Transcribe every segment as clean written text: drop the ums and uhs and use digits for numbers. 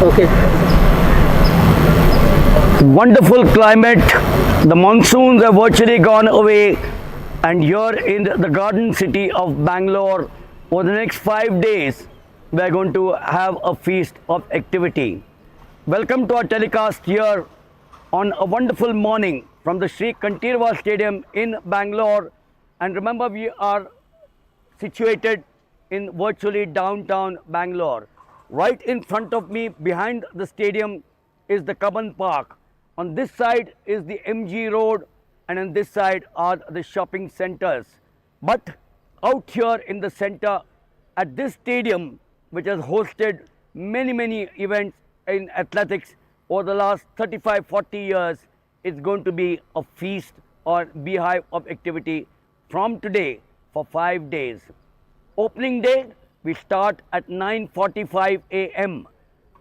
Okay. Wonderful climate. The monsoons have virtually gone away, and here in the garden city of Bangalore, over the next 5 days, we are going to have a feast of activity. Welcome to our telecast here on a wonderful morning from the Sri Kantirwa Stadium in Bangalore. And remember, we are situated in virtually downtown Bangalore. Right in front of me, behind the stadium, is the Kaban Park. On this side is the MG Road, and on this side are the shopping centers. But out here in the center, at this stadium, which has hosted many events in athletics over the last 35-40 years, it's going to be a feast or beehive of activity from today for 5 days. Opening day, we start at 9:45 a.m.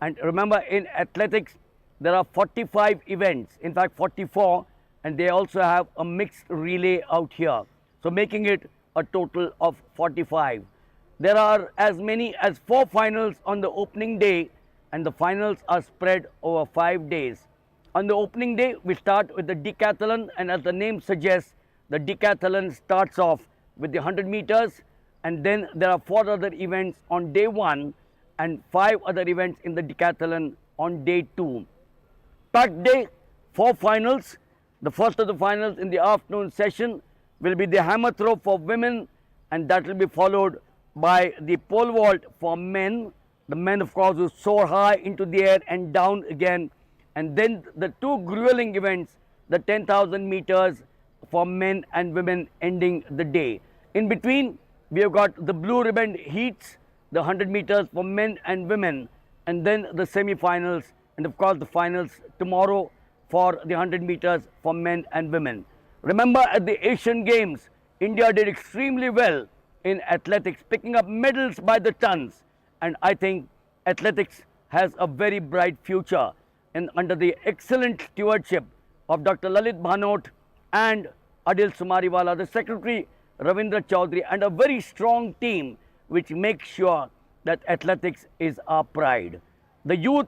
And remember, in athletics, there are 45 events, in fact 44, and they also have a mixed relay out here. So making it a total of 45. There are as many as 4 finals on the opening day, and the finals are spread over 5 days. On the opening day, we start with the Decathlon, and as the name suggests, the Decathlon starts off with the 100 meters, and then there are 4 other events on day 1 and 5 other events in the Decathlon on day 2. Packed day, 4 finals. The first of the finals in the afternoon session will be the hammer throw for women, and that will be followed by the pole vault for men. The men, of course, will soar high into the air and down again. And then the 2 grueling events, the 10,000 meters for men and women, ending the day. In between, we have got the blue ribbon heats, the 100 meters for men and women, and then the semi-finals, and of course the finals tomorrow for the 100 meters for men and women. Remember, at the Asian Games, India did extremely well in athletics, picking up medals by the tons, and I think athletics has a very bright future under the excellent stewardship of Dr. Lalit Bhanot and Adil Sumariwala, the Secretary Ravindra Chaudhary, and a very strong team which makes sure that athletics is our pride. The youth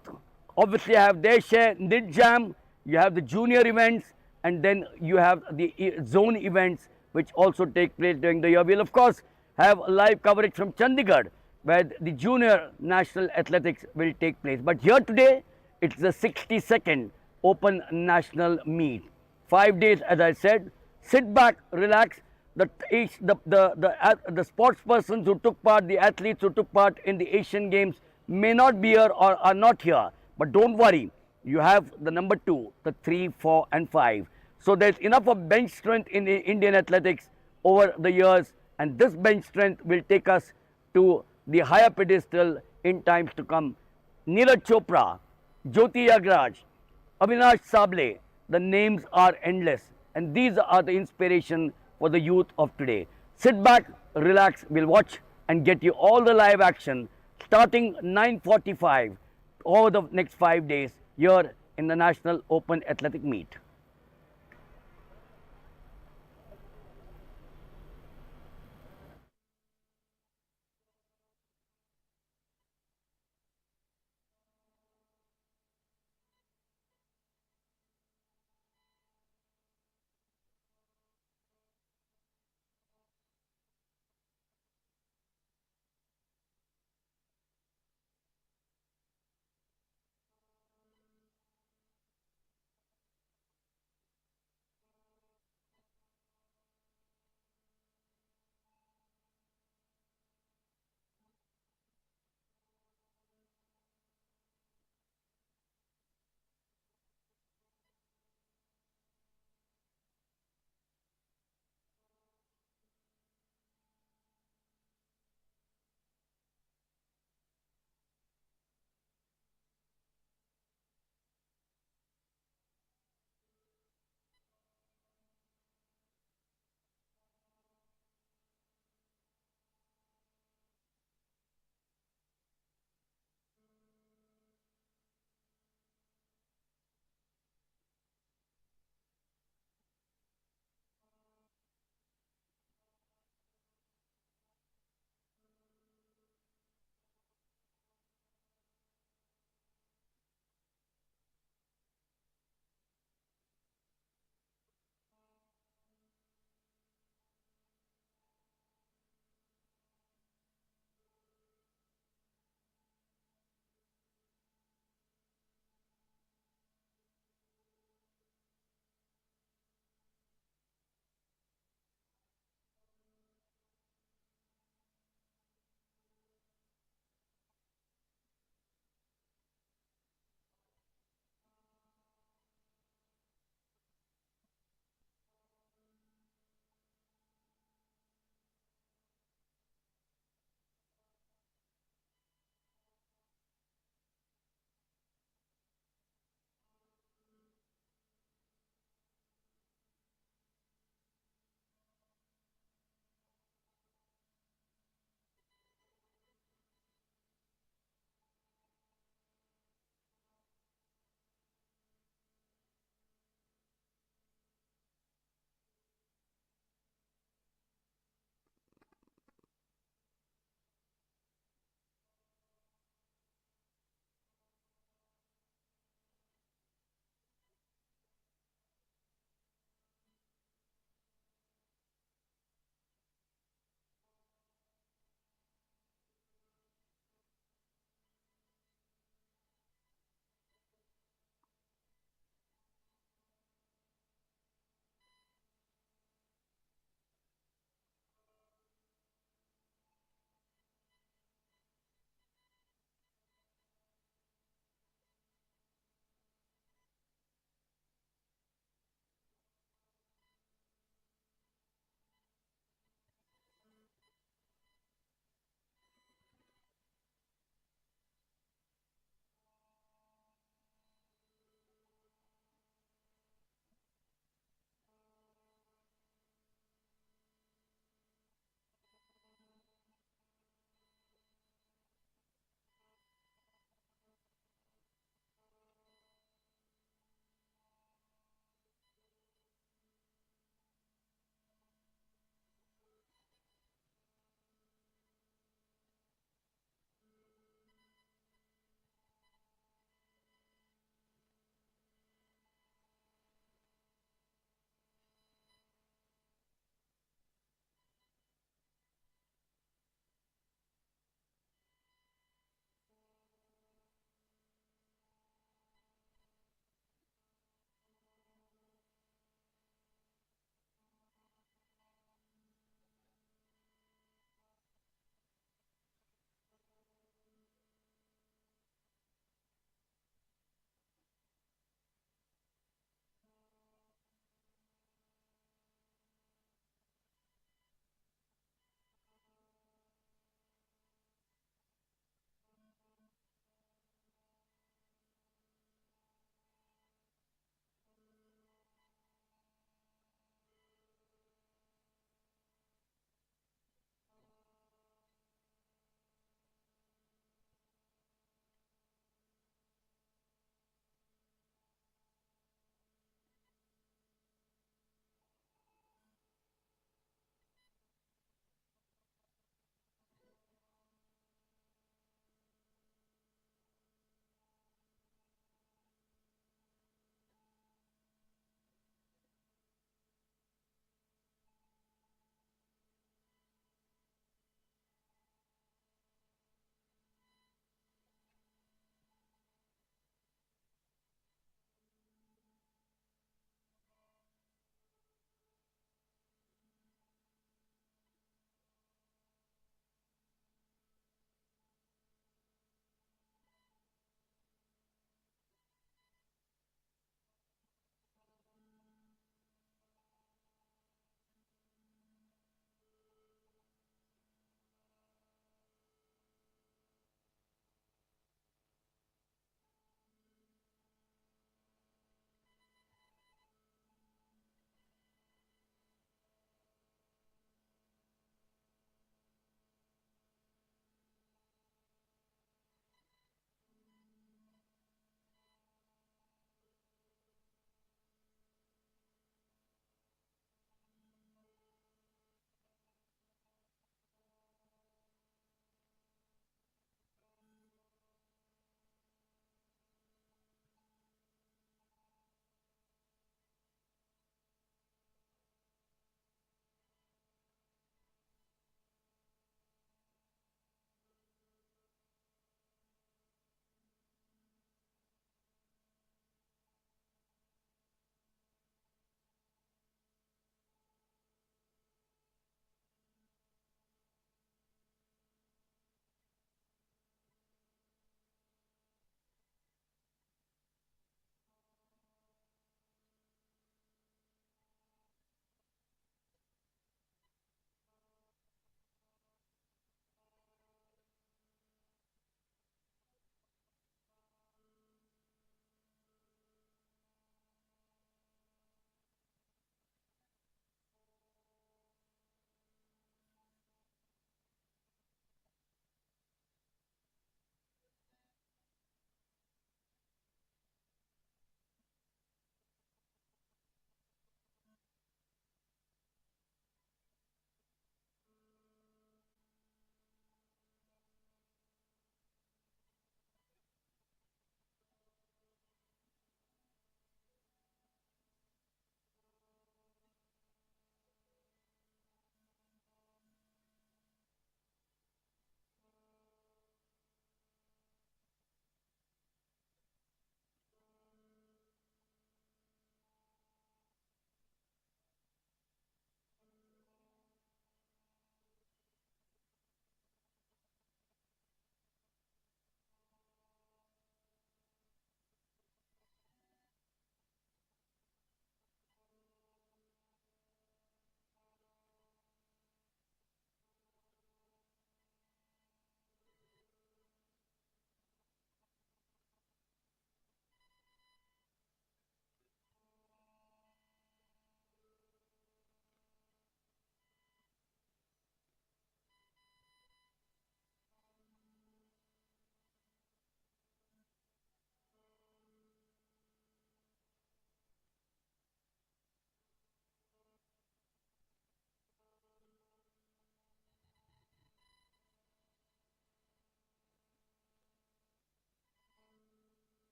obviously have their share, Nid Jam, you have the junior events, and then you have the zone events which also take place during the year. We'll of course have live coverage from Chandigarh, where the junior national athletics will take place. But here today, it's the 62nd Open National Meet. 5 days, as I said. Sit back, relax. The sports persons who took part, the athletes who took part in the Asian Games may not be here or are not here. But don't worry, you have the number 2, the 3, 4 and 5. So there's enough of bench strength in Indian athletics over the years, and this bench strength will take us to the higher pedestal in times to come. Neeraj Chopra, Jyoti Yagraj, Avinash Sable, the names are endless, and these are the inspiration for the youth of today. Sit back, relax, we'll watch and get you all the live action starting 9:45 over the next 5 days here in the National Open Athletic Meet.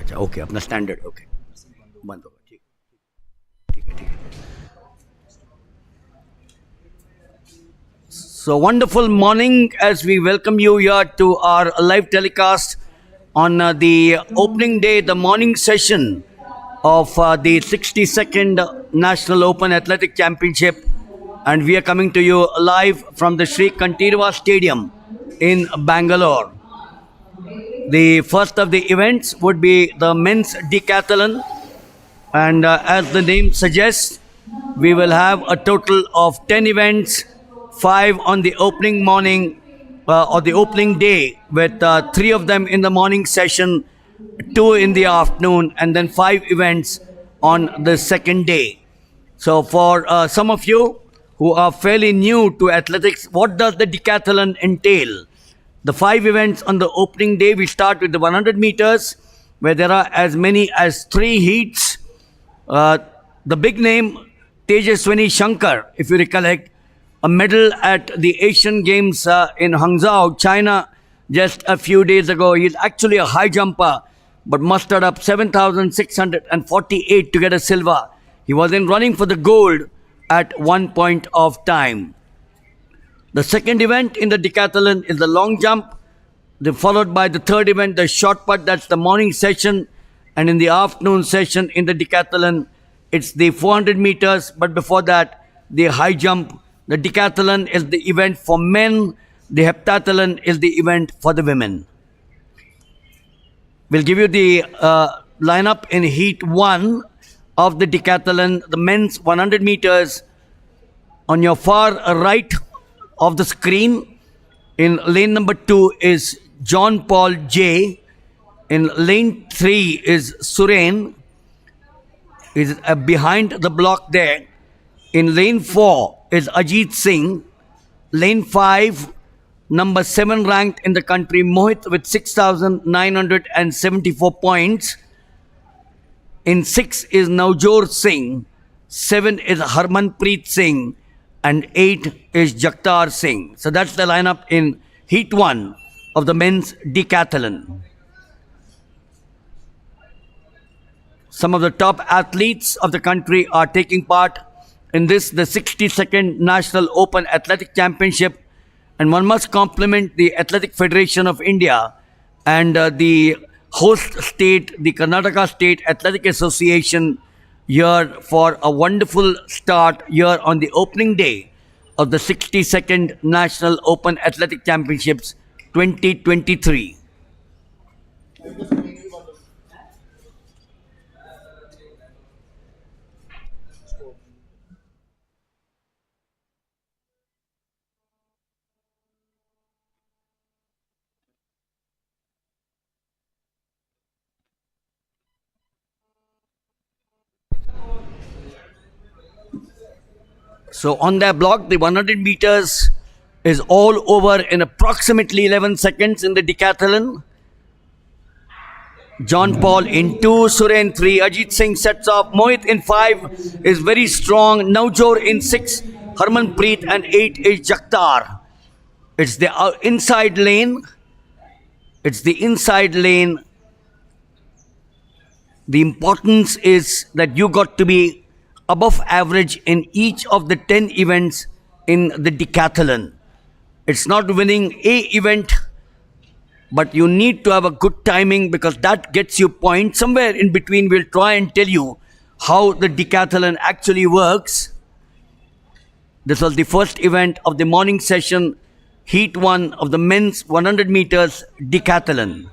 अच्छा okay अपना standard okay बंद होगा ठीक ठीक है ठीक है So wonderful morning as we welcome you here to our live telecast on the opening day, the morning session of the 62nd National Open Athletic Championship, and we are coming to you live from the Sri Kantirva Stadium in Bangalore. The first of the events would be the men's decathlon, and as the name suggests, we will have a total of 10 events, 5 on the opening morning or the opening day, with 3 of them in the morning session, 2 in the afternoon, and then 5 events on the second day. So, for some of you who are fairly new to athletics, what does the decathlon entail? The 5 events on the opening day, we start with the 100 meters, where there are as many as 3 heats. Uh, the big name, Tejaswini Shankar, if you recollect, a medal at the Asian Games in Hangzhou, China, just a few days ago. He's actually a high jumper, but mustered up 7,648 to get a silver. He was in running for the gold at one point of time. The second event in the decathlon is the long jump, followed by the third event, the short put. That's the morning session. And in the afternoon session in the decathlon, it's the 400 meters. But before that, the high jump. The decathlon is the event for men. The heptathlon is the event for the women. We'll give you the lineup in heat 1 of the decathlon, the men's 100 meters. On your far right of the screen, in lane number 2 is John Paul J. In lane 3 is Suren, is behind the block there. In lane 4 is Ajit Singh. Lane 5, number 7 ranked in the country, Mohit with 6,974 points. In 6 is Navjot Singh. 7 is Harmanpreet Singh. And 8 is Jagtar Singh. So that's the lineup in Heat 1 of the men's decathlon. Some of the top athletes of the country are taking part in this, the 62nd National Open Athletic Championship. And one must compliment the Athletic Federation of India and the host state, the Karnataka State Athletic Association, here for a wonderful start here on the opening day of the 62nd National Open Athletic Championships 2023. So on their block, the 100 meters is all over in approximately 11 seconds in the decathlon. John Paul in 2, Suren 3, Ajit Singh sets off, Mohit in 5 is very strong, Navjot in 6, Harmanpreet, and 8 is Jagtar. It's the inside lane. It's the inside lane. The importance is that you got to be above average in each of the 10 events in the decathlon. It's not winning a event, but you need to have a good timing because that gets you points. Somewhere in between, we'll try and tell you how the decathlon actually works. This was the first event of the morning session, Heat 1 of the men's 100 meters decathlon.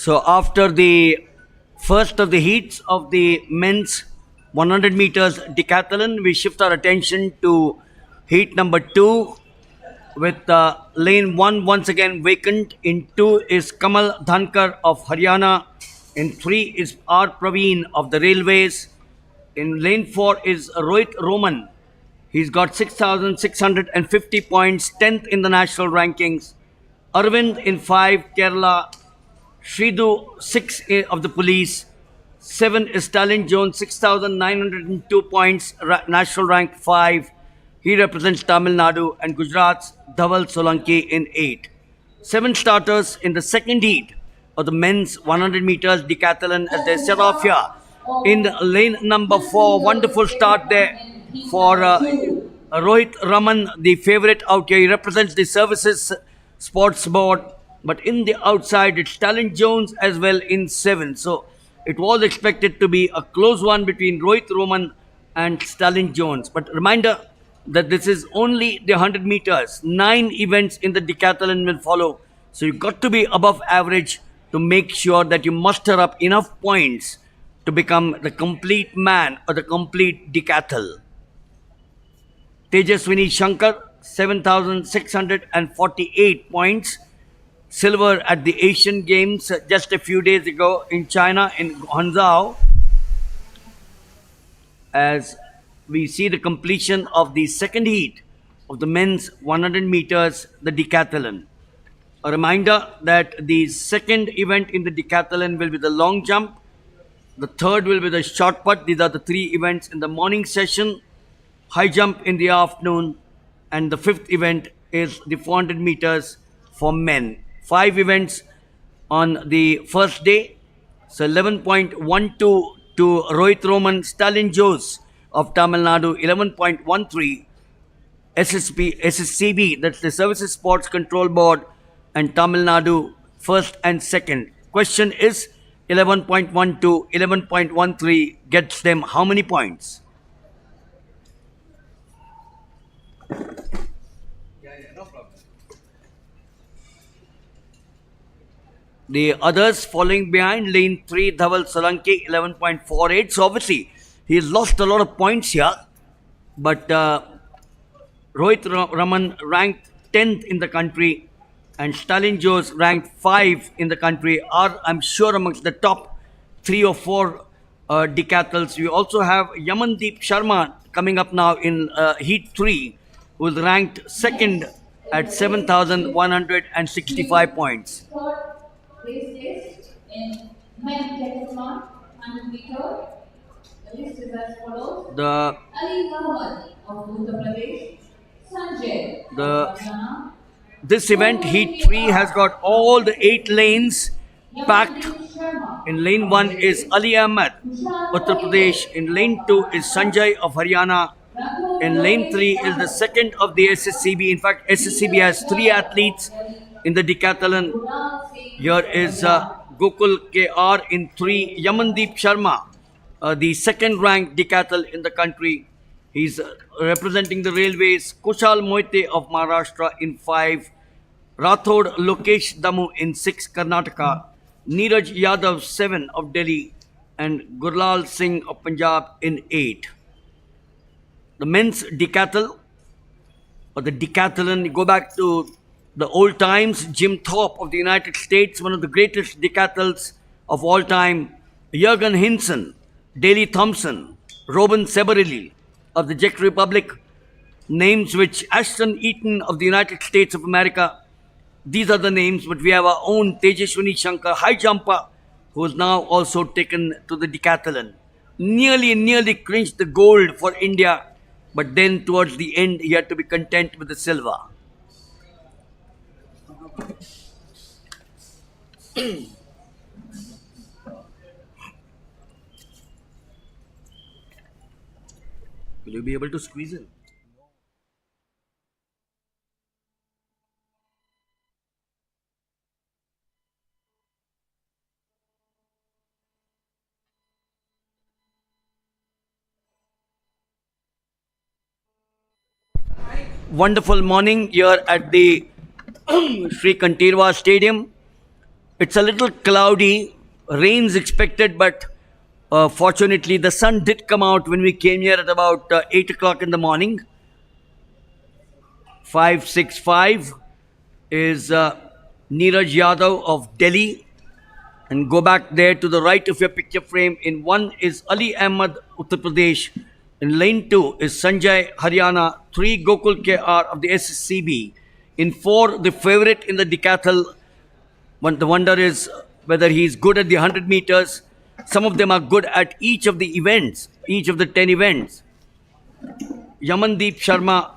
So after the first of the heats of the men's 100 meters decathlon, we shift our attention to heat number two with lane one once again vacant. In two is Kamal Dhankar of Haryana. In three is R. Praveen of the Railways. In lane four is Rohit Roman. He's got 6,650 points, 10th in the national rankings. Arvind in five, Kerala. Shridu, 6 of the police. 7 is Stalin Jones, 6,902 points, national rank 5. He represents Tamil Nadu and Gujarat's Dhaval Solanki in 8. 7 starters in the second heat of the men's 100 meters decathlon as they set off here. In lane number 4, wonderful start there for Rohit Raman, the favorite out here. He represents the Services Sports Board. But in the outside, it's Stalin Jones as well in 7. So it was expected to be a close one between Rohit Roman and Stalin Jones. But reminder that this is only the 100 meters. 9 events in the decathlon will follow. So you've got to be above average to make sure that you muster up enough points to become the complete man or the complete decathlon. Tejaswini Shankar, 7,648 points. Silver at the Asian Games just a few days ago in China, in Guangzhou. As we see the completion of the second heat of the men's 100 meters, the decathlon. A reminder that the second event in the decathlon will be the long jump. The third will be the short put. These are the 3 events in the morning session. High jump in the afternoon. And the 5th event is the 400 meters for men. 5 events on the first day. So 11.12 to Rohit Roman, Stalin Jose of Tamil Nadu, 11.13. SSCB, that's the Services Sports Control Board, and Tamil Nadu, first and second. Question is 11.12, 11.13 gets them how many points? The others following behind, lane 3, Dhaval Solanki, 11.48. So obviously, he's lost a lot of points here. But Rohit Raman ranked 10th in the country and Stalin Jose ranked 5 in the country are, I'm sure, amongst the top 3 or 4 decathletes. We also have Yamandeep Sharma coming up now in Heat 3, who is ranked 2nd at 7,165 points. Race list in men decathlon 100 meter. The list is as follows. Ali Muhammad of Uttar Pradesh, Sanjay of Haryana. This event, Heat 3, has got all the 8 lanes packed. In lane 1 is Ali Ahmed, Uttar Pradesh. In lane 2 is Sanjay of Haryana. In lane 3 is the second of the SSCB. In fact, SSCB has 3 athletes in the decathlon. Here is Gokul KR in 3. Yamandeep Sharma, the second ranked decathlete in the country. He's representing the Railways. Kushal Moite of Maharashtra in 5. Rathod Lokesh Damu in 6, Karnataka. Neeraj Yadav, 7 of Delhi. And Gurlal Singh of Punjab in 8. The men's decathlon, or the decathlon, go back to the old times. Jim Thorpe of the United States, one of the greatest decathletes of all time. Jürgen Hinson, Daley Thompson, Robin Sebarelli of the Czech Republic. Names which Ashton Eaton of the United States of America. These are the names, but we have our own Tejaswini Shankar, high jumper, who is now also taken to the decathlon. Nearly clinched the gold for India, but then towards the end he had to be content with the silver. Will you be able to squeeze in? Wonderful morning here at the Sri Kantirwa Stadium. It's a little cloudy, rain's expected, but fortunately the sun did come out when we came here at about 8 o'clock in the morning. 565 is Neeraj Yadav of Delhi. And go back there to the right of your picture frame. In 1 is Ali Ahmed, Uttar Pradesh. In lane 2 is Sanjay, Haryana. 3, Gokul KR of the SSCB. In 4, the favorite in the decathlon. The wonder is whether he's good at the 100 meters. Some of them are good at each of the events, each of the 10 events. Yamandeep Sharma,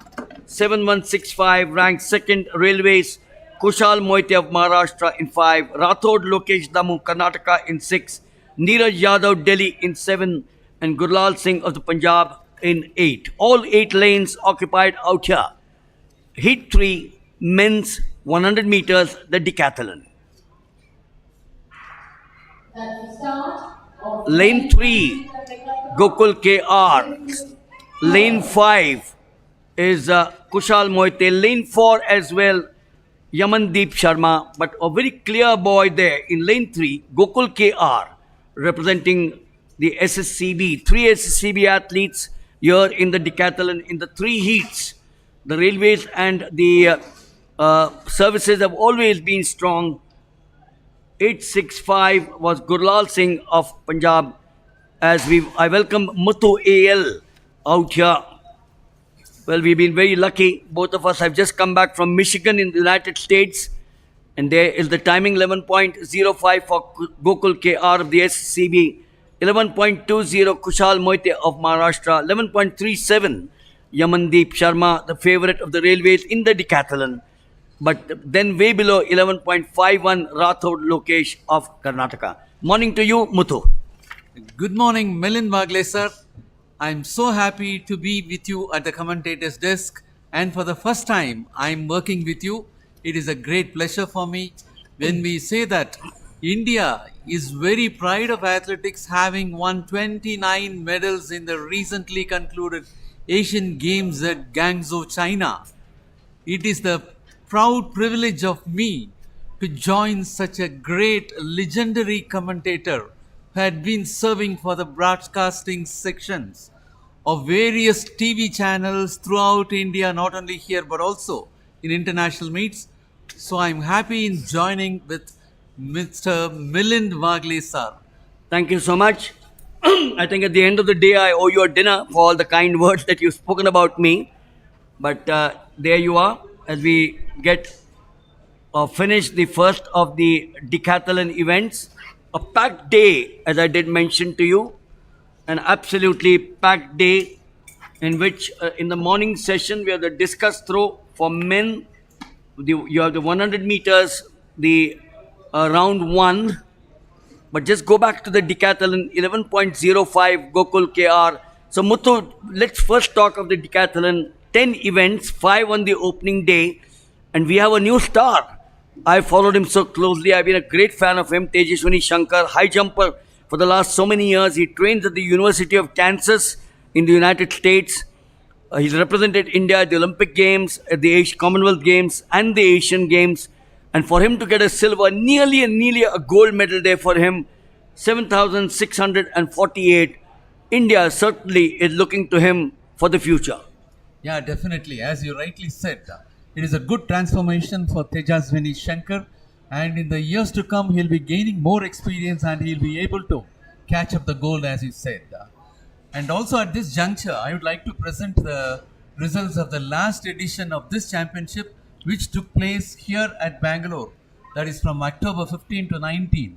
7165, ranked second. Railways, Kushal Moite of Maharashtra in 5. Rathod Lokesh Damu, Karnataka in 6. Neeraj Yadav, Delhi in 7. And Gurlal Singh of the Punjab in 8. All 8 lanes occupied out here. Heat 3, men's 100 meters, the decathlon. That's the start of Lane 3, Gokul KR. Lane 5 is Kushal Moite. Lane 4 as well, Yamandeep Sharma. But a very clear boy there in lane 3, Gokul KR, representing the SSCB. 3 SSCB athletes here in the decathlon in the 3 heats. The railways and the services have always been strong. 865 was Gurlal Singh of Punjab. I welcome Muthu AL out here. Well, we've been very lucky. Both of us have just come back from Michigan in the United States. And there is the timing 11.05 for Gokul KR of the SCB, 11.20 Kushal Moite of Maharashtra, 11.37 Yamandeep Sharma, the favorite of the railways in the decathlon. But then way below, 11.51 Rathod Lokesh of Karnataka. Morning to you, Muthu. Good morning, Milind Wagle sir. I'm so happy to be with you at the commentator's desk, and for the first time I'm working with you. It is a great pleasure for me. When we say that India is very proud of athletics, having won 29 medals in the recently concluded Asian Games at Guangzhou, China, it is the proud privilege of me to join such a great legendary commentator who had been serving for the broadcasting sections of various TV channels throughout India, not only here but also in international meets. So I'm happy in joining with Mr. Milind Wagle sir. Thank you so much. I think at the end of the day, I owe you a dinner for all the kind words that you've spoken about me. But there you are, as we get finish the first of the decathlon events. A packed day, as I did mention to you, an absolutely packed day in which in the morning session we have the discus throw for men. You have the 100 meters, the round 1. But just go back to the decathlon, 11.05 Gokul KR. So Muthu, let's first talk of the decathlon. 10 events, 5 on the opening day. And we have a new star. I followed him so closely. I've been a great fan of him. Tejaswini Shankar, high jumper for the last so many years. He trains at the University of Kansas in the United States. He's represented India at the Olympic Games, at the Commonwealth Games and the Asian Games. And for him to get a silver, nearly a gold medal there for him, 7,648. India certainly is looking to him for the future. Yeah, definitely. As you rightly said, it is a good transformation for Tejaswini Shankar, and in the years to come, he'll be gaining more experience and he'll be able to catch up the gold, as you said. And also at this juncture, I would like to present the results of the last edition of this championship, which took place here at Bangalore. That is from October 15 to 19.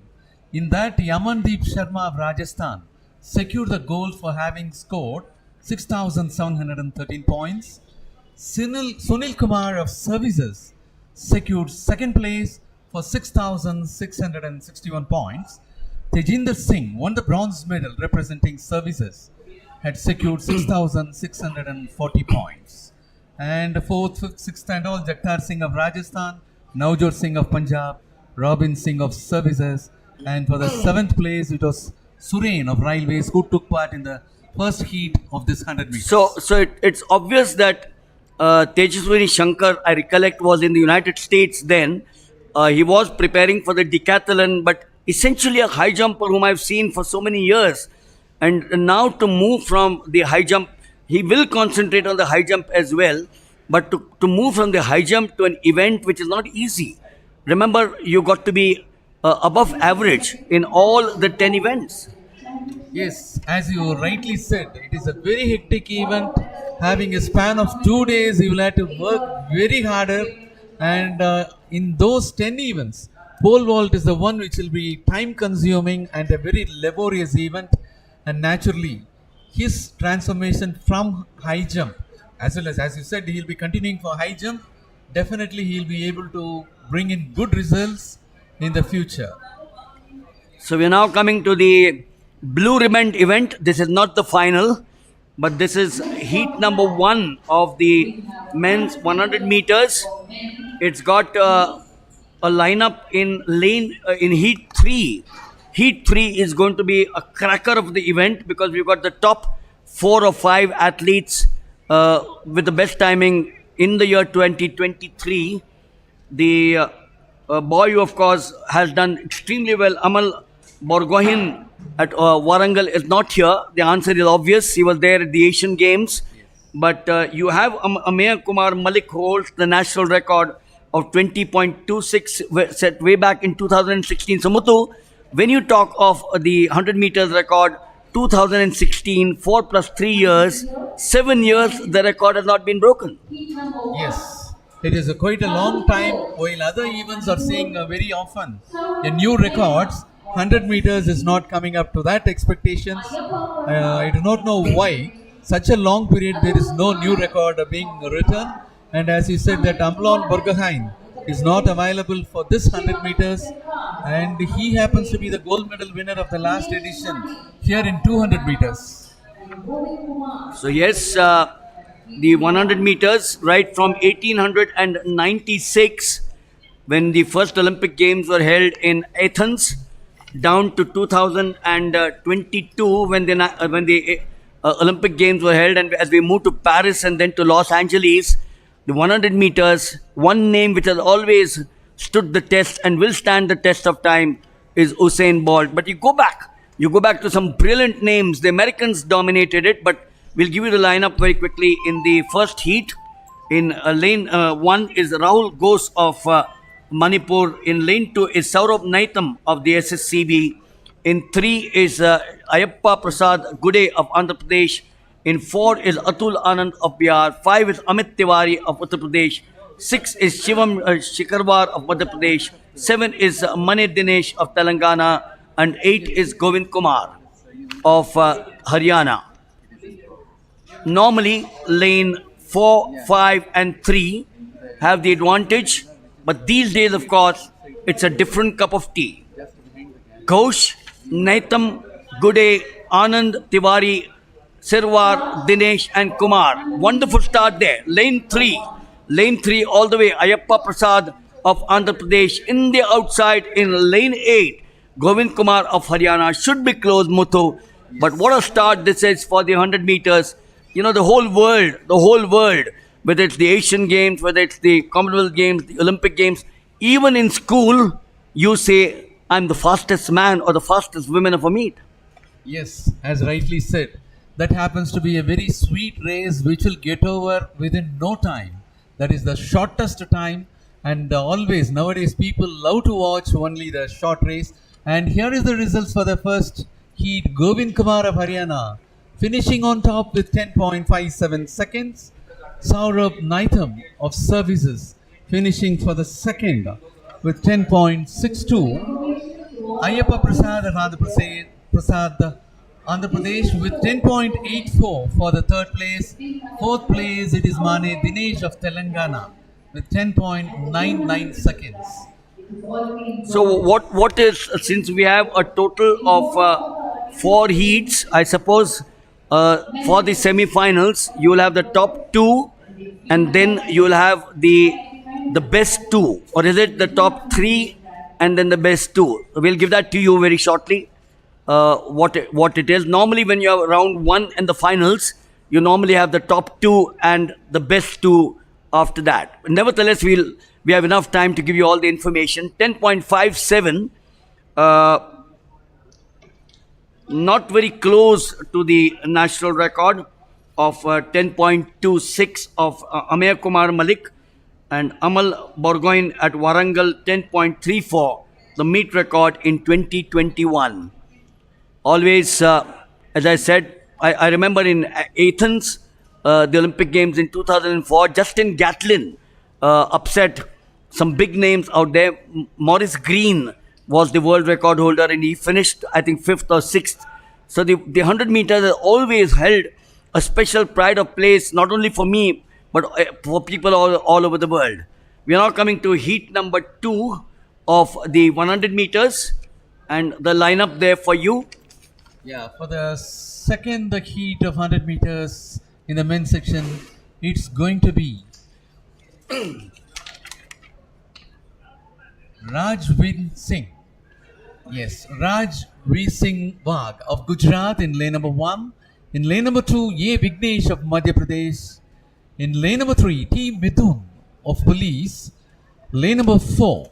In that, Yamandeep Sharma of Rajasthan secured the gold for having scored 6,713 points. Sunil Kumar of Services secured second place for 6,661 points. Tejinder Singh won the bronze medal representing Services, had secured 6,640 points. And the 4th, 5th, 6th and all, Jaktar Singh of Rajasthan, Navjot Singh of Punjab, Robin Singh of Services, and for the 7th place it was Surain of Railways, who took part in the first heat of this 100 meters. So it's obvious that Tejaswini Shankar, I recollect, was in the United States then, He was preparing for the decathlon, but essentially a high jumper whom I've seen for so many years. And now to move from the high jump, he will concentrate on the high jump as well. But to move from the high jump to an event which is not easy. Remember, you got to be above average in all the 10 events. Yes, as you rightly said, it is a very hectic event. Having a span of 2 days, you will have to work very harder. And in those 10 events, pole vault is the one which will be time consuming and a very laborious event. And naturally, his transformation from high jump, as well as you said, he'll be continuing for high jump. Definitely, he'll be able to bring in good results in the future. So we are now coming to the blue ribbon event. This is not the final, but this is heat number 1 of the men's 100 meters. It's got a lineup in lane in heat 3. Heat 3 is going to be a cracker of the event because we've got the top 4 or 5 athletes with the best timing in the year 2023. The boy who, of course, has done extremely well, Amal Borgohin at Warangal, is not here. The answer is obvious. He was there at the Asian Games. But you have Ameya Kumar Malik holds the national record of 20.26 set way back in 2016. So, Muthu, when you talk of the 100 meters record, 2016, 4 plus 3 years, 7 years, the record has not been broken. Yes, it is quite a long time. While other events are seeing very often a new records, 100 meters is not coming up to that expectations. I do not know why. Such a long period, there is no new record being written. And as you said, that Amlon Burgahain is not available for this 100 meters. And he happens to be the gold medal winner of the last edition here in 200 meters. So, yes, the 100 meters, right from 1896, when the first Olympic Games were held in Athens, down to 2022 when the Olympic Games were held, and as we moved to Paris and then to Los Angeles, the 100 meters, one name which has always stood the test and will stand the test of time is Usain Bolt. But you go back to some brilliant names. The Americans dominated it, but we'll give you the lineup very quickly. In the first heat, in lane 1 is Rahul Ghose of Manipur. In lane 2 is Saurabh Naitham of the SSCB. In 3 is Ayappa Prasad Gude of Andhra Pradesh. In 4 is Atul Anand of Bihar. 5 is Amit Tiwari of Uttar Pradesh. 6 is Shivam Shikarwar of Madhya Pradesh. 7 is Mane Dinesh of Telangana. And 8 is Govind Kumar of Haryana. Normally, lane 4, 5 and 3 have the advantage. But these days, of course, it's a different cup of tea. Ghosh, Naitham, Gude, Anand, Tiwari, Sirwar, Dinesh and Kumar. Wonderful start there. Lane 3 all the way. Ayappa Prasad of Andhra Pradesh. In the outside in lane 8, Govind Kumar of Haryana. Should be close, Muthu. But what a start this is for the 100 meters. You know, the whole world, whether it's the Asian Games, whether it's the Commonwealth Games, the Olympic Games, even in school, you say, I'm the fastest man or the fastest woman of a meet. Yes, as rightly said, that happens to be a very sweet race which will get over within no time. That is the shortest time, and always nowadays people love to watch only the short race. And here is the results for the first heat. Govind Kumar of Haryana finishing on top with 10.57 seconds. Saurabh Naitham of Services finishing for the second with 10.62. Ayappa Prasad of Andhra Pradesh with 10.84 for the third place. Fourth place, it is Mane Dinesh of Telangana with 10.99 seconds. So what is, since we have a total of 4 heats, I suppose for the semi-finals, you will have the top 2 and then you will have the best 2, or is it the top 3 and then the best 2? We'll give that to you very shortly. What it is. Normally, when you have round 1 and the finals, you normally have the top 2 and the best 2 after that. Nevertheless, we'll we have enough time to give you all the information. 10.57, uh, not very close to the national record of 10.26 of Amir Kumar Malik, and Amal Borgoin at Warangal 10.34, the meet record in 2021. Always, as I said, I remember in Athens, the Olympic Games in 2004, Justin Gatlin upset some big names out there. Maurice Green was the world record holder, and he finished, I think, 5th or 6th. So the 100 meters has always held a special pride of place, not only for me, but for people all over the world. We are now coming to heat number 2 of the 100 meters, and the lineup there for you. Yeah, for the second heat of 100 meters in the men's section, it's going to be Rajveer Singh. Yes, Rajveer Singh Wagh of Gujarat in lane number 1. In lane number 2, A. Vignesh of Madhya Pradesh. In lane number 3, T. Mithun of Police. Lane number 4,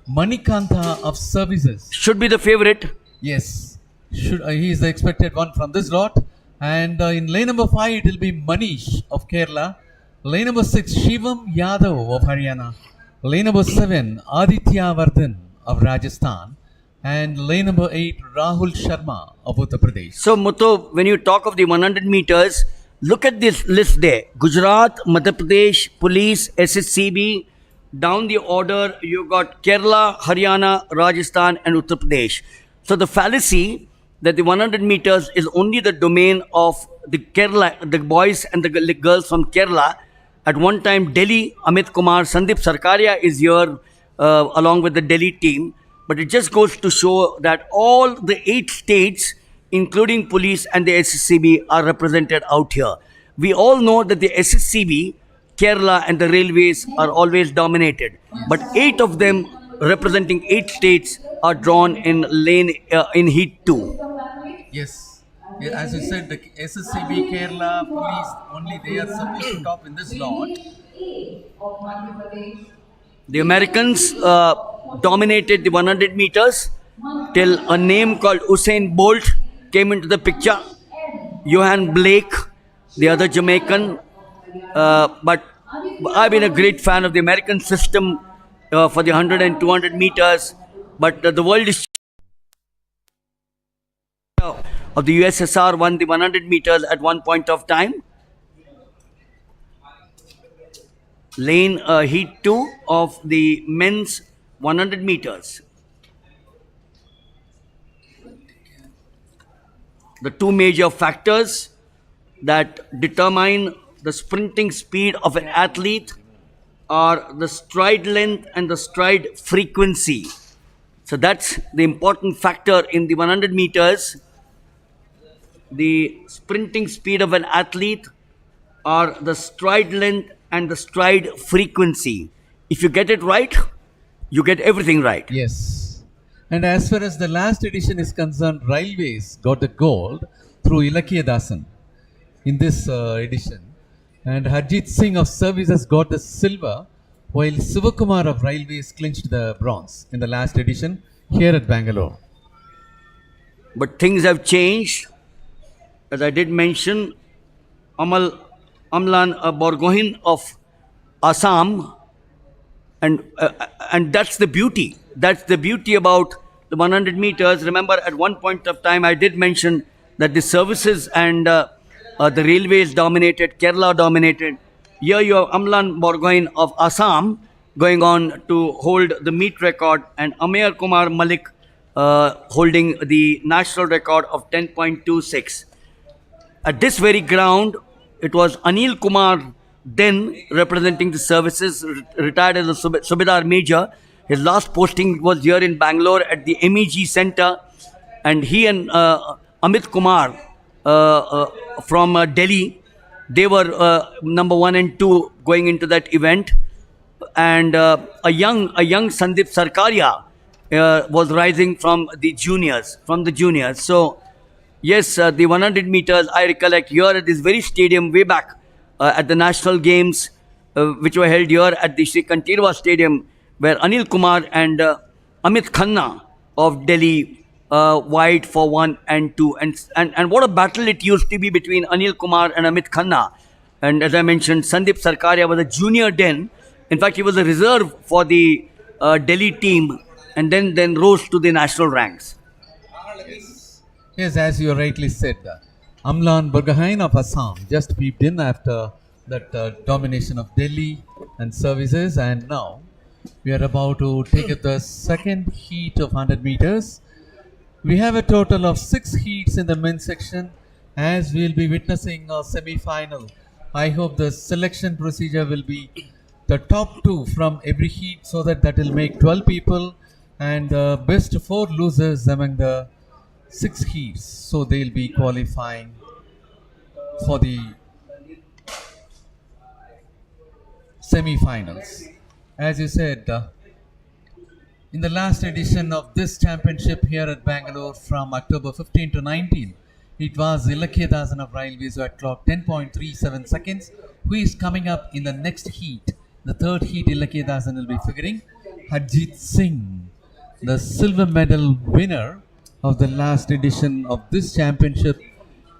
Manikanta of Services. Should be the favorite. Yes, he is the expected one from this lot. And in lane number 5, it will be Manish of Kerala. Lane number 6, Shivam Yadav of Haryana. Lane number 7, Aditya Vardhan of Rajasthan. And lane number 8, Rahul Sharma of Uttar Pradesh. So, Muthu, when you talk of the 100 meters, look at this list there. Gujarat, Madhya Pradesh, Police, SSCB. Down the order, you got Kerala, Haryana, Rajasthan, and Uttar Pradesh. So the fallacy that the 100 meters is only the domain of the Kerala, the boys and the girls from Kerala. At one time, Delhi, Amit Kumar, Sandeep Sarkaria is here along with the Delhi team. But it just goes to show that all the 8 states, including police and the SSCB, are represented out here. We all know that the SSCB, Kerala and the railways are always dominated. But 8 of them, representing 8 states, are drawn in in heat 2. Yes. Yeah, as you said, the SSCB, Kerala, Police, only they are supposed to top in this lot. The Americans dominated the 100 meters till a name called Usain Bolt came into the picture. Johan Blake, the other Jamaican. But I've been a great fan of the American system for the 100 and 200 meters. But the world is of the USSR won the 100 meters at one point of time. Lane heat 2 of the men's 100 meters. The 2 major factors that determine the sprinting speed of an athlete are the stride length and the stride frequency. So that's the important factor in the 100 meters. The sprinting speed of an athlete are the stride length and the stride frequency. If you get it right, you get everything right. Yes. And as far as the last edition is concerned, Railways got the gold through Ilakya Dasan in this edition. And Harjit Singh of Services got the silver, while Sivakumar of Railways clinched the bronze in the last edition here at Bangalore. But things have changed. As I did mention, Amlan Borgohain of Assam, and that's the beauty. That's the beauty about the 100 meters. Remember, at one point of time, I did mention that the services and the railways dominated, Kerala dominated. Here you have Amlan Borgohain of Assam going on to hold the meet record, and Amir Kumar Malik holding the national record of 10.26. At this very ground, it was Anil Kumar, then representing the services, retired as a Subedar Major. His last posting was here in Bangalore at the MEG Center, and he and Amit Kumar from Delhi, they were number 1 and 2 going into that event. And a young Sandeep Sarkaria was rising from the juniors. So yes, the 100 meters, I recollect here at this very stadium way back at the National Games, which were held here at the Sri Kantirwa Stadium, where Anil Kumar and Amit Khanna of Delhi vied for 1 and 2. And what a battle it used to be between Anil Kumar and Amit Khanna. And as I mentioned, Sandeep Sarkaria was a junior then. In fact, he was a reserve for the Delhi team and then rose to the national ranks. Yes, as you rightly said, Amlan Burgohain of Assam just peeped in after that domination of Delhi and services, and now we are about to take up the second heat of 100 meters. We have a total of 6 heats in the men's section, as we'll be witnessing a semi-final. I hope the selection procedure will be the top 2 from every heat, so that will make 12 people, and the best 4 losers among the 6 heats. So they'll be qualifying for the semi-finals. As you said, in the last edition of this championship here at Bangalore from October 15 to 19, it was Ilakhyadasan of Railways who had clocked 10.37 seconds, who is coming up in the next heat. The third heat, Ilakhyadasan will be figuring. Harjit Singh, the silver medal winner of the last edition of this championship,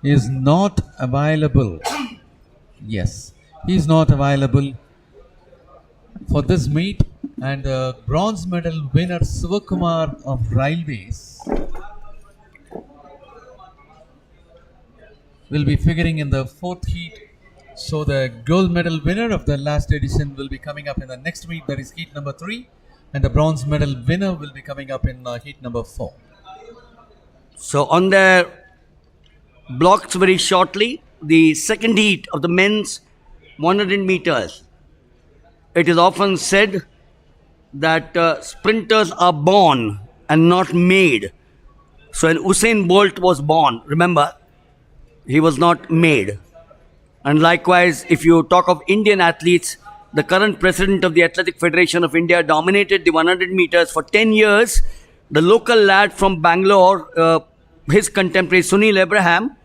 is not available. Yes, he is not available for this meet, and bronze medal winner Sivakumar of Railways will be figuring in the fourth heat. So the gold medal winner of the last edition will be coming up in the next meet, that is heat number 3, and the bronze medal winner will be coming up in heat number 4. So on their blocks very shortly, the second heat of the men's 100 meters. It is often said that sprinters are born and not made. So when Usain Bolt was born, remember, he was not made. And likewise, if you talk of Indian athletes, the current president of the Athletic Federation of India dominated the 100 meters for 10 years. The local lad from Bangalore, his contemporary Sunil Abraham,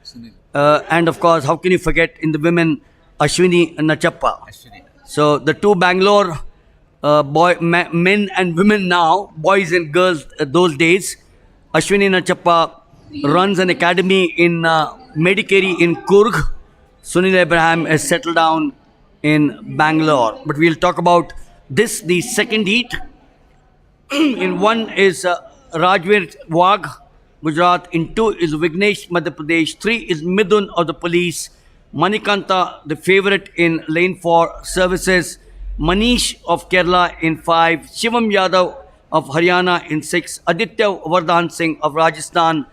and of course, how can you forget in the women, Ashwini Nachappa. So the two Bangalore men and women now, boys and girls those days, Ashwini Nachappa runs an academy in Medicary in Kurg. Sunil Abraham has settled down in Bangalore. But we'll talk about this, the second heat. In one is Rajveer Wagh, Gujarat. In 2 is Vignesh, Madhya Pradesh. 3 is Midun of the police. Manikanta, the favorite in lane 4 services. Manish of Kerala in 5. Shivam Yadav of Haryana in 6. Aditya Vardhan Singh of Rajasthan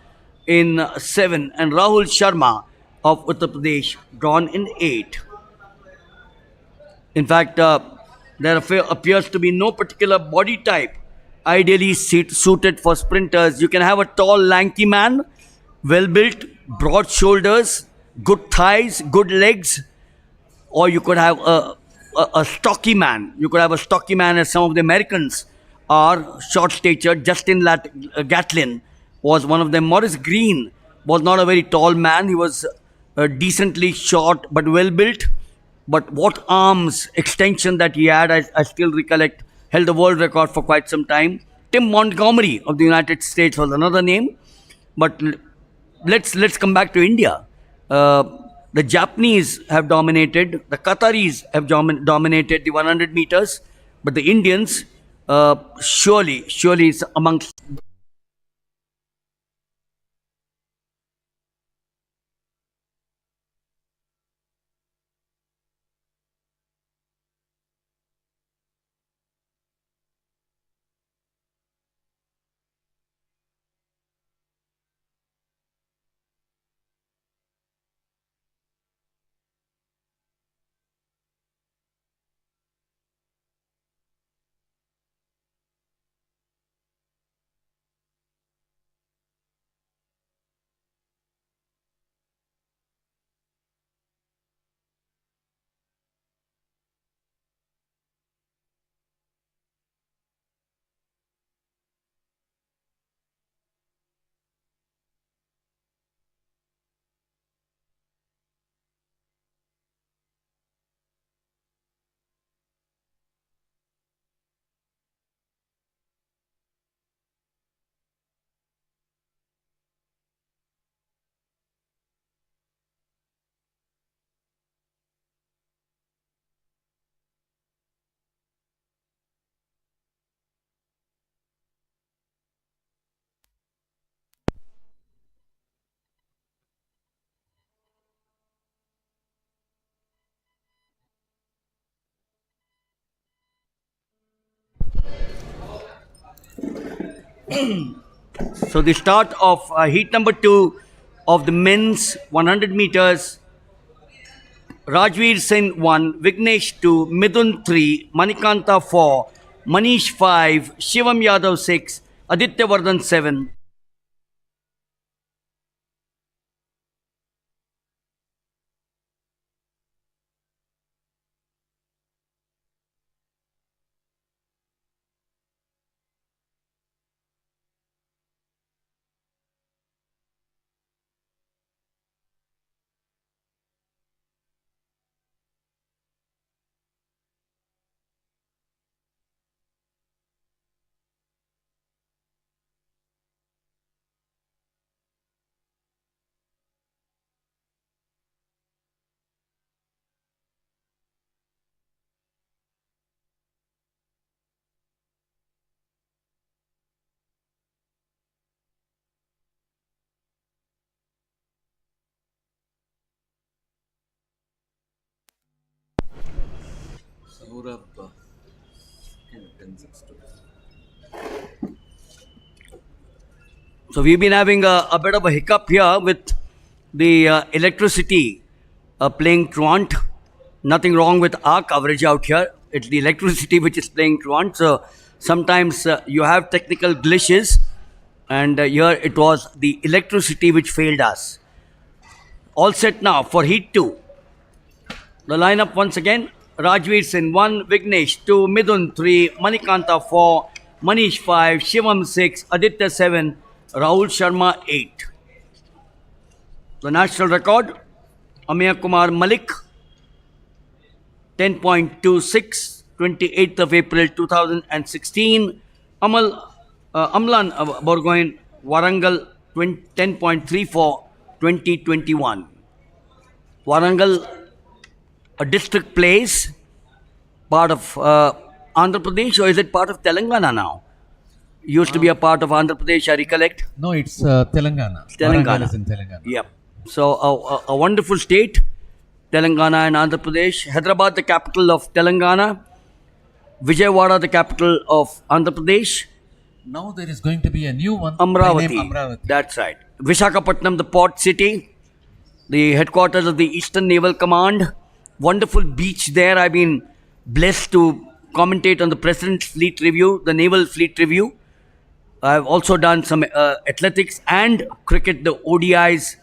in 7. And Rahul Sharma of Uttar Pradesh drawn in 8. In fact, there appears to be no particular body type ideally suited for sprinters. You can have a tall, lanky man, well built, broad shoulders, good thighs, good legs, or you could have a stocky man. You could have a stocky man, as some of the Americans are short statured. Gatlin was one of them. Maurice Green was not a very tall man. He was decently short but well built. But what arms extension that he had, I still recollect, held the world record for quite some time. Tim Montgomery of the United States was another name. But let's come back to India. The Japanese have dominated, the Qataris have dominated the 100 meters, but the Indians surely is amongst So the start of heat number 2 of the men's 100 meters. Rajveer Singh 1, Vignesh 2, Midun 3, Manikanta 4, Manish 5, Shivam Yadav 6, Aditya Vardhan 7. So we've been having a bit of a hiccup here with the electricity playing truant. Nothing wrong with our coverage out here. It's the electricity which is playing truant. So sometimes you have technical glitches, and here it was the electricity which failed us. All set now for heat 2. The lineup once again: Rajveer Singh 1, Vignesh 2, Midun 3, Manikanta 4, Manish 5, Shivam 6, Aditya 7, Rahul Sharma 8. The national record: Amir Kumar Malik 10.26, 28th of April 2016. Amlan Borgoin Warangal 10.34, 2021. Warangal, a district place, part of Andhra Pradesh, or is it part of Telangana now? Used to be a part of Andhra Pradesh, I recollect. No, it's Telangana. Telangana. Warangal is in Telangana. Yep. So a wonderful state, Telangana and Andhra Pradesh. Hyderabad, the capital of Telangana. Vijayawada, the capital of Andhra Pradesh. Now there is going to be a new one. Amravati. By name Amravati. That's right. Visakhapatnam, the port city, the headquarters of the Eastern Naval Command. Wonderful beach there. I've been blessed to commentate on the President's Fleet Review, the Naval Fleet Review. I've also done some athletics and cricket, the ODIs,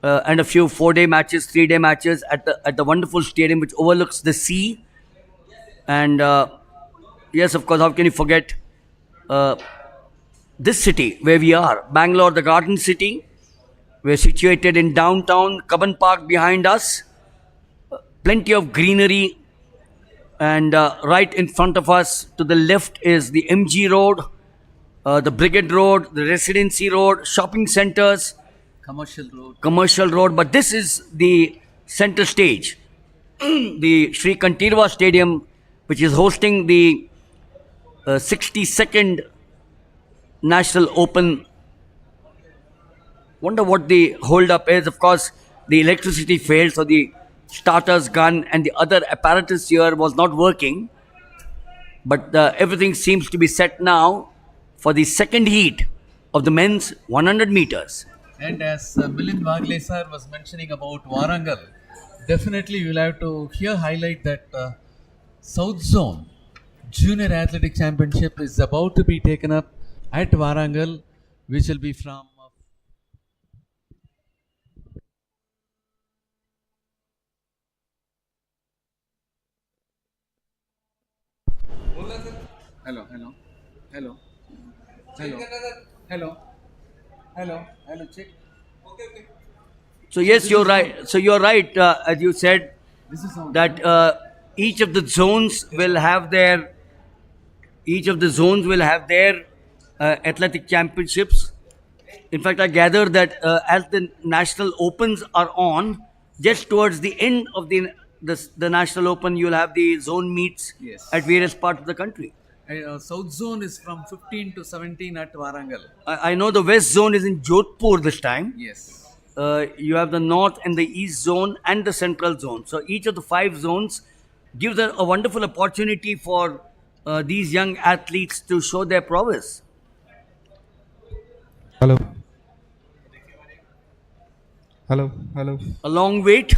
and a few 4-day matches, 3-day matches at the wonderful stadium which overlooks the sea. And yes, of course, how can you forget this city where we are, Bangalore, the Garden City. We're situated in downtown, Cubbon Park behind us. Plenty of greenery, and right in front of us to the left is the MG Road, the Brigade Road, the Residency Road, shopping centers, Commercial Road. But this is the center stage, the Sri Kantirwa Stadium, which is hosting the 62nd National Open. Wonder what the hold up is. Of course, the electricity failed, so the starter's gun and the other apparatus here was not working. But everything seems to be set now for the second heat of the men's 100 meters. And as Milind Wagle sir was mentioning about Warangal, definitely you will have to here highlight that South Zone Junior Athletic Championship is about to be taken up at Warangal, which will be from hello, check. So yes, you're right. So you're right, as you said, This is on. that each of the zones will have their athletic championships. In fact, I gather that as the national opens are on, just towards the end of the national open, you'll have the zone meets Yes. at various parts of the country. South Zone is from 15 to 17 at Warangal. I know the west zone is in Jodhpur this time. Yes. You have the north and the east zone and the central zone. So each of the 5 zones gives a wonderful opportunity for these young athletes to show their prowess. Hello. Hello. Hello. A long wait.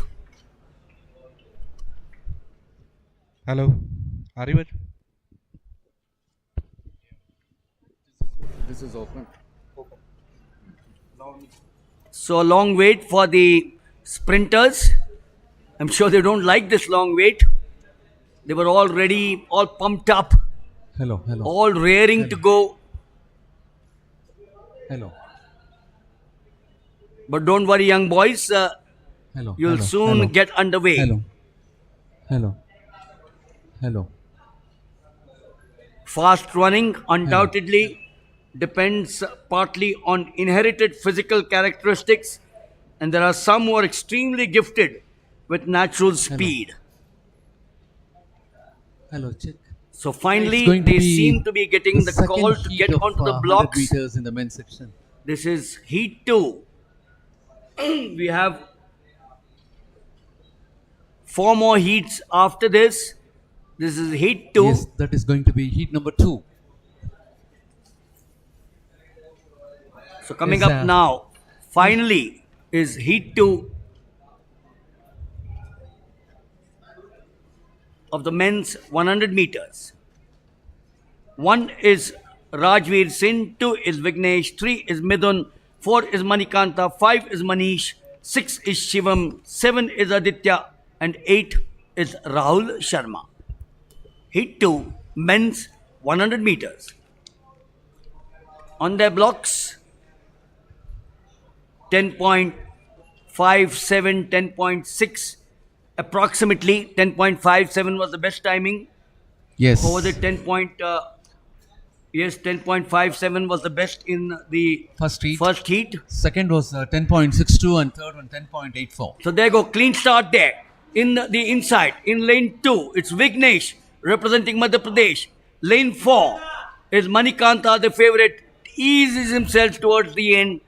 Hello. Arivar. This is open. So a long wait for the sprinters. I'm sure they don't like this long wait. They were all ready, all pumped up, Hello. Hello. all raring to go. Hello. But don't worry, young boys, Hello. you'll Hello. soon Hello. get underway. Hello. Hello. Hello. Fast running undoubtedly depends partly on inherited physical characteristics, and there are some who are extremely gifted with natural speed. Hello. Check. So It's finally, going to they be seem to be getting the second call to heat get of, onto the 100 blocks. meters in the men's section. This is heat 2. We have 4 more heats after this. This is heat 2. Yes, that is going to be heat number 2. So coming Yes, up now, finally, is heat 2 of the men's 100 meters. 1 is Rajveer Singh, 2 is Vignesh, 3 is Midun, 4 is Manikanta, 5 is Manish, 6 is Shivam, 7 is Aditya, and 8 is Rahul Sharma. Heat 2, men's 100 meters. On their blocks, 10.57, 10.6, approximately 10.57 was the best timing. Yes. Over the 10.57 was the best in the First heat. first heat. Second was 10.62 and third one 10.84. So there you go, clean start there. In the inside, in lane 2, it's Vignesh representing Madhya Pradesh. Lane 4 is Manikanta, the favorite, eases himself towards the end,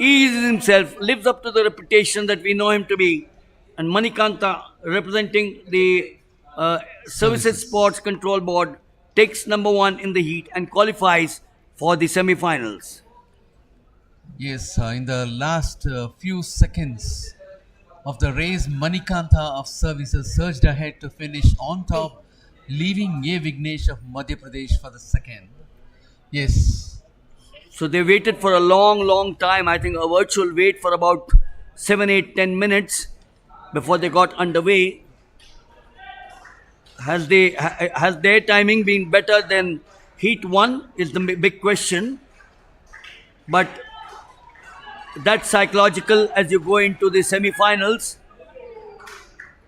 eases himself, lives up to the reputation that we know him to be. And Manikanta, representing the Services Sports Control Board, takes number 1 in the heat and qualifies for the semi-finals. Yes, in the last few seconds of the race, Manikanta of Services surged ahead to finish on top, leaving A. Vignesh of Madhya Pradesh for the second. Yes, So they waited for a long time, I think a virtual wait for about 7, 8, 10 minutes before they got underway. Has their timing been better than Heat 1 is the big question. But that's psychological as you go into the semi-finals.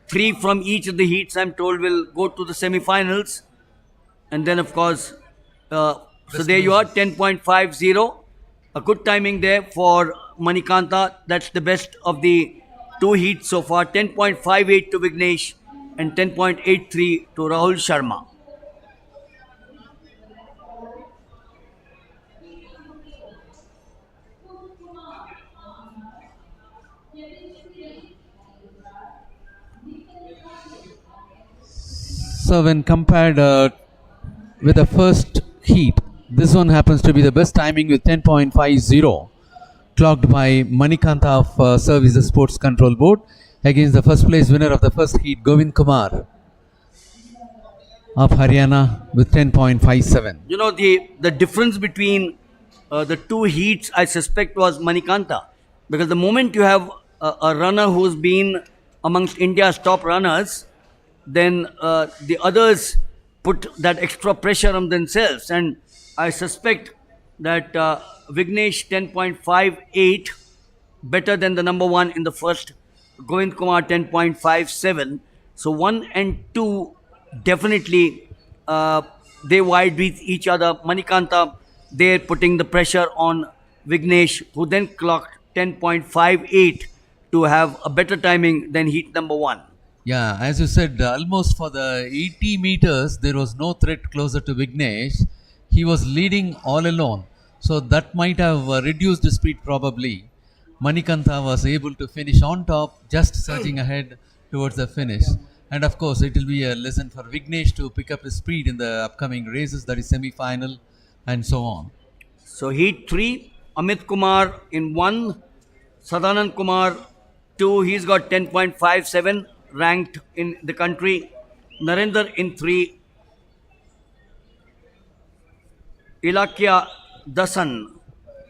3 from each of the heats, I'm told, will go to the semi-finals. And then, of course, so there you are, 10.50. A good timing there for Manikanta. That's the best of the 2 heats so far. 10.58 to Vignesh and 10.83 to Rahul Sharma. so when compared with the first heat, this one happens to be the best timing with 10.50, clocked by Manikanta of Services Sports Control Board against the first place winner of the first heat, Govind Kumar of Haryana with 10.57. You know, the difference between the 2 heats, I suspect, was Manikanta. Because the moment you have a runner who's been amongst India's top runners, then the others put that extra pressure on themselves. And I suspect that Vignesh 10.58, better than the number 1 in the first, Govind Kumar 10.57. So 1 and 2 definitely they wide with each other. Manikanta, they're putting the pressure on Vignesh, who then clocked 10.58 to have a better timing than heat number 1. Yeah, as you said, almost for the 80 meters, there was no threat closer to Vignesh. He was leading all alone. So that might have reduced the speed probably. Manikanta was able to finish on top, just surging ahead towards the finish. And of course, it will be a lesson for Vignesh to pick up his speed in the upcoming races, that is semi-final and so on. So heat 3, Amit Kumar in 1, Sadanand Kumar 2, he's got 10.57 ranked in the country. Narendra in 3, Ilakya Dasan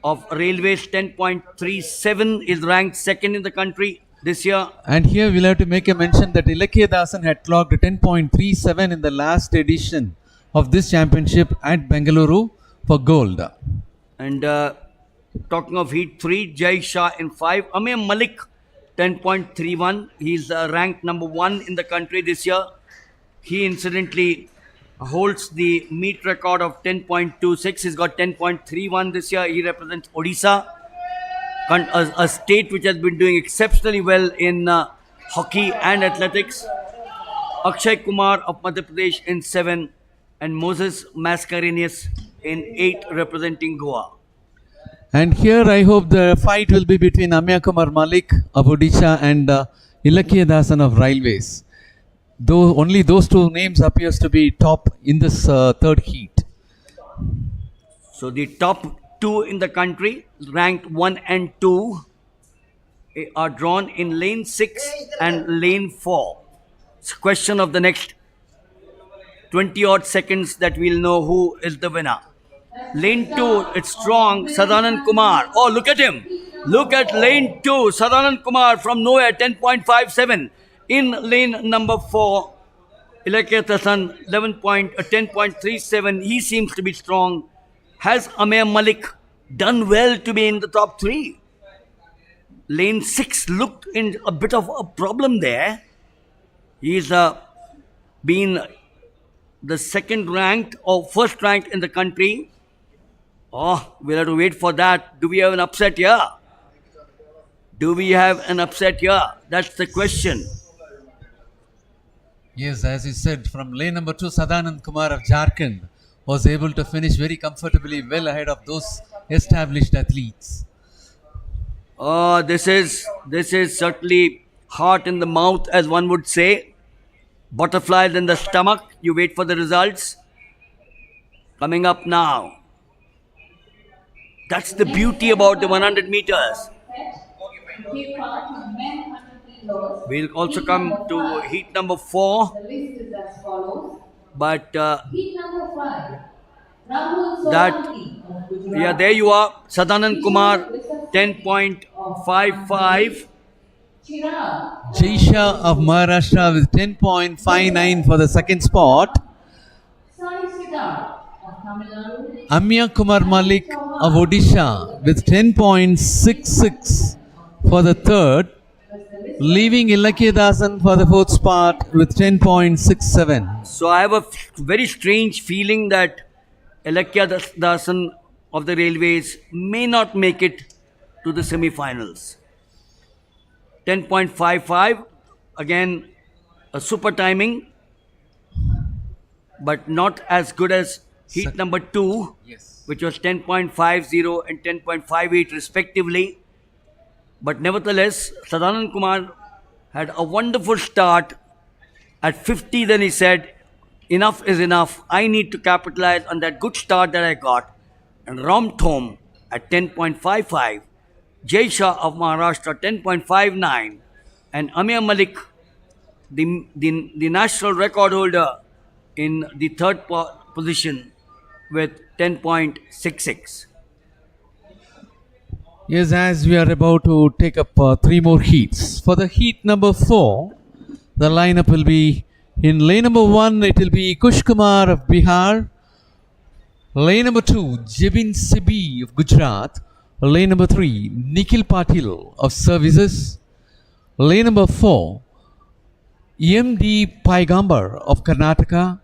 of Railways 10.37 is ranked second in the country this year. And here we'll have to make a mention that Ilakya Dasan had clocked 10.37 in the last edition of this championship at Bangalore for gold. And talking of Heat 3, Jai Shah in 5, Amir Malik 10.31. He's ranked number 1 in the country this year. He incidentally holds the meet record of 10.26. He's got 10.31 this year. He represents Odisha, a state which has been doing exceptionally well in hockey and athletics. Akshay Kumar of Madhya Pradesh in 7, and Moses Mascarenhas in 8, representing Goa. And here I hope the fight will be between Amya Kumar Malik of Odisha and Ilakya Dasan of Railways. Though only those two names appears to be top in this third heat. So the top 2 in the country, ranked 1 and 2, are drawn in lane 6 and lane 4. It's a question of the next 20 odd seconds that we'll know who is the winner. Lane 2, it's strong, Sadanand Kumar. Oh, look at him. Look at lane 2, Sadanand Kumar from nowhere, 10.57. In lane number 4, Ilakya Dasan, 10.37. He seems to be strong. Has Amir Malik done well to be in the top 3? Lane 6 looked in a bit of a problem there. He's been the second ranked or first ranked in the country. Oh, we'll have to wait for that. Do we have an upset here? Do we have an upset here? That's the question. Yes, as you said, from lane number 2, Sadanand Kumar of Jharkhand was able to finish very comfortably, well ahead of those established athletes. Oh, this is certainly heart in the mouth, as one would say. Butterflies in the stomach. You wait for the results. Coming up now. That's the beauty about the 100 meters. Take part in men 100 meters. We'll also come to heat number 4. The list is as follows. But Heat number 5. Rahul that, Solanki of Gujarat. yeah, there you are. Sadanand Kumar, 10.55. Chirag. Jaisha of Maharashtra with 10.59 for the second spot. Sai Siddharth of Tamil Nadu. Amya Kumar Malik of Odisha with 10.66 for the third, leaving Ilakya Dasan for the fourth spot with 10.67. So I have a very strange feeling that Ilakya Dasan of the Railways may not make it to the semi-finals. 10.55, again a super timing, but not as good as heat number 2, Yes. which was 10.50 and 10.58 respectively. But nevertheless, Sadanand Kumar had a wonderful start. At 50, then he said, enough is enough. I need to capitalize on that good start that I got. And romped home at 10.55. Jai Shah of Maharashtra, 10.59. And Amir Malik, the national record holder, in the third position with 10.66. Yes, as we are about to take up 3 more heats. For the heat number 4, the lineup will be in lane number 1, it will be Kush Kumar of Bihar. Lane number 2, Jebin Sibi of Gujarat. Lane number 3, Nikhil Patil of Services. Lane number 4, EMD Paigambar of Karnataka.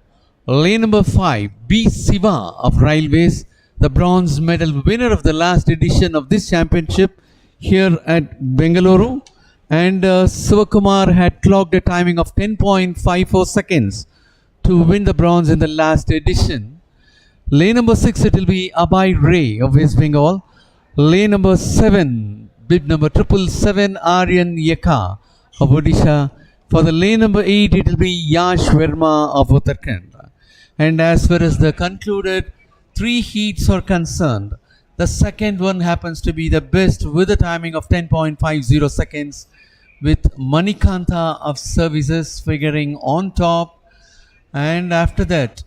Lane number 5, B. Siva of Railways, the bronze medal winner of the last edition of this championship here at Bangalore. And Sivakumar had clocked a timing of 10.54 seconds to win the bronze in the last edition. Lane number 6, it will be Abhay Ray of West Bengal. Lane number 7, bib number 777, Aryan Yeka of Odisha. For the lane number 8, it will be Yash Verma of Uttarakhand. And as far as the concluded 3 heats are concerned, The second one happens to be the best with a timing of 10.50 seconds, with Manikanta of Services figuring on top. And after that,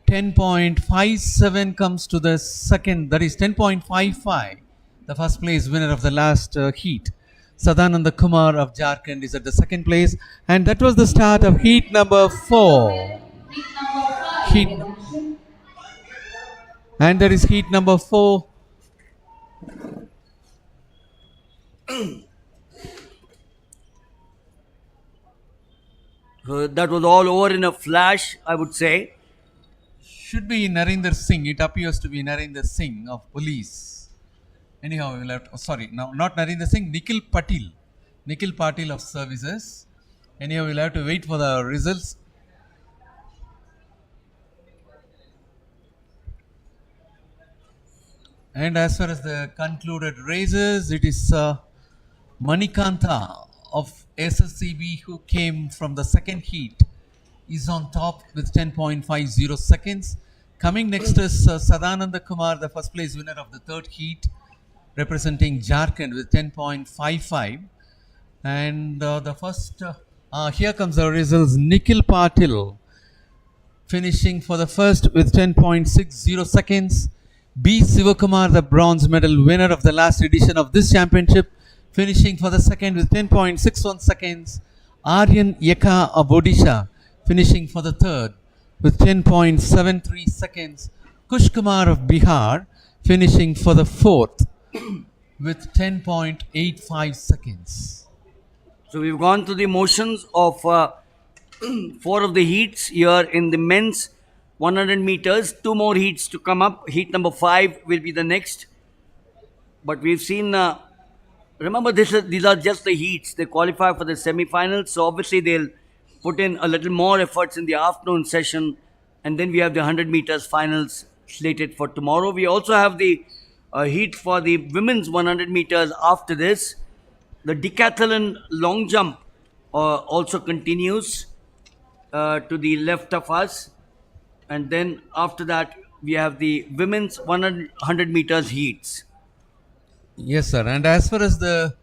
10.57 comes to the second, that is 10.55. The first place winner of the last heat, Sadananda Kumar of Jharkhand, is at the second place. And that was the start of heat number 4. Heat number 5 Heat, in action. and there is heat number 4. That was all over in a flash, I would say. Should be Narendra Singh. It appears to be Narendra Singh of police. Anyhow, we will have to, oh, sorry, no, not Narendra Singh, Nikhil Patil. Nikhil Patil of Services. Anyhow, we'll have to wait for the results. And as far as the concluded races, it is Manikanta of SSCB, who came from the second heat, is on top with 10.50 seconds. Coming next is Sadananda Kumar, the first place winner of the third heat, representing Jharkhand with 10.55. And the first, here comes the results. Nikhil Patil finishing for the first with 10.60 seconds. B. Sivakumar, the bronze medal winner of the last edition of this championship, finishing for the second with 10.61 seconds. Aryan Yeka of Odisha finishing for the third with 10.73 seconds. Kush Kumar of Bihar finishing for the fourth with 10.85 seconds. So we've gone through the motions of 4 of the heats here in the men's 100 meters. 2 more heats to come up. Heat number 5 will be the next. But we've seen, remember these are just the heats. They qualify for the semi-finals. So obviously they'll put in a little more efforts in the afternoon session. And then we have the 100 meters finals slated for tomorrow. We also have the heat for the women's 100 meters after this. The Decathlon long jump also continues to the left of us. And then after that, we have the women's 100 meters heats. Yes, sir. And as far as the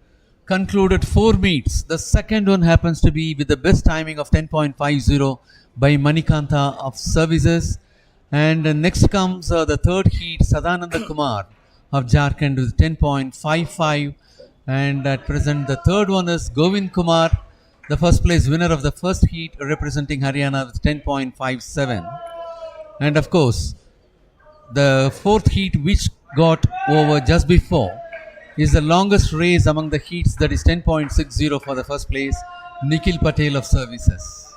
concluded 4 meets, the second one happens to be with the best timing of 10.50 by Manikanta of Services. And next comes the third heat, Sadananda Kumar of Jharkhand with 10.55. And at present, the third one is Govind Kumar, the first place winner of the first heat, representing Haryana with 10.57. And of course, the fourth heat, which got over just before, is the longest race among the heats, that is 10.60 for the first place, Nikhil Patel of Services.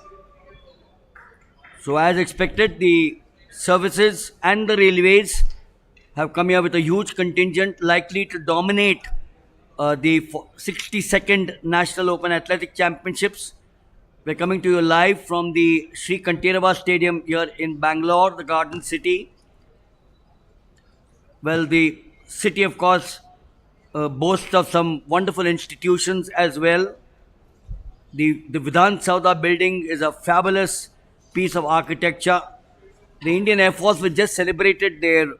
So as expected, the services and the railways have come here with a huge contingent likely to dominate the 62nd National Open Athletic Championships. We're coming to you live from the Sri Kanterava Stadium here in Bangalore, the Garden City. Well, the city, of course, boasts of some wonderful institutions as well. The Vidhan Sauda building is a fabulous piece of architecture. The Indian Air Force, which just celebrated their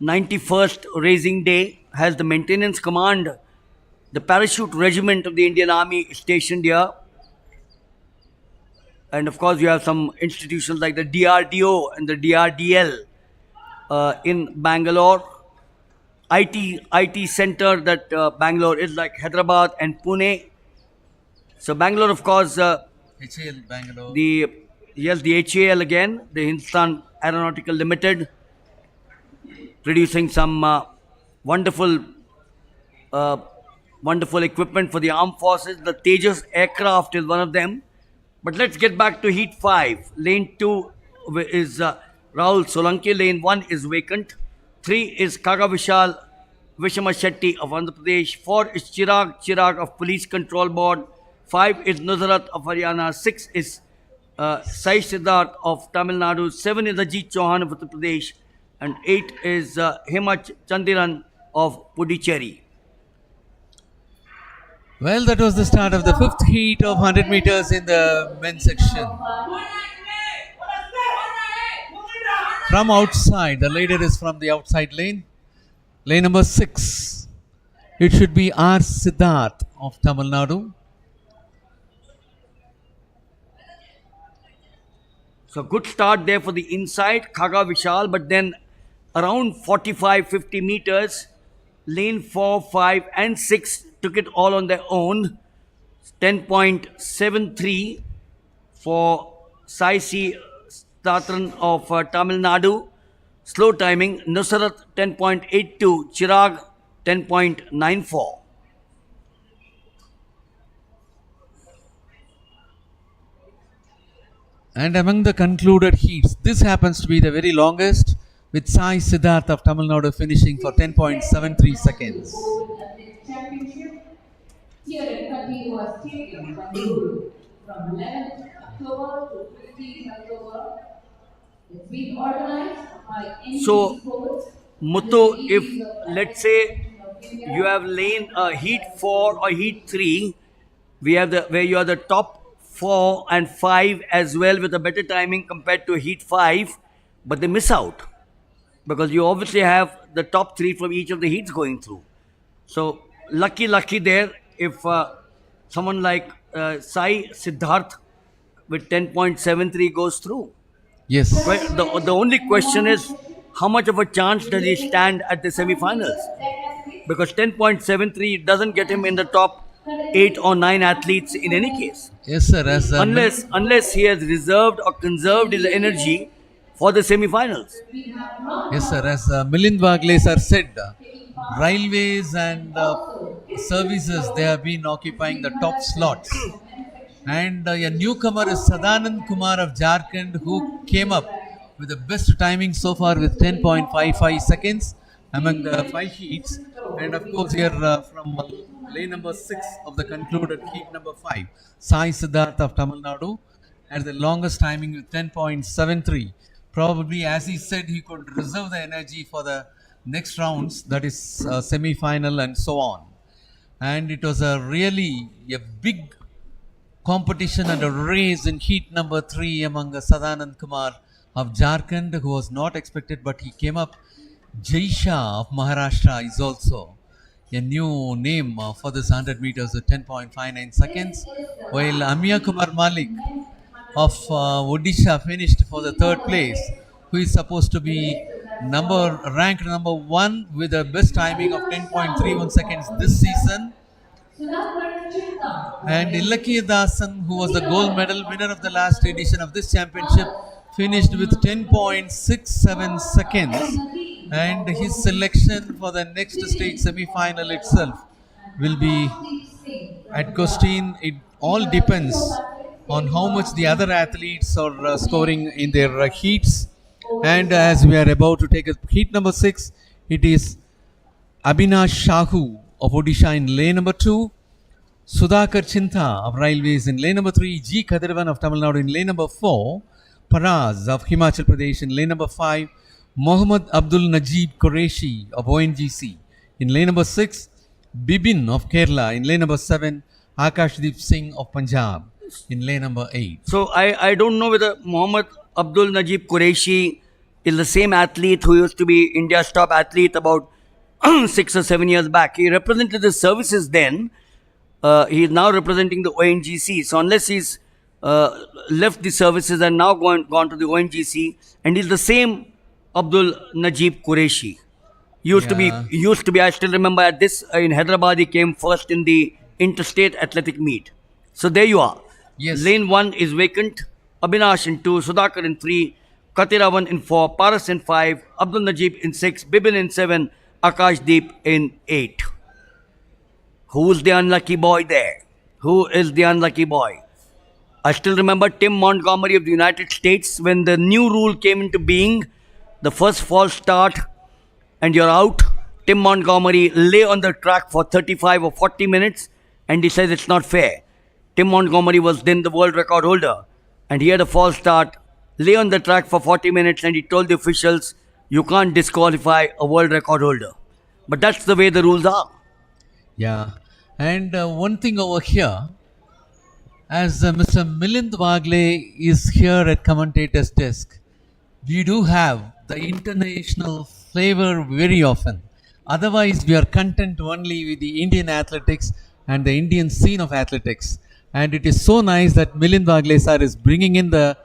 91st Raising Day, has the maintenance command. The parachute regiment of the Indian Army is stationed here. And of course, you have some institutions like the DRDO and the DRDL in Bangalore. IT center that Bangalore is like Hyderabad and Pune. So Bangalore, of course, HAL Bangalore. the HAL again, the Hindustan Aeronautical Limited, producing some wonderful equipment for the armed forces. The Tejas aircraft is one of them. But let's get back to Heat 5. Lane 2 is Rahul Solanki. Lane 1 is vacant. 3 is Kaga Vishal Vishama Shetty of Andhra Pradesh. 4 is Chirag of Police Control Board. 5 is Nuzrat of Haryana. 6 is Sai Siddharth of Tamil Nadu. 7 is Ajit Chauhan of Uttar Pradesh. And 8 is Hemach Chandiran of Puducherry. Well, that was the start of the fifth heat of 100 meters in the men's section. From outside, the leader is from the outside lane. Lane number 6. It should be R. Siddharth of Tamil Nadu. So good start there for the inside, Khaga Vishal, but then around 45-50 meters, lane 4, 5 and 6 took it all on their own. 10.73 for Sai C. Statran of Tamil Nadu. Slow timing, Nusrat 10.82, Chirag 10.94. And among the concluded heats, this happens to be the very longest, with Sai Siddharth of Tamil Nadu finishing for 10.73 seconds. Gold Athletics Championship here at Kandiwa Stadium, Bangalore, from 11th October to 15th October. It's been organized by NG So, Sports. Muthu, if let's say you have lane heat 4 or heat 3, we have the where you are the top 4 and 5 as well with a better timing compared to heat 5, but they miss out because you obviously have the top 3 from each of the heats going through. So lucky there if someone like Sai Siddharth with 10.73 goes through. Yes. The only question is how much of a chance does he stand at the semi-finals? Because 10.73 doesn't get him in the top 8 or 9 athletes in any case. Yes, sir. As Unless he has reserved or conserved his energy for the semi-finals. Yes, sir. As Milind Wagle sir said, railways and services, they have been occupying the top slots. And a newcomer is Sadanand Kumar of Jharkhand, who came up with the best timing so far with 10.55 seconds among the 5 heats. And of course, here from lane number 6 of the concluded heat number 5, Sai Siddharth of Tamil Nadu had the longest timing with 10.73. Probably, as he said, he could reserve the energy for the next rounds, that is semi-final and so on. And it was really a big competition and a race in heat number 3 among Sadanand Kumar of Jharkhand, who was not expected, but he came up. Jaisha of Maharashtra is also a new name for this 100 meters at 10.59 seconds, while Amia Kumar Malik of Odisha finished for the 3rd place, who is supposed to be ranked number 1 with the best timing of 10.31 seconds this season. And Ilaki Dasan, who was the gold medal winner of the last edition of this championship, finished with 10.67 seconds. And his selection for the next stage semi-final itself will be at Costin. It all depends on how much the other athletes are scoring in their heats. And as we are about to take a heat number 6, it is Abhinash Shahu of Odisha in lane number 2, Sudhakar Chinta of Railways in lane number 3, G. Kadirvan of Tamil Nadu in lane number 4, Paraz of Himachal Pradesh in lane number 5, Mohammad Abdul Najib Qureshi of ONGC in lane number 6, Bibin of Kerala in lane number 7, Akashdeep Singh of Punjab in lane number 8. So I don't know whether Mohammad Abdul Najib Qureshi is the same athlete who used to be India's top athlete about 6 or 7 years back. He represented the services then. He is now representing the ONGC. So unless he's left the services and now gone to the ONGC, and he's the same Abdul Najib Qureshi. Used to be. I still remember at this in Hyderabad he came first in the interstate athletic meet. So there you are. Yes. Lane 1 is vacant. Abhinash in 2, Sudhakar in 3, Katiravan in 4, Paras in 5, Abdul Najib in 6, Bibin in 7, Akashdeep in 8. Who's the unlucky boy there? Who is the unlucky boy? I still remember Tim Montgomery of the United States when the new rule came into being, the first false start and you're out. Tim Montgomery lay on the track for 35 or 40 minutes and he says it's not fair. Tim Montgomery was then the world record holder and he had a false start, lay on the track for 40 minutes and he told the officials, you can't disqualify a world record holder. But that's the way the rules are. Yeah. And one thing over here, as Mr. Milind Wagle is here at commentator's desk, we do have the international flavor very often. Otherwise, we are content only with the Indian athletics and the Indian scene of athletics. And it is so nice that Milind Vagle sir is bringing in the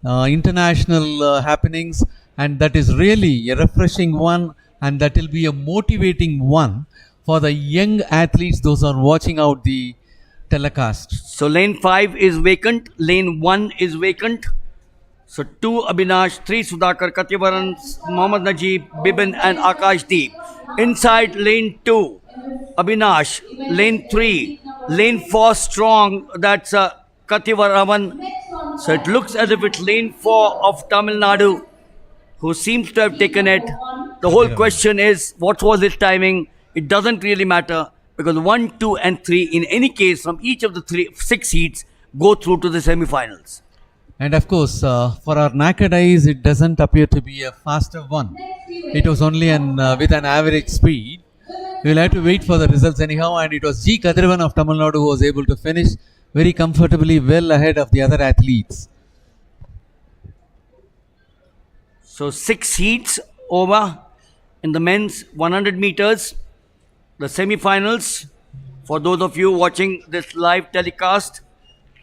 international happenings, and that is really a refreshing one, and that will be a motivating one for the young athletes, those who are watching out the telecast. So lane 5 is vacant, lane 1 is vacant. So 2 Abhinash, 3 Sudhakar, Katyabaran, Mohammad Najib, Bibin and Akash Deep. Inside lane 2, Abhinash, lane 3, lane 4 strong, that's Katyavaraman. So it looks as if it's lane 4 of Tamil Nadu who seems to have taken it. The whole question is, what was his timing? It doesn't really matter because 1, 2 and 3 in any case from each of the 6 heats go through to the semi-finals. And of course, for our naked eyes, it doesn't appear to be a faster one. It was only with an average speed. We will have to wait for the results anyhow. And it was G. Kadrivan of Tamil Nadu who was able to finish very comfortably, well ahead of the other athletes. So 6 heats over in the men's 100 meters. The semi-finals, for those of you watching this live telecast,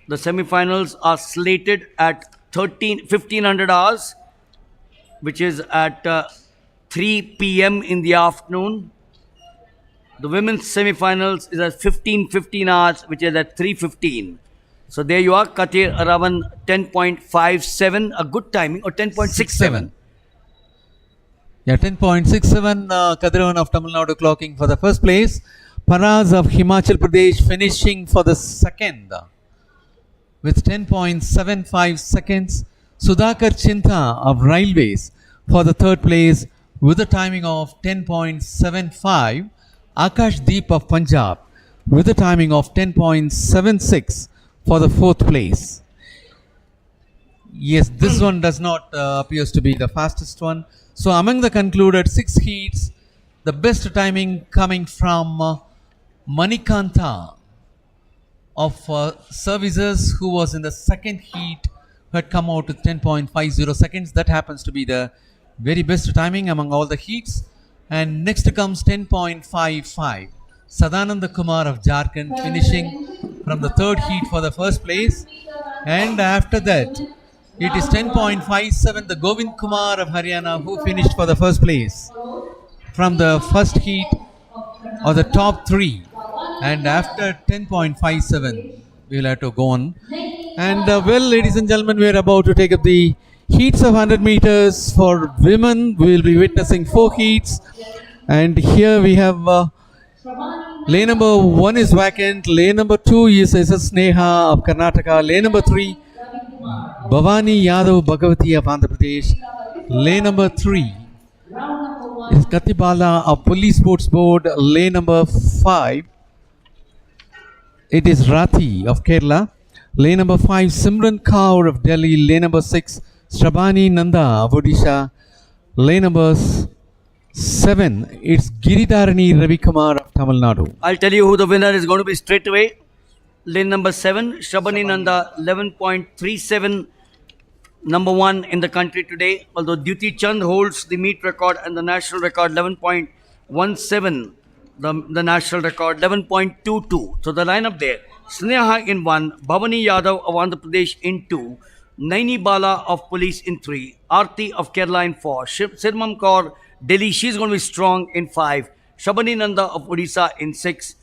the semi-finals are slated at 1500 hours, which is at 3 p.m. in the afternoon. The women's semi-finals is at 15:15 hours, which is at 3:15. So there you are, Katir Aravan 10.57, a good timing, or 10.67. Yeah, 10.67, Kadiravan of Tamil Nadu clocking for the first place. Paraz of Himachal Pradesh finishing for the second with 10.75 seconds. Sudhakar Chinta of Railways for the third place with a timing of 10.75. Akash Deep of Punjab with a timing of 10.76 for the fourth place. Yes, this one does not appears to be the fastest one. So among the concluded 6 heats, the best timing coming from Manikanta of services, who was in the second heat, who had come out with 10.50 seconds. That happens to be the very best timing among all the heats. And next comes 10.55. Sadananda Kumar of Jharkhand finishing from the third heat for the first place. And after that, it is 10.57, the Govind Kumar of Haryana, who finished for the first place from the first heat, or the top 3. And after 10.57, we will have to go on. And well, ladies and gentlemen, we are about to take up the heats of 100 meters. For women, we will be witnessing 4 heats. And here we have lane number 1 is vacant. Lane number 2 is SS Sneha of Karnataka. Lane number 3, Bhavani Yadav Bhagavati of Andhra Pradesh. Lane number 3 is Katibala of Police Sports Board. Lane number 5, it is Rathi of Kerala. Lane number 5, Simran Kaur of Delhi. Lane number 6, Shrabani Nanda of Odisha. Lane number 7, it's Giridharani Ravi Kumar of Tamil Nadu. I'll tell you who the winner is going to be straight away. Lane number 7, Shrabani Nanda, 11.37, number 1 in the country today. Although Dyuti Chand holds the meet record and the national record, 11.17, the national record, 11.22. So the lineup there, Sneha in 1, Bhavani Yadav of Andhra Pradesh in 2, Naini Bala of Police in 3, Aarti of Kerala in 4, Sirmam Kaur, Delhi, she's going to be strong in 5, Shabani Nanda of Odisha in 6,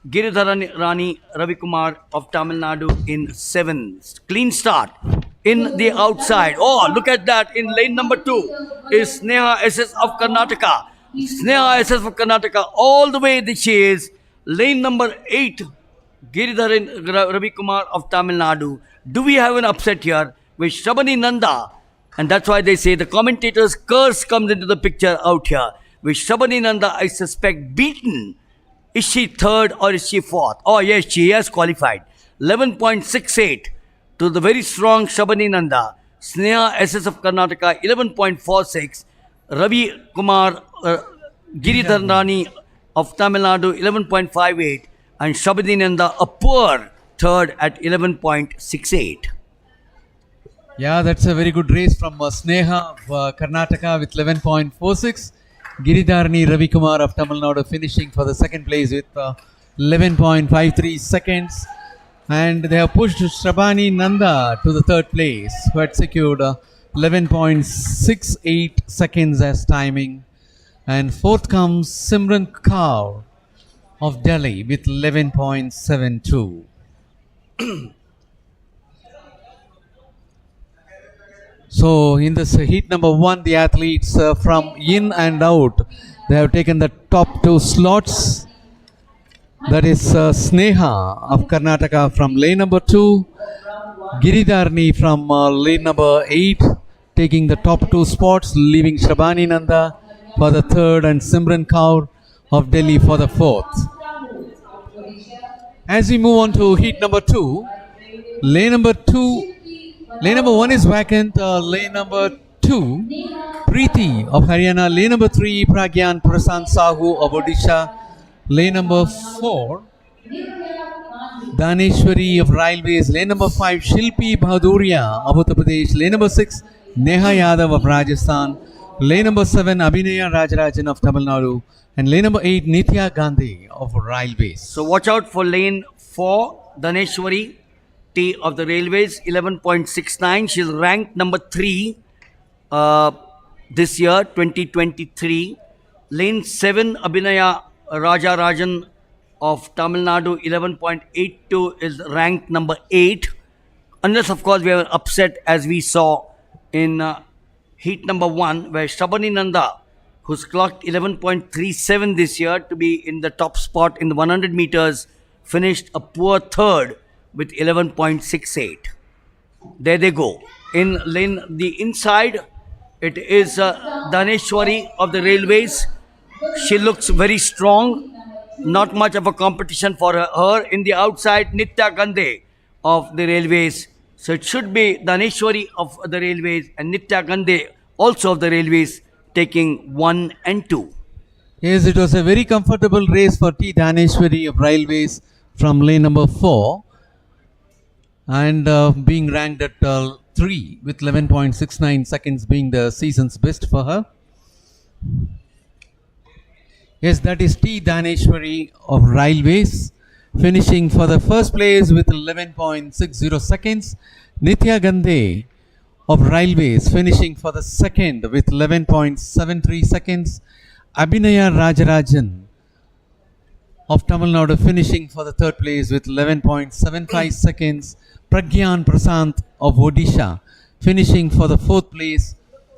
Giridharani Ravi Kumar of Tamil Nadu in 7. Clean start in the outside. Oh, look at that. In lane number 2 is Sneha SS of Karnataka. Sneha SS of Karnataka all the way the chase. Lane number 8, Giridharan Ravi Kumar of Tamil Nadu. Do we have an upset here with Shabani Nanda? And that's why they say the commentator's curse comes into the picture out here. With Shabani Nanda, I suspect, beaten. Is she 3rd or is she 4th? Oh yes, she has qualified. 11.68 to the very strong Shabani Nanda. Sneha SS of Karnataka, 11.46. Ravi Kumar Giridharani of Tamil Nadu, 11.58. And Shabani Nanda, a poor 3rd at 11.68. Yeah, that's a very good race from Sneha of Karnataka with 11.46. Giridharani Ravikumar of Tamil Nadu finishing for the second place with 11.53 seconds. And they have pushed Shrabani Nanda to the third place, who had secured 11.68 seconds as timing. And fourth comes Simran Kaur of Delhi with 11.72. So in this heat number 1, the athletes from in and out, they have taken the top 2 slots. That is Sneha of Karnataka from lane number 2, Giridharni from lane number 8, taking the top 2 spots, leaving Shrabani Nanda for the third and Simran Kaur of Delhi for the fourth. As we move on to heat number 2, lane number 1 is vacant. Lane number 2, Preeti of Haryana. Lane number 3, Pragyan Prasant Sahu of Odisha. Lane number 4, Daneshwari of Railways. Lane number 5, Shilpi Bhaduria of Uttar Pradesh. Lane number 6, Neha Yadav of Rajasthan. Lane number 7, Abhinaya Rajarajan of Tamil Nadu. And lane number 8, Nitya Gandhi of Railways. So watch out for lane 4, Daneshwari T of the Railways, 11.69. She's ranked number 3 this year, 2023. Lane 7, Abhinaya Rajarajan of Tamil Nadu, 11.82, is ranked number 8. Unless, of course, we have an upset as we saw in heat number 1, where Shrabani Nanda, who's clocked 11.37 this year to be in the top spot in the 100 meters, finished a poor third with 11.68. There they go. In lane the inside, it is Daneshwari of the Railways. She looks very strong. Not much of a competition for her. In the outside, Nitya Gandhi of the Railways. So it should be Daneshwari of the Railways and Nitya Gandhi also of the Railways taking 1 and 2. Yes, it was a very comfortable race for T. Daneshwari of Railways from lane number 4 and being ranked at 3 with 11.69 seconds being the season's best for her. Yes, that is T. Daneshwari of Railways finishing for the first place with 11.60 seconds. Nitya Gandhi of Railways finishing for the second with 11.73 seconds. Abhinaya Rajarajan of Tamil Nadu finishing for the third place with 11.75 seconds. Pragyan Prasant of Odisha finishing for the fourth place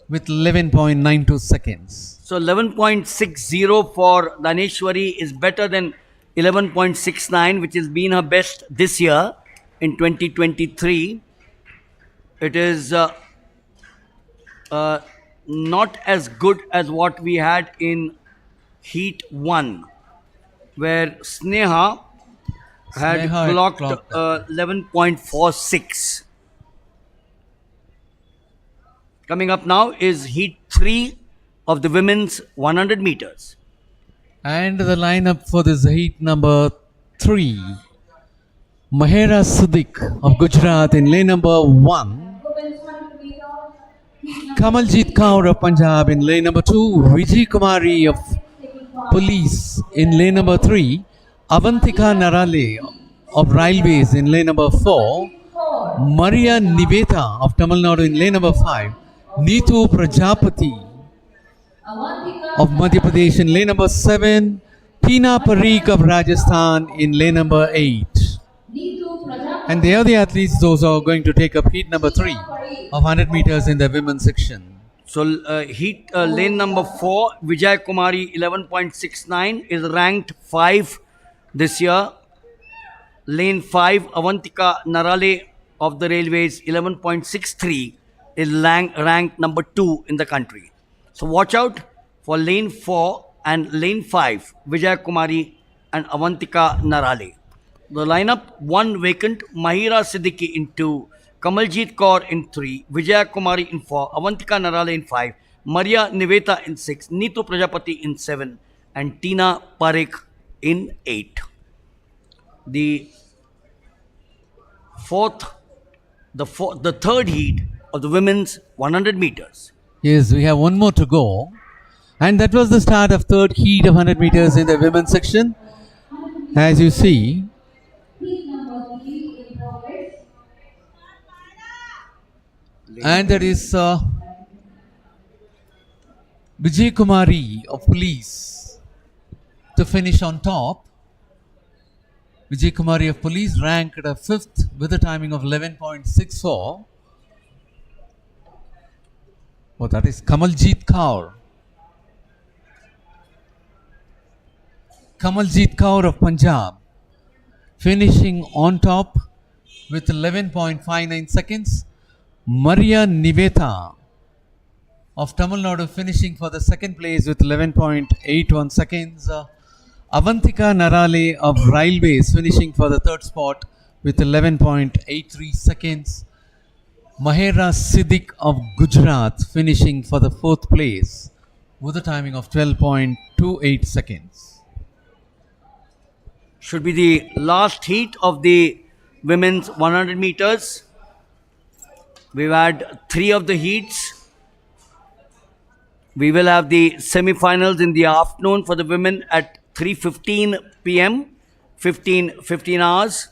with 11.92 seconds. So 11.60 for Daneshwari is better than 11.69, which has been her best this year in 2023. It is not as good as what we had in Heat 1, where Sneha had clocked 11.46. Coming up now is Heat 3 of the women's 100 meters. And the lineup for this heat number 3, Mahera Siddiq of Gujarat in lane number 1, Kamaljeet Kaur of Punjab in lane number 2, Vijay Kumari of Police in lane number 3, Avantika Narale of Railways in lane number 4, Maria Niveta of Tamil Nadu in lane number 5, Neetu Prajapati of Madhya Pradesh in lane number 7, Tina Parikh of Rajasthan in lane number 8. And they are the athletes, those are going to take up heat number 3 of 100 meters in the women's section. So lane number 4, Vijay Kumari 11.69 is ranked 5 this year. Lane 5, Avantika Narale of the Railways 11.63 is ranked number 2 in the country. So watch out for lane 4 and lane 5, Vijay Kumari and Avantika Narale. The lineup: 1 vacant, Mahira Siddiqui in 2, Kamaljeet Kaur in 3, Vijay Kumari in 4, Avantika Narale in 5, Maria Niveta in 6, Neetu Prajapati in 7, and Tina Parikh in 8. The third heat of the women's 100 meters. Yes, we have one more to go. And that was the start of third heat of 100 meters in the women's section. As you see, Heat number 3 in progress. and that is Vijay Kumari of police to finish on top. Vijay Kumari of police ranked 5th with a timing of 11.64. Oh, that is Kamaljeet Kaur. Kamaljeet Kaur of Punjab finishing on top with 11.59 seconds. Maria Niveta of Tamil Nadu finishing for the second place with 11.81 seconds. Avantika Narale of Railways finishing for the third spot with 11.83 seconds. Mahera Siddiq of Gujarat finishing for the fourth place with a timing of 12.28 seconds. Should be the last heat of the women's 100 meters. We've had 3 of the heats. We will have the semi-finals in the afternoon for the women at 3:15 p.m. 15 hours.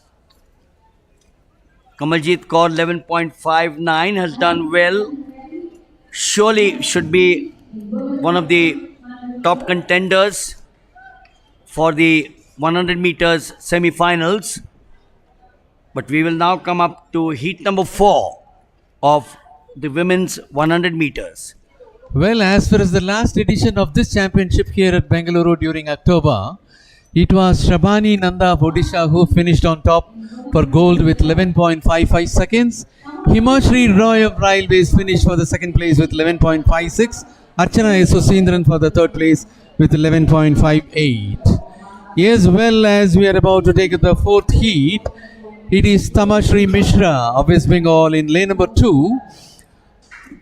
Kamaljeet Kaur 11.59 has done well. Surely should be one of the top contenders for the 100 meters semi-finals. But we will now come up to heat number 4 of the women's 100 meters. Well, as far as the last edition of this championship here at Bangalore during October, it was Shabani Nanda of Odisha who finished on top for gold with 11.55 seconds. Himashri Roy of Railways finished for the second place with 11.56. Archana Sosindran for the third place with 11.58. As well as we are about to take the fourth heat, it is Tamashri Mishra of West Bengal in lane number 2.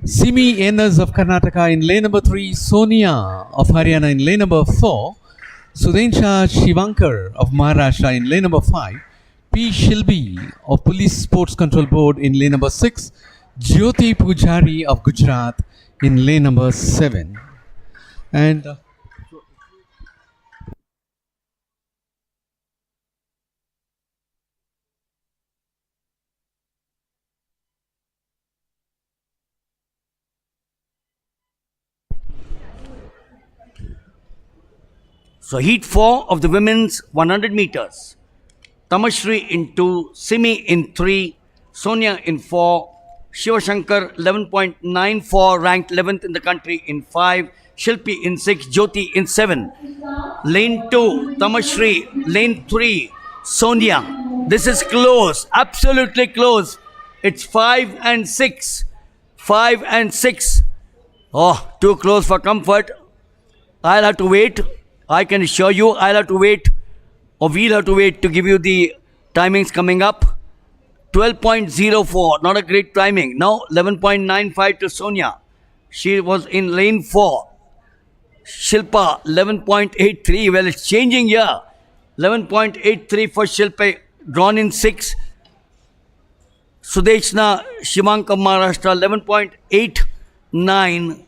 Simi Enas of Karnataka in lane number 3, Sonia of Haryana in lane number 4, Sudensha Shivankar of Maharashtra in lane number 5, P. Shilby of Police Sports Control Board in lane number 6, Jyoti Pujari of Gujarat in lane number 7. And So heat 4 of the women's 100 meters. Tamashri in 2, Simi in 3, Sonia in 4, Shivashankar 11.94 ranked 11th in the country in 5, Shilpi in 6, Jyoti in 7. Lane 2, Tamashri. Lane 3, Sonia. This is close, absolutely close. It's 5 and 6. 5 and 6. Oh, too close for comfort. I'll have to wait. I can assure you I'll have to wait, or we'll have to wait to give you the timings coming up. 12.04, not a great timing. Now 11.95 to Sonia. She was in lane 4. Shilpa 11.83. Well, it's changing here. 11.83 for Shilpa, drawn in 6. Sudeshna Shivanka Maharashtra 11.89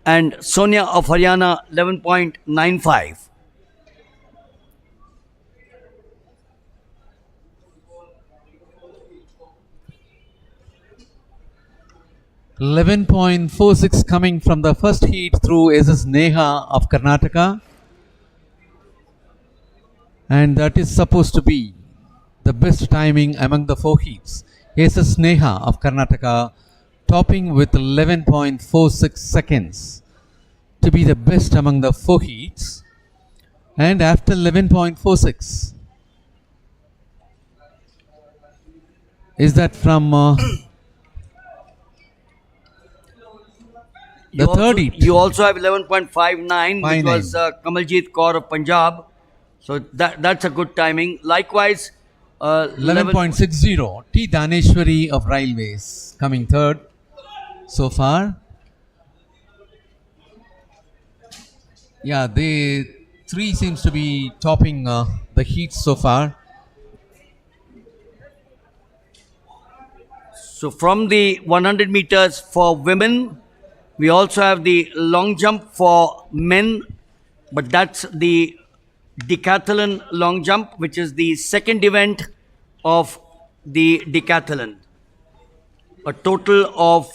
and Sonia of Haryana 11.95. .46 coming from the first heat through SS Neha of Karnataka, and that is supposed to be the best timing among the 4 heats. SS Neha of Karnataka topping with 11.46 seconds to be the best among the 4 heats. And after 11.46 is that from the third heat. You also have 11.59, which was Kamaljeet Kaur of Punjab. So that's a good timing. Likewise, 11.60 T. Daneshwari of Railways coming third so far. Yeah, the 3 seems to be topping the heats so far. So from the 100 meters for women, We also have the long jump for men, but that's the decathlon long jump, which is the second event of the decathlon. A total of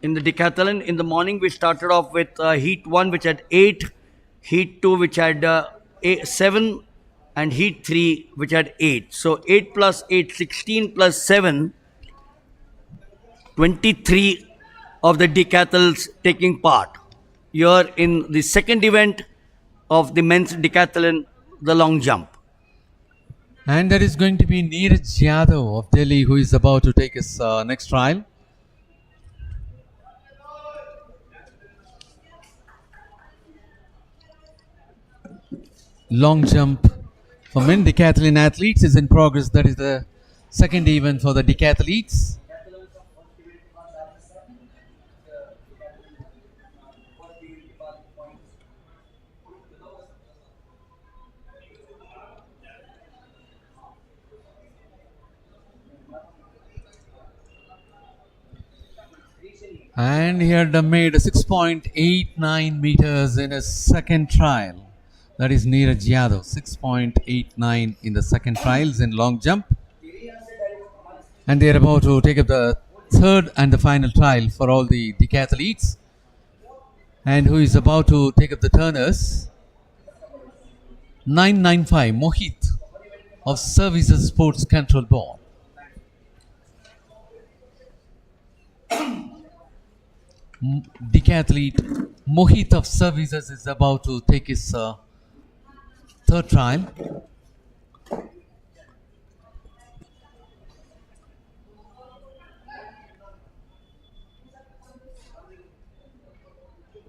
in the decathlon in the morning we started off with heat 1 which had 8, heat 2 which had 7, and heat 3 which had 8. So 8 plus 8, 16 plus 7, 23 of the decathletes taking part. Here in the second event of the men's decathlon, the long jump. And that is going to be Neeraj Yadav of Delhi, who is about to take his next trial. Long jump for men decathlon athletes is in progress. That is the second event for the decathletes. And he had made 6.89 meters in his second trial. That is Neeraj Yadav, 6.89 in the second trials in long jump. And they are about to take up the third and the final trial for all the decathletes. And who is about to take up the turners? 995 Mohit of Services Sports Control Board. Decathlete Mohit of Services is about to take his third trial.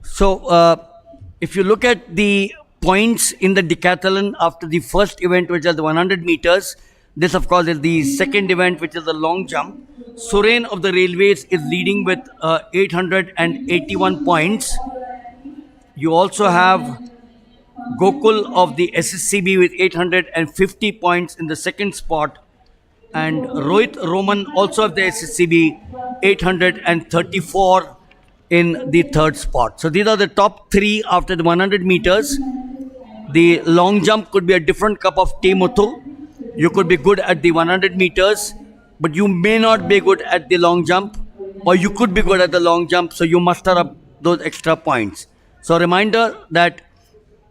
So, if you look at the points in the decathlon after the first event, which is the 100 meters, this of course is the second event, which is the long jump. Suren of the Railways is leading with 881 points. You also have Gokul of the SSCB with 850 points in the second spot, and Rohit Roman also of the SSCB 834 in the third spot. So these are the top three after the 100 meters. The long jump could be a different cup of tea, Muthu. You could be good at the 100 meters, but you may not be good at the long jump, or you could be good at the long jump, so you muster up those extra points. So reminder that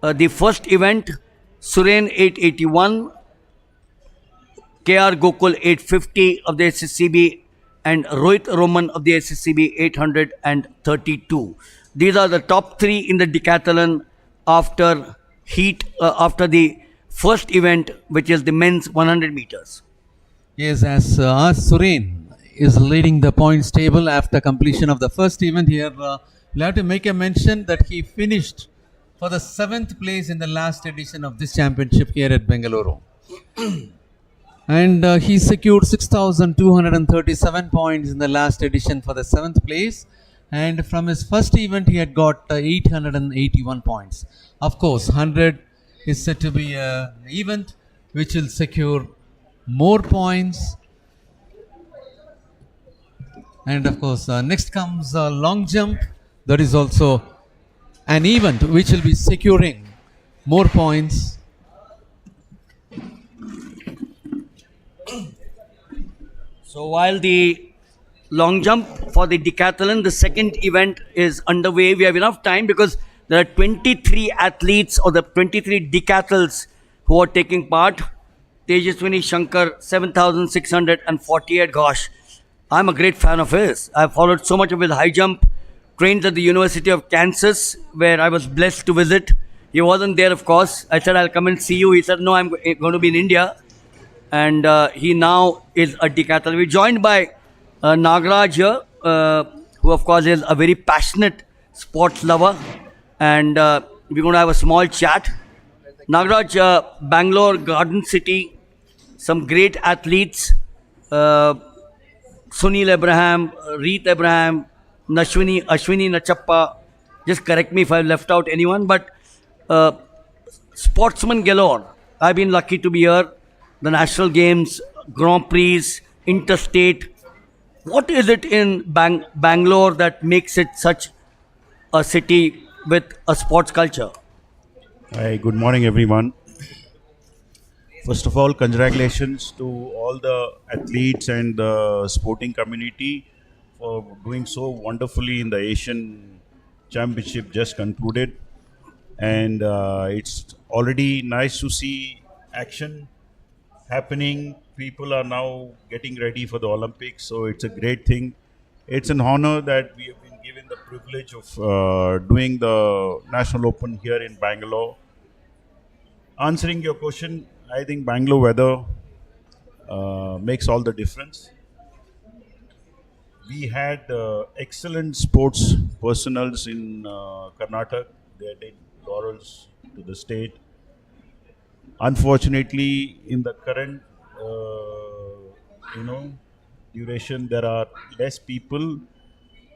the first event, Suren 881, KR Gokul 850 of the SSCB, and Rohit Roman of the SSCB 832. These are the top three in the decathlon after after the first event, which is the men's 100 meters. Yes, as Suren is leading the points table after completion of the first event here, we'll have to make a mention that he finished for the 7th place in the last edition of this championship here at Bangalore. And he secured 6,237 points in the last edition for the 7th place. And from his first event, he had got 881 points. Of course, 100 is said to be an event which will secure more points. And of course, next comes long jump. That is also an event which will be securing more points. So while the long jump for the decathlon, the second event is underway, we have enough time because there are 23 athletes or the 23 decathletes who are taking part. Tejaswini Shankar, 7,648. Gosh, I'm a great fan of his. I've followed so much of his high jump, trained at the University of Kansas, where I was blessed to visit. He wasn't there, of course. I said, I'll come and see you. He said, no, I'm going to be in India. And he now is a decathlete. We're joined by Nagraj here, who of course is a very passionate sports lover. And we're going to have a small chat. Nagraj, Bangalore, Garden City, some great athletes. Sunil Abraham, Reet Abraham, Ashwini Nachappa. Just correct me if I left out anyone. But sportsman galore. I've been lucky to be here. The national games, Grand Prix, interstate. What is it in Bangalore that makes it such a city with a sports culture? Hi, good morning, everyone. First of all, congratulations to all the athletes and the sporting community for doing so wonderfully in the Asian Championship just concluded. And it's already nice to see action happening. People are now getting ready for the Olympics, so it's a great thing. It's an honor that we have been given the privilege of doing the National Open here in Bangalore. Answering your question, I think Bangalore weather makes all the difference. We had excellent sports personals in Karnataka. They did laurels to the state. Unfortunately, in the current, you know, duration, there are less people.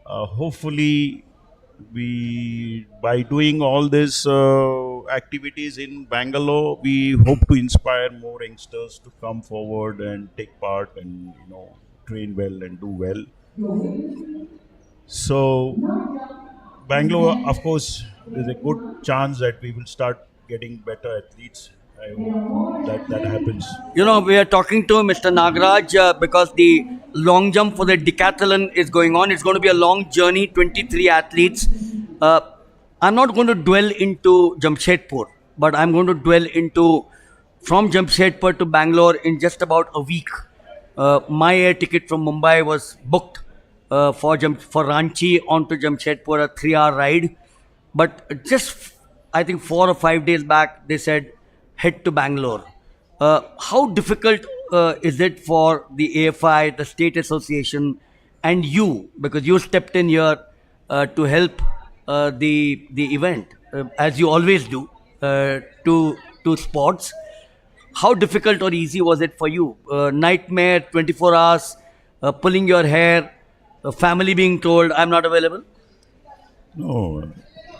Hopefully, we by doing all these activities in Bangalore, we hope to inspire more youngsters to come forward and take part and train well and do well. So Bangalore, of course, there's a good chance that we will start getting better athletes. I hope that happens. We are talking to Mr. Nagaraj because the long jump for the decathlon is going on. It's going to be a long journey, 23 athletes. Uh, I'm not going to dwell into Jamshedpur, but I'm going to dwell into from Jamshedpur to Bangalore in just about a week. My air ticket from Mumbai was booked for Ranchi onto Jamshedpur, a 3 hour ride. But just, I think 4 or 5 days back, they said head to Bangalore. How difficult is it for the AFI, the state association, and you, because you stepped in here to help the event, as you always do, to sports? How difficult or easy was it for you? Nightmare, 24 hours, pulling your hair, family being told, I'm not available? No,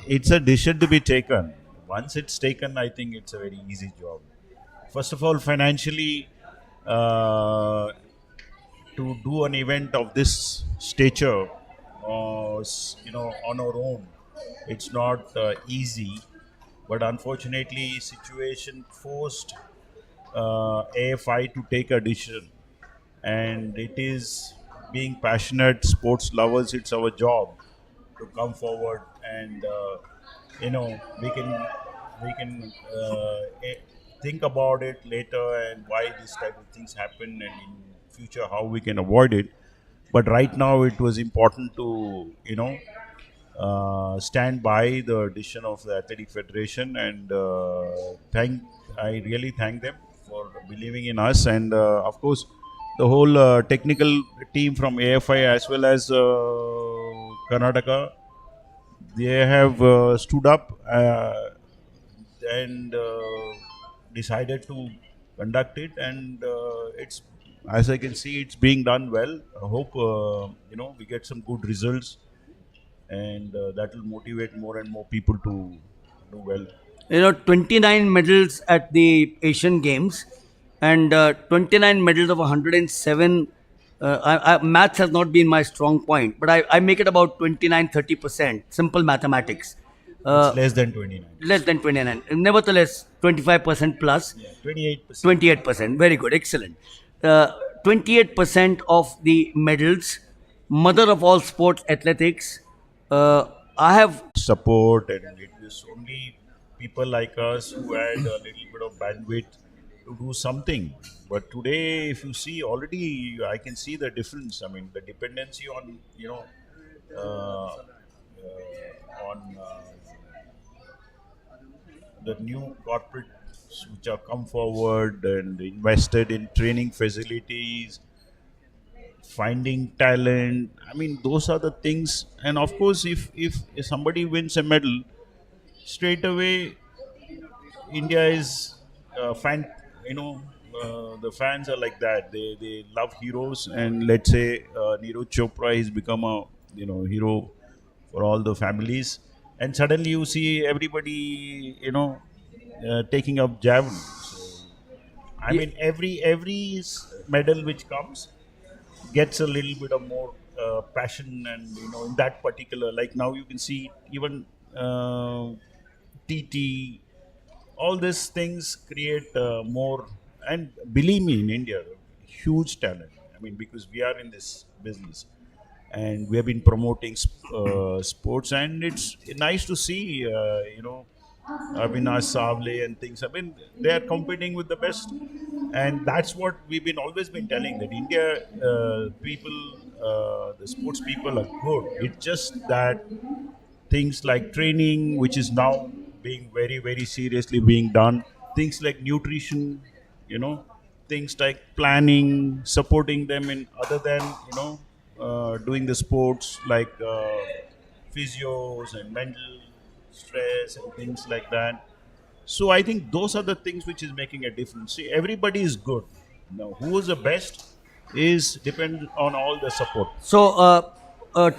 it's a decision to be taken. Once it's taken, I think it's a very easy job. First of all, financially, uh, to do an event of this stature, on our own, it's not easy. But unfortunately, situation forced AFI to take a decision, and it is being passionate sports lovers. It's our job to come forward and we can think about it later and why this type of things happen and in future how we can avoid it. But right now it was important to stand by the decision of the athletic federation, and thank I really thank them for believing in us, and of course the whole technical team from AFI as well as Karnataka. They have stood up and decided to conduct it, and it's, as I can see, it's being done well. I hope we get some good results, and that will motivate more and more people to do well. 29 medals at the Asian Games, and 29 medals of 107. Maths has not been my strong point, but I make it about 29-30%. Simple mathematics. It's less than 29. Less than 29. Nevertheless, 25% plus. Yeah, 28%. 28%. Very good. Excellent. 28% of the medals, mother of all sports athletics. I have Support, and it was only people like us who had a little bit of bandwidth to do something. But today, if you see, already I can see the difference. I mean, the dependency on on the new corporates which have come forward and invested in training facilities, finding talent. I mean, those are the things. And of course, if somebody wins a medal, straight away India is fan. You know, the fans are like that. They love heroes, and let's say Neeraj Chopra has become a hero for all the families. And suddenly you see everybody taking up javelin. So I mean, every medal which comes, gets a little bit of more passion, and in that particular, like now you can see even TT, all these things create more. And believe me, in India, huge talent. I mean, because we are in this business and we have been promoting sports, and it's nice to see Avinash Savle and things. I mean, they are competing with the best, and that's what we've been always been telling, that India people, the sports people are good. It's just that things like training, which is now being very, very seriously being done, things like nutrition, you know, things like planning, supporting them in other than, doing the sports like physios and mental stress and things like that. So I think those are the things which is making a difference. See, everybody is good. Now, who is the best is depend on all the support. So,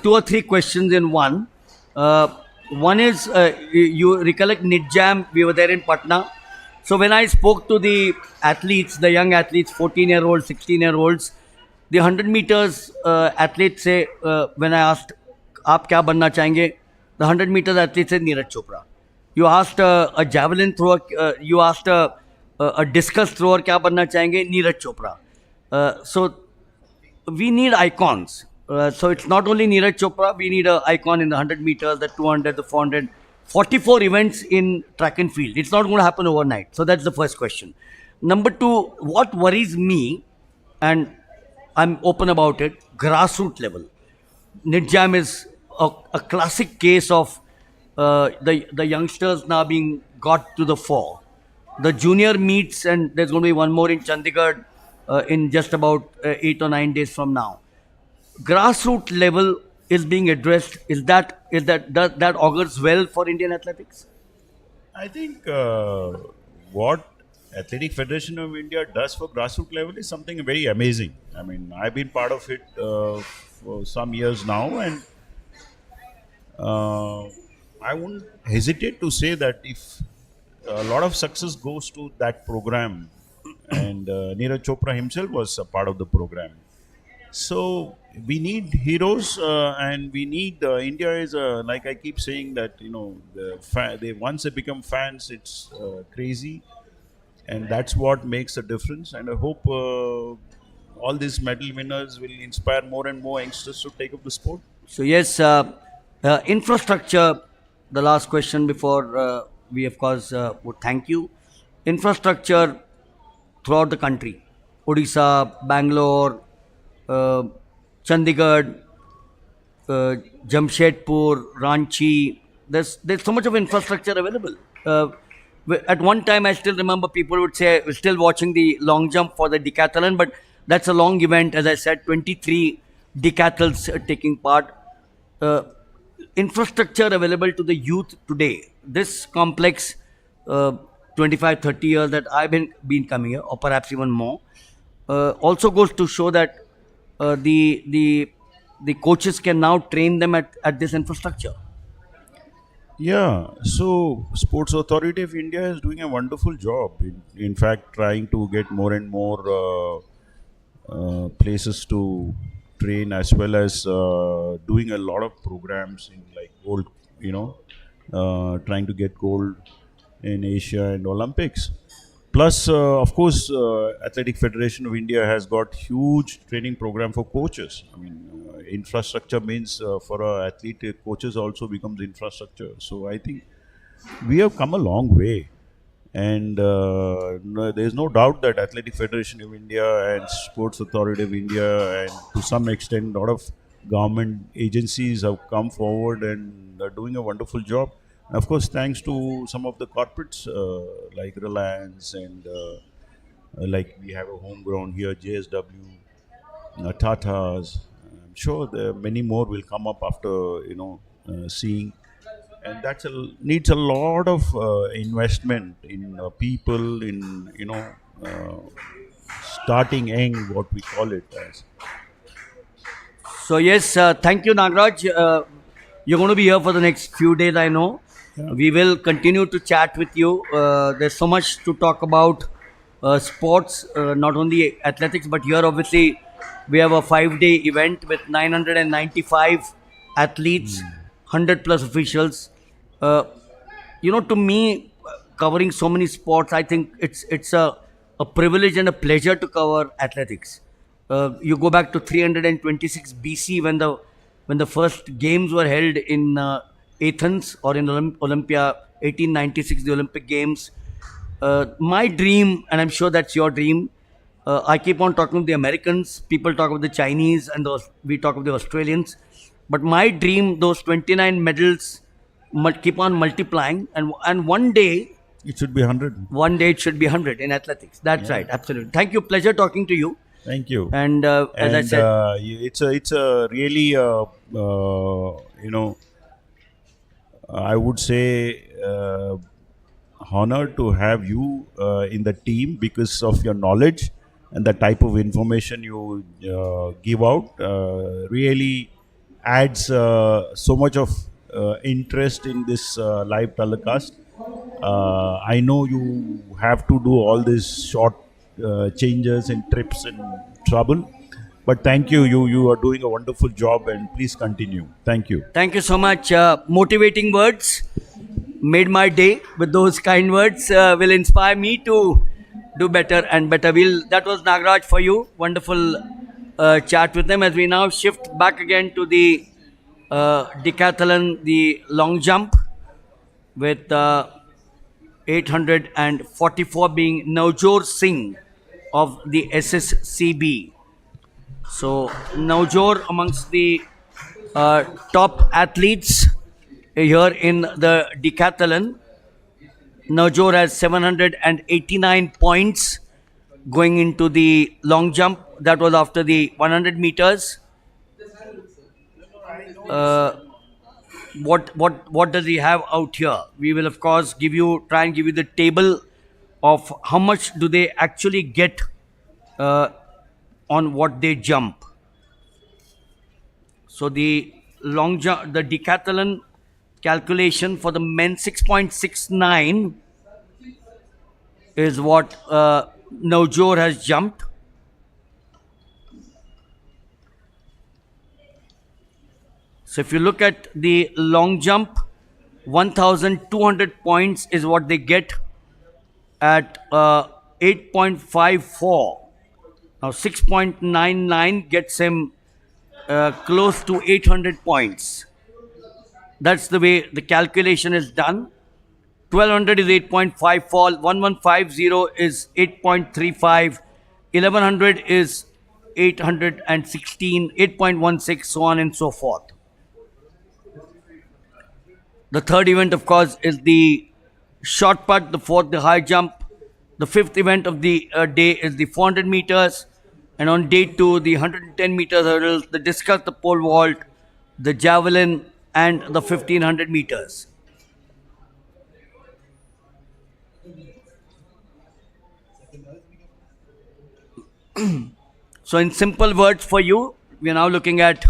two or three questions in one. One is, you recollect Nidjam, we were there in Patna. So, when I spoke to the athletes, the young athletes, 14-year-olds, 16-year-olds, the 100 meters athletes say, when I asked, आप क्या बनना चाहेंगे? The 100 meters athlete said Neeraj Chopra. You asked a javelin thrower, you asked a discus thrower, क्या बनना चाहेंगे? Neeraj Chopra. So we need icons. So it's not only Neeraj Chopra, we need an icon in the 100 meters, the 200, the 400. 44 events in track and field. It's not going to happen overnight. So that's the first question. Number two, what worries me, and I'm open about it, grassroots level. Nidjam is a classic case of the youngsters now being got to the fore. The junior meets, and there's going to be one more in Chandigarh in just about 8 or 9 days from now. Grassroots level is being addressed. That augurs well for Indian athletics? I think what Athletic Federation of India does for grassroots level is something very amazing. I mean, I've been part of it for some years now, and I wouldn't hesitate to say that if a lot of success goes to that program, and Neeraj Chopra himself was a part of the program. So we need heroes, and we need India is like I keep saying that they once they become fans, it's crazy, and that's what makes a difference. And I hope all these medal winners will inspire more and more youngsters to take up the sport. So yes, infrastructure. The last question before we of course would thank you. Infrastructure throughout the country, Odisha, Bangalore, Chandigarh, Jamshedpur, Ranchi. There's so much of infrastructure available. At one time, I still remember people would say we're still watching the long jump for the Decathlon, but that's a long event. As I said, 23 decathletes taking part. Infrastructure available to the youth today. This complex, 25, 30 years that I've been coming here, or perhaps even more, also goes to show that the coaches can now train them at this infrastructure. Yeah, so Sports Authority of India is doing a wonderful job. In fact, trying to get more and more places to train, as well as doing a lot of programs in like gold, trying to get gold in Asia and Olympics. Plus, of course, Athletic Federation of India has got huge training program for coaches. I mean, infrastructure means for athlete, coaches also becomes infrastructure. So I think we have come a long way, and there is no doubt that Athletic Federation of India and Sports Authority of India, and to some extent, a lot of government agencies have come forward and are doing a wonderful job. And of course, thanks to some of the corporates like Reliance, and like we have a homegrown here, JSW, Tata's. I'm sure there many more will come up after seeing, and that's needs a lot of investment in people, in starting young, what we call it as. So yes, thank you, Nagraj. You're going to be here for the next few days, I know. Yeah. We will continue to chat with you. There's so much to talk about sports, not only athletics, but here obviously We have a 5-day event with 995 athletes, 100 plus officials. Uh, to me, covering so many sports, I think it's a privilege and a pleasure to cover athletics. You go back to 326 BC when the first games were held in Athens or in Olympia, 1896, the Olympic Games. My dream, and I'm sure that's your dream. I keep on talking to the Americans. People talk about the Chinese, and we talk about the Australians. But my dream, those 29 medals, keep on multiplying, and It should be 100. one day it should be 100 in athletics. That's right, absolutely. Thank you. Pleasure talking to you. Thank you. And as I said, It's a really I would say honor to have you in the team because of your knowledge and the type of information you give out. Really adds so much of interest in this live telecast. I know you have to do all these short changes and trips and trouble, but thank you. You are doing a wonderful job, and please continue. Thank you. thank you so much. Motivating words made my day. With those kind words, will inspire me to do better and better. That was Nagraj for you. Wonderful chat with them as we now shift back again to the decathlon, the long jump with 844 being Navjot Singh of the SSCB. So Navjot amongst the top athletes here in the decathlon. Navjot has 789 points going into the long jump. That was after the 100 meters. What does he have out here? We will of course try and give you the table of how much do they actually get on what they jump. So the long jump, the decathlon calculation for the men 6.69 is what Navjot has jumped. So if you look at the long jump, 1,200 points is what they get at 8.54. Now 6.99 gets him close to 800 points. That's the way the calculation is done. 1200 is 8.54, 1150 is 8.35, 1100 is 816, 8.16, so on and so forth. The third event, of course, is the short put, the fourth, the high jump. The fifth event of the day is the 400 meters. And on day 2, the 110 meters hurdles, the discus, the pole vault, the javelin, and the 1500 meters. So in simple words for you, we are now looking at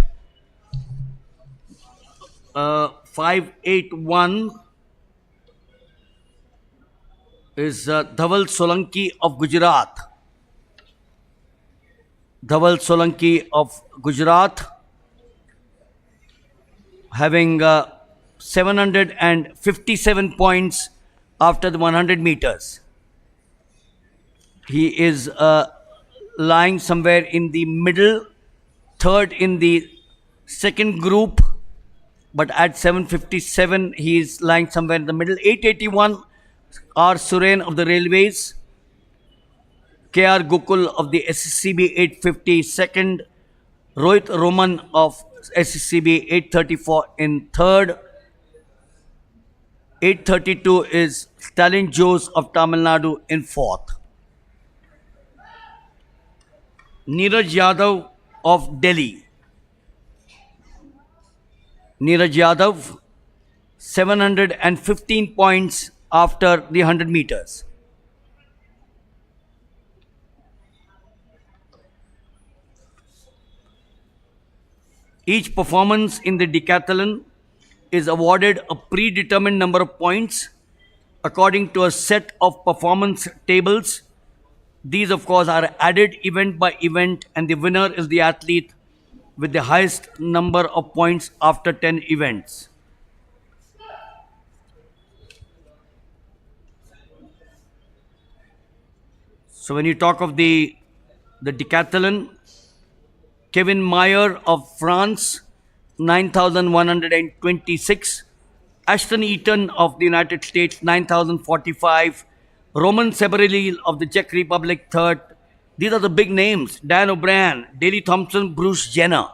581 is Dhaval Solanki of Gujarat. Dhaval Solanki of Gujarat having 757 points after the 100 meters. He is lying somewhere in the middle, third in the second group, but at 757 he is lying somewhere in the middle. 881 R. Suren of the Railways, K.R. Gokul of the SSCB 850 second, Rohit Roman of SSCB 834 in third, 832 is Stalin Jose of Tamil Nadu in fourth. Neeraj Yadav of Delhi. Neeraj Yadav, 715 points after the 100 meters. Each performance in the decathlon is awarded a predetermined number of points according to a set of performance tables These, of course, are added event by event, and the winner is the athlete with the highest number of points after 10 events. So when you talk of the decathlon, Kevin Mayer of France, 9,126. Ashton Eaton of the United States, 9,045. Roman Sebrelil of the Czech Republic, third. These are the big names. Dan O'Brien, Daley Thompson, Bruce Jenner.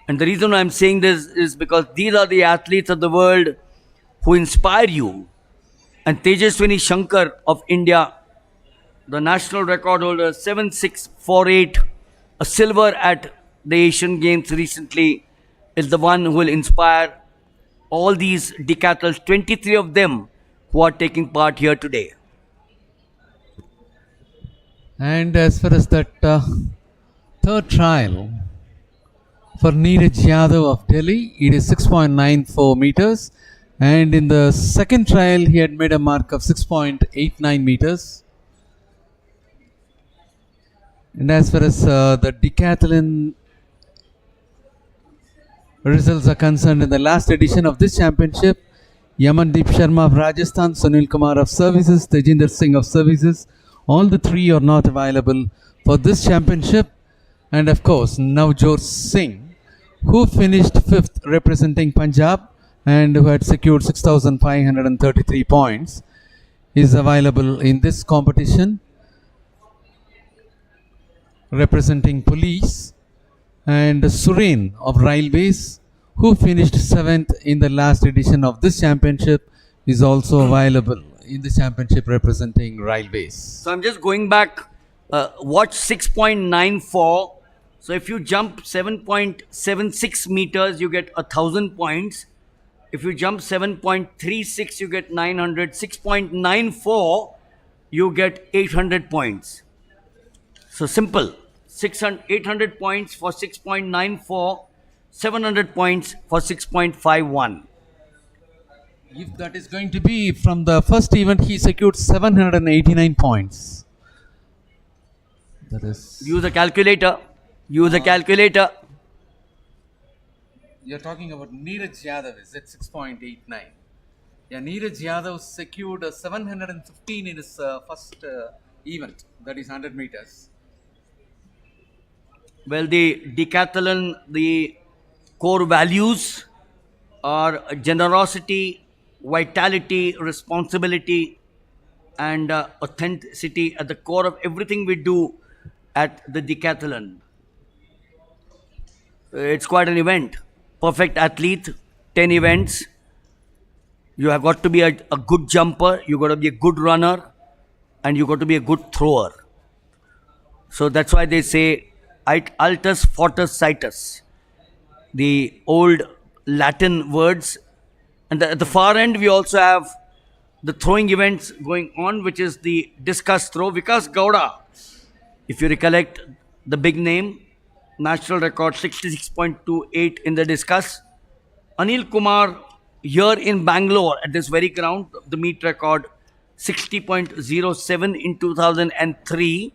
And the reason I'm saying this is because these are the athletes of the world who inspire you. And Tejaswini Shankar of India, the national record holder, 7648, a silver at the Asian Games recently, is the one who will inspire all these decathletes, 23 of them who are taking part here today. And as far as that third trial for Neeraj Yadav of Delhi, it is 6.94 meters. And in the second trial, he had made a mark of 6.89 meters. And as far as the decathlon results are concerned, in the last edition of this championship, Yamandeep Sharma of Rajasthan, Sunil Kumar of Services, Tejinder Singh of Services, all the three are not available for this championship. And of course, Navjot Singh, who finished 5th representing Punjab and who had secured 6,533 points, is available in this competition representing police. And Suren of Railways, who finished 7th in the last edition of this championship, is also available in the championship representing Railways. So I'm just going back, watch 6.94. So if you jump 7.76 meters, you get 1,000 points. If you jump 7.36, you get 900. 6.94, you get 800 points. So simple. 800 points for 6.94, 700 points for 6.51. If that is going to be from the first event, he secured 789 points. That is. Use a calculator. Use a calculator. You're talking about Neeraj Yadav, is it 6.89? Yeah, Neeraj Yadav secured 715 in his first event, that is 100 meters. Well, the decathlon, the core values are generosity, vitality, responsibility, and authenticity at the core of everything we do at the decathlon. It's quite an event. Perfect athlete, 10 events. You have got to be a good jumper, you got to be a good runner, and you got to be a good thrower. So that's why they say altus fortus situs, the old Latin words. And at the far end, we also have the throwing events going on, which is the discus throw. Vikas Gowda, if you recollect the big name, national record 66.28 in the discus. Anil Kumar here in Bangalore at this very ground, the meet record 60.07 in 2003.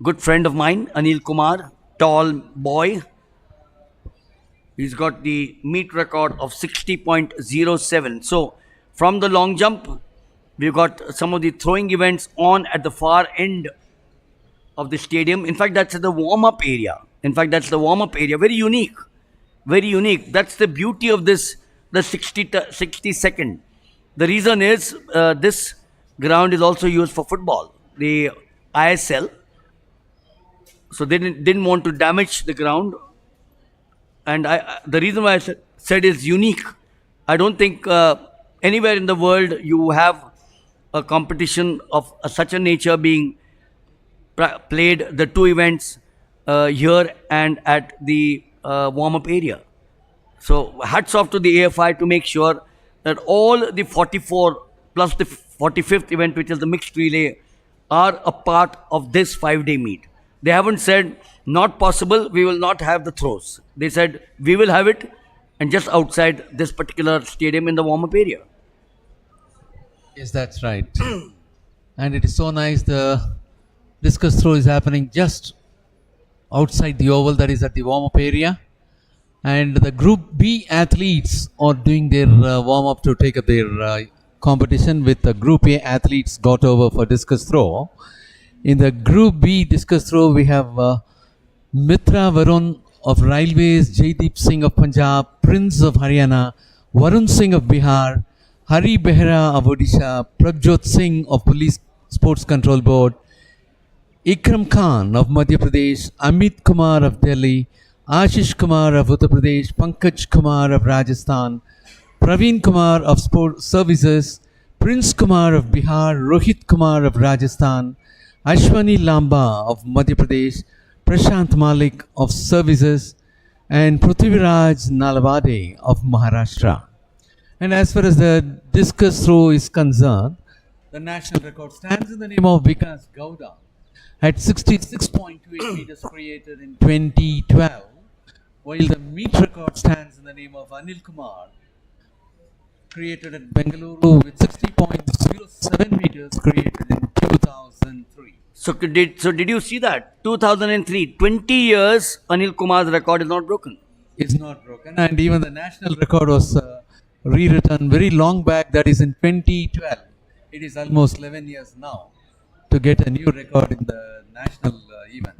Good friend of mine, Anil Kumar, tall boy. He's got the meet record of 60.07. So from the long jump, we've got some of the throwing events on at the far end of the stadium. In fact, that's the warm-up area. Very unique. Very unique. That's the beauty of this, the 60 second. The reason is this ground is also used for football, the ISL. So they didn't want to damage the ground. And the reason why I said is unique. I don't think anywhere in the world you have a competition of such a nature being played, the two events here and at the warm-up area. So hats off to the AFI to make sure that all the 44 plus the 45th event, which is the mixed relay, are a part of this 5-day meet. They haven't said, not possible, we will not have the throws. They said, we will have it, and just outside this particular stadium in the warm-up area. Yes, that's right. and it is so nice. The discus throw is happening just outside the oval, that is at the warm up area. And the Group B athletes are doing their warm up to take up their competition, with the Group A athletes got over for discus throw. In the Group B discus throw, we have Mitra Varun of Railways, Jaideep Singh of Punjab, Prince of Haryana, Varun Singh of Bihar, Hari Behra of Odisha, Prabjot Singh of Police Sports Control Board, Ikram Khan of Madhya Pradesh, Amit Kumar of Delhi, Ashish Kumar of Uttar Pradesh, Pankaj Kumar of Rajasthan, Praveen Kumar of Sport Services, Prince Kumar of Bihar, Rohit Kumar of Rajasthan, Ashwani Lamba of Madhya Pradesh, Prashant Malik of Services, and Prithviraj Nalawade of Maharashtra. And as far as the discus throw is concerned, the national record stands in the name of Vikas Gowda at 66.28 meters created in 2012, while the meet record stands in the name of Anil Kumar, created at Bangalore with 60.07 meters created in 2003. So did you see that? 2003, 20 years, Anil Kumar's record is not broken. It's not broken, and even the national record was rewritten very long back, that is in 2012. It is almost 11 years now to get a new record in the national event.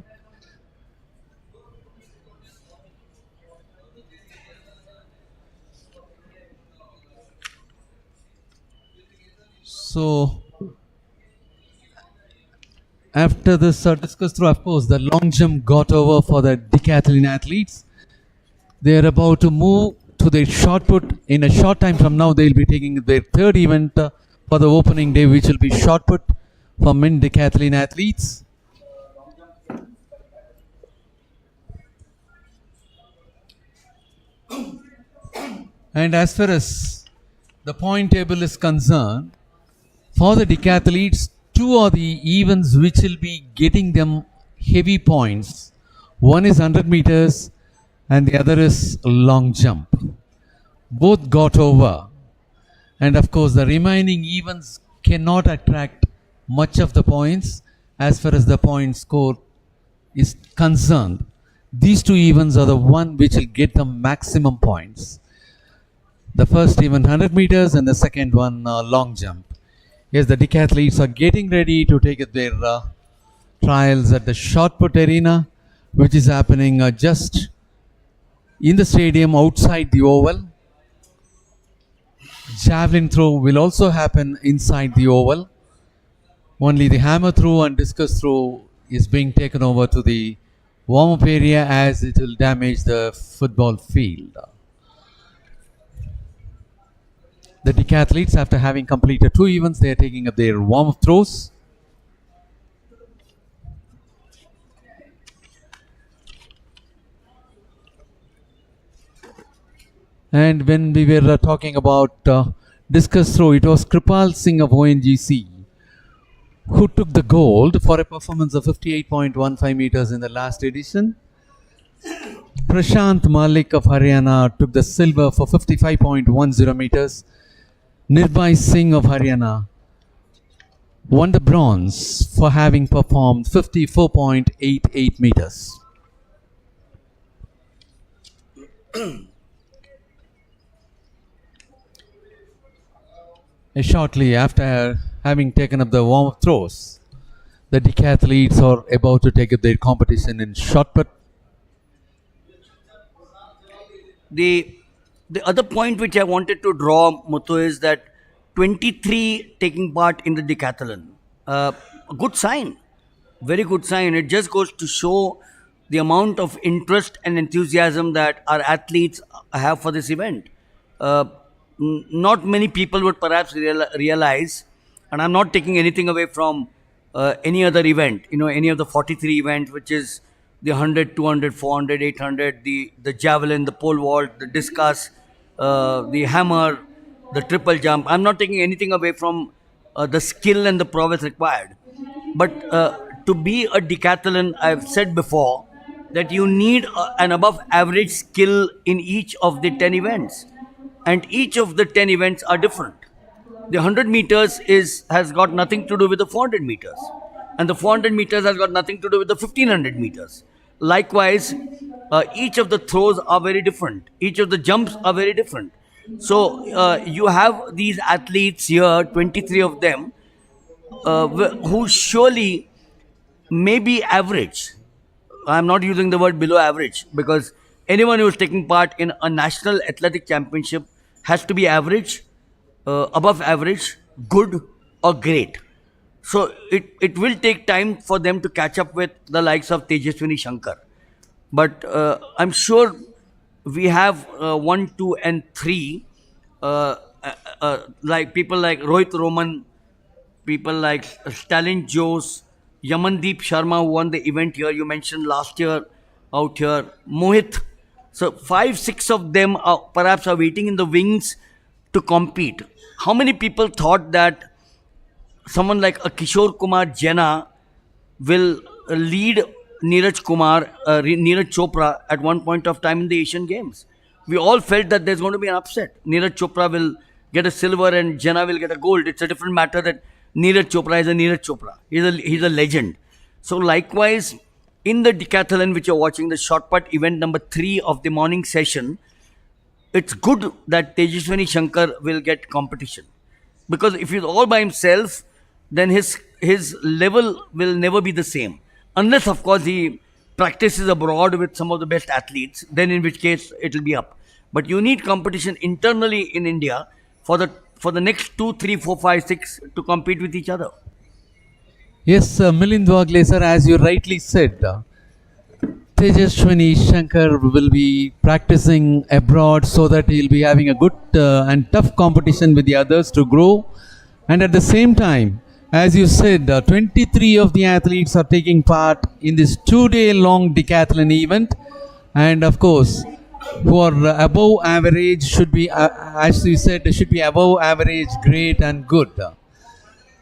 So after this discus throw, of course, the long jump got over for the decathlon athletes. They are about to move to their shot put. In a short time from now, they will be taking their third event for the opening day, which will be shot put for men decathlon athletes. And as far as the point table is concerned, for the decathletes, two are the events which will be getting them heavy points. One is 100 meters and the other is long jump. Both got over. And of course, the remaining events cannot attract much of the points as far as the point score is concerned. These two events are the one which will get the maximum points. The first event 100 meters and the second one long jump. Yes, the decathletes are getting ready to take their trials at the shot put arena, which is happening just in the stadium outside the oval. Javelin throw will also happen inside the oval. Only the hammer throw and discus throw is being taken over to the warm-up area, as it will damage the football field. The decathletes, after having completed two events, they are taking up their warm-up throws. And when we were talking about discus throw, it was Kripal Singh of ONGC who took the gold for a performance of 58.15 meters in the last edition. Prashant Malik of Haryana took the silver for 55.10 meters. Nirbhai Singh of Haryana won the bronze for having performed 54.88 meters. Shortly after having taken up the warm-up throws, the decathletes are about to take up their competition in shot put. The other point which I wanted to draw, Muthu, is that 23 taking part in the decathlon. A good sign, very good sign. It just goes to show the amount of interest and enthusiasm that our athletes have for this event. Not many people would perhaps realize, and I'm not taking anything away from any other event, any of the 43 events, which is the 100, 200, 400, 800, the javelin, the pole vault, the discus, the hammer, the triple jump. I'm not taking anything away from the skill and the prowess required. But to be a decathlon, I've said before that you need an above average skill in each of the 10 events. And each of the 10 events are different. The 100 meters has got nothing to do with the 400 meters, and the 400 meters has got nothing to do with the 1500 meters. Likewise, each of the throws are very different. Each of the jumps are very different. So you have these athletes here, 23 of them, who surely may be average. I'm not using the word below average, because anyone who is taking part in a national athletic championship has to be average, above average, good, or great. So it will take time for them to catch up with the likes of Tejaswini Shankar. But I'm sure we have 1, 2, and 3, like people like Rohit Roman, people like Stalin Jose, Yamandeep Sharma, who won the event here, you mentioned last year out here, Mohit. So 5, 6 of them are perhaps are waiting in the wings to compete. How many people thought that someone like a Kishore Kumar Jena will lead Neeraj Chopra at one point of time in the Asian Games? We all felt that there's going to be an upset. Neeraj Chopra will get a silver and Jena will get a gold. It's a different matter that Neeraj Chopra is a Neeraj Chopra. He's a legend. So likewise, in the decathlon which you're watching, the shot put event number 3 of the morning session, it's good that Tejaswini Shankar will get competition. Because if he's all by himself, then his level will never be the same. Unless, of course, he practices abroad with some of the best athletes, then in which case it will be up. But you need competition internally in India for the next 2, 3, 4, 5, 6 to compete with each other. Yes, Milind Wagle, sir, as you rightly said, Tejaswini Shankar will be practicing abroad so that he'll be having a good and tough competition with the others to grow. And at the same time, as you said, 23 of the athletes are taking part in this 2-day long decathlon event. And of course, who are above average should be, as you said, should be above average, great and good.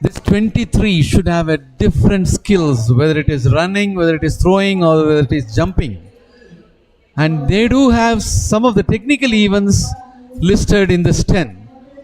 This 23 should have a different skills, whether it is running, whether it is throwing, or whether it is jumping. And they do have some of the technical events listed in this 10.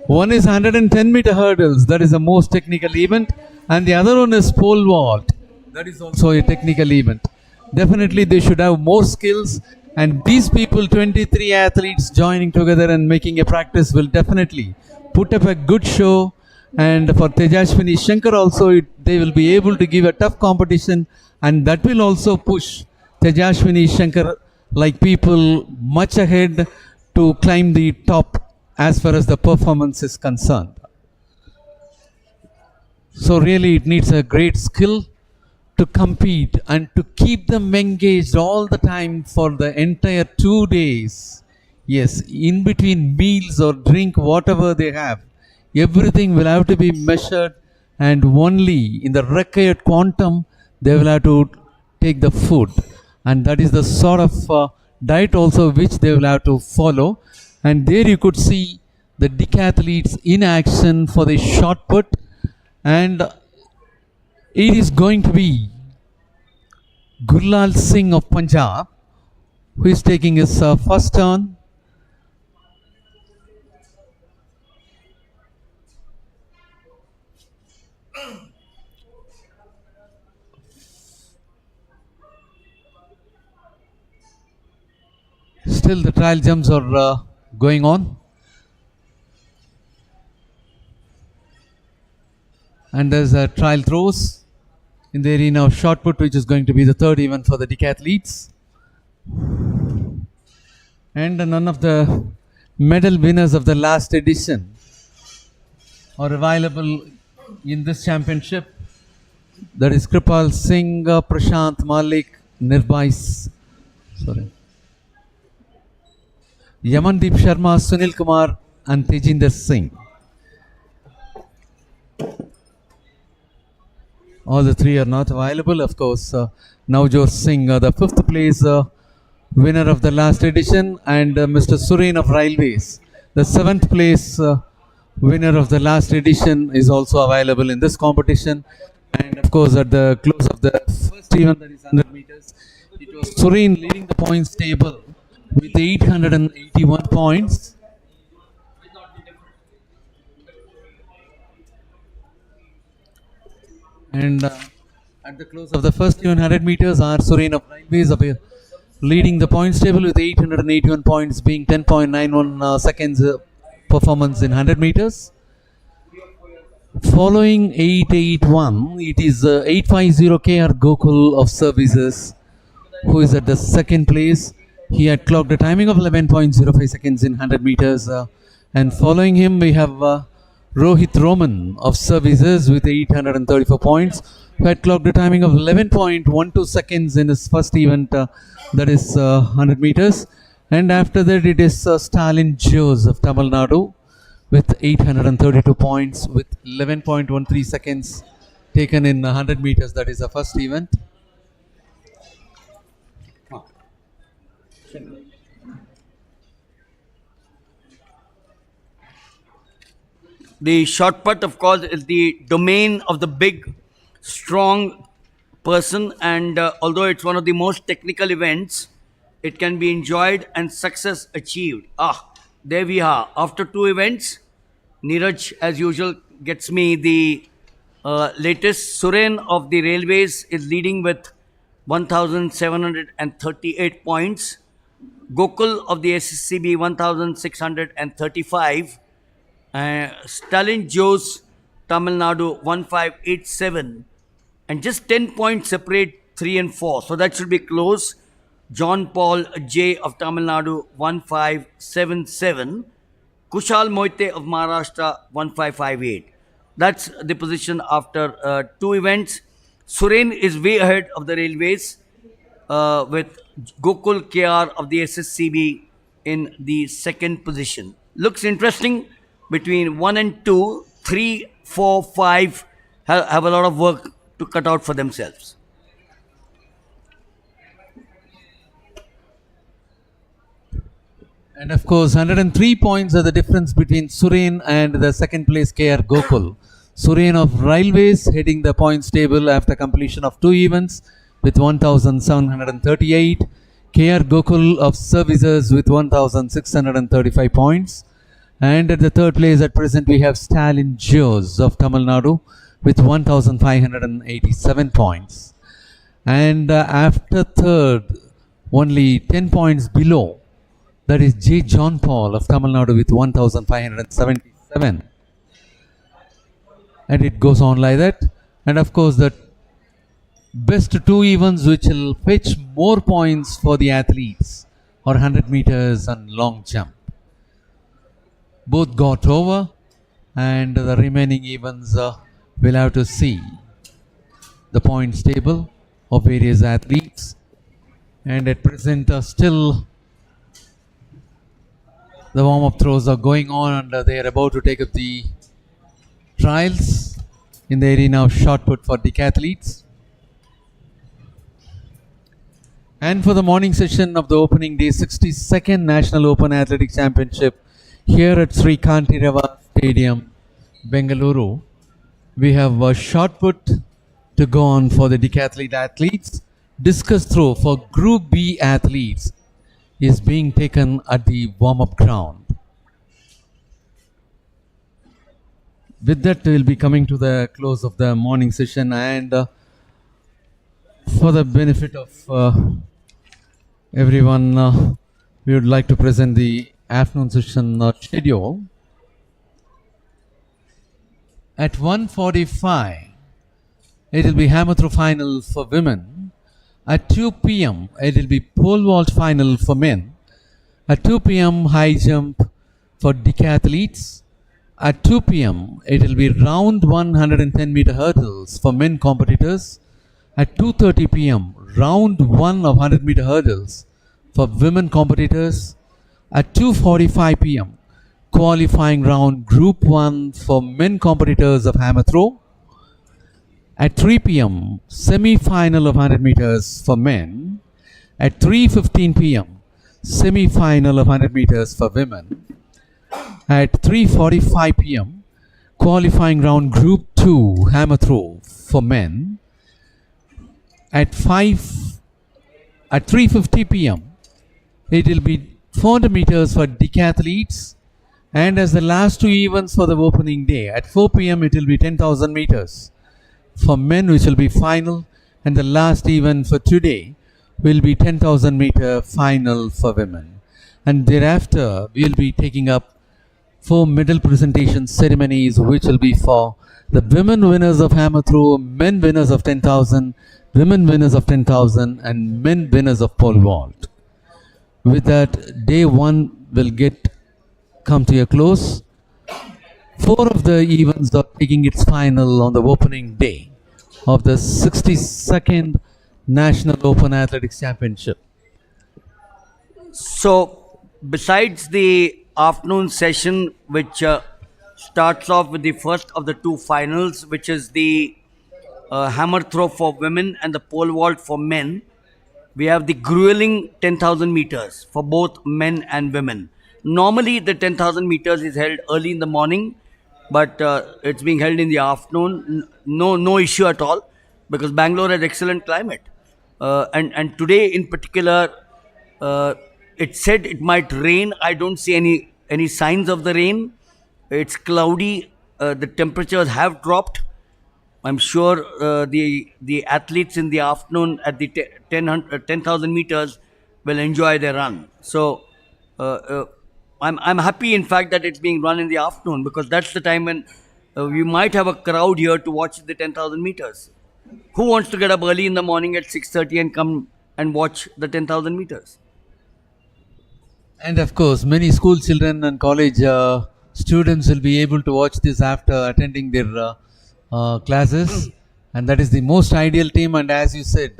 One is 110 meter hurdles, that is the most technical event, and the other one is pole vault, that is also a technical event. Definitely they should have more skills, and these people, 23 athletes joining together and making a practice, will definitely put up a good show. And for Tejaswini Shankar also, they will be able to give a tough competition, and that will also push Tejaswini Shankar like people much ahead to climb the top as far as the performance is concerned. So really it needs a great skill to compete and to keep them engaged all the time for the entire 2 days. Yes, in between meals or drink, whatever they have, everything will have to be measured, and only in the required quantum they will have to take the food. And that is the sort of diet also which they will have to follow. And there you could see the decathletes in action for the shot put, and it is going to be Gurlal Singh of Punjab who is taking his first turn. Still the trial jumps are going on. And there's a trial throws in the arena of shot put, which is going to be the third event for the decathletes. And none of the medal winners of the last edition are available in this championship. That is Kripal Singh, Prashant Malik, Nirbhai, Yamandeep Sharma, Sunil Kumar, and Tejinder Singh. All the three are not available. Of course, Navjot Singh, the 5th place winner of the last edition, and Mr. Suren of Railways, the 7th place winner of the last edition, is also available in this competition. And of course, at the close of the first event, that is 100 meters, it was Suren leading the points table with 881 points. And at the close of the first 100 meters, R. Suren of Railways leading the points table with 881 points, being 10.91 seconds performance in 100 meters. Following 881, it is 850 KR Gokul of Services, who is at the second place. He had clocked a timing of 11.05 seconds in 100 meters. And following him, we have Rohit Roman of Services with 834 points, who had clocked a timing of 11.12 seconds in his first event, that is 100 meters. And after that, it is Stalin Jose of Tamil Nadu with 832 points with 11.13 seconds taken in 100 meters. That is the first event. The shot put, of course, is the domain of the big, strong person, and although it's one of the most technical events, it can be enjoyed and success achieved. There we are. After two events, Neeraj, as usual, gets me the latest. Suren of the Railways is leading with 1,738 points. Gokul of the SSCB 1,635. Stalin Jose, Tamil Nadu 1587, and just 10 points separate 3 and 4, so that should be close. John Paul J of Tamil Nadu 1577, Kushal Moite of Maharashtra 1558. That's the position after two events. Suren is way ahead of the Railways with Gokul KR of the SSCB in the second position. Looks interesting. Between 1 and 2, 3, 4, 5 have a lot of work to cut out for themselves. And of course, 103 points are the difference between Suren and the second place KR Gokul. Suren of Railways heading the points table after completion of two events with 1,738. KR Gokul of Services with 1,635 points. And at the third place at present, we have Stalin Jose of Tamil Nadu with 1,587 points. And after third, only 10 points below, that is J. John Paul of Tamil Nadu with 1,577. And it goes on like that. And of course, the best two events which will fetch more points for the athletes are 100 meters and long jump. Both got over, and the remaining events will have to see the points table of various athletes. And at present, still the warm-up throws are going on, and they are about to take up the trials in the arena of shot put for decathletes. And for the morning session of the opening day 62nd National Open Athletics Championship here at Sri Kantirava Stadium, Bangalore, we have a shot put to go on for the decathlete athletes. Discus throw for Group B athletes is being taken at the warm-up ground. With that, we will be coming to the close of the morning session, and for the benefit of everyone, we would like to present the afternoon session schedule. At 1:45, it will be hammer throw final for women. At 2 p.m., it will be pole vault final for men. At 2 p.m., high jump for decathletes. At 2 p.m., it will be round 110-meter hurdles for men competitors. At 2:30 p.m., round 1 of 100-meter hurdles for women competitors. At 2:45 p.m., qualifying round Group 1 for men competitors of hammer throw. At 3 p.m., semi-final of 100 meters for men. At 3:15 p.m., semi-final of 100 meters for women. At 3:45 p.m., qualifying round Group 2 hammer throw for men. At 3:50 p.m., it will be 400 meters for decathletes. And as the last two events for the opening day, at 4 p.m. it will be 10,000 meters for men, which will be final, and the last event for today will be 10,000 meter final for women. And thereafter, we'll be taking up 4 medal presentation ceremonies, which will be for the women winners of hammer throw, men winners of 10,000, women winners of 10,000, and men winners of pole vault. With that, day 1 will come to a close. 4 of the events are taking its final on the opening day of the 62nd National Open Athletics Championship. So, besides the afternoon session, which starts off with the first of the 2 finals, which is the hammer throw for women and the pole vault for men, we have the grueling 10,000 meters for both men and women. Normally, the 10,000 meters is held early in the morning, but it's being held in the afternoon. No issue at all, because Bangalore has excellent climate. And today in particular, it said it might rain. I don't see any signs of the rain. It's cloudy. The temperatures have dropped. I'm sure the athletes in the afternoon at the 10,000 meters will enjoy their run. So I'm happy, in fact, that it's being run in the afternoon, because that's the time when we might have a crowd here to watch the 10,000 meters. Who wants to get up early in the morning at 6:30 and come and watch the 10,000 meters? And of course, many school children and college students will be able to watch this after attending their classes, and that is the most ideal team. And as you said,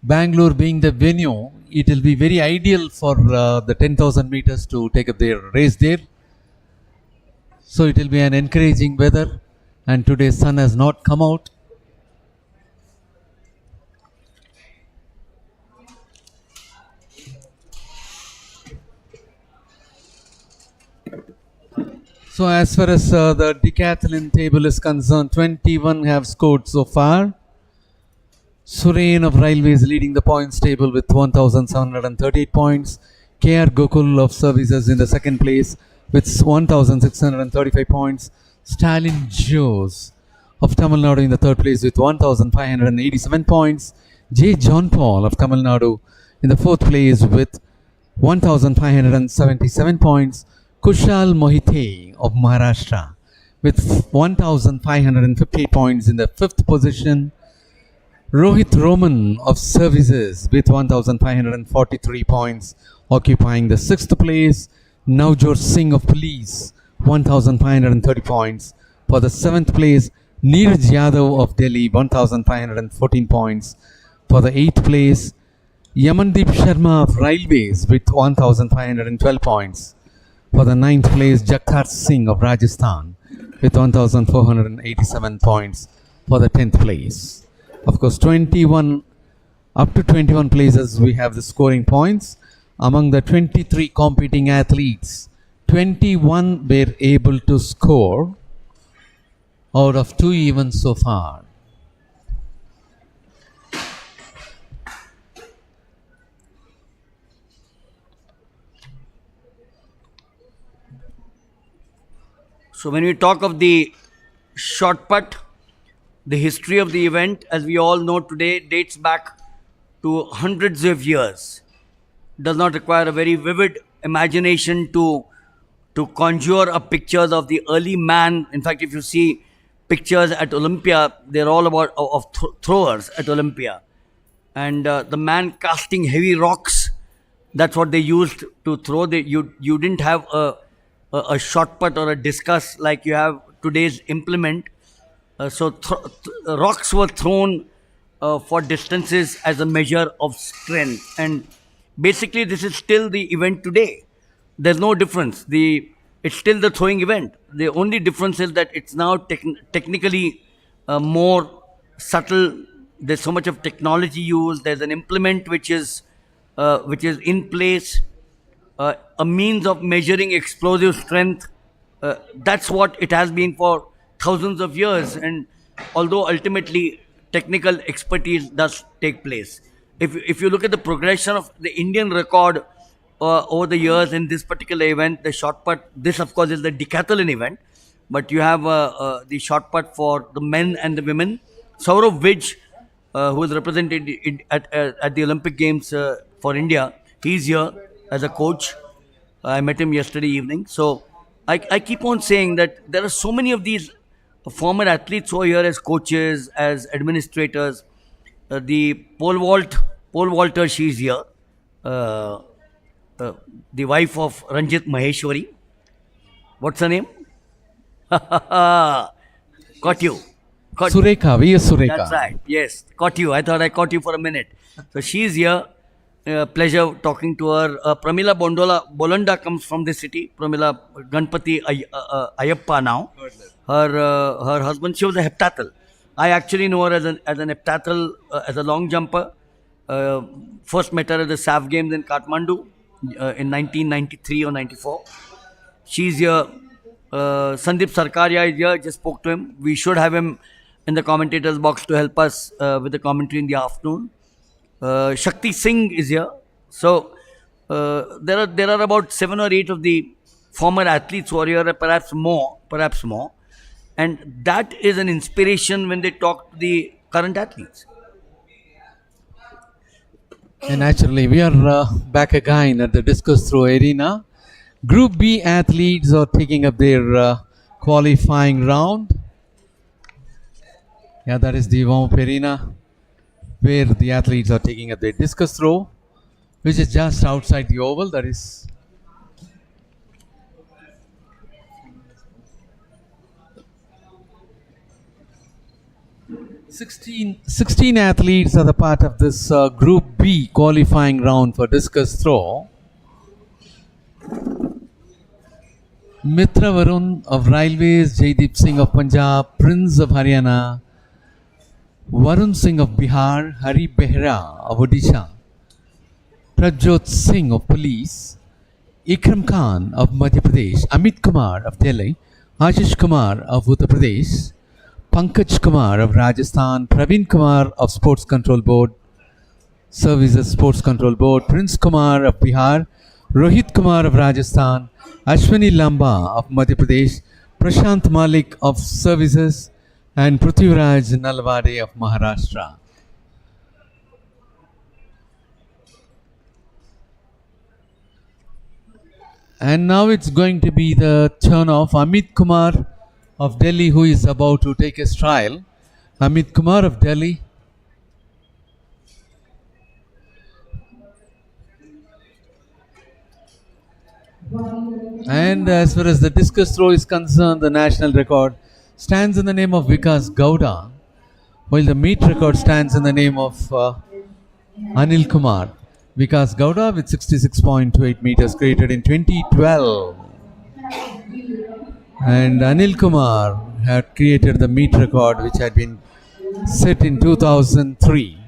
Bangalore being the venue, it will be very ideal for the 10,000 meters to take up their race there. So it will be an encouraging weather, and today's sun has not come out. So as far as the decathlon table is concerned, 21 have scored so far. Surain of Railways leading the points table with 1,738 points. KR Gokul of Services in the second place with 1,635 points. Stalin Jose of Tamil Nadu in the third place with 1,587 points. J. John Paul of Tamil Nadu in the fourth place with 1,577 points. Kushal Mohite of Maharashtra with 1,558 points in the fifth position. Rohit Roman of Services with 1,543 points occupying the sixth place. Navjot Singh of Police 1,530 points. For the seventh place, Neeraj Yadav of Delhi 1,514 points. For the eighth place, Yamandeep Sharma of Railways with 1,512 points. For the ninth place, Jakhar Singh of Rajasthan with 1,487 points for the 10th place. Of course, 21 up to 21 places we have the scoring points. Among the 23 competing athletes, 21 were able to score out of 2 events so far. So when we talk of the shot put, the history of the event, as we all know today, dates back to hundreds of years. Does not require a very vivid imagination to conjure up pictures of the early man. In fact, if you see pictures at Olympia, they're all about throwers at Olympia. And the man casting heavy rocks, that's what they used to throw. You didn't have a shot put or a discus like you have today's implement. So rocks were thrown for distances as a measure of strength. And basically, this is still the event today. There's no difference. It's still the throwing event. The only difference is that it's now technically more subtle. There's so much of technology used. There's an implement which is in place, a means of measuring explosive strength. That's what it has been for thousands of years. And although ultimately technical expertise does take place, if you look at the progression of the Indian record over the years in this particular event, the shot put, this of course is the decathlon event, but you have the shot put for the men and the women. Saurav Vij, who is represented at the Olympic Games for India, he's here as a coach. I met him yesterday evening. So I keep on saying that there are so many of these former athletes who are here as coaches, as administrators. The pole vaulter, she's here. Uh, uh, the wife of Ranjit Maheshwari. What's her name? Caught you. Caught. Sureka, V.S. That's Sureka. right. Yes, caught you. I thought I caught you for a minute. So she's here. Pleasure talking to her. Pramila Bolanda comes from this city. Pramila Ganpati Ayappa now. Her husband. She was a heptathlete. I actually know her as an heptathlete, as a long jumper. Uh, First met her at the SAF Games in Kathmandu in 1993 or 94. She's here. Sandeep Sarkaria is here. Just spoke to him. We should have him in the commentators box to help us with the commentary in the afternoon. Shakti Singh is here. So there are about 7 or 8 of the former athletes who are here, perhaps more, and that is an inspiration when they talk to the current athletes. And naturally, we are back again at the discus throw arena. Group B athletes are taking up their qualifying round. Yeah, that is the warm-up arena where the athletes are taking up their discus throw, which is just outside the oval. That is 16 athletes are the part of this Group B qualifying round for discus throw. Mitra Varun of Railways, Jaideep Singh of Punjab, Prince of Haryana, Varun Singh of Bihar, Hari Behra of Odisha, Prajjot Singh of Police, Ikram Khan of Madhya Pradesh, Amit Kumar of Delhi, Ashish Kumar of Uttar Pradesh, Pankaj Kumar of Rajasthan, Praveen Kumar of Sports Control Board, Services Sports Control Board, Prince Kumar of Bihar, Rohit Kumar of Rajasthan, Ashwini Lamba of Madhya Pradesh, Prashant Malik of Services, and Prithviraj Nalwade of Maharashtra. And now it's going to be the turn of Amit Kumar of Delhi, who is about to take his trial. Amit Kumar of Delhi. And as far as the discus throw is concerned, the national record stands in the name of Vikas Gowda, while the meet record stands in the name of Anil Kumar. Vikas Gowda with 66.28 meters created in 2012. And Anil Kumar had created the meet record which had been set in 2003.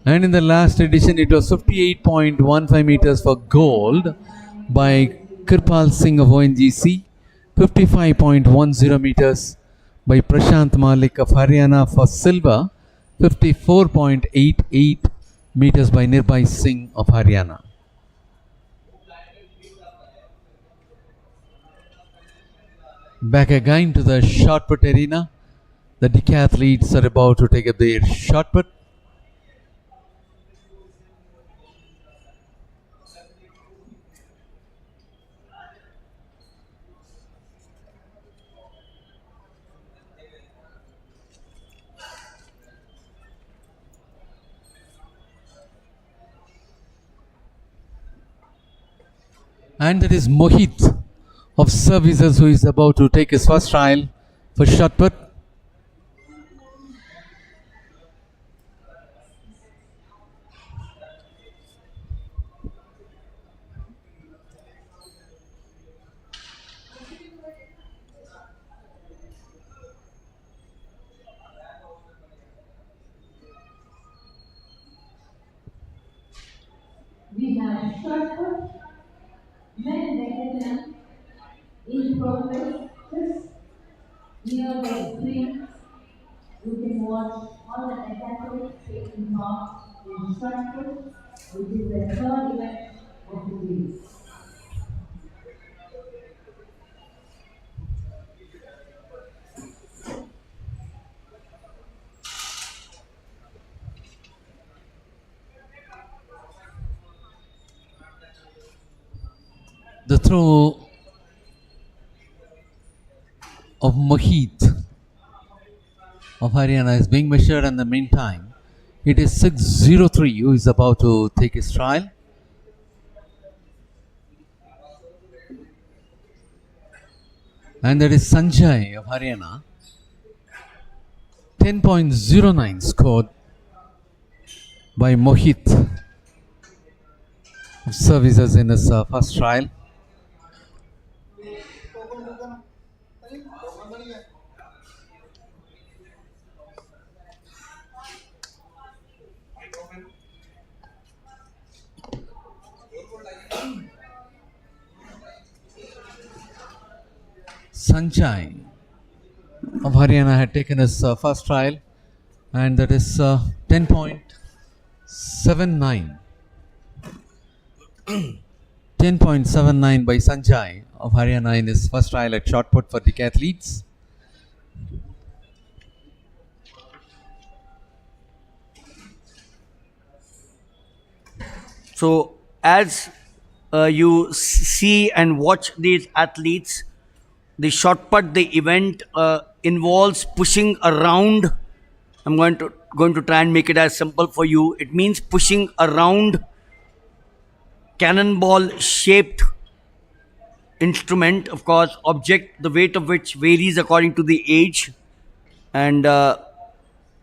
And in the last edition, it was 58.15 meters for gold by Kirpal Singh of ONGC, 55.10 meters by Prashant Malik of Haryana for silver, 54.88 meters by Nirbhai Singh of Haryana. Back again to the shot put arena. The decathletes are about to take up their shot put. And that is Mohit of Services, who is about to take his first trial for shot put. We have short put, men Decathlon in progress. Just near the screen, you can watch all the Decathlon taking part in short put, which is the third event of the day. The throw of Mohit of Haryana is being measured, and in the meantime, it is 6:03 who is about to take his trial. And that is Sanjay of Haryana. 10.09 scored by Mohit of services in his first trial. Sanjay of Haryana had taken his first trial, and that is 10.79. 10.79 by Sanjay of Haryana in his first trial at shot put for decathletes. So, as you see and watch these athletes, the shot put, the event involves pushing around. I'm going to try and make it as simple for you. It means pushing around cannonball shaped instrument, of course, object, the weight of which varies according to the age, and the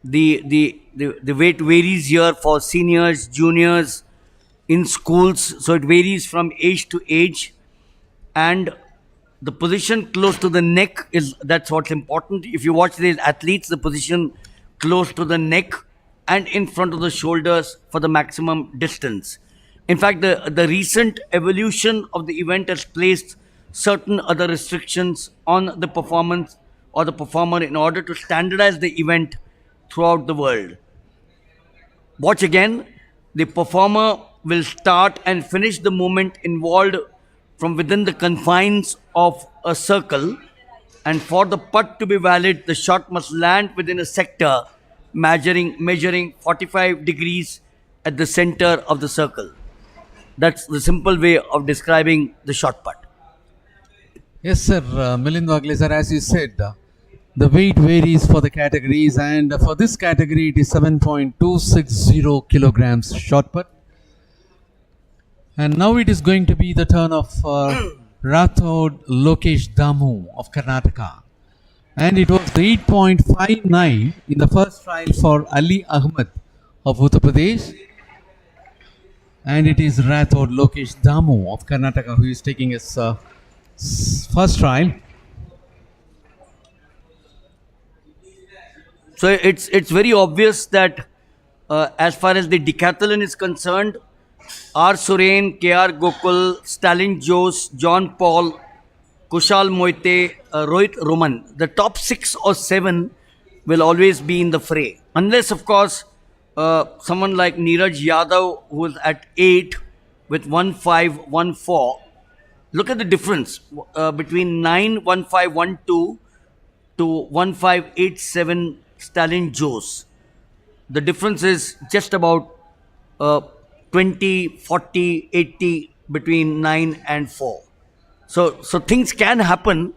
weight varies here for seniors, juniors in schools, so it varies from age to age. And the position close to the neck is that's what's important. If you watch these athletes, the position close to the neck and in front of the shoulders for the maximum distance. In fact, the recent evolution of the event has placed certain other restrictions on the performance or the performer in order to standardize the event throughout the world. Watch again. The performer will start and finish the movement involved from within the confines of a circle, and for the putt to be valid, the shot must land within a sector measuring 45 degrees at the center of the circle. That's the simple way of describing the shot put. Yes, sir. Milind Wagle, sir, as you said, the weight varies for the categories, and for this category, it is 7.260 kilograms shot put. And now it is going to be the turn of Rathod Lokesh Damu of Karnataka. And it was 8.59 in the first trial for Ali Ahmed of Uttar Pradesh. And it is Rathod Lokesh Damu of Karnataka who is taking his first trial. So it's very obvious that as far as the decathlon is concerned, R. Suren, K.R. Gokul, Stalin Jose, John Paul, Kushal Moite, Rohit Roman, the top 6 or 7 will always be in the fray. Unless, of course, someone like Neeraj Yadav, who is at 8 with 1514. Look at the difference between 91512 to 1587 Stalin Jose. The difference is just about 20, 40, 80 between 9 and 4. So things can happen,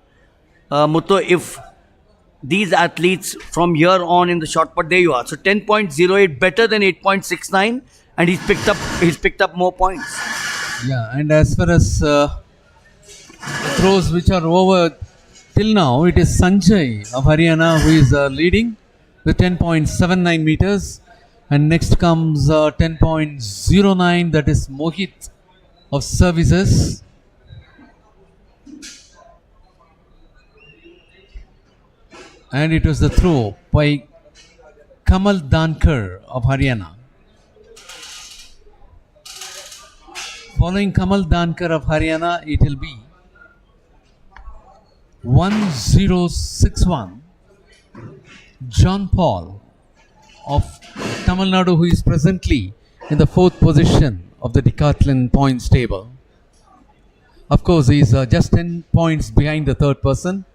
Mutto, if these athletes from here on in the shot put, there you are. So 10.08 better than 8.69, and he's picked up more points. Yeah, and as far as throws which are over till now, it is Sanjay of Haryana who is leading with 10.79 meters. And next comes 10.09, that is Mohit of services. And it was the throw by Kamal Dankar of Haryana. Following Kamal Dankar of Haryana, it will be 1061 John Paul of Tamil Nadu, who is presently in the 4th position of the Decathlon points table. Of course, he is just 10 points behind the third person.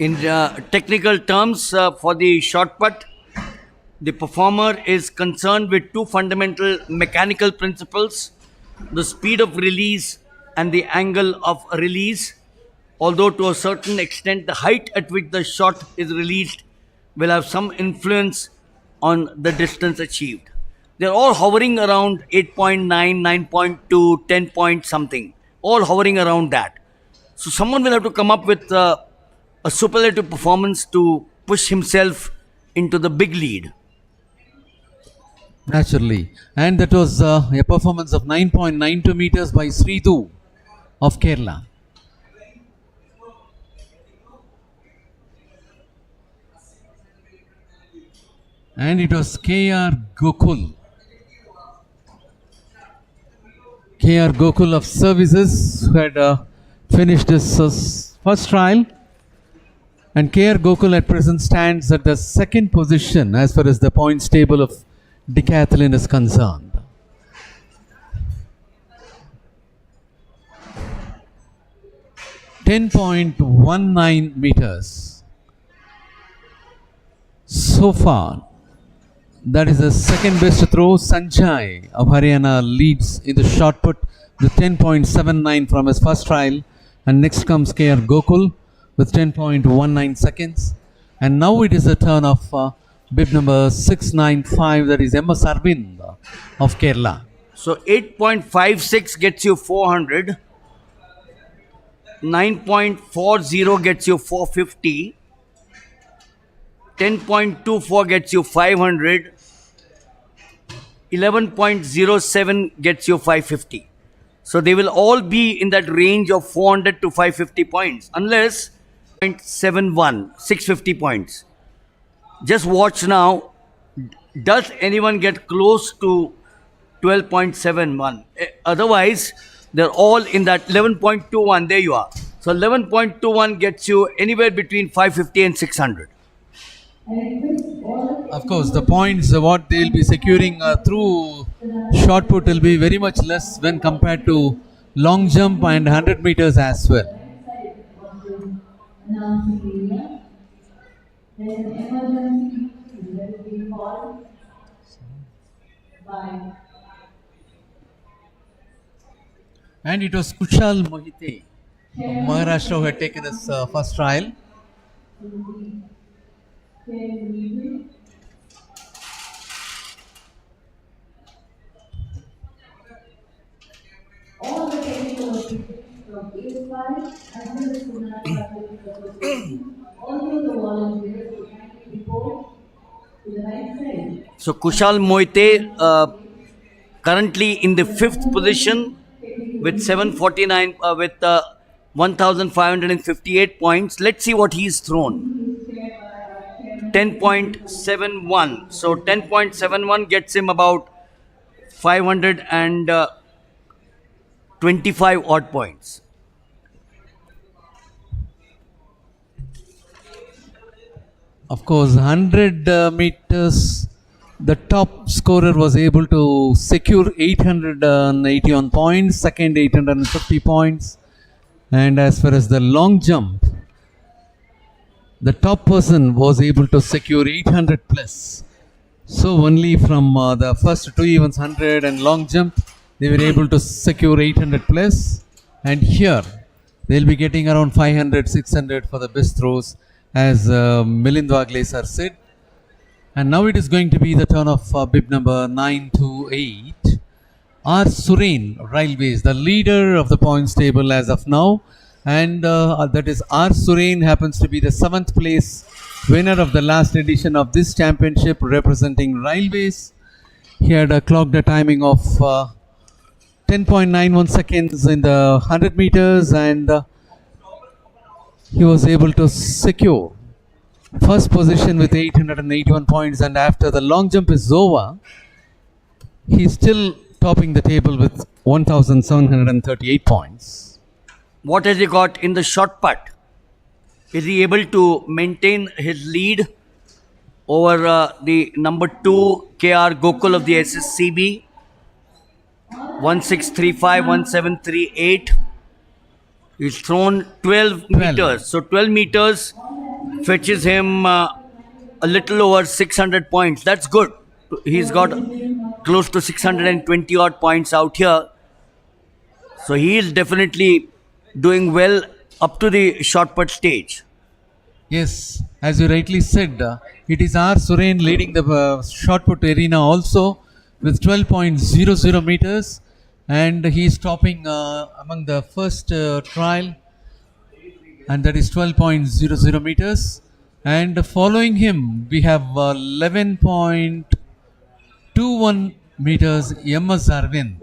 In technical terms, for the short put, the performer is concerned with two fundamental mechanical principles: the speed of release and the angle of release. Although, to a certain extent, the height at which the shot is released will have some influence on the distance achieved. They're all hovering around 8.9, 9.2, 10 point something, all hovering around that. So, someone will have to come up with a superlative performance to push himself into the big lead. Naturally. And that was a performance of 9.92 meters by Sridhu of Kerala. And it was KR Gokul. KR Gokul of Services who had finished his first trial. And KR Gokul at present stands at the second position as far as the points table of Decathlon is concerned. .19 meters. So far, that is the second best throw. Sanjay of Haryana leads in the shot put with 10.79 from his first trial. And next comes KR Gokul with 10.19 seconds. And now it is the turn of bib number 695, that is MS Arvind of Kerala. So 8.56 gets you 400, 9.40 gets you 450, 10.24 gets you 500, 11.07 gets you 550. So they will all be in that range of 400 to 550 points, unless 0.71, 650 points. Just watch now. Does anyone get close to 12.71? Otherwise, they're all in that 11.21. There you are. So 11.21 gets you anywhere between 550 and 600. Of course, the points what they will be securing through shot put will be very much less when compared to long jump and 100 meters as well. There's an emergency that is being called by. And it was Kushal Mohite of Maharashtra who had taken his first trial. All the technical officials from ASY as well as Karnataka Association, also the volunteers who kindly report to the right side. So Kushal Moite currently in the fifth position with 749 with 1,558 points. Let's see what he's thrown. 10.71. So 10.71 gets him about 525 odd points. Of course, 100 meters, the top scorer was able to secure 881 points, second 850 points. And as far as the long jump, the top person was able to secure 800 plus. So only from the first two events, 100 and long jump, they were able to secure 800 plus. And here, they'll be getting around 500, 600 for the best throws, as Milind Waglesar said. And now it is going to be the turn of bib number 928. R. Suren Railways, the leader of the points table as of now. And that is R. Suren happens to be the 7th place winner of the last edition of this championship representing Railways. He had clocked a timing of 10.91 seconds in the 100 meters and he was able to secure first position with 881 points, and after the long jump is over, he's still topping the table with 1,738 points. What has he got in the short put? Is he able to maintain his lead over the number 2 KR Gokul of the SSCB? 1635, 1738. He's thrown 12 meters. So 12 meters fetches him a little over 600 points. That's good. He's got close to 620 odd points out here. So he is definitely doing well up to the shot put stage. Yes, as you rightly said, it is R. Suren leading the shot put arena also with 12.00 meters, and he is topping among the first trial, and that is 12.00 meters. And following him, we have 11.21 meters MS Arvind.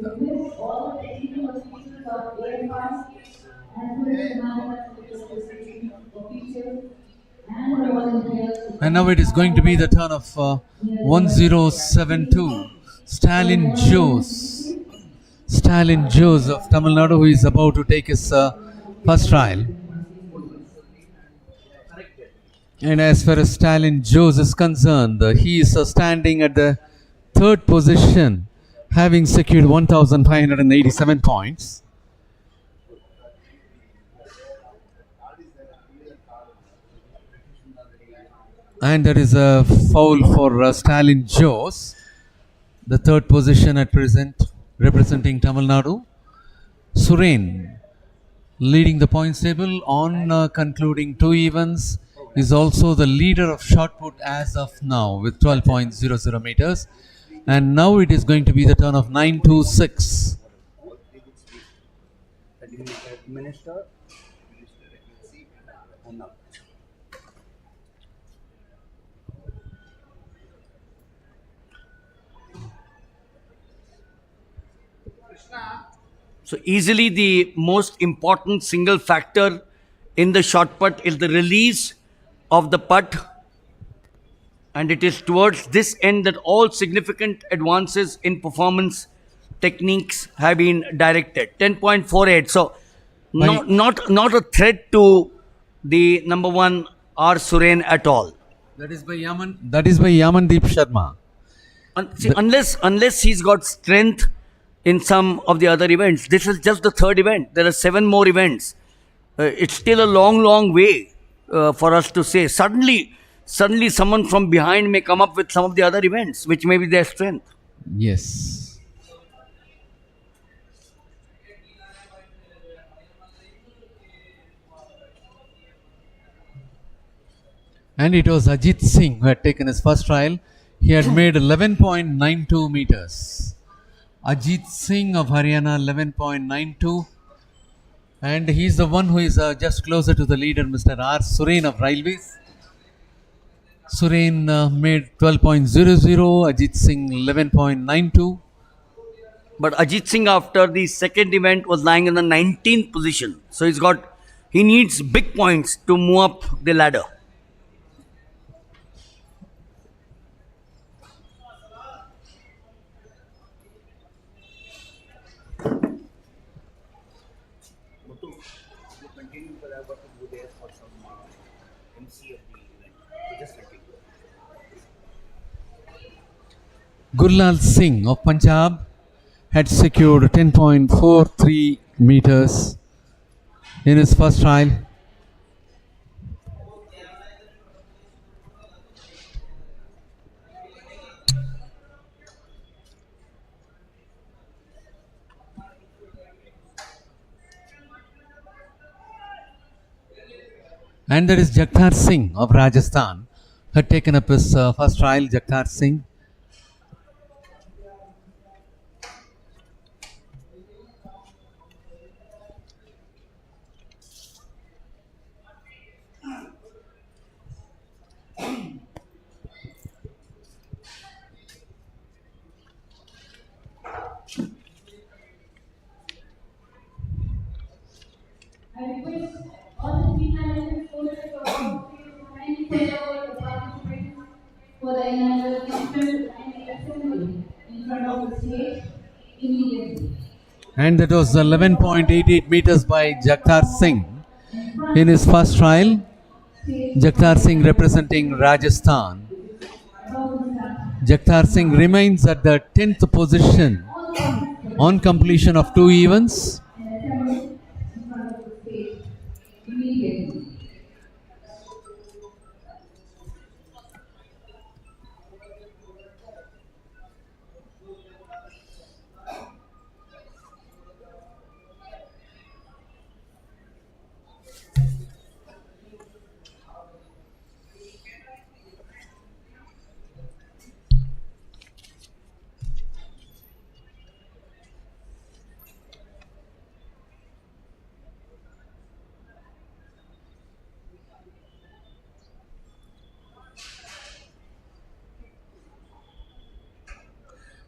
And now it is going to be the turn of 1072 Stalin Jose. Stalin Jose of Tamil Nadu, who is about to take his first trial. And as far as Stalin Jose is concerned, he is standing at the third position, having secured 1,587 points. And there is a foul for Stalin Jose, the third position at present, representing Tamil Nadu. Suren, leading the points table on concluding two events, is also the leader of shot put as of now with 12.00 meters. And now it is going to be the turn of 926. So easily the most important single factor in the shot put is the release of the putt, and it is towards this end that all significant advances in performance techniques have been directed. 10.48. So not a threat to the number one R. Suren at all. That is by Yamandeep Sharma. See, unless he's got strength in some of the other events. This is just the third event. There are 7 more events. It's still a long way for us to say. Suddenly someone from behind may come up with some of the other events, which may be their strength. Yes. And it was Ajit Singh who had taken his first trial. He had made 11.92 meters. Ajit Singh of Haryana, 11.92. And he is the one who is just closer to the leader, Mr. R. Suren of Railways. Suren made 12.00, Ajit Singh 11.92. But Ajit Singh after the second event was lying in the 19th position. So he needs big points to move up the ladder. Gurlal Singh of Punjab had secured 10.43 meters in his first trial. And there is Jagtar Singh of Rajasthan, had taken up his first trial. Jagtar Singh. I request all the three managers to kindly tell all the participants for the annual assembly in front of the stage immediately. And that was 11.88 meters by Jagtar Singh in his first trial. Jagtar Singh representing Rajasthan. Jagtar Singh remains at the 10th position on completion of two events.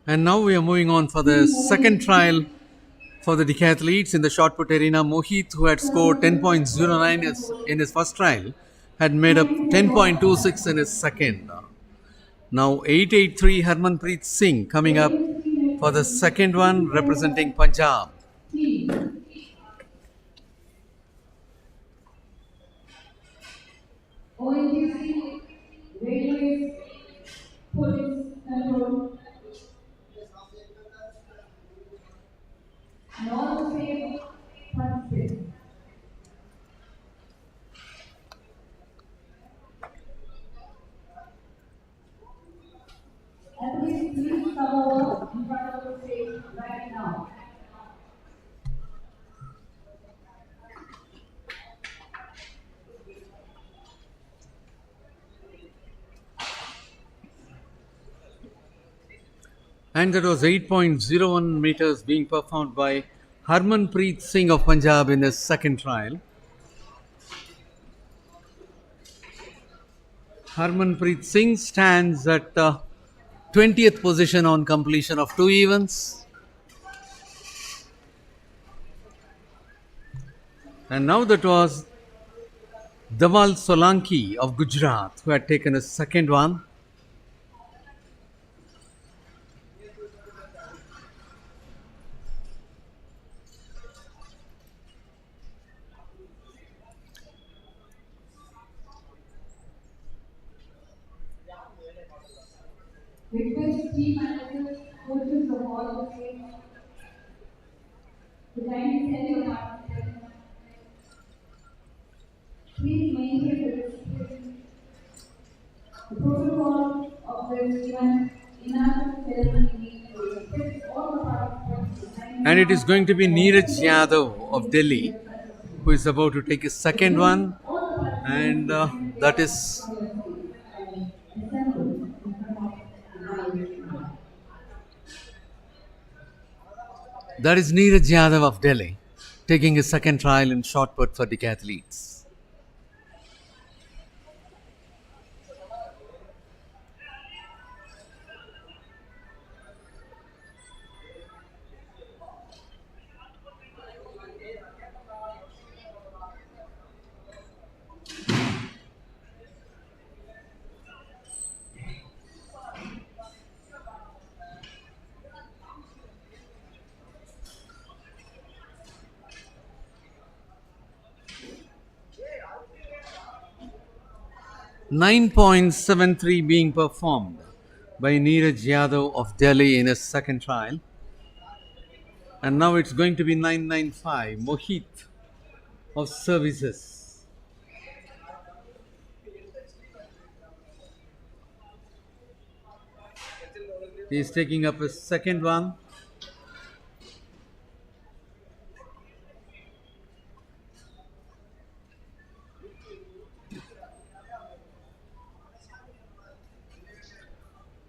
And now we are moving on for the second trial for the decathletes in the shot put arena. Mohit, who had scored 10.09 in his first trial, had made up 10.26 in his second. Now 883 Harmanpreet Singh coming up for the second one representing Punjab. ONGC, Railways, Police Control, and all the same participants. Athletes, please come over in front of the stage right now. And that was 8.01 meters being performed by Harmanpreet Singh of Punjab in his second trial. Harmanpreet Singh stands at 20th position on completion of 2 events. And now that was Dawal Solanki of Gujarat who had taken his second one. Request team managers, coaches of all the states to kindly send your participants. Please maintain the discipline. The protocol of this event enough ceremony means to respect all the participants. And it is going to be Neeraj Yadav of Delhi who is about to take his second one. And that is Neeraj Yadav of Delhi taking his second trial in shot put for decathletes. .73 being performed by Neeraj Yadav of Delhi in his second trial. And now it's going to be 995 Mohit of Services. He is taking up his second one.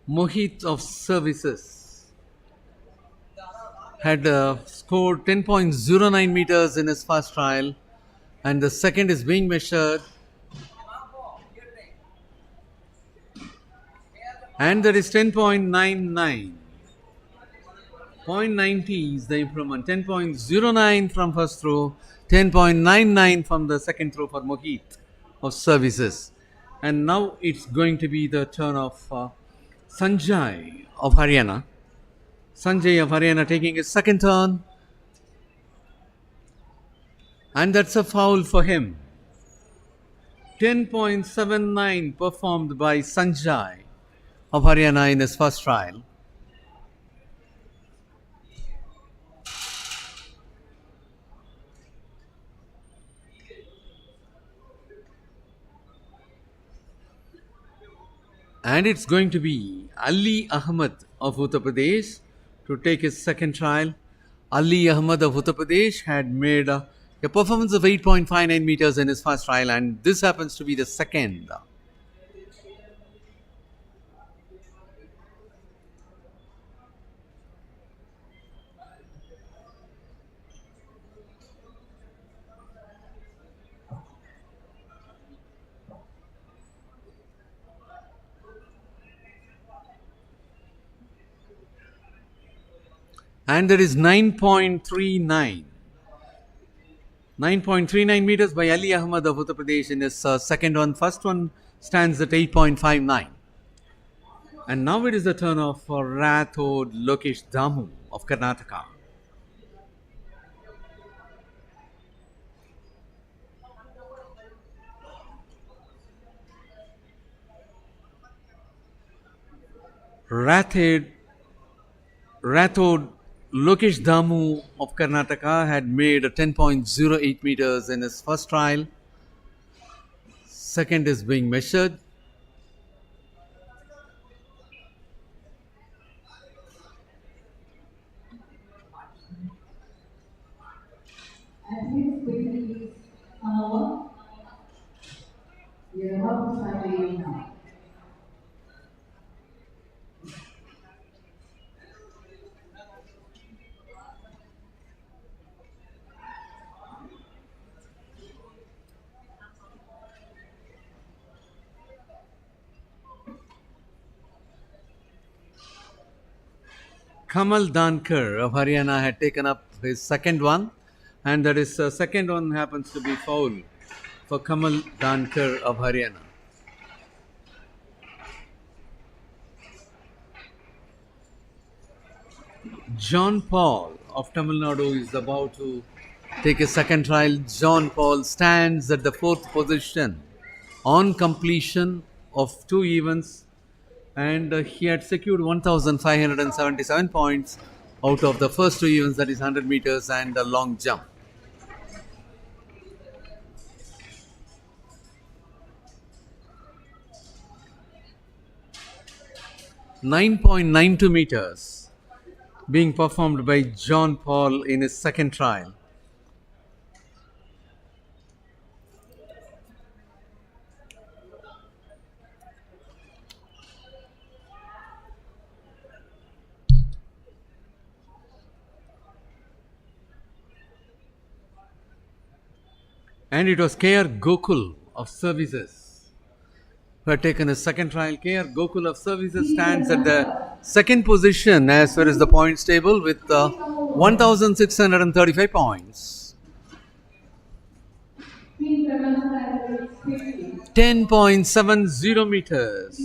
Mohit of Services had scored 10.09 meters in his first trial, and the second is being measured, and that is 10.99. 0.90 is the improvement. 10.09 from first throw, 10.99 from the second throw for Mohit of Services. And now it's going to be the turn of Sanjay of Haryana. Sanjay of Haryana taking his second turn. And that's a foul for him. 10.79 performed by Sanjay of Haryana in his first trial. And it's going to be Ali Ahmed of Uttar Pradesh to take his second trial. Ali Ahmed of Uttar Pradesh had made a performance of 8.59 meters in his first trial, and this happens to be the second. And there is 9.39 meters by Ali Ahmad of Uttar Pradesh in his second one. First one stands at 8.59. And now it is the turn of Rathod Lokesh Damu of Karnataka. Rathod Lokesh Damu of Karnataka had made a 10.08 meters in his first trial. Second is being measured. Athletes quickly come over. We are about to start the game now. Kamal Dankar of Haryana had taken up his second one, and that is second one happens to be foul for Kamal Dankar of Haryana. John Paul of Tamil Nadu is about to take a second trial. John Paul stands at the fourth position on completion of two events, and he had secured 1,577 points out of the first two events, that is 100 meters and a long jump. .92 meters being performed by John Paul in his second trial. And it was KR Gokul of Services who had taken a second trial. KR Gokul of Services stands at the second position as far as the points table with 1,635 points. 10.70 meters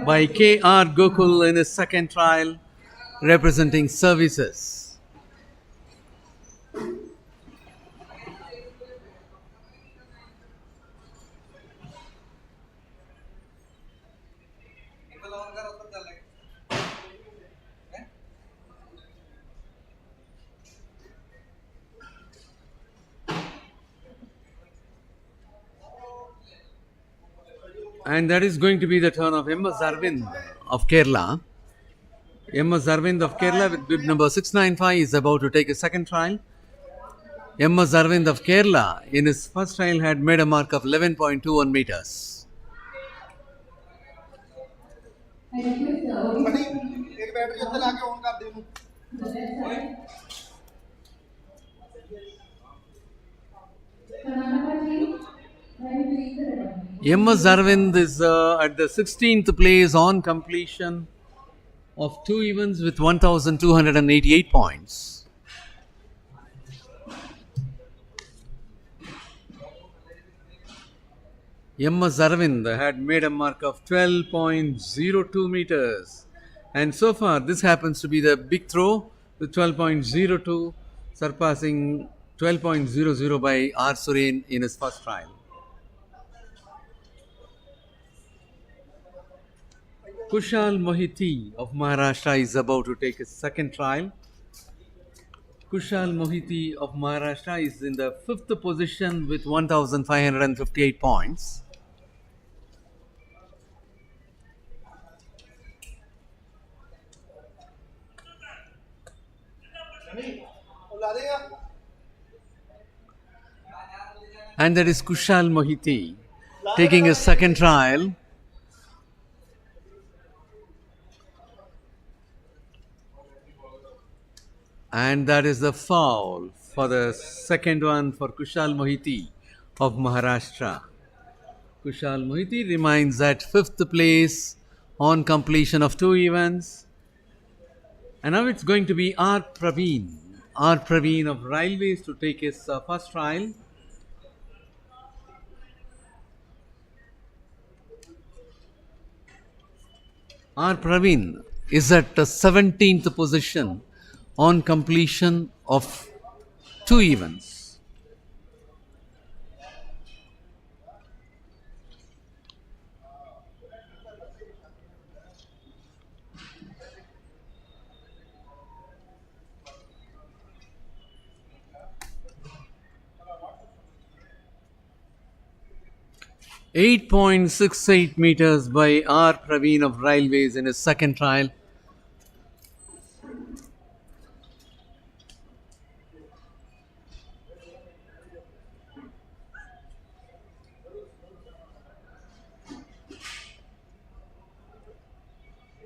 by KR Gokul in his second trial, representing Services. And that is going to be the turn of MS Arvind of Kerala. MS Arvind of Kerala with bib number 695 is about to take a second trial. MS Arvind of Kerala in his first trial had made a mark of 11.21 meters. I request the audience to the left side. Karnataka team, ready to lead the run. MS Arvind is at the 16th place on completion of two events with 1,288 points. MS Arvind had made a mark of 12.02 meters, and so far this happens to be the big throw with 12.02, surpassing 12.00 by R. Suren in his first trial. Kushal Mohiti of Maharashtra is about to take his second trial. Kushal Mohiti of Maharashtra is in the fifth position with 1,558 points. And that is Kushal Mohiti taking his second trial. And that is the foul for the second one for Kushal Mohiti of Maharashtra. Kushal Mohiti remains at fifth place on completion of two events. And now it's going to be R. Praveen of Railways to take his first trial. R. Praveen is at the 17th position on completion of 2 events. .68 meters by R. Praveen of Railways in his second trial.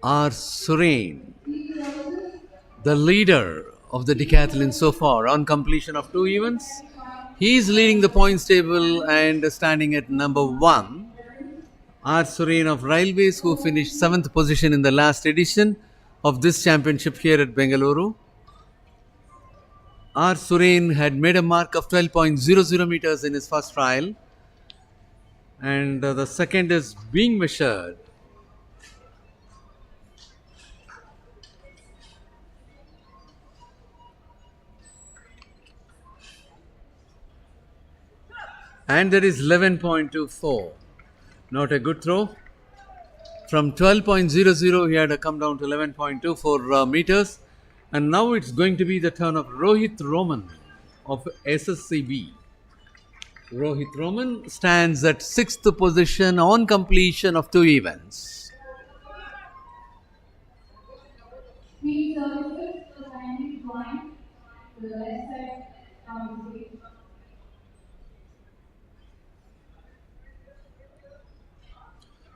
R. Surain, the leader of the decathlon so far on completion of 2 events. He is leading the points table and standing at number 1. R. Surain of Railways, who finished 7th position in the last edition of this championship here at Bangalore. R. Surain had made a mark of 12.00 meters in his first trial, and the second is being measured. And there is 11.24. Not a good throw. From 12.00 he had to come down to 11.24 meters. And now it's going to be the turn of Rohit Roman of SSCB. Rohit Roman stands at 6th position on completion of 2 events. Speed services to the kindly join to the left side of the stage.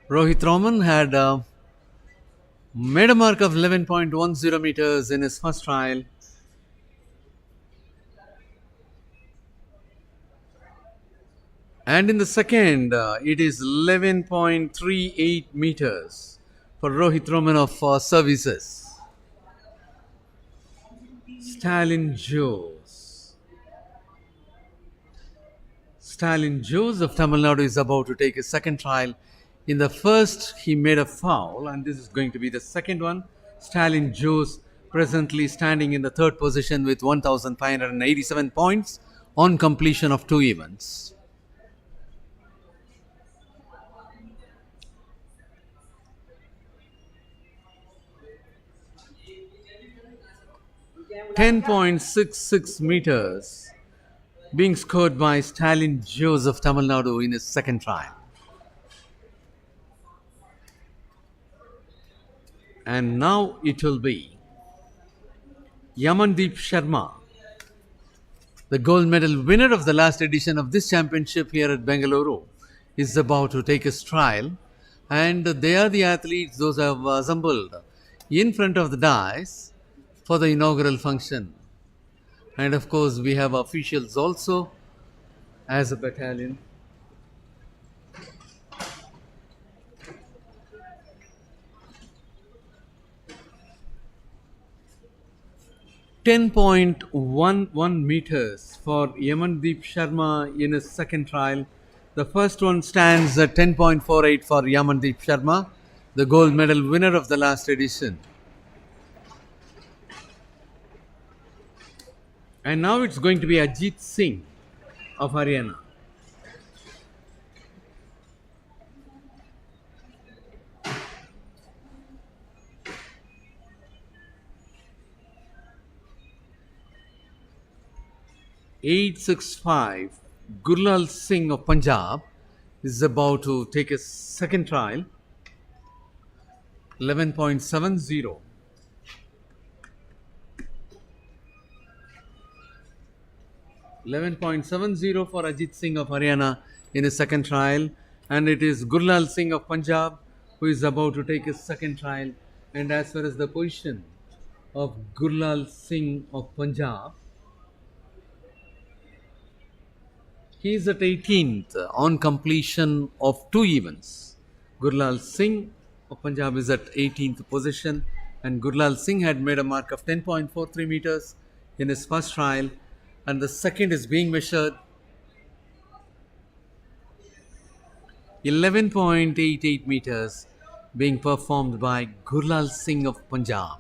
Rohit Roman had made a mark of 11.10 meters in his first trial. And in the second, it is 11.38 meters for Rohit Roman of Services. Stalin Jose of Tamil Nadu is about to take his second trial. In the first, he made a foul, and this is going to be the second one. Stalin Jose presently standing in the 3rd position with 1,587 points on completion of 2 events. .66 meters being scored by Stalin Jose of Tamil Nadu in his second trial. And now it will be Yamandeep Sharma, the gold medal winner of the last edition of this championship here at Bangalore, is about to take his trial. And they are the athletes, those who have assembled in front of the dais for the inaugural function. And of course, we have officials also as a battalion. .11 meters for Yamandeep Sharma in his second trial. The first one stands at 10.48 for Yamandeep Sharma, the gold medal winner of the last edition. And now it's going to be Ajit Singh of Haryana. .865 Gurlal Singh of Punjab is about to take his second trial. 11.70. .11.70 for Ajit Singh of Haryana in his second trial, and it is Gurlal Singh of Punjab who is about to take his second trial. And as far as the position of Gurlal Singh of Punjab, he is at 18th on completion of 2 events. Gurlal Singh of Punjab is at 18th position And Gurlal Singh had made a mark of 10.43 meters in his first trial, and the second is being measured 11.88 meters, being performed by Gurlal Singh of Punjab.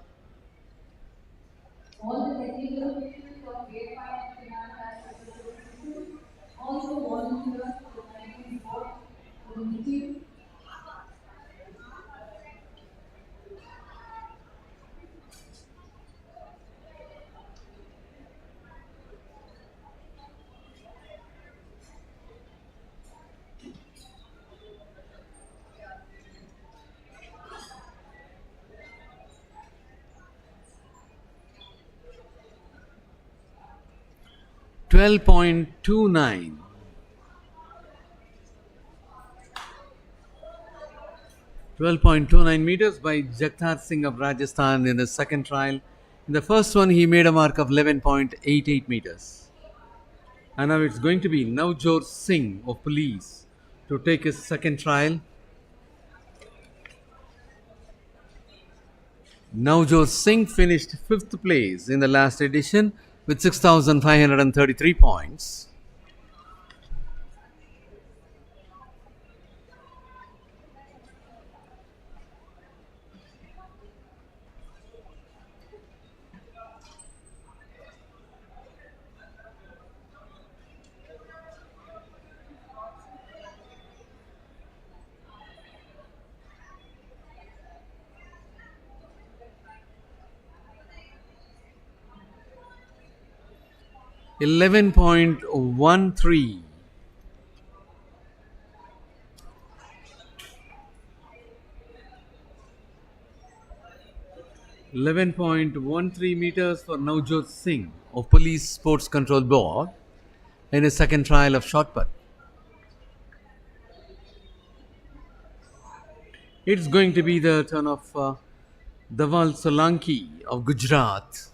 All the technical officials of Gateway and Finance Association also volunteered to kindly vote for the meeting. Twelve point two nine. 12.29 meters by Jagtar Singh of Rajasthan in the second trial. In the first one, he made a mark of 11.88 meters. And now it's going to be Navjot Singh of Police to take his second trial. Navjot Singh finished 5th place in the last edition with 6,533 points. $11.13. 11.13 meters for Navjot Singh of Police Sports Control Board in his second trial of shot put. It's going to be the turn of Dhaval Solanki of Gujarat.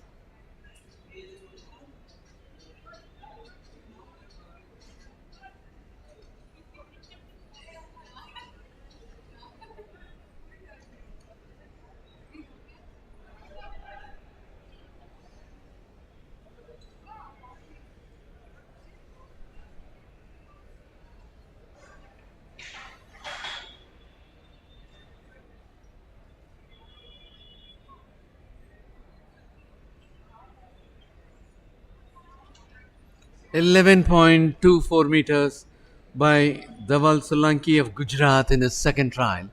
$11.24 meters by Dhaval Solanki of Gujarat in his second trial.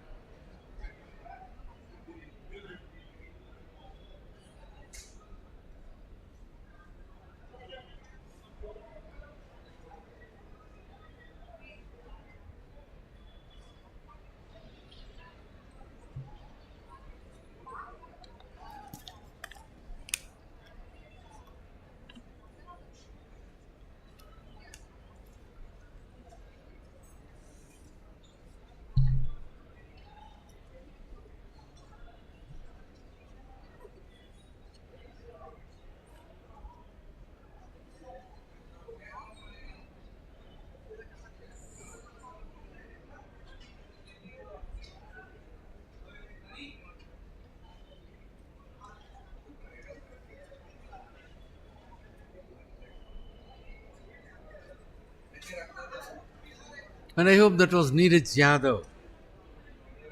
And I hope that was Neeraj Yadav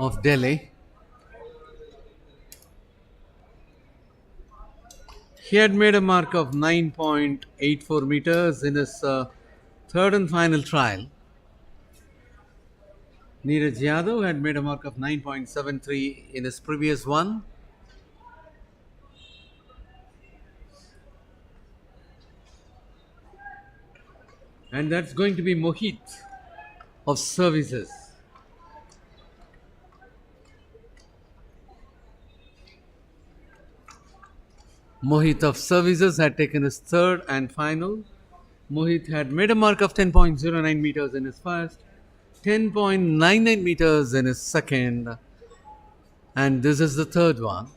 of Delhi. He had made a mark of 9.84 meters in his third and final trial. Neeraj Yadav had made a mark of 9.73 in his previous one. And that's going to be Mohit of Services. Mohit of Services had taken his third and final. Mohit had made a mark of 10.09 meters in his first, 10.99 meters in his second, and this is the third one.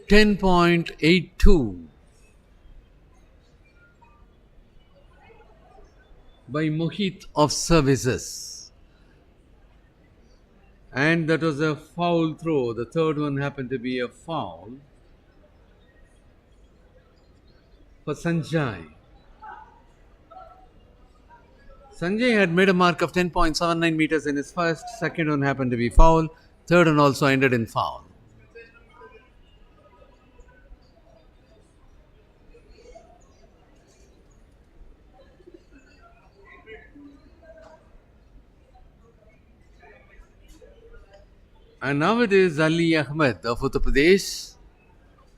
10.82 by Mohit of Services. And that was a foul throw. The third one happened to be a foul for Sanjay. Sanjay had made a mark of 10.79 meters in his first. Second one happened to be foul. Third one also ended in foul. And now it is Ali Ahmed of Uttar Pradesh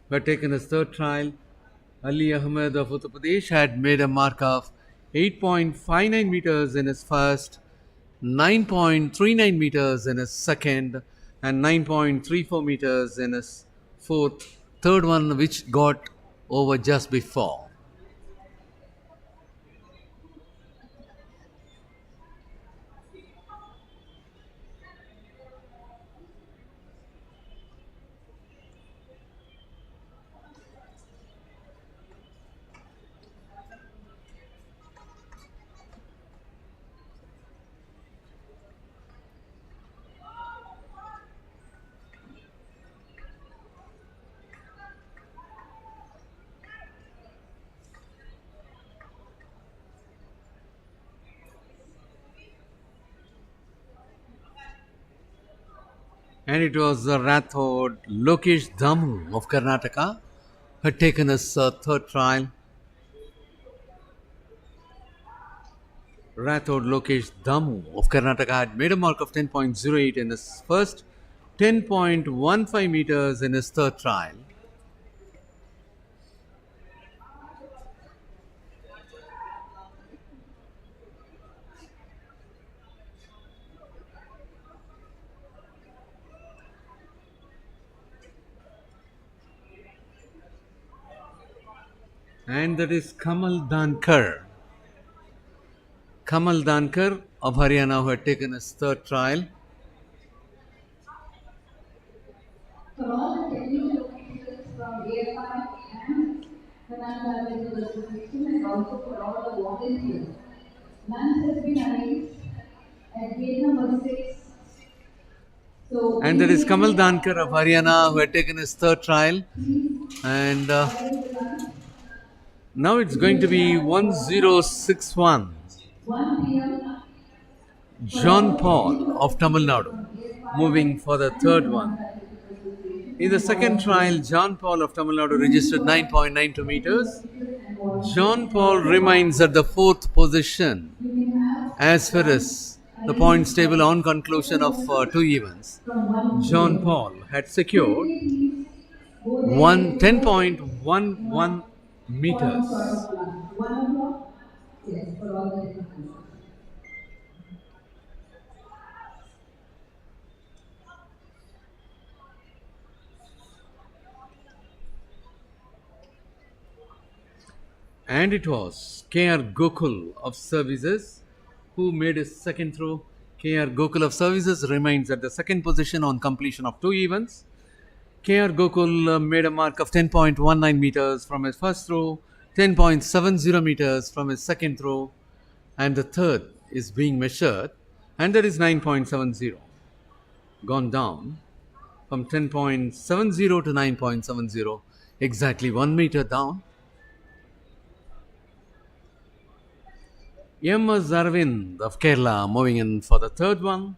who had taken his third trial. Ali Ahmed of Uttar Pradesh had made a mark of 8.59 meters in his first, 9.39 meters in his second, and 9.34 meters in his fourth, third one which got over just before. And it was Rathod Lokesh Damu of Karnataka had taken his third trial. Rathod Lokesh Damu of Karnataka had made a mark of 10.08 in his first, 10.15 meters in his third trial. And that is Kamal Dankar. Kamal Dankar of Haryana who had taken his third trial. For all the technical officials from AFI and Karnataka Medical Association and also for all the volunteers. Lunch has been arranged at gate number 6. So And that is Kamal Dankar of Haryana who had taken his third trial. And now it's going to be 1061. 1 p.m. John Paul of Tamil Nadu moving for the third one. In the second trial, John Paul of Tamil Nadu registered 9.92 meters. John Paul remains at the fourth position as far as the points table on conclusion of two events. John Paul had secured 10.11 meters. 1 o'clock? Yes, for all the technical. And it was K.R. Gokul of Services who made his second throw. K.R. Gokul of Services remains at the second position on completion of two events. K.R. Gokul made a mark of 10.19 meters from his first throw, 10.70 meters from his second throw, and the third is being measured, and that is 9.70. Gone down from 10.70 to 9.70, exactly 1 meter down. M.S. Arvind of Kerala moving in for the third one.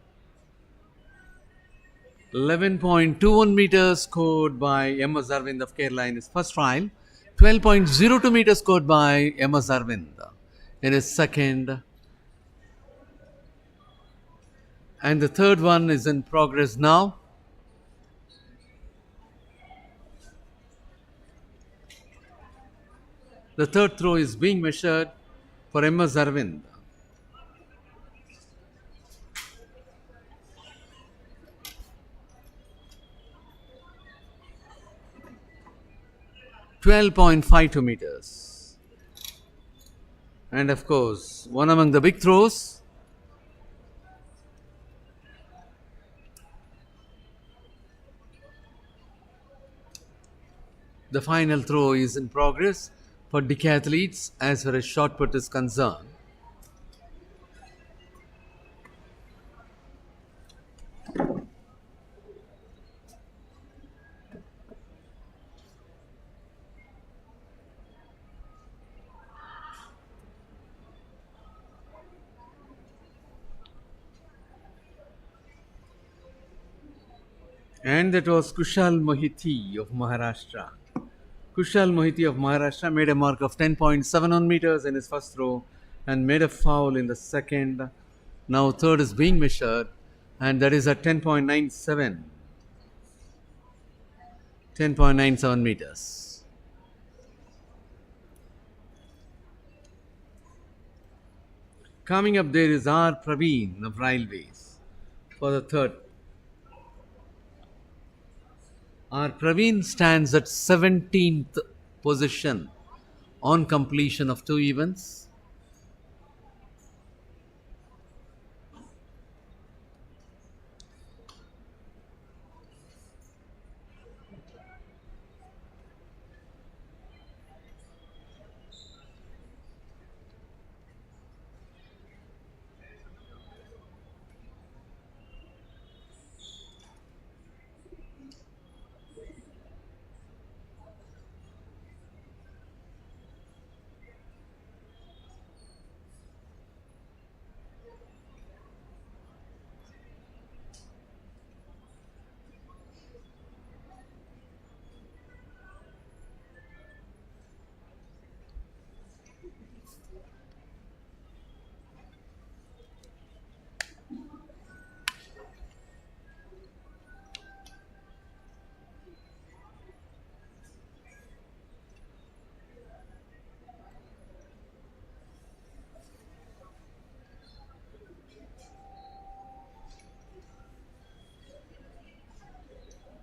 11.21 meters scored by M.S. Arvind of Kerala in his first trial. 12.02 meters scored by M.S. Arvind in his second. And the third one is in progress now. The third throw is being measured for M.S. Arvind. .52 meters. And of course, one among the big throws. The final throw is in progress for decathletes as far as shot put is concerned. And that was Kushal Mohiti of Maharashtra. Kushal Mohiti of Maharashtra made a mark of 10.71 meters in his first throw and made a foul in the second. Now third is being measured, and that is at 10.97. 10.97 meters. Coming up there is R. Praveen of Railways for the third. R. Praveen stands at 17th position on completion of 2 events.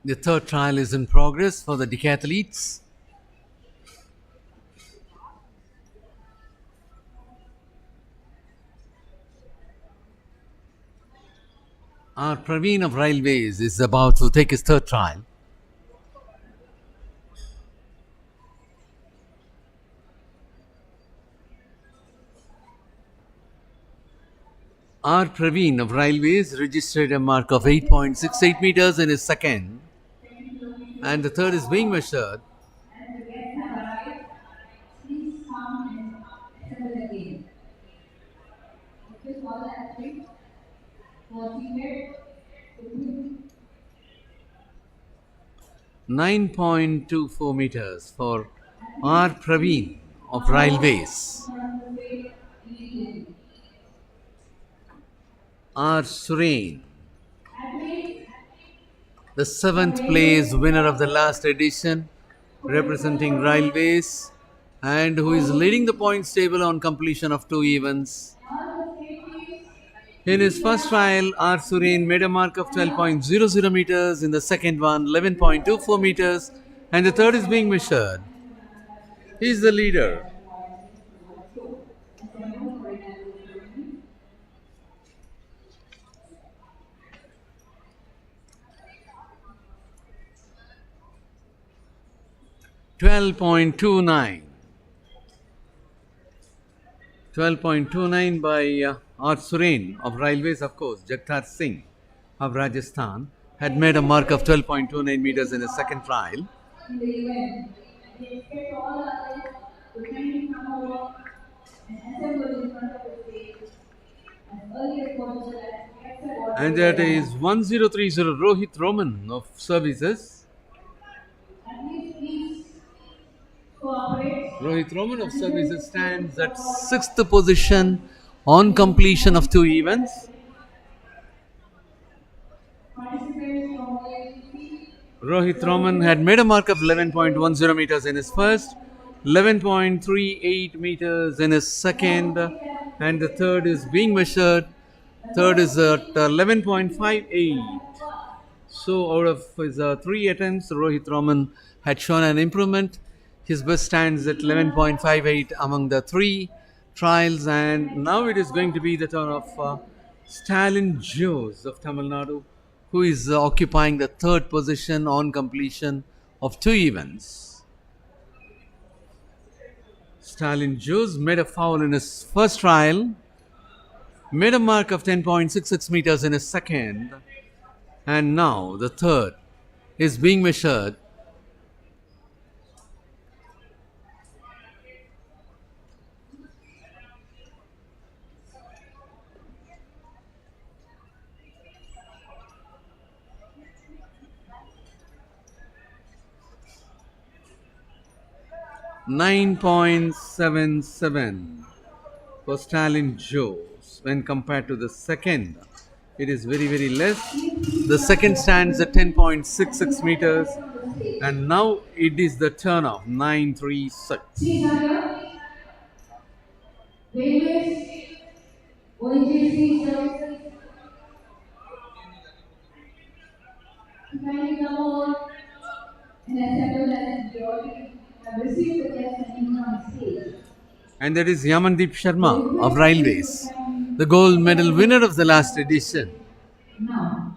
The third trial is in progress for the decathletes. R. Praveen of Railways is about to take his third trial. R. Praveen of Railways registered a mark of 8.68 meters in his second, and the third is being measured. And the guests have arrived. Please come and assemble again. This is all the athletes who are seated. 9.24 meters for R. Praveen of Railways. R. Surain, the 7th place winner of the last edition, representing Railways, and who is leading the points table on completion of 2 events. In his first trial, R. Surain made a mark of 12.00 meters, in the second one 11.24 meters, and the third is being measured. He is the leader. 12.29. 12.29 by R. Surain of Railways, of course. Jagtar Singh of Rajasthan had made a mark of 12.29 meters in his second trial. In the event, and they expect all others to kindly come over and assemble in front of the stage as early as possible as guests have ordered. And that is 1030 Rohit Roman of Services. Please cooperate. Rohit Roman of Services stands at 6th position on completion of 2 events. Participants from OICC, Rohit Roman had made a mark of 11.10 meters in his first, 11.38 meters in his second, and the third is being measured. Third is at 11.58. So, out of his 3 attempts, Rohit Roman had shown an improvement. His best stands at 11.58 among the 3 trials, and now it is going to be the turn of Stalin Jose of Tamil Nadu, who is occupying the 3rd position on completion of 2 events. Stalin Juice made a foul in his first trial, made a mark of 10.66 meters in his second, and now the third is being measured. .77 for Stalin Joes when compared to the second. It is very, very less. The second stands at 10.66 meters, and now it is the turn of 936. Railways, ONGC services, to kindly come on and assemble as the audience have received the guests and on stage. And that is Yamandeep Sharma of Railways, the gold medal winner of the last edition. Now,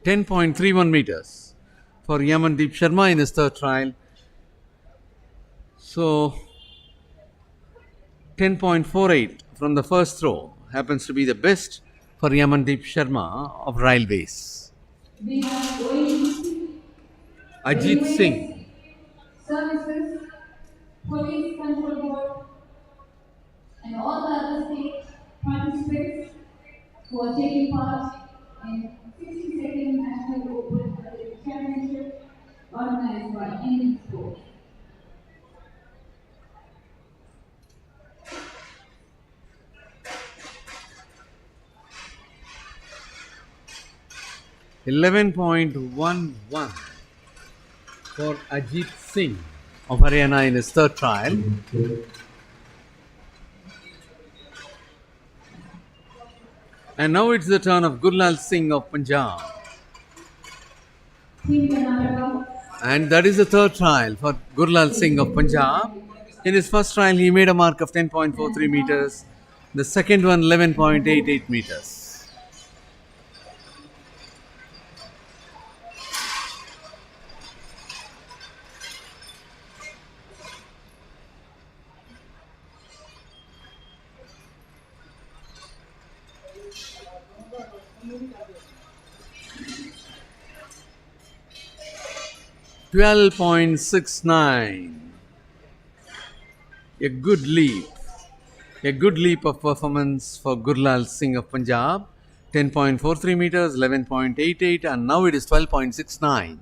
10.31 meters for Yamandeep Sharma in his third trial. So 10.48 from the first throw happens to be the best for Yamandeep Sharma of Railways. we have ONGC, Ajit Singh, services, police control board, and all the other state participants who are taking part in 62nd National Open Athletic Championship organized by Indian Sport. .11 for Ajit Singh of Haryana in his third trial. And now it's the turn of Gurlal Singh of Punjab. Team Karnataka, And that is the third trial for Gurlal Singh of Punjab. In his first trial, he made a mark of 10.43 meters. The second one, 11.88 meters. .69. A good leap. A good leap of performance for Gurlal Singh of Punjab. 10.43 meters, 11.88, and now it is 12.69.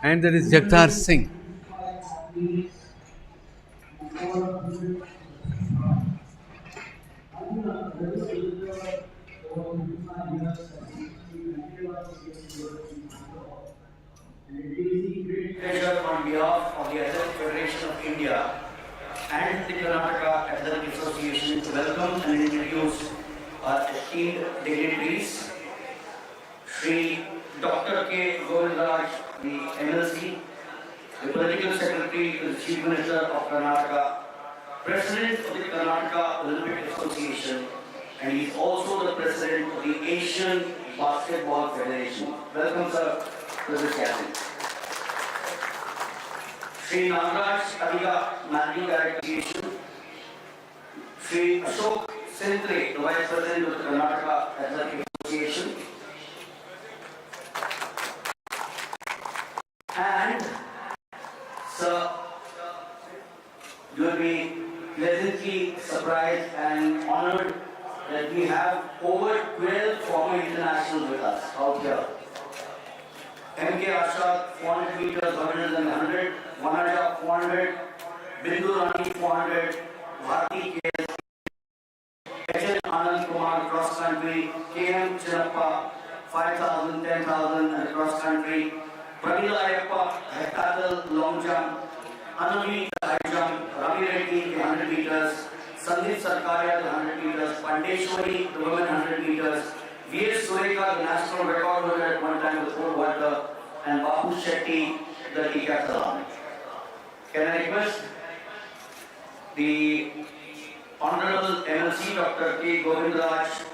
And that is Jagtar Singh. Pleasure on behalf of the Athletic Federation of India and the Karnataka Athletic Association to welcome and introduce our esteemed dignitaries, Shri Dr. K. Govindaraj, the MLC, the Political Secretary to the Chief Minister of Karnataka, President of the Karnataka Olympic Association, and he is also the President of the Asian Basketball Federation. Welcome, sir, to this gathering. Shri Nagaraj Adiga, Managing Director, Shri Ashok Sentre, the Vice President of the Karnataka Athletic Association, and sir, you will be pleasantly surprised and honored that we have over 12 former internationals with us out here. MK Ashok, 400 meters, 100 and 100, Vanaja, 400, Bindu Rani, 400, Bharti KS, HN Anand Kumar, cross country, KM Chinappa, 5,000, 10,000 and cross country, Pramila Ayappa, heptathlon, long jump, Anami, high jump, Ravi Reddy, 100 meters, Sandeep Sarkaria, the 100 meters, Pandeshwari, the women 100 meters, V.S. Sureka, the national record holder at one time with 4 water, and Babu Shetty, the Decathlon. Can I request the Honorable MLC Dr. K. Govindraj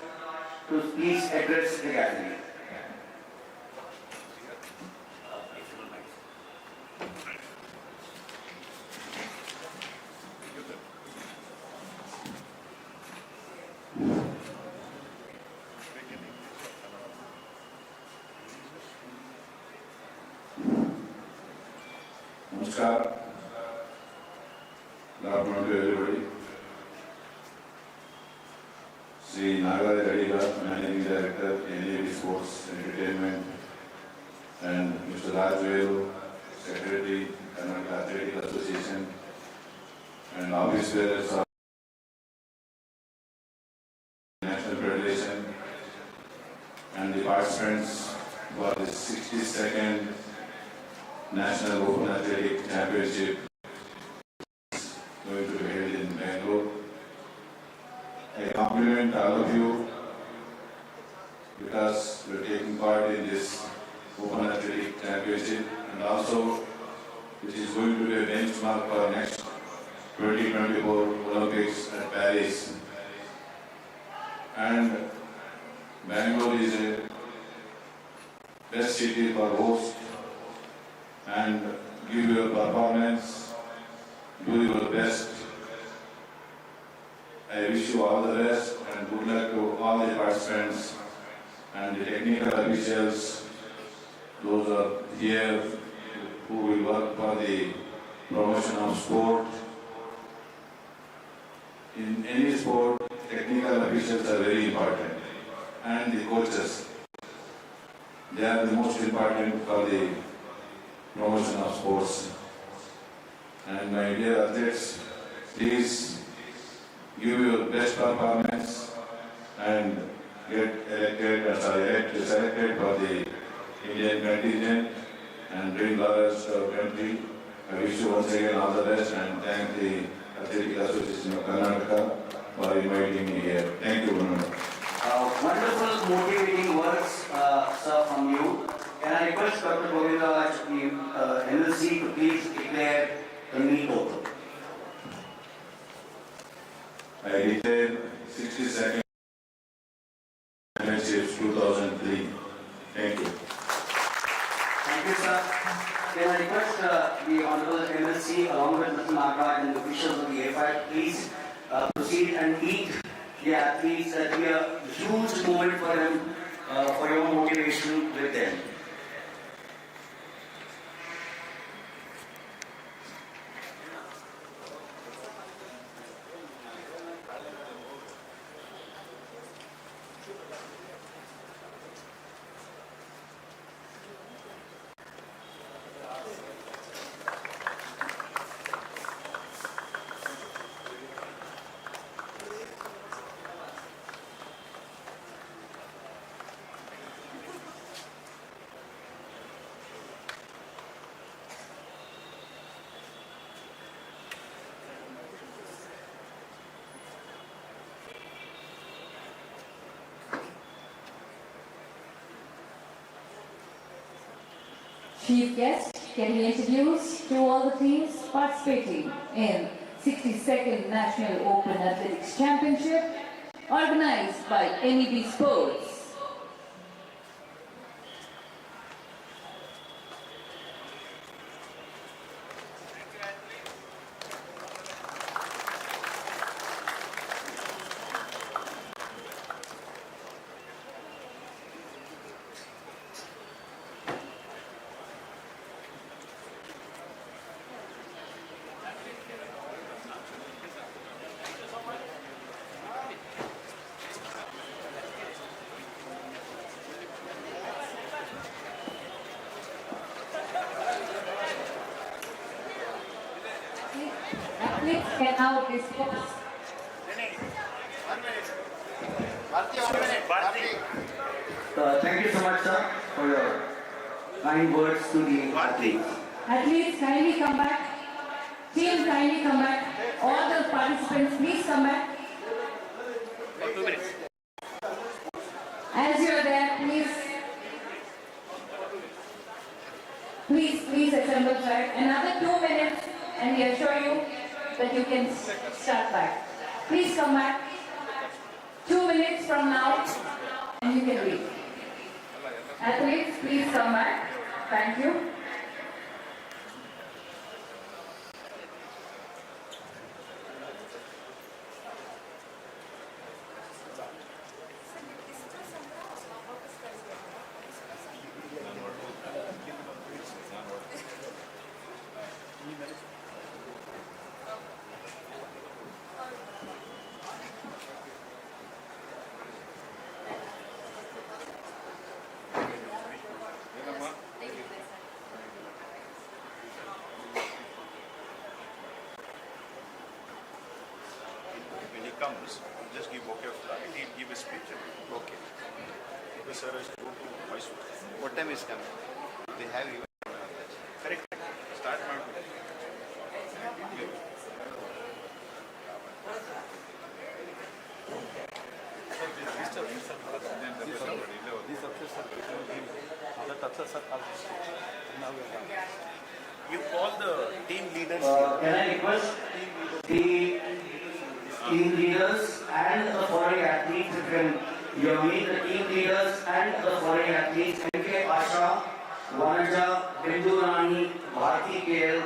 to please address the gathering. Namaskar. Good afternoon to everybody. Sri Nagaraj Reddy, Managing Director, NAB Sports Entertainment, and Mr. Raj Velu, Secretary, Karnataka Athletic Association, and Office Bearers of National Federation, and the participants for the 62nd National Open Athletic Championship going to be held in Bangalore. I compliment all of you because you are taking part in this Open Athletic Championship, and also which is going to be a benchmark for next 2024 Olympics at Paris. And Bangalore is a best city for host, and give your performance, do your best. I wish you all the best and good luck to all the participants and the technical officials, those are here who will work for the promotion of sport. In any sport, technical officials are very important, and the coaches. They are the most important for the promotion of sports. And my dear athletes, please give your best performance and get selected for the Indian contingent and bring laurels to our country. I wish you once again all the best and thank the Athletic Association of Karnataka for inviting me here. Thank you very much. Wonderful motivating words, sir, from you. Can I request Dr. Govindraj, the NLC, to please declare the meet open? I declare 62nd Championships 2003. Thank you. Thank you, sir. Can I request the Honorable MLC along with Mr. Nagaraj and the officials of the AFI, please proceed and meet the athletes. That will be a huge moment for them, for your motivation with them. Chief guest, can we introduce to all the teams participating in 62nd National Open Athletics Championship organized by NEB Sports. Athletes can now discuss. Thank you so much, sir, for your kind words to the athletes. Athletes, kindly come back. Team, kindly come back. All the participants, please come back. As you are there, please. member side. Another 2 minutes and we assure you that you can start back. Please come back 2 minutes from now and you can leave. Athletes, please come back. Thank you. When he comes, just give okay flag. He'll give a speech. Okay. The sir has to go to Mysore. What time is coming? They have even. Correct. Start ಮಾಡ್ಬಿಡಿ. You call the team leaders. Can I request the team leaders and the foreign athletes, you meet the team leaders and the foreign athletes, MK Asha, Vanaja, Bindu Rani, Bharti KL,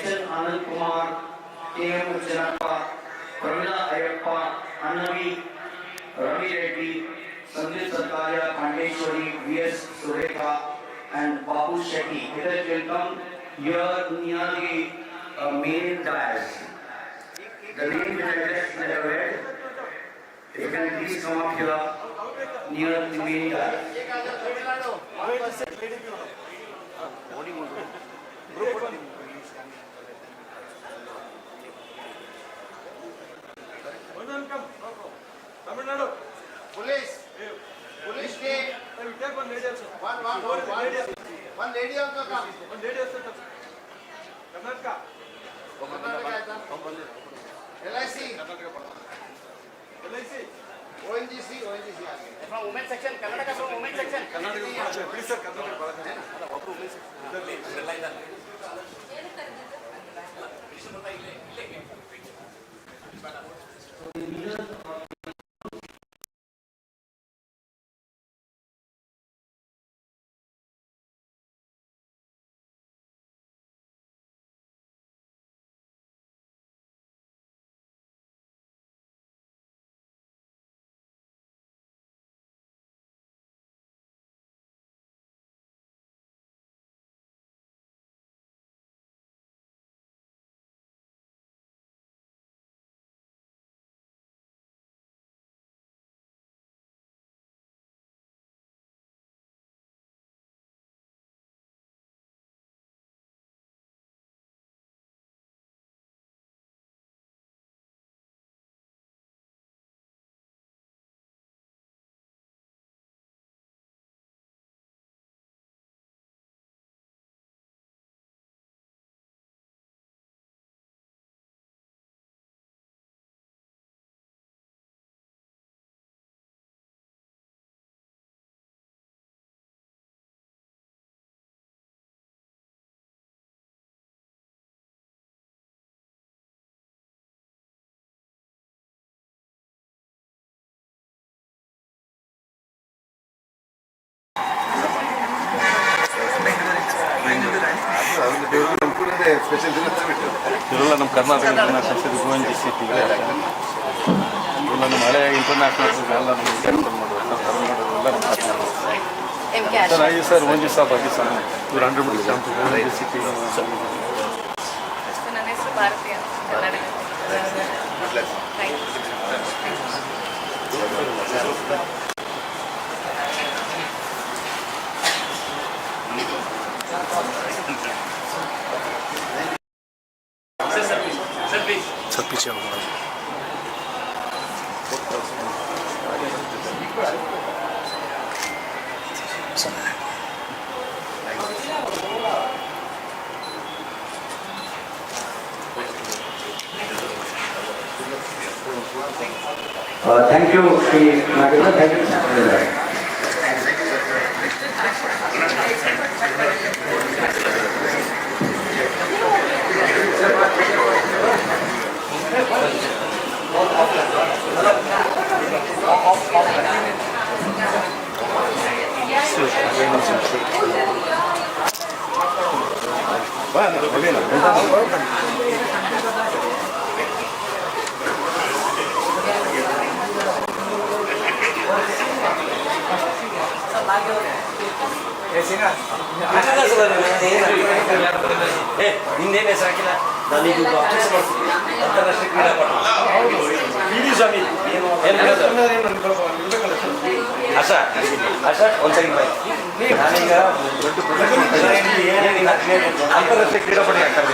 HN Anand Kumar, KM Chinappa, Pramila Ayappa, Annavi, Ravi Reddy, Sanjay Sarkaria, Kandeshwari, VS Sureka, and Babu Shetty. Let us welcome here near the main dais. The name which I just read, if you can please come up here near the main dais. Police. Police take. One lady also come. Karnataka. LIC. ONGC. From women section. Karnataka from women section. Please sir. ಇವೆಲ್ಲ ನಮ್ಮ Karnataka international Govinda city ಇವೆಲ್ಲ ನಮ್ಮ ಹಳೆ international ಎಲ್ಲ sir ಆಗಿ sir ಒಂದು ದಿವಸ ಬಗ್ಗೆ ಸರ್ ಇವ್ರು 100 ಮೀಟರ್ ಜಂಪ್ ಗೋವಿಂದ ಸಿಟಿ ನನ್ನ ಹೆಸರು ಭಾರತಿ ಅಂತ ಕರ್ನಾಟಕ. सर पीछे हो Thank you, Sri Nagaraj. Thank you, Sir. ನಿಂದೇನು ಹೆಸರು ಹಾಕಿಲ್ಲ ನನಗೆ ಅಂತಾರಾಷ್ಟ್ರೀಯ ಕ್ರೀಡಾಪಟು ಆಶ ಆಶ ಒಂದು ಸೆಕೆಂಡ್ ಬಾಯ್ ನಾನೀಗ ದೊಡ್ಡ ಅಂತಾರಾಷ್ಟ್ರೀಯ ಕ್ರೀಡಾಪಟು ಆಗ್ತಾರೆ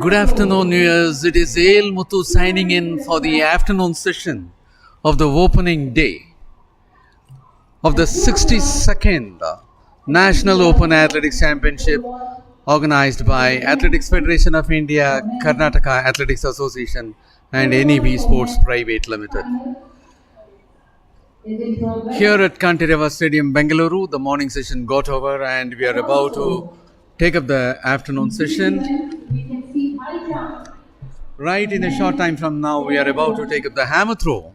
Good afternoon, viewers. It is Ale Muthu signing in for the afternoon session of the opening day of the 62nd National Open Athletics Championship organized by Athletics Federation of India, Karnataka Athletics Association and NEB Sports Private Limited. Here at Kantireva Stadium, Bangalore, the morning session got over and we are about to take up the afternoon session. Right in a short time from now, we are about to take up the hammer throw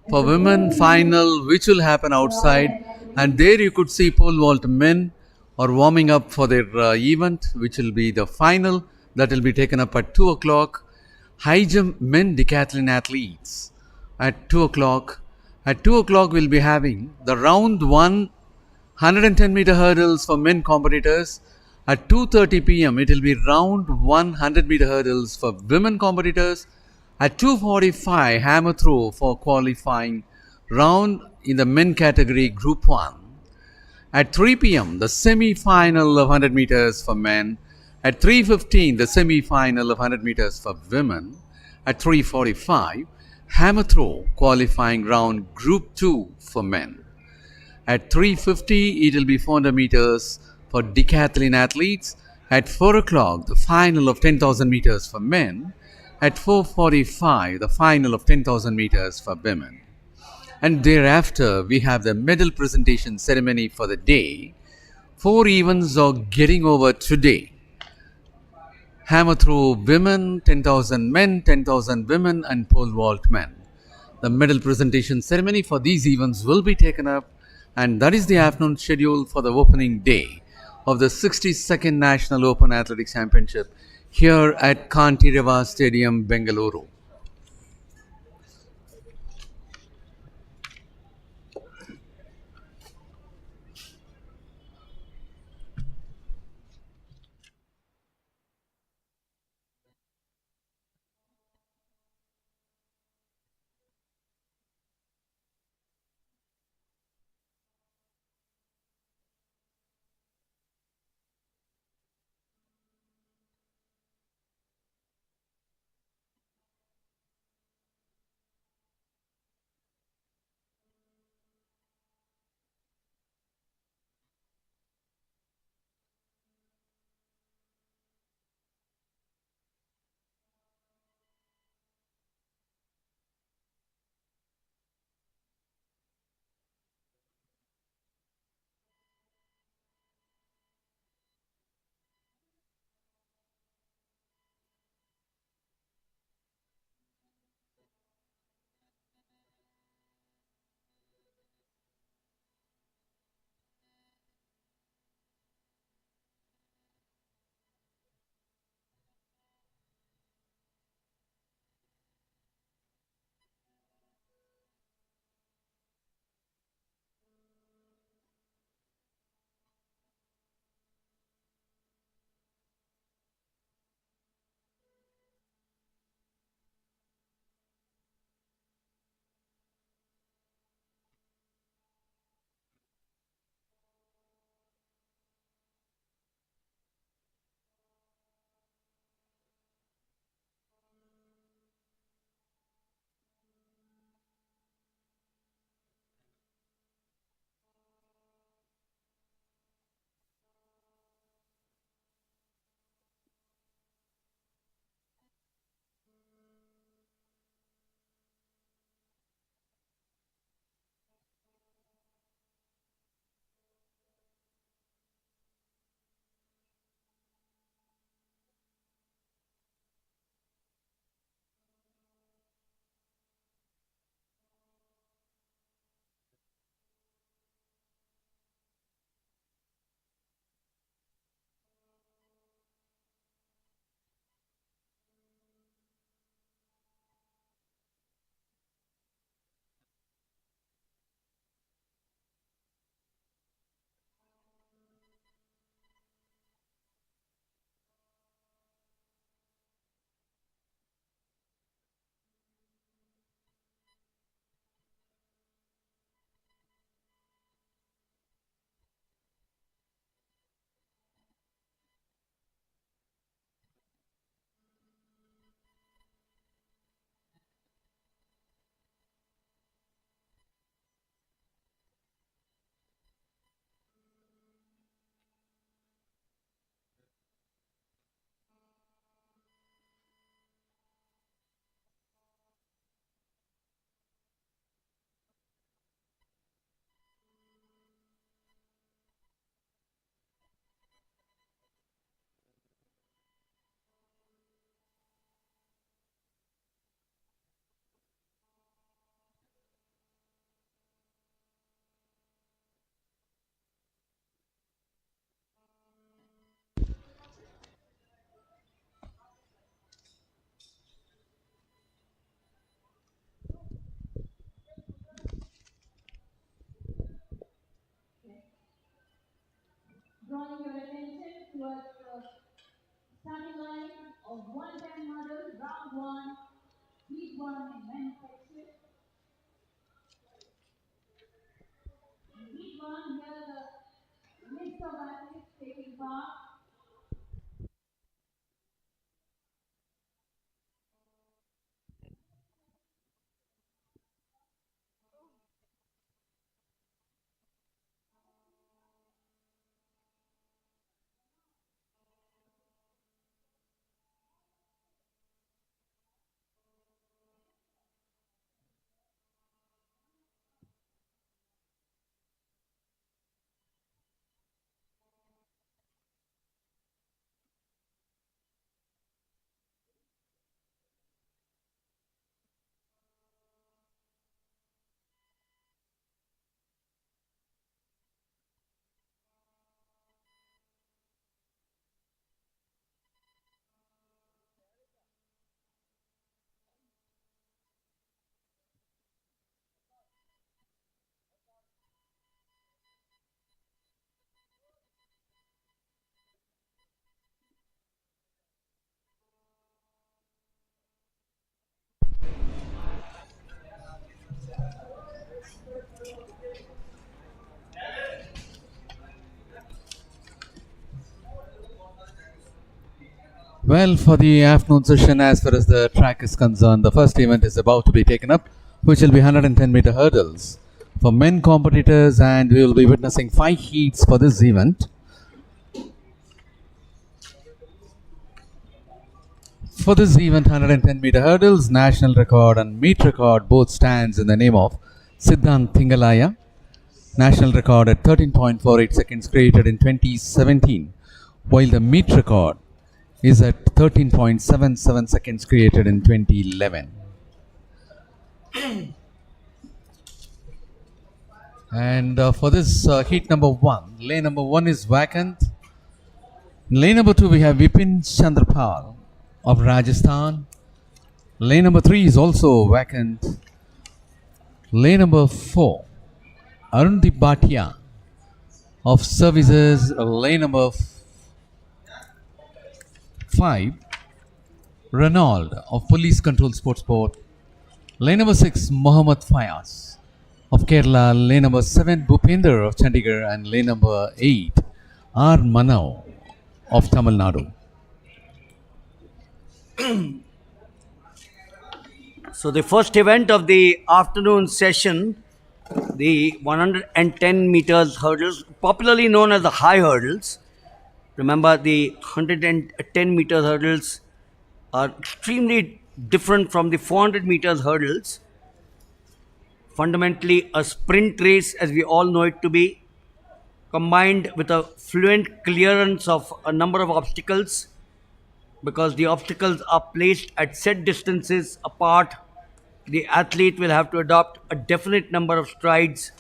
for women final, which will happen outside. And there you could see pole vault men are warming up for their event, which will be the final that will be taken up at 2 o'clock. High jump men decathlon athletes at 2 o'clock. At 2 o'clock, we'll be having the round 110-meter hurdles for men competitors. At 2:30 p.m., it will be round 100-meter hurdles for women competitors. At 2:45, hammer throw for qualifying round in the men category Group 1. At 3 p.m., the semi-final of 100 meters for men. At 3:15, the semi-final of 100 meters for women. At 3:45, hammer throw qualifying round Group 2 for men. At 3:50, it will be 400 meters for decathlon athletes. At 4 o'clock, the final of 10,000 meters for men. At 4:45, the final of 10,000 meters for women. And thereafter, we have the medal presentation ceremony for the day. 4 events are getting over today. Hammer throw women, 10,000 men, 10,000 women, and pole vault men. The medal presentation ceremony for these events will be taken up, and that is the afternoon schedule for the opening day of the 62nd National Open Athletics Championship here at Kantireva Stadium, Bangalore. drawing your attention towards the starting line of 110 hurdle, round 1, heat 1 in men's section. In heat 1, here are the list of athletes taking part. Well, for the afternoon session, as far as the track is concerned, the first event is about to be taken up, which will be 110-meter hurdles for men competitors, and we will be witnessing 5 heats for this event. For this event, 110-meter hurdles, national record and meet record both stands in the name of Siddhant Thingalaya. National record at 13.48 seconds created in 2017, while the meet record is at 13.77 seconds created in 2011. And for this heat number 1, lane number 1 is vacant. In lane number 2 we have Vipin Chandrapal of Rajasthan. Lane number 3 is also vacant. Lane number 4, Arundip Bhatia of Services. Lane number 5, Renault of Police Control Sportsport. Lane number 6, Mohammad Fayaz of Kerala. Lane number 7, Bhupinder of Chandigarh. And lane number 8, R. Manau of Tamil Nadu. So the first event of the afternoon session, the 110 meters hurdles, popularly known as the high hurdles. Remember, the 110 meters hurdles are extremely different from the 400 meters hurdles. Fundamentally a sprint race, as we all know it to be, combined with a fluent clearance of a number of obstacles, because the obstacles are placed at set distances apart. The athlete will have to adopt a definite number of strides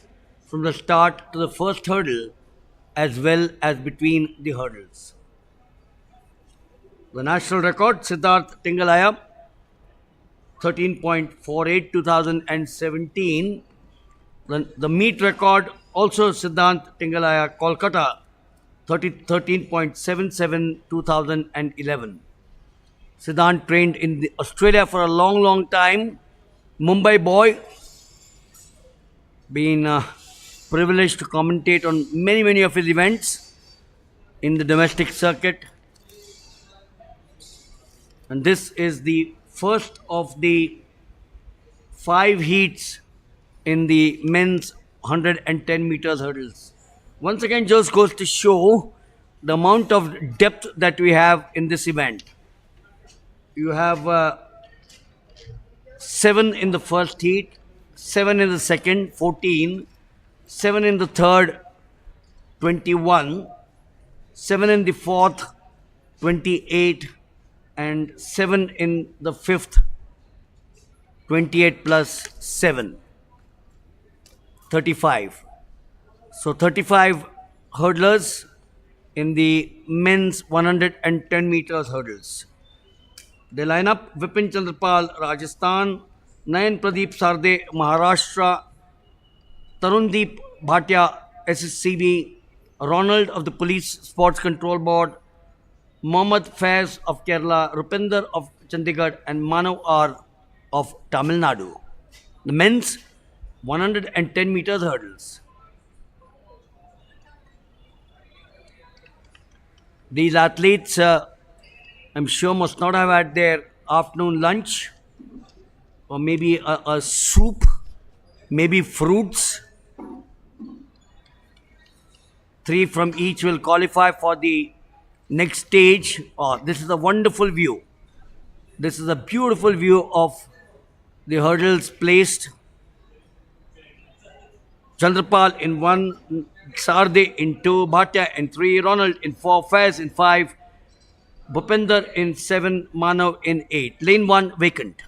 from the start to the first hurdle, as well as between the hurdles. The national record, Siddharth Tingalaya, 13.48, 2017. The meet record, also Siddhant Tingalaya, Kolkata, 13.77, 2011. Siddhant trained in Australia for a long, long time. Mumbai boy, been privileged to commentate on many, many of his events in the domestic circuit. And this is the first of the 5 heats in the men's 110 meters hurdles. Once again, just goes to show the amount of depth that we have in this event. You have 7 in the first heat, 7 in the second, 14, 7 in the third, 21, 7 in the fourth, 28, and 7 in the fifth, 28 plus 7, 35. So 35 hurdlers in the men's 110 meters hurdles. They line up: Vipin Chandrapal, Rajasthan; Nayan Pradeep Sarde, Maharashtra; Tarundeep Bhatia, SSCB; Ronald of the Police Sports Control Board, Mohammad Faiz of Kerala, Rupinder of Chandigarh, and Manav R of Tamil Nadu. The men's 110 meters hurdles. These athletes, I'm sure, must not have had their afternoon lunch, or maybe a soup, maybe fruits. 3 from each will qualify for the next stage. Oh, this is a wonderful view. This is a beautiful view of the hurdles placed. Chandrapal in 1, Sarde in 2, Bhatia in 3, Ronald in 4, Faiz in 5, Bhupinder in 7, Manav in 8. Lane 1 vacant.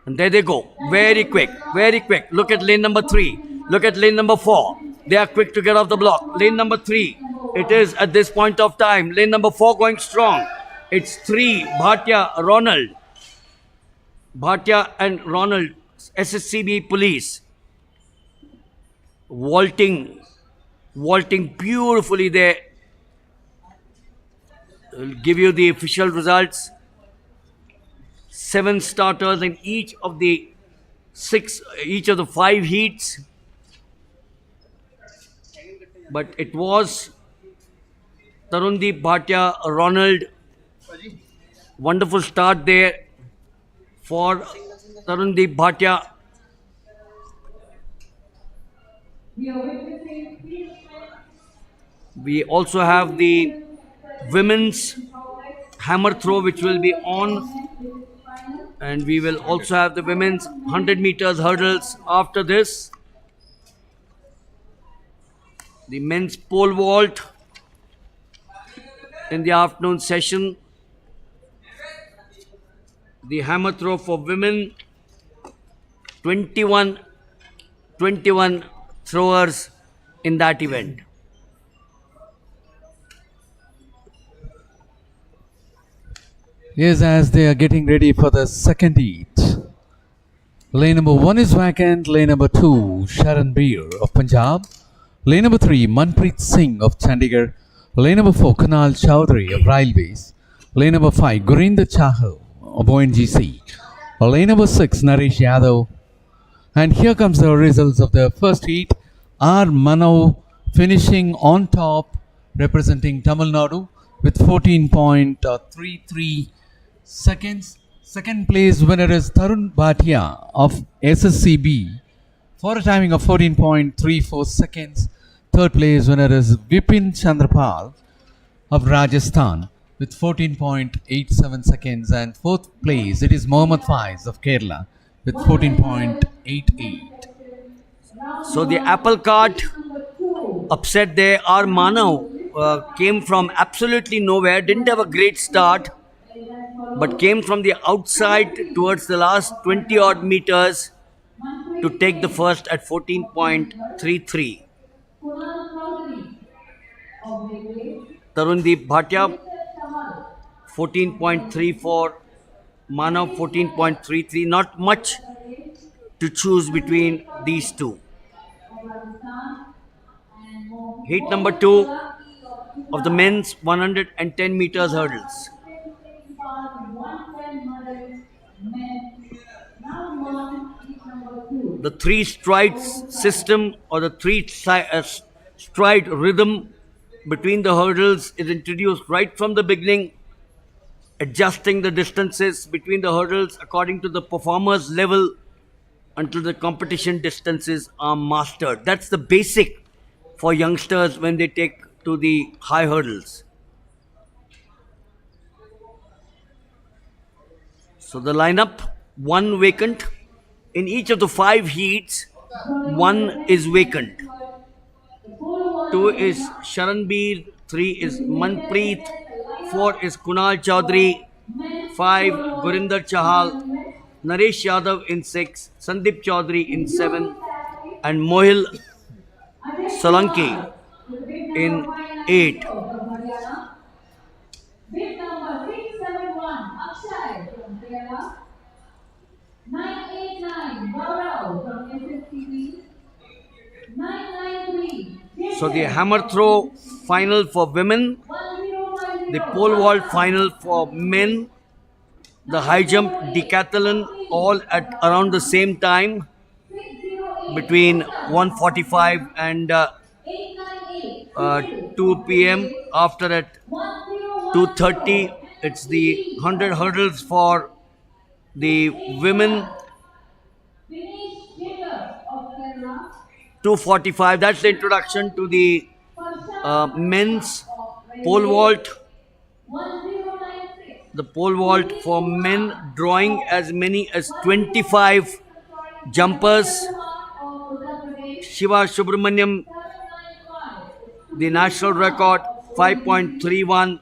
And there they go. Very quick, very quick. Look at lane number 3. Look at lane number 4. They are quick to get off the block. Lane number 3. It is at this point of time. Lane number 4 going strong. It's 3. Bhatia, Ronald. Bhatia and Ronald. SSCB police. Vaulting beautifully there. I'll give you the official results. 7 starters in each of the 5 heats. But it was Tarundeep Bhatia, Ronald. Wonderful start there for Tarundeep Bhatia. We also have the women's hammer throw, which will be on, and we will also have the women's 100 meters hurdles after this. The men's pole vault in the afternoon session. The hammer throw for women, 21 throwers in that event. Yes, as they are getting ready for the second heat. Lane number 1 is vacant. Lane number 2, Sharan Beer of Punjab. Lane number 3, Manpreet Singh of Chandigarh. Lane number 4, Kunal Chowdhury of Railways. Lane number 5, Gurinder Chahal of ONGC. Lane number 6, Naresh Yadav. And here comes the results of the first heat. R. Manav finishing on top, representing Tamil Nadu with 14.33 seconds. Second place winner is Tarun Bhatia of SSCB for a timing of 14.34 seconds. Third place winner is Vipin Chandrapal of Rajasthan with 14.87 seconds. And fourth place, it is Mohammad Faiz of Kerala with 14.88. So the apple cart upset there. R. Manav came from absolutely nowhere, didn't have a great start, but came from the outside towards the last 20 odd meters to take the first at 14.33. Tarundeep Bhatia 14.34, Manav 14.33. Not much to choose between these two. Heat number 2 of the men's 110 meters hurdles. The 3 strides system, or the 3 stride rhythm between the hurdles is introduced right from the beginning, adjusting the distances between the hurdles according to the performer's level until the competition distances are mastered. That's the basic for youngsters when they take to the high hurdles. So the lineup, 1 vacant. In each of the 5 heats, 1 is vacant. 2 is Sharanbir, 3 is Manpreet, 4 is Kunal Chaudhary, 5 Gurinder Chahal, Naresh Yadav in 6, Sandeep Chaudhary in 7, and Mohil Solanki in 8. Bid number 671, Akshay from Kerala. 989, Gaurav from SSTV. 993, So the hammer throw final for women, the pole vault final for men, the high jump decathlon all at around the same time between 1:45 and 2 p.m. After at 2:30, it's the 100 hurdles for the women. 2:45. That's the introduction to the men's pole vault. The pole vault for men, drawing as many as 25 jumpers. Shiva Subramaniam, the national record 5.31.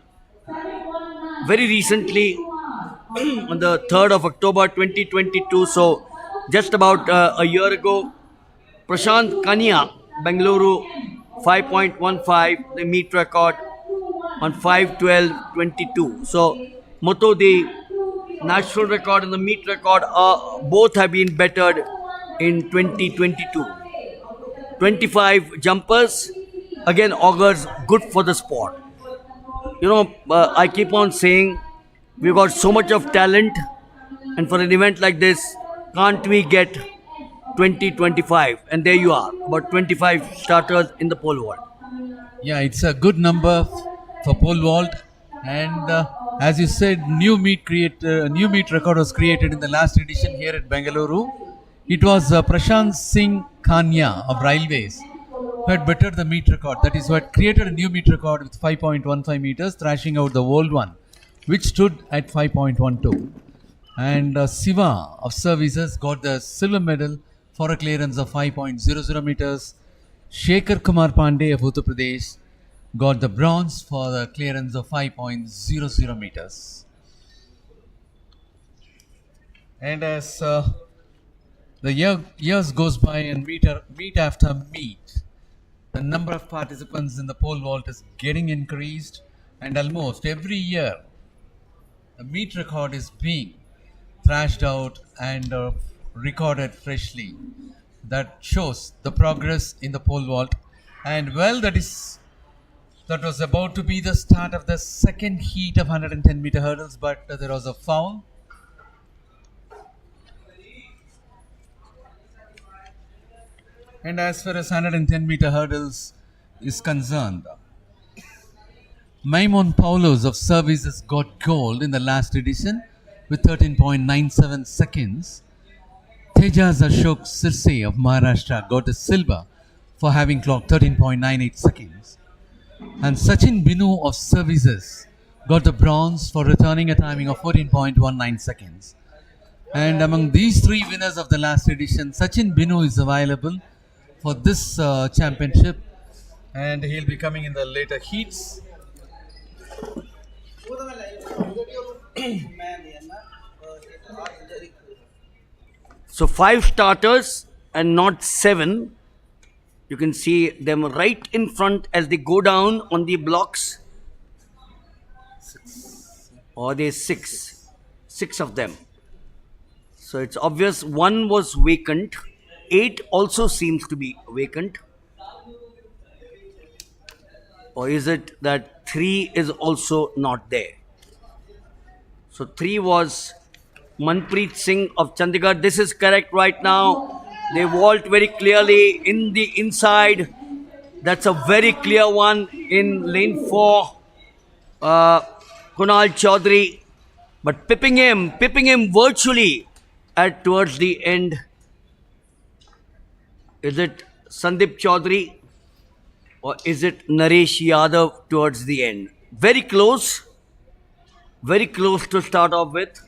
Very recently, on the 3rd of October 2022, so just about a year ago, Prashant Kania, Bangalore 5.15, the meet record on 5:12:22. So Moto, the national record and the meet record both have been bettered in 2022. 25 jumpers, again augurs good for the sport. I keep on saying we've got so much of talent, and for an event like this, can't we get 20-25? And there you are, about 25 starters in the pole vault. Yeah, it's a good number for pole vault, and as you said, new meet record was created in the last edition here at Bangalore. It was Prashant Singh Kanya of Railways who had bettered the meet record. That is, who had created a new meet record with 5.15 meters, thrashing out the old one, which stood at 5.12. And Siva of Services got the silver medal for a clearance of 5.00 meters. Shekhar Kumar Pandey of Uttar Pradesh got the bronze for the clearance of 5.00 meters. And as the years goes by and meet after meet, the number of participants in the pole vault is getting increased, and almost every year the meet record is being thrashed out and recorded freshly. That shows the progress in the pole vault. And well, that was about to be the start of the second heat of 110 meter hurdles, but there was a foul. And as far as 110 meter hurdles is concerned, Maimon Paulos of Services got gold in the last edition with 13.97 seconds. Tejas Ashok Sirse of Maharashtra got the silver for having clocked 13.98 seconds. And Sachin Binu of Services got the bronze for returning a timing of 14.19 seconds. And among these three winners of the last edition, Sachin Binu is available for this championship, and he'll be coming in the later heats. So 5 starters and not 7. You can see them right in front as they go down on the blocks. Or there's 6. 6 of them. So it's obvious one was vacant. 8 also seems to be vacant. Or is it that 3 is also not there? So 3 was Manpreet Singh of Chandigarh. This is correct right now. They vault very clearly in the inside. That's a very clear one in lane 4. Kunal Chaudhary. But pipping him virtually towards the end. Is it Sandeep Chaudhary or is it Naresh Yadav towards the end? Very close to start off with.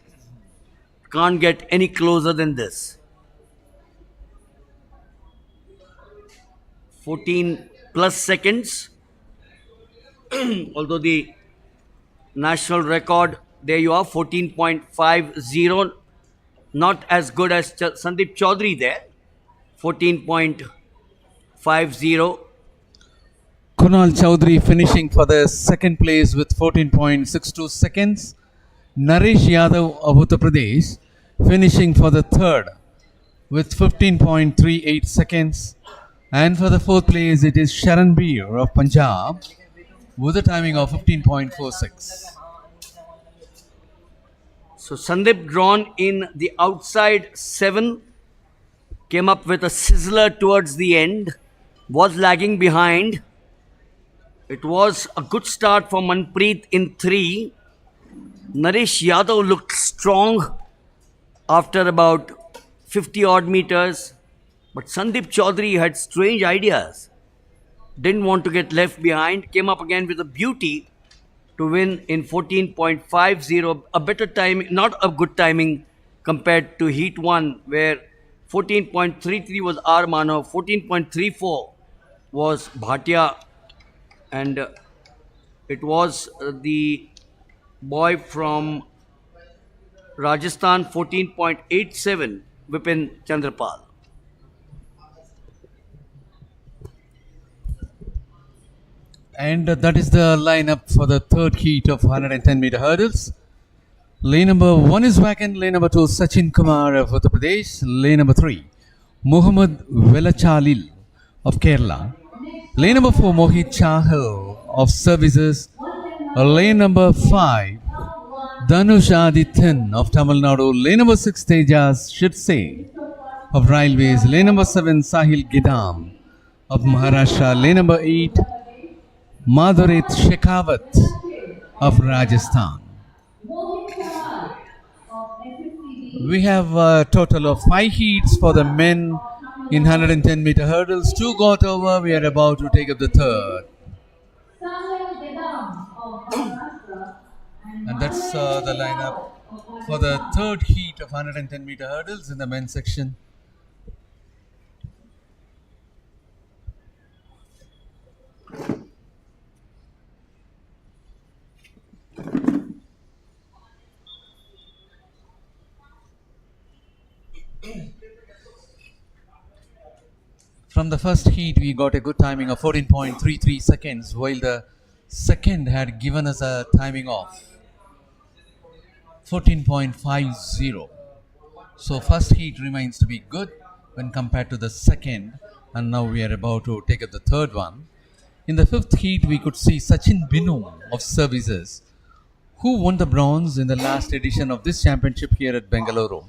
Can't get any closer than this. 14 plus seconds. Although the national record, there you are, 14.50. Not as good as Sandeep Chaudhary there. 14.50. Kunal Chaudhary finishing for the second place with 14.62 seconds. Naresh Yadav of Uttar Pradesh finishing for the third with 15.38 seconds. And for the fourth place, it is Sharanbir of Punjab with a timing of 15.46. So Sandeep drawn in the outside 7, came up with a sizzler towards the end, was lagging behind. It was a good start for Manpreet in 3. Naresh Yadav looked strong after about 50 odd meters, but Sandeep Chaudhary had strange ideas. Didn't want to get left behind, came up again with a beauty to win in 14.50, a better time, not a good timing compared to Heat 1, where 14.33 was R. Manav, 14.34 was Bhatia, and it was the boy from Rajasthan, 14.87, Vipin Chandrapal. And that is the lineup for the third heat of 110 meter hurdles. Lane number 1 is vacant. Lane number 2, Sachin Kumar of Uttar Pradesh. Lane number 3, Muhammad Velachalil of Kerala. Lane number 4, Mohit Chahal of Services. Lane number 5, Dhanush Adityan of Tamil Nadu. Lane number 6, Tejas Shirse of Railways. Lane number 7, Sahil Gidam of Maharashtra. Lane number 8, Madhurit Shekhawat of Rajasthan. We have a total of 5 heats for the men in 110 meter hurdles. 2 got over. We are about to take up the third. And that's the lineup for the third heat of 110 meter hurdles in the men's section. From the first heat, we got a good timing of 14.33 seconds, while the second had given us a timing of 14.50. So first heat remains to be good when compared to the second, and now we are about to take up the third one. In the fifth heat, we could see Sachin Binu of Services, who won the bronze in the last edition of this championship here at Bangalore.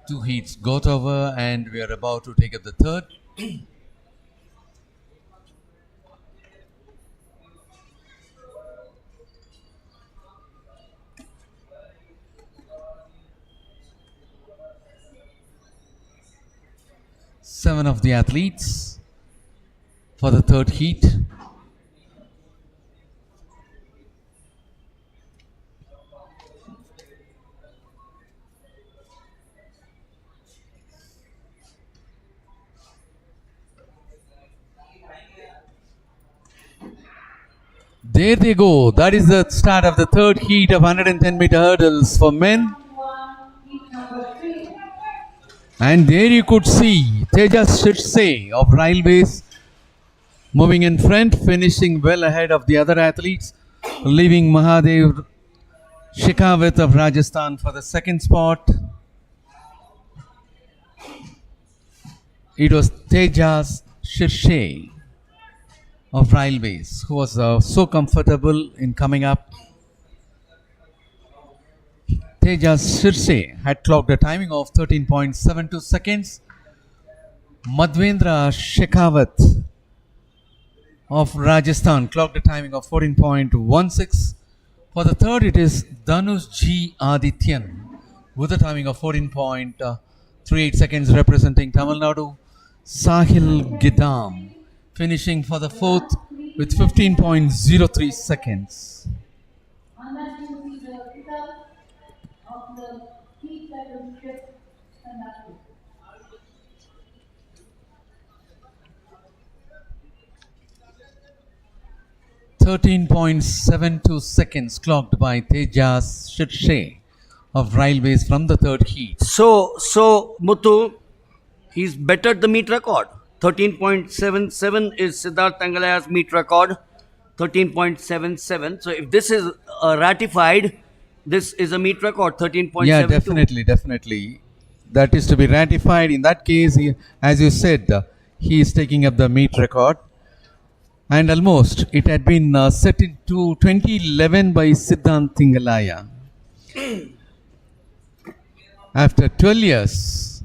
2 heats got over, and we are about to take up the third. Seven of the athletes for the third heat. There they go. That is the start of the third heat of 110 meter hurdles for men. And there you could see Tejas Shirse of Railways moving in front, finishing well ahead of the other athletes, leaving Mahadev Shekhawat of Rajasthan for the second spot. It was Tejas Shirse of Railways who was so comfortable in coming up. Tejas Shirse had clocked a timing of 13.72 seconds. Madhvendra Shekhawat of Rajasthan clocked a timing of 14.16. For the third, it is Dhanush G. Adityan with a timing of 14.38 seconds representing Tamil Nadu. Sahil Gidam finishing for the fourth with 15.03 seconds. And that you see the result of the heat that was just conducted. 13.72 seconds clocked by Tejas Shirse of Railways from the third heat. So Muthu, he's bettered the meet record. 13.77 is Siddharth Tangalaya's meet record. 13.77. So if this is ratified, this is a meet record. 13.72. Yeah, definitely. that is to be ratified. In that case, as you said, he is taking up the meet record. And almost it had been set into 2011 by Siddhant Thingalaya. After 12 years,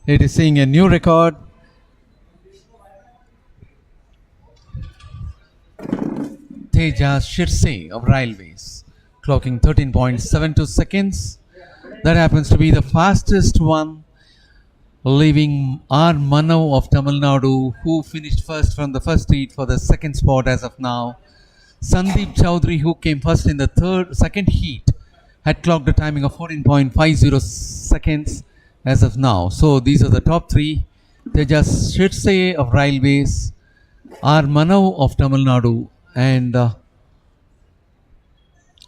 it is seeing a new record. Tejas Shirse of Railways, clocking 13.72 seconds. That happens to be the fastest one, leaving R. Manav of Tamil Nadu, who finished first from the first heat for the second spot as of now. Sandeep Chowdhury, who came first in the second heat, had clocked a timing of 14.50 seconds as of now. So these are the top three. Tejas Shirse of Railways, R. Manav of Tamil Nadu, and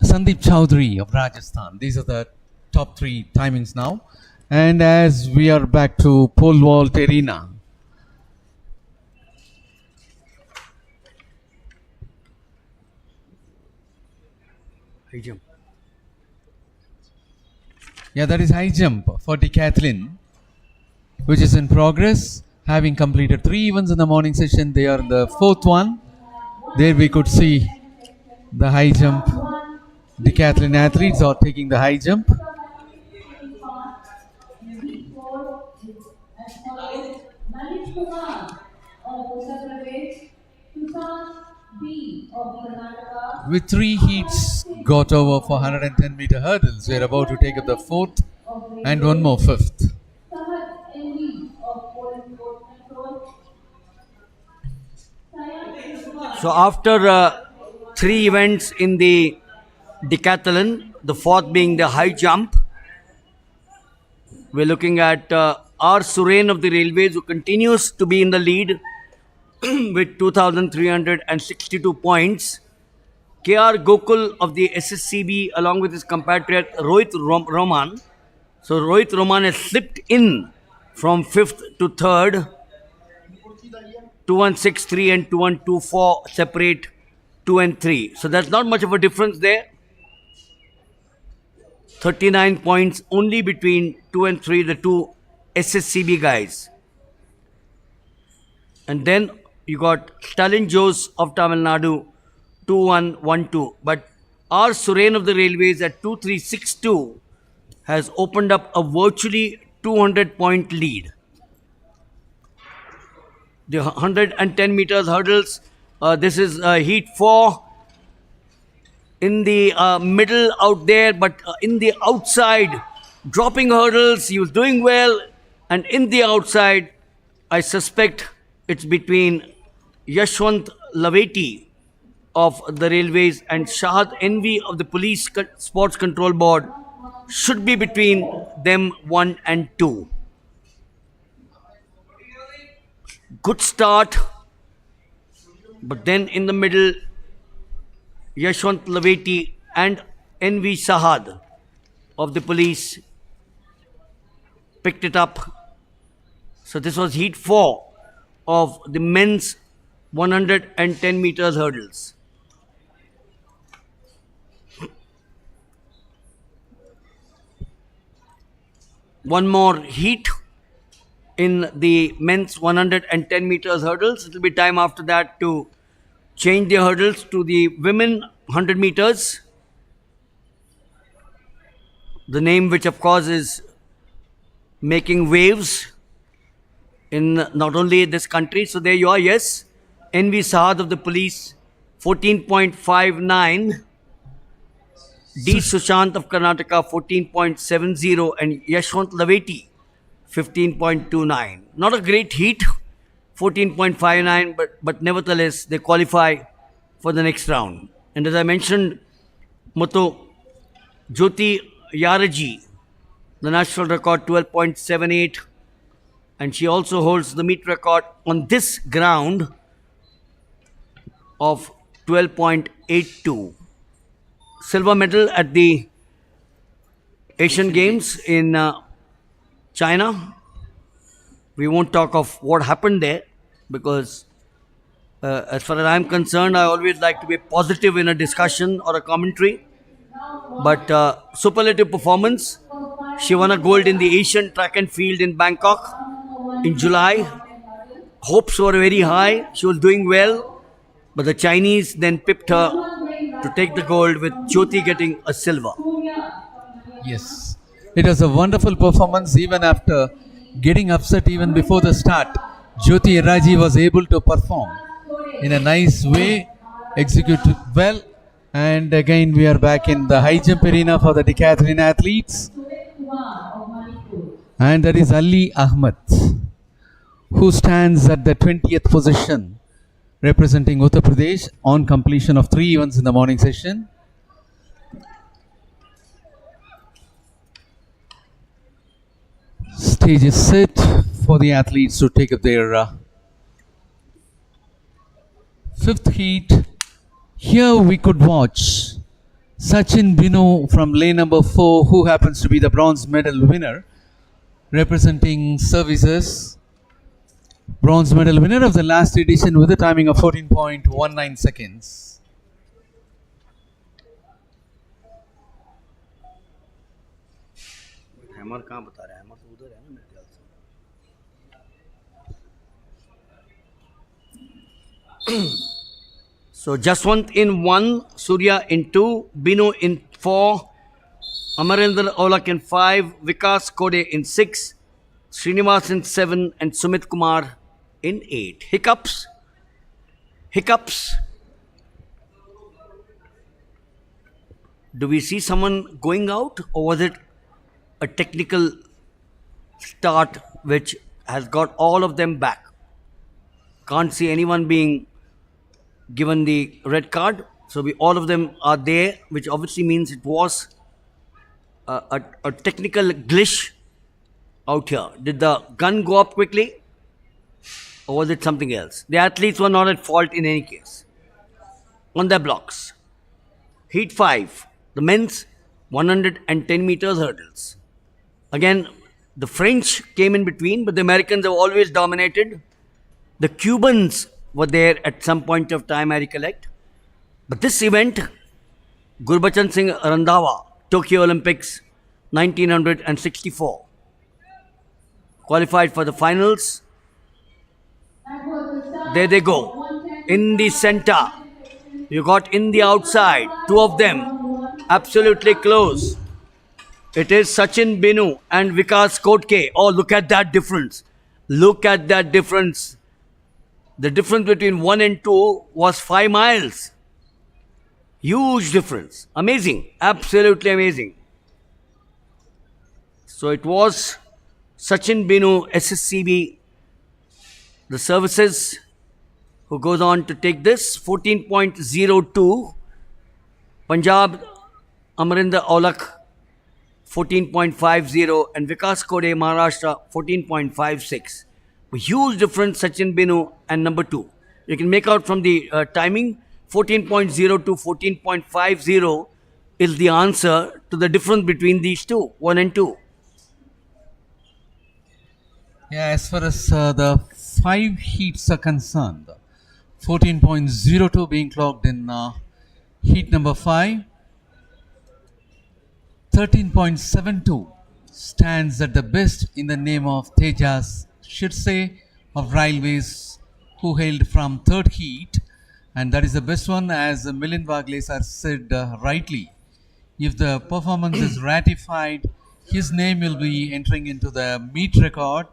Sandeep Chowdhury of Rajasthan. These are the top three timings now. And as we are back to pole vault arena, High jump. yeah, that is high jump for Decathlon, which is in progress. Having completed 3 events in the morning session, they are the fourth one. There we could see the high jump. Decathlon athletes are taking the high jump. With 3 heats got over for 110-meter hurdles, we are about to take up the 4th and one more 5th. So after 3 events in the decathlon, the 4th being the high jump, we're looking at R. Suren of the Railways, who continues to be in the lead with 2,362 points. K.R. Gokul of the SSCB, along with his compatriot Rohit Roman. So Rohit Roman has slipped in from 5th to 3rd. 2163 and 2124 separate 2 and 3. So that's not much of a difference there. 39 points only between 2 and 3, the two SSCB guys. And then you got Stalin Jose of Tamil Nadu, 2112. But R. Suren of the Railways at 2362 has opened up a virtually 200-point lead. The 110 meters hurdles, this is heat 4. In the middle out there, but in the outside, dropping hurdles, he was doing well. And in the outside, I suspect it's between Yashwant Laveti of the Railways and Shahad Envy of the Police Sports Control Board. Should be between them 1 and 2. Good start, but then in the middle, Yashwant Laveti and N.V. Sahad of the police picked it up. So this was heat 4 of the men's 110 meters hurdles. One more heat in the men's 110 meters hurdles. It will be time after that to change the hurdles to the women 100 meters. The name which of course is making waves in not only this country. So there you are, yes. N.V. Sahad of the police, 14.59. D. Sushant of Karnataka, 14.70. And Yashwant Laveti, 15.29. Not a great heat. 14.59, but nevertheless, they qualify for the next round. And as I mentioned, Moto Jyoti Yaraji, the national record 12.78, and she also holds the meet record on this ground of 12.82. Silver medal at the Asian Games in China. We won't talk of what happened there because as far as I'm concerned, I always like to be positive in a discussion or a commentary. But superlative performance She won a gold in the Asian track and field in Bangkok in July. Hopes were very high. She was doing well, but the Chinese then pipped her to take the gold, with Jyoti getting a silver. Yes, it was a wonderful performance even after getting upset even before the start. Jyoti Raji was able to perform in a nice way, execute well, and again we are back in the high jump arena for the decathlon athletes, and that is Ali Ahmed, who stands at the 20th position representing Uttar Pradesh on completion of 3 events in the morning session. Stage is set for the athletes to take up their fifth heat. Here we could watch Sachin Binu from lane number 4, who happens to be the bronze medal winner, representing services. Bronze medal winner of the last edition with a timing of 14.19 seconds. Hammer कहाँ बता रहा है? Hammer तो उधर है ना मेरे ख्याल से. So Jaswant in 1, Surya in 2, Binu in 4, Amarendra Aulak in 5, Vikas Kode in 6, Srinivas in 7, and Sumit Kumar in 8. Hiccups? Hiccups? Do we see someone going out, or was it a technical start which has got all of them back? Can't see anyone being given the red card. So all of them are there, which obviously means it was a technical glitch out here. Did the gun go up quickly, or was it something else? The athletes were not at fault in any case. On their blocks. Heat 5, the men's 110 meters hurdles. Again, the French came in between, but the Americans have always dominated. The Cubans were there at some point of time, I recollect. But this event, Gurbachan Singh Randhawa, Tokyo Olympics 1964, qualified for the finals. There they go. In the center, you got in the outside, two of them absolutely close. It is Sachin Binu and Vikas Kotke. Oh, look at that difference. Look at that difference. The difference between 1 and 2 was 5 miles. Huge difference. Amazing. Absolutely amazing. So it was Sachin Binu, SSCB, the services, who goes on to take this. 14.02. Punjab, Amarinder Aulak, 14.50, and Vikas Kode, Maharashtra, 14.56. A huge difference, Sachin Binu and number 2. You can make out from the timing, 14.0 to 14.50 is the answer to the difference between these two, 1 and 2. Yeah, as far as the 5 heats are concerned, 14.02 being clocked in heat number 5. 13.72 stands at the best in the name of Tejas Shirse of Railways, who hailed from 3rd heat, and that is the best one, as Milind Vaglesar said rightly. If the performance is ratified, his name will be entering into the meet record,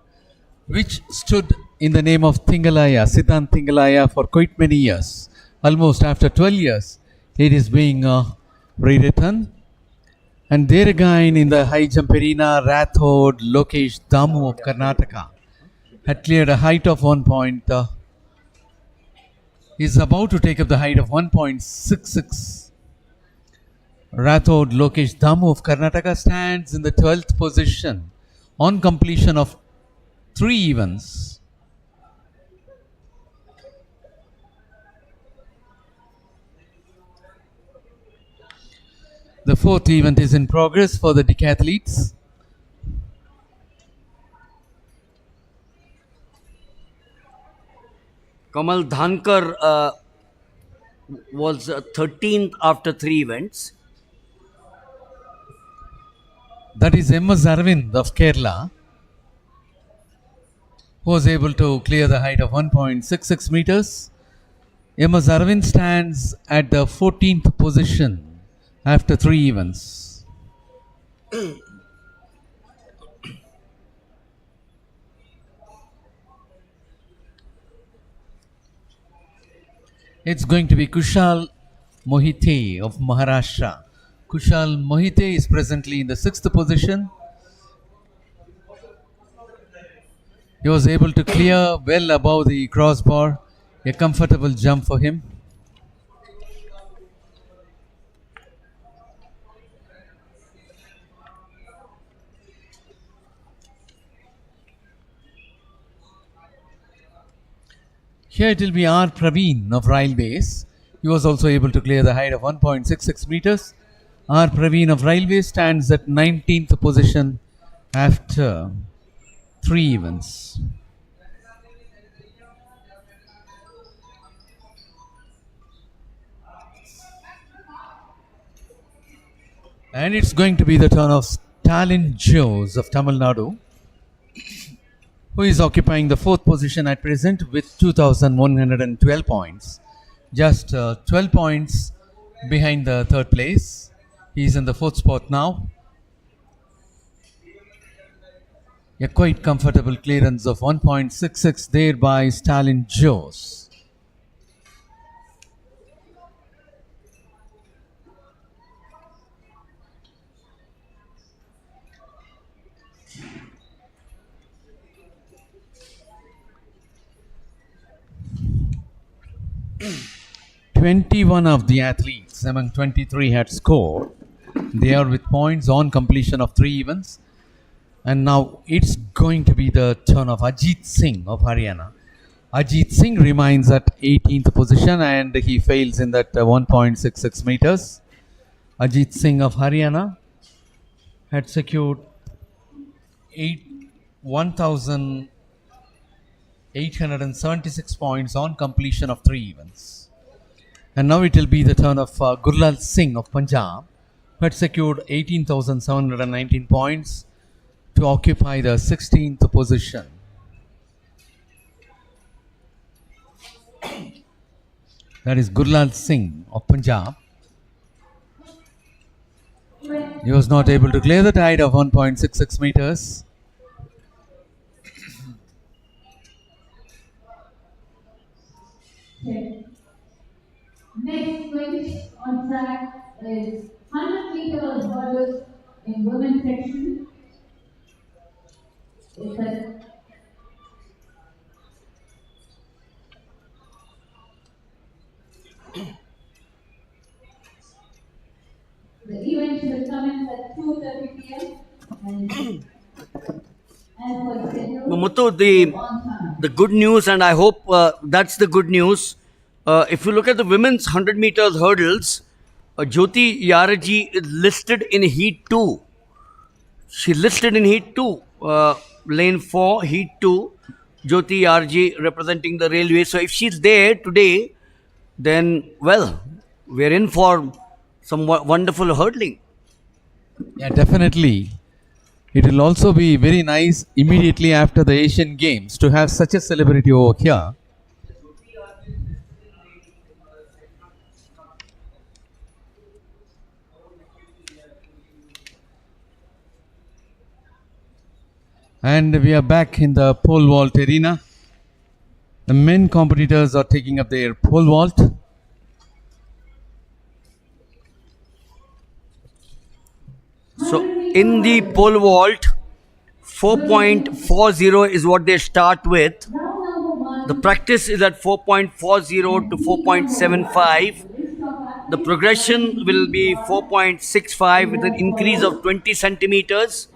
which stood in the name of Thingalaya, Siddhant Thingalaya, for quite many years. Almost after 12 years, it is being rewritten. And there again in the high jump arena, Rathod Lokesh Damu of Karnataka had cleared a height of 1 point. Is about to take up the height of 1.66. Rathod Lokesh Damu of Karnataka stands in the 12th position on completion of 3 events. The 4th event is in progress for the decathletes. Kamal Dhankar was 13th after 3 events. That is MS Arvind of Kerala, who was able to clear the height of 1.66 meters. MS Arvind stands at the 14th position after 3 events. It's going to be Kushal Mohite of Maharashtra. Kushal Mohite is presently in the 6th position. He was able to clear well above the crossbar, a comfortable jump for him. Here it will be R. Praveen of Railways. He was also able to clear the height of 1.66 meters. R. Praveen of Railways stands at 19th position after 3 events. And it's going to be the turn of Stalin Jose of Tamil Nadu, who is occupying the 4th position at present with 2,112 points. Just 12 points behind the 3rd place. He is in the 4th spot now. A quite comfortable clearance of 1.66 there by Stalin Jose. "21 of the athletes among 23 had scored. They are with points on completion of 3 events. And now it's going to be the turn of Ajit Singh of Haryana. Ajit Singh remains at 18th position and he fails in that 1.66 meters. Ajit Singh of Haryana had secured 1,876 points on completion of 3 events. And now it will be the turn of Gurlal Singh of Punjab, who had secured 18,719 points to occupy the 16th position. That is Gurlal Singh of Punjab. He was not able to clear the height of 1.66 meters. Next switch on track is 100 meters hurdles in women's section. It's a The event will commence at 2:30 p.m. and as per schedule. Muthu, the good news, and I hope that's the good news. If you look at the women's 100 meters hurdles, Jyoti Yaraji is listed in Heat 2. She listed in Heat 2, lane 4, Heat 2. Jyoti Yaraji representing the railway. So if she's there today, then, well, we're in for some wonderful hurdling. Yeah, definitely. It will also be very nice immediately after the Asian Games to have such a celebrity over here. And we are back in the pole vault arena. The men competitors are taking up their pole vault. So in the pole vault, 4.40 is what they start with. The practice is at 4.40 to 4.75. The progression will be 4.65 with an increase of 20 centimeters.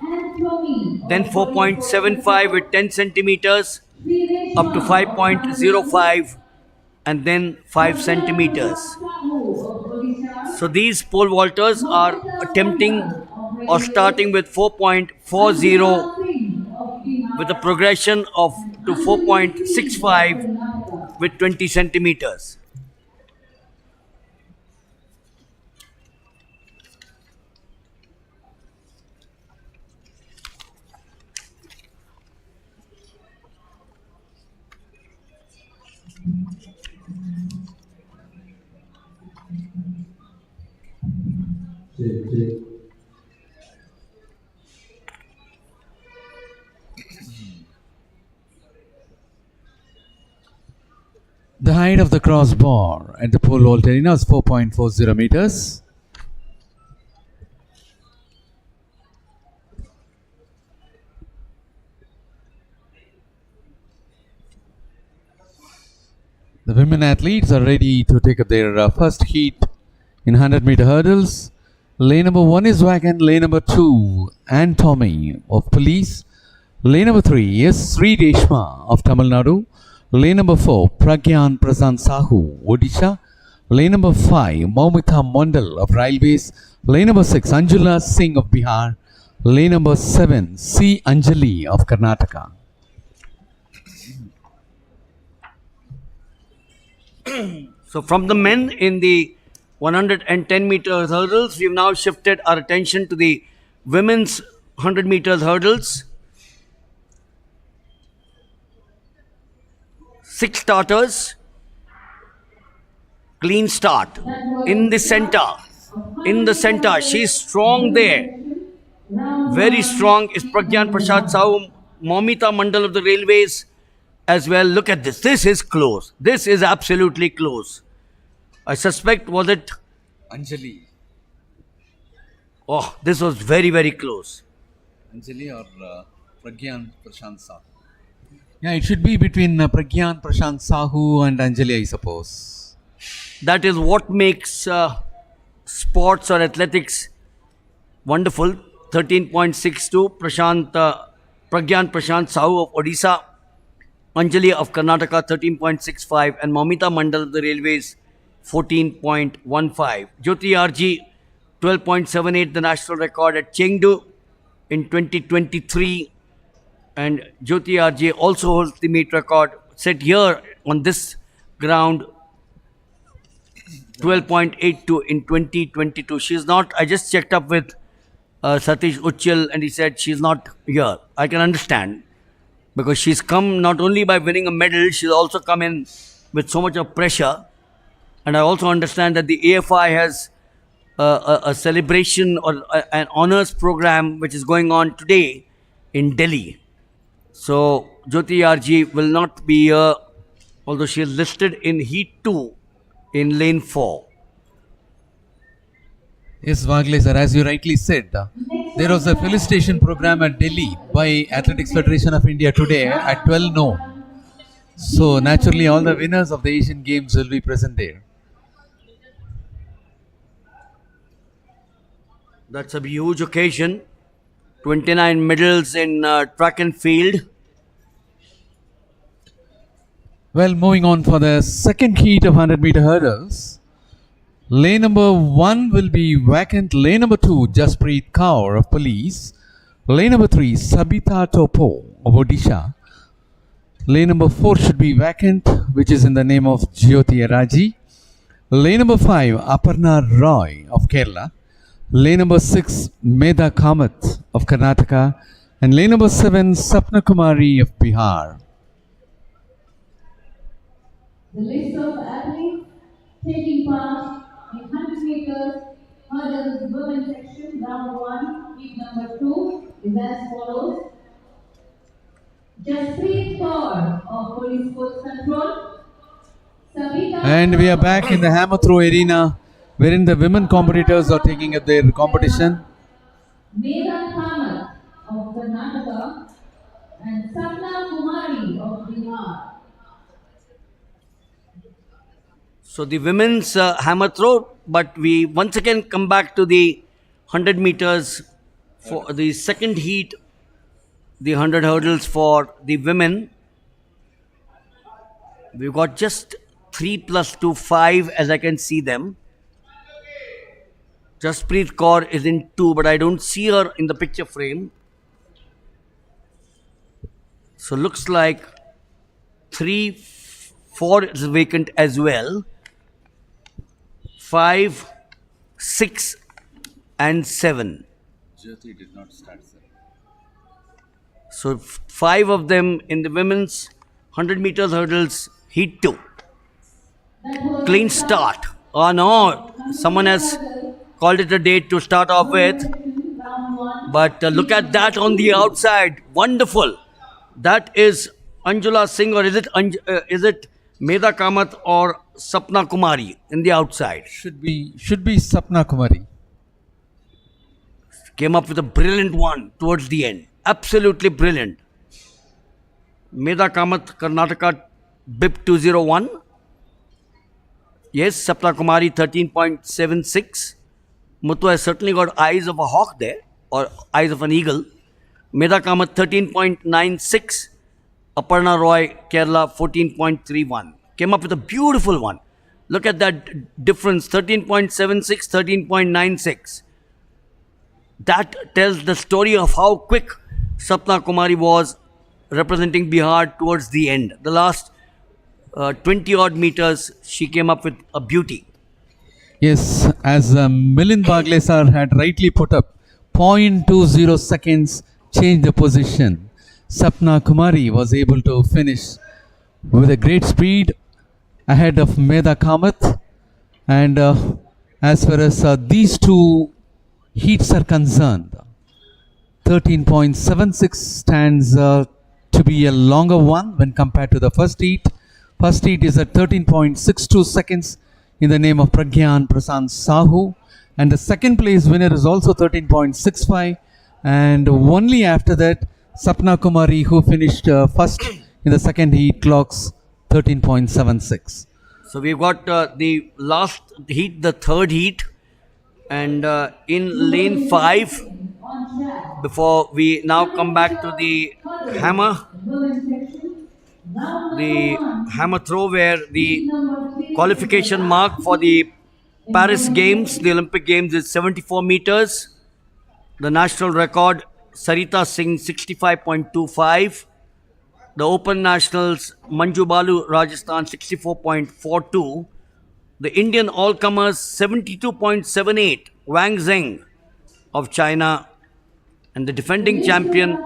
Then 4.75 with 10 centimeters up to 5.05 and then 5 centimeters. So these pole vaulters are attempting or starting with 4.40 with a progression of to 4.65 with 20 centimeters. The height of the crossbar at the pole vault arena is 4.40 meters. The women athletes are ready to take up their first heat in 100-meter hurdles. Lane number 1 is Wagon. Lane number 2, Ann Tommy of Police. Lane number 3 is Sri Reshma of Tamil Nadu. Lane number 4, Pragyan Prasant Sahu, Odisha. Lane number 5, Maumita Mondal of Railways. Lane number 6, Anjula Singh of Bihar. Lane number 7, C. Anjali of Karnataka. So from the men in the 110 meters hurdles, we've now shifted our attention to the women's 100 meters hurdles. 6 starters, clean start in the center, she's strong there, very strong is Pragyan Prasad Sahu, Maumita Mandal of the Railways as well. Look at this is close, this is absolutely close. I suspect, was it Anjali. Oh, this was very, very close. Anjali or Pragyan Prashant Sahu? Yeah, it should be between Pragyan Prashant Sahu and Anjali, I suppose. That is what makes sports or athletics wonderful. 13.62, Pragyan Prashant Sahu of Odisha, Anjali of Karnataka 13.65, and Maumita Mandal of the Railways 14.15. Jyoti RG 12.78, the national record at Chengdu in 2023. And Jyoti RG also holds the meet record set here on this ground, 12.82 in 2022. She's not, I just checked up with Satish Uchil and he said she's not here. I can understand, because she's come not only by winning a medal, she's also come in with so much of pressure. And I also understand that the AFI has a celebration or an honors program which is going on today in Delhi. So Jyoti RG will not be here, although she is listed in Heat 2 in Lane 4. Yes, Vagle sir, as you rightly said, there was a felicitation program at Delhi by Athletics Federation of India today at 12 noon. So naturally all the winners of the Asian Games will be present there. That's a huge occasion. 29 medals in track and field. Well, moving on for the second heat of 100-meter hurdles. Lane number 1 will be vacant. Lane number 2, Jasprit Kaur of Police. Lane number 3, Sabita Topo of Odisha. Lane number 4 should be vacant, which is in the name of Jyoti Raji. Lane number 5, Aparna Roy of Kerala. Lane number 6, Medha Kamath of Karnataka. And lane number 7, Sapna Kumari of Bihar. The list of athletes taking part in 100 meters hurdles women's section round 1, heat number 2 is as follows. Jasprit Kaur of Police Sports Control. And we are back in the hammer throw arena, wherein the women competitors are taking up their competition. Medha Kamath of Karnataka and Sapna Kumari of Bihar. So the women's hammer throw, but we once again come back to the 100 meters for the second heat, the 100 hurdles for the women. We've got just 3 plus 2, 5 as I can see them. Jasprit Kaur is in 2, but I don't see her in the picture frame. So looks like 3, 4 is vacant as well. 5, 6 and 7. Jyoti did not start, sir. So 5 of them in the women's 100 meters hurdles heat 2. clean start. Oh no, someone has called it a date to start off with. But look at that on the outside. Wonderful. That is Anjula Singh, or is it Medha Kamath or Sapna Kumari in the outside? Should be Sapna Kumari. Came up with a brilliant one towards the end. Absolutely brilliant. Medha Kamath, Karnataka, BIP 201. Yes, Sapna Kumari 13.76. Muthu has certainly got eyes of a hawk there, or eyes of an eagle. Medha Kamath 13.96. Aparna Roy, Kerala 14.31. Came up with a beautiful one. Look at that difference, 13.76, 13.96. That tells the story of how quick Sapna Kumari was representing Bihar towards the end. The last 20 odd meters, she came up with a beauty. Yes, as Milind Bagle sir had rightly put up, 0.20 seconds changed the position. Sapna Kumari was able to finish with a great speed ahead of Medha Kamath. And as far as these two heats are concerned, 13.76 stands to be a longer one when compared to the first heat. First heat is at 13.62 seconds in the name of Pragyan Prasant Sahu. And the second place winner is also 13.65. And only after that, Sapna Kumari, who finished first in the second heat, clocks 13.76. So we've got the last heat, the third heat. And in lane 5, before we now come back to the hammer throw, where the qualification mark for the Paris Games, the Olympic Games, is 74 meters. The national record, Sarita Singh, 65.25. The Open Nationals, Manju Balu, Rajasthan, 64.42. The Indian all-comers, 72.78, Wang Zheng of China. And the defending champion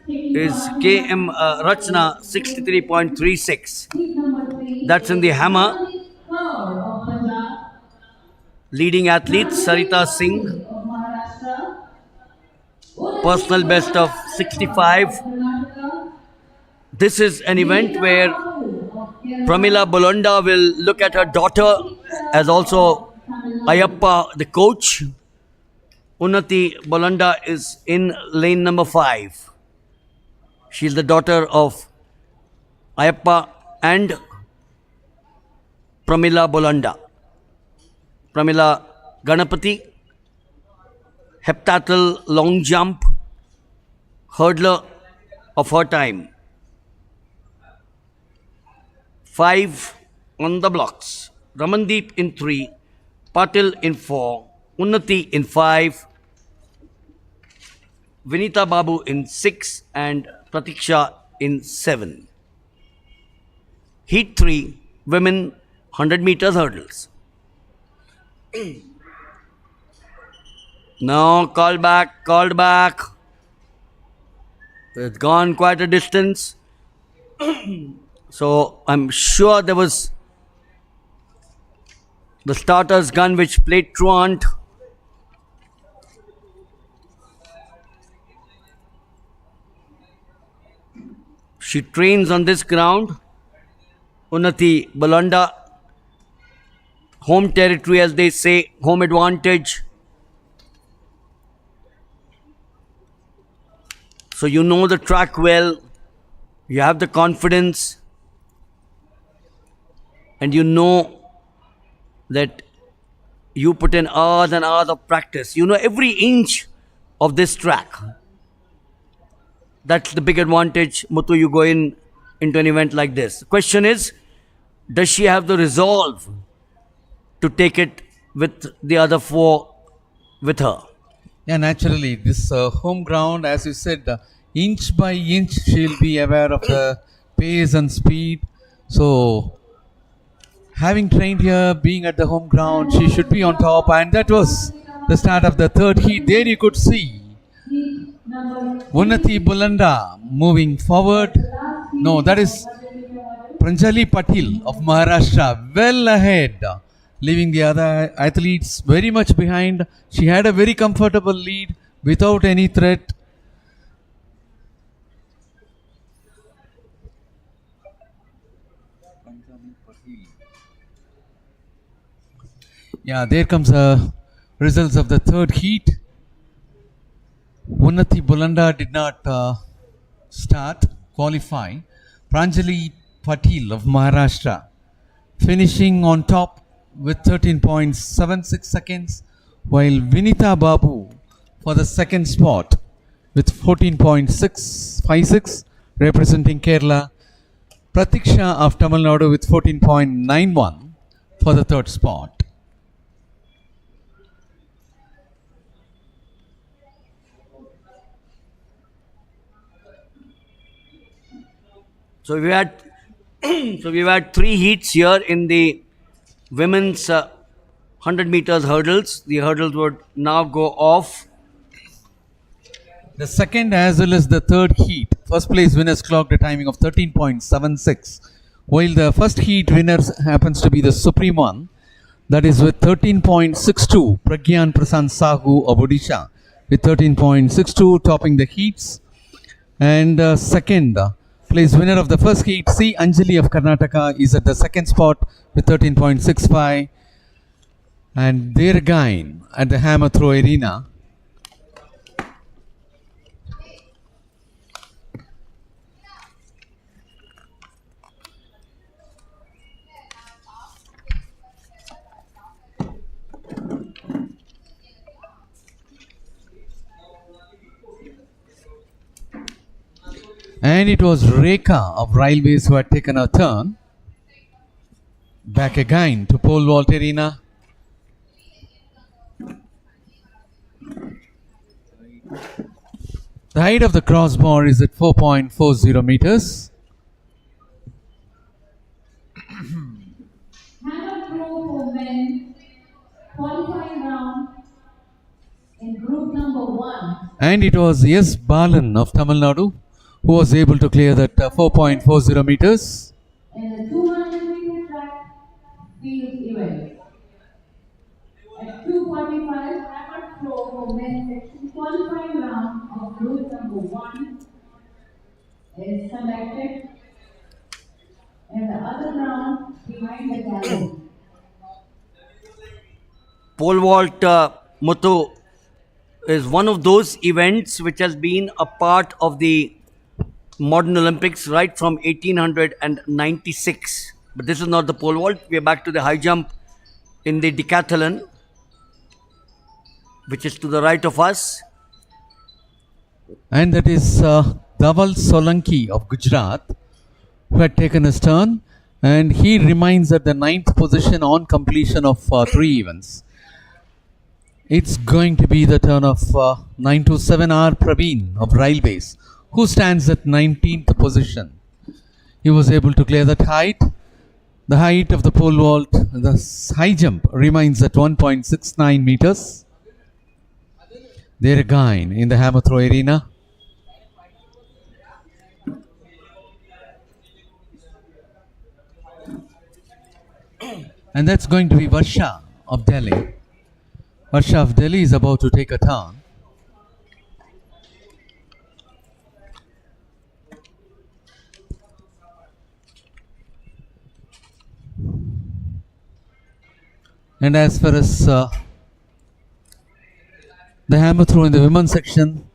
is KM Rachna, 63.36. That's in the hammer. Leading athlete, Sarita Singh. Personal best of 65. This is an event where Pramila Bolonda will look at her daughter, as also Ayappa, the coach. Unnati Bolonda is in lane number 5. She's the daughter of Ayappa and Pramila Bolonda. Pramila Ganapati, heptathlon long jump, hurdler of her time. 5 on the blocks. Ramandeep in 3, Patil in 4, Unnati in 5, Vinita Babu in 6, and Pratiksha in 7. Heat 3, women 100 meters hurdles. No, called back. It's gone quite a distance. So I'm sure there was the starter's gun which played truant. She trains on this ground. Unnati Bolonda. Home territory, as they say, home advantage. So you know the track well. You have the confidence. And you know that you put in hours and hours of practice. You know every inch of this track. That's the big advantage, Muthu, you go into an event like this. The question is, does she have the resolve to take it with the other 4 with her? Yeah, naturally, this home ground, as you said, inch by inch, she'll be aware of the pace and speed. So, having trained here, being at the home ground, she should be on top. And that was the start of the third heat. There you could see Unnati Bolonda moving forward. No, that is Pranjali Patil of Maharashtra well ahead, leaving the other athletes very much behind. She had a very comfortable lead without any threat. Yeah, there comes the results of the third heat. Unnati Bulanda did not qualify. Pranjali Patil of Maharashtra finishing on top with 13.76 seconds, while Vinita Babu for the second spot with 14.656 representing Kerala. Pratiksha of Tamil Nadu with 14.91 for the third spot. So we had so we've had three heats here in the women's 100 meters hurdles. The hurdles would now go off. The second as well as the third heat, first place winners clocked a timing of 13.76, while the first heat winners happens to be the supreme one, that is with 13.62, Pragyan Prasant Sahu of Odisha with 13.62 topping the heats. And second place winner of the first heat, C. Anjali of Karnataka, is at the second spot with 13.65. And there again at the hammer throw arena, and it was Rekha of Railways who had taken a turn. Back again to pole vault arena. The height of the crossbar is at 4.40 meters. Hammer throw for men, qualifying round in group number 1. And it was S. Balan of Tamil Nadu who was able to clear that 4.40 meters. In the 200-meter track field event. At 2:45, hammer throw for men section qualifying round of group number 1 is selected, and the other round behind the gallery. Pole vault, Muthu, is one of those events which has been a part of the modern Olympics right from 1896. But this is not the pole vault. We are back to the high jump in the Decathlon, which is to the right of us. And that is Dhaval Solanki of Gujarat who had taken his turn, and he remains at the 9th position on completion of 3 events. It's going to be the turn of 927R Praveen of Railways, who stands at 19th position. He was able to clear that height. The height of the pole vault, the high jump, remains at 1.69 meters. There again in the hammer throw arena. And that's going to be Varsha of Delhi. Varsha of Delhi is about to take a turn. And as far as the hammer throw in the women's section,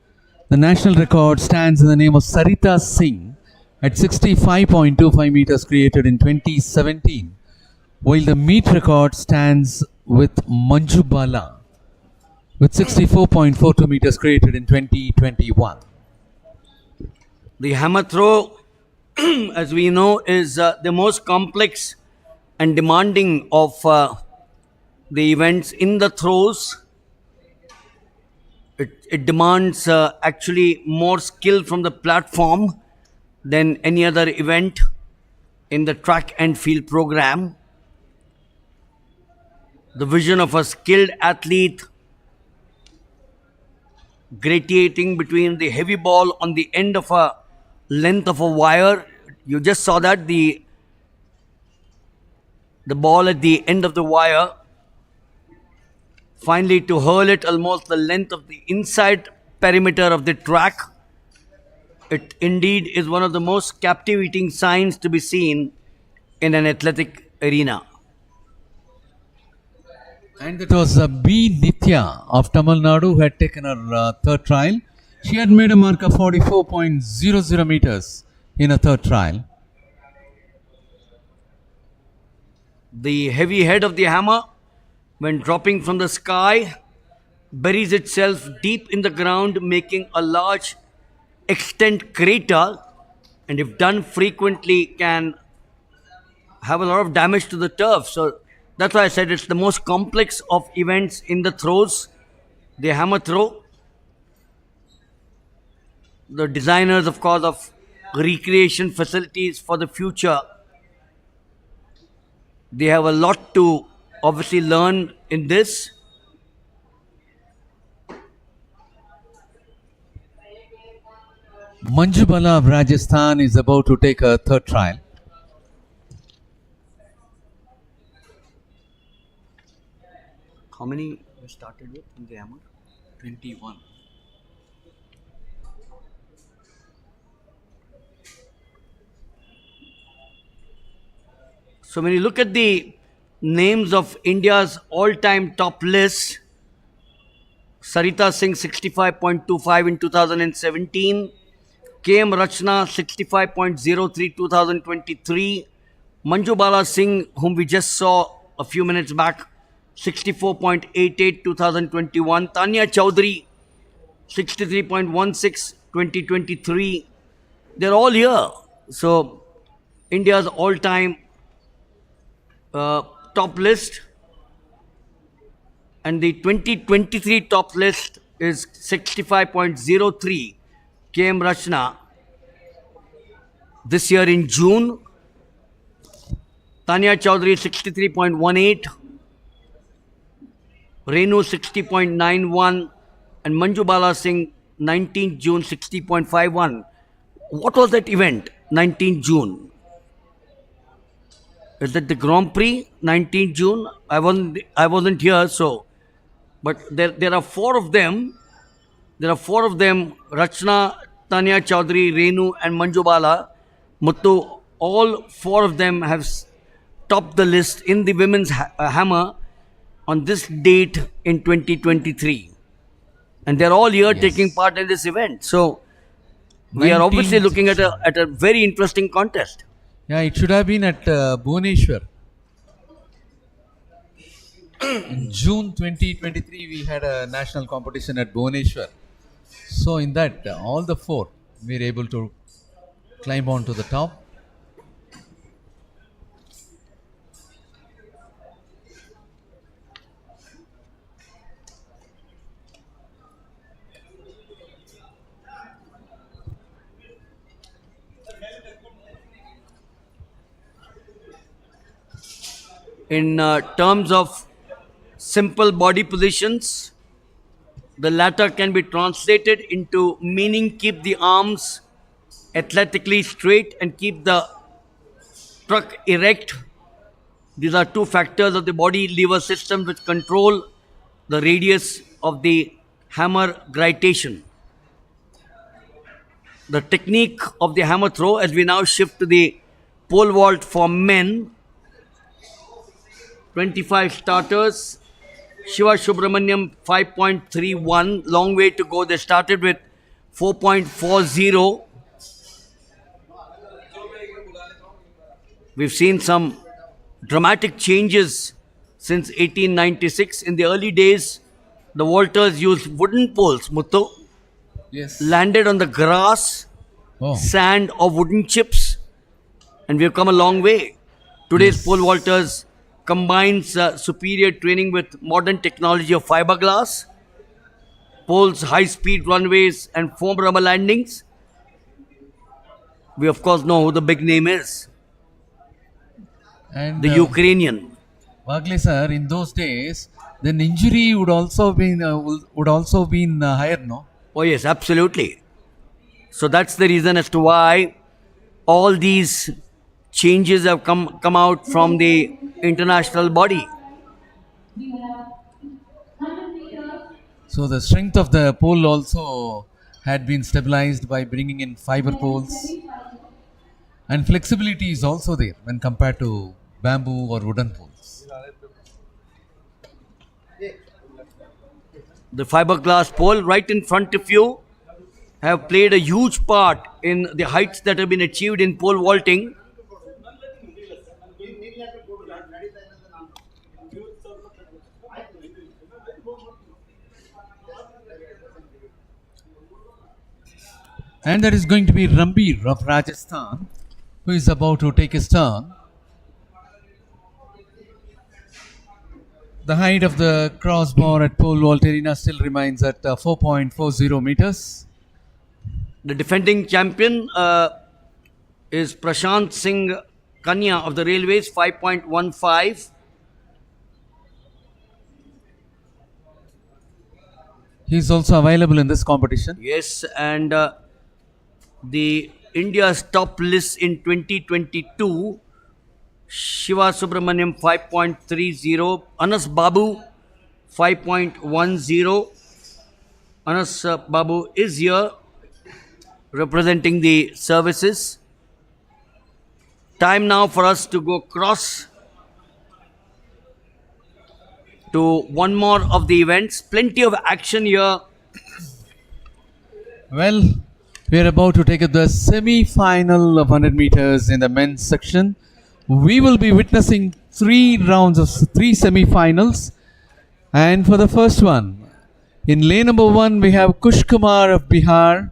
the national record stands in the name of Sarita Singh at 65.25 meters created in 2017, while the meet record stands with Manju Bala with 64.42 meters created in 2021. The hammer throw, as we know, is the most complex and demanding of the events in the throws. It demands actually more skill from the platform than any other event in the track and field program. The vision of a skilled athlete gradiating between the heavy ball on the end of a length of a wire. You just saw that the the ball at the end of the wire, finally to hurl it almost the length of the inside perimeter of the track. It indeed is one of the most captivating signs to be seen in an athletic arena. And that was B. Nitya of Tamil Nadu who had taken her third trial. She had made a mark of 44.00 meters in her third trial. The heavy head of the hammer, when dropping from the sky, buries itself deep in the ground, making a large extent crater, and if done frequently can have a lot of damage to the turf. So that's why I said it's the most complex of events in the throws, the hammer throw. The designers, of course, of recreation facilities for the future, they have a lot to obviously learn in this. Manjubala of Rajasthan is about to take her third trial. How many you started with in the hammer? 21. So when you look at the names of India's all-time top list, Sarita Singh 65.25 in 2017, KM Rachna 65.03 2023, Manju Bala Singh, whom we just saw a few minutes back, 64.88 2021, Tanya Chowdhury 63.16 2023. They're all here. So India's all-time top list, and the 2023 top list is 65.03 KM Rachna this year in June, Tanya Chowdhury 63.18, Renu 60.91, and Manju Bala Singh 19th June 60.51. What was that event, 19th June? Is that the Grand Prix, 19th June? I wasn't here, so. But there are four of them. There are four of them, Rachna, Tanya Chowdhury, Renu and Manju Bala. Muttu, all four of them have topped the list in the women's hammer on this date in 2023. And they're all here taking part in this event. So, we are obviously looking at a very interesting contest. Yeah, it should have been at Bhubaneswar. In June 2023, we had a national competition at Bhubaneswar. So in that, all the four were able to climb on to the top. In terms of simple body positions, the latter can be translated into meaning keep the arms athletically straight and keep the truck erect. These are two factors of the body lever system which control the radius of the hammer gravitation. The technique of the hammer throw, as we now shift to the pole vault for men, 25 starters. Shiva Subramaniam 5.31, long way to go. They started with 4.40. We've seen some dramatic changes since 1896. In the early days, the vaulters used wooden poles, Muttu, landed on the grass, sand or wooden chips, and we've come a long way. Today's pole vaulters combines superior training with modern technology of fiberglass, poles, high-speed runways and foam rubber landings. We of course know who the big name is. And the Ukrainian. Wagle sir, in those days, then injury would also been higher, no? Oh yes, absolutely. So that's the reason as to why all these changes have come out from the international body. We have 100 meters. So the strength of the pole also had been stabilized by bringing in fiber poles, and flexibility is also there when compared to bamboo or wooden poles. The fiberglass pole right in front of you have played a huge part in the heights that have been achieved in pole vaulting. And there is going to be Rambir of Rajasthan, who is about to take his turn. The height of the crossbar at pole vault arena still remains at 4.40 meters. The defending champion is Prashant Singh Kanya of the Railways, 5.15. He is also available in this competition. Yes, and the India's top list in 2022, Shiva Subramaniam 5.30, Anas Babu 5.10. Anas Babu is here representing the services. Time now for us to go cross to one more of the events. Plenty of action here. Well, we are about to take up the semi-final of 100 meters in the men's section. We will be witnessing 3 rounds of 3 semi-finals. And for the first one, in lane number 1, we have Kush Kumar of Bihar.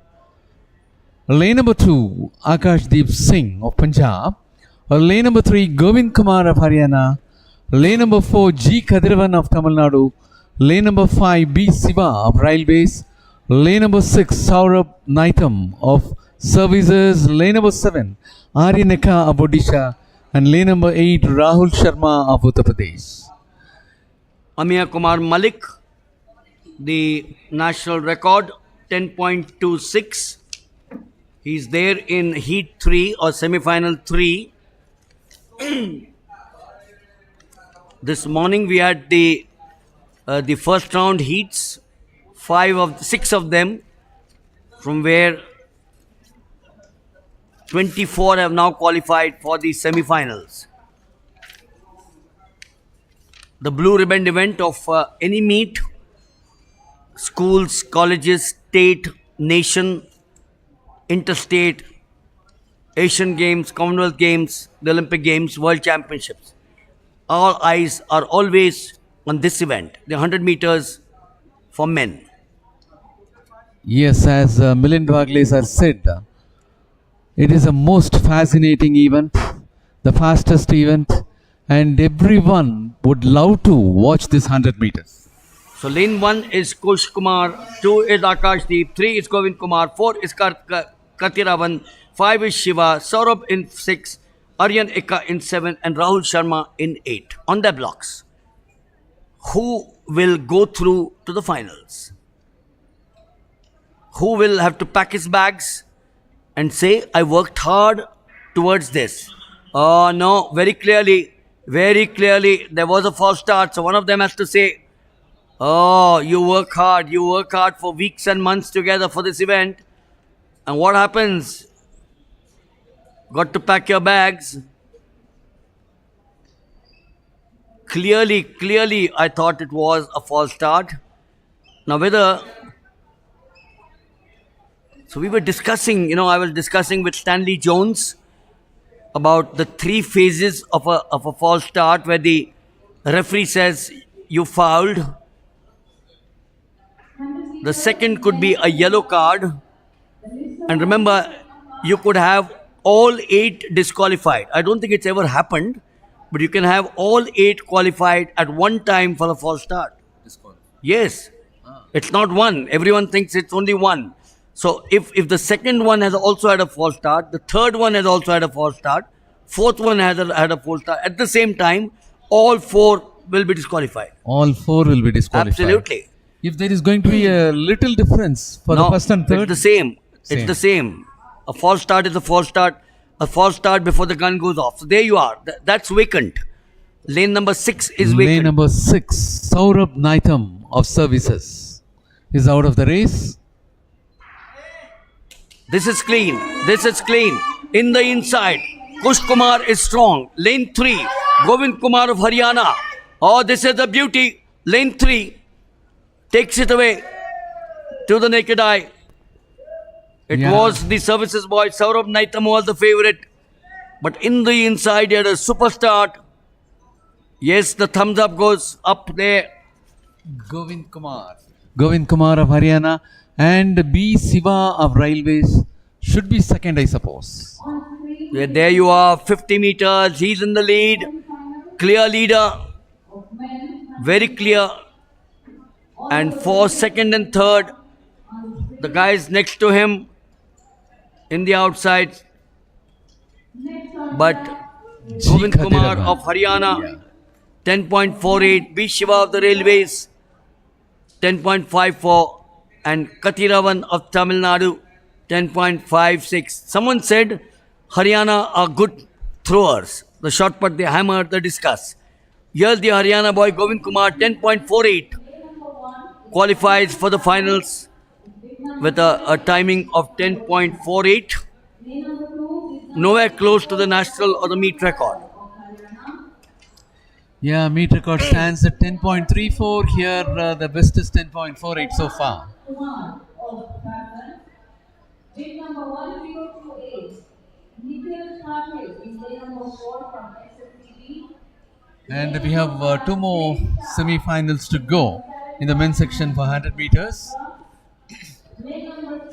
Lane number 2, Akashdeep Singh of Punjab. Lane number 3, Govind Kumar of Haryana. Lane number 4, G. Kadiravan of Tamil Nadu. Lane number 5, B. Siva of Railways. Lane number 6, Saurabh Naitam of Services. Lane number 7, Aryaneka of Odisha. And lane number 8, Rahul Sharma of Uttar Pradesh. Amir Kumar Malik, the national record, 10.26. He's there in Heat 3 or semi-final 3. This morning we had the first round heats, 6 of them, from where 24 have now qualified for the semi-finals. The blue ribbon event of any meet, schools, colleges, state, nation, interstate, Asian Games, Commonwealth Games, the Olympic Games, World Championships. All eyes are always on this event, the 100 meters for men. Yes, as Milind Wagles has said, it is a most fascinating event, the fastest event, and everyone would love to watch this 100 meters. So lane 1 is Kush Kumar, 2 is Akashdeep, 3 is Govind Kumar, 4 is Katiravan, 5 is Shiva, Saurabh in 6, Aryan Eka in 7 and Rahul Sharma in 8 on their blocks. Who will go through to the finals? Who will have to pack his bags and say, I worked hard towards this? Oh no, very clearly, there was a false start. So one of them has to say, oh, you work hard for weeks and months together for this event. And what happens? Got to pack your bags. Clearly, I thought it was a false start. Now so we were discussing, I was discussing with Stanley Jones about the 3 phases of a false start where the referee says you fouled. The second could be a yellow card. And remember, you could have all 8 disqualified. I don't think it's ever happened, but you can have all 8 qualified at one time for a false start. Yes. It's not one. Everyone thinks it's only one. So if the second one has also had a false start, the third one has also had a false start, fourth one has had a false start, at the same time, all 4 will be disqualified. All 4 will be disqualified. Absolutely. If there is going to be a little difference for the first and third? It's the same. It's the same. A false start is a false start. a false start before the gun goes off. So there you are. That's vacant. Lane number 6 is vacant. Lane number 6, Saurabh Naitham of Services is out of the race. This is clean. This is clean. In the inside, Kush Kumar is strong. Lane 3, Govind Kumar of Haryana. Oh, this is the beauty. Lane 3 takes it away to the naked eye. It was the Services boy, Saurabh Naitham, was the favorite. But in the inside, he had a super start. Yes, the thumbs up goes up there. Govind Kumar. Govind Kumar of Haryana and B. Siva of Railways should be second, I suppose. Yeah, there you are, 50 meters. He's in the lead. Clear leader. Very clear. And for second and third, the guys next to him in the outside. But Govind Kumar of Haryana, 10.48. B. Shiva of the Railways, 10.54. And Kathiravan of Tamil Nadu, 10.56. Someone said Haryana are good throwers. The shot put, they hammer, the discus. Here's the Haryana boy, Govind Kumar, 10.48. Qualifies for the finals with a timing of 10.48. Nowhere close to the national or the meet record. Yeah, meet record stands at 10.34. Here, the best is 10.48 so far. Big number 1028. Nikhil Patel is lane number 4 from SSCB. And we have 2 more semi-finals to go in the men's section for 100 meters.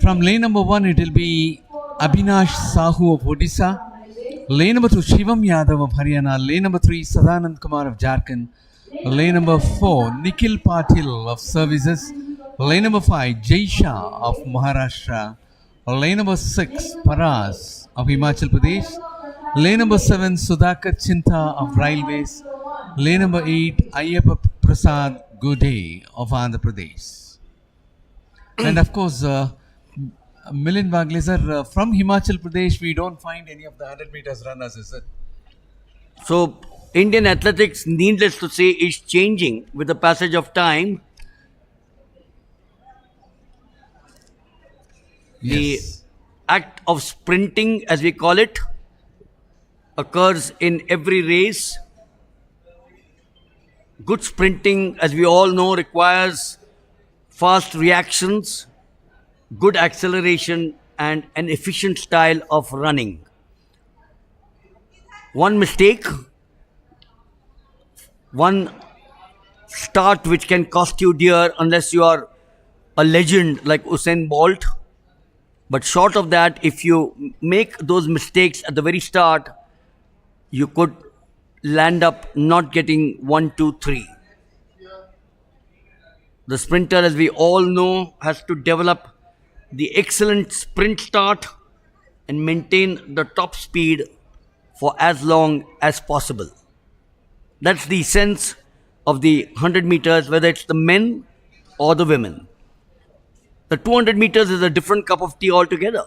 From lane number 1, it will be Abhinash Sahu of Odisha. Lane number 2, Shivam Yadav of Haryana. Lane number 3, Sadanand Kumar of Jharkhand. Lane number 4, Nikhil Patil of Services. Lane number 5, Jaisha of Maharashtra. Lane number 6, Paras of Himachal Pradesh. Lane number 7, Sudhakar Chinta of Railways. Lane number 8, Ayyappa Prasad Gode of Andhra Pradesh. And of course, Milind Wagle, sir, from Himachal Pradesh, we don't find any of the 100 meters runners, is it? So, Indian athletics, needless to say, is changing with the passage of time. Yes. The act of sprinting, as we call it, occurs in every race. Good sprinting, as we all know, requires fast reactions, good acceleration, and an efficient style of running. One mistake, one start which can cost you dear unless you are a legend like Usain Bolt. But short of that, if you make those mistakes at the very start, you could land up not getting 1, 2, 3. The sprinter, as we all know, has to develop the excellent sprint start and maintain the top speed for as long as possible. That's the sense of the 100 meters, whether it's the men or the women. The 200 meters is a different cup of tea altogether.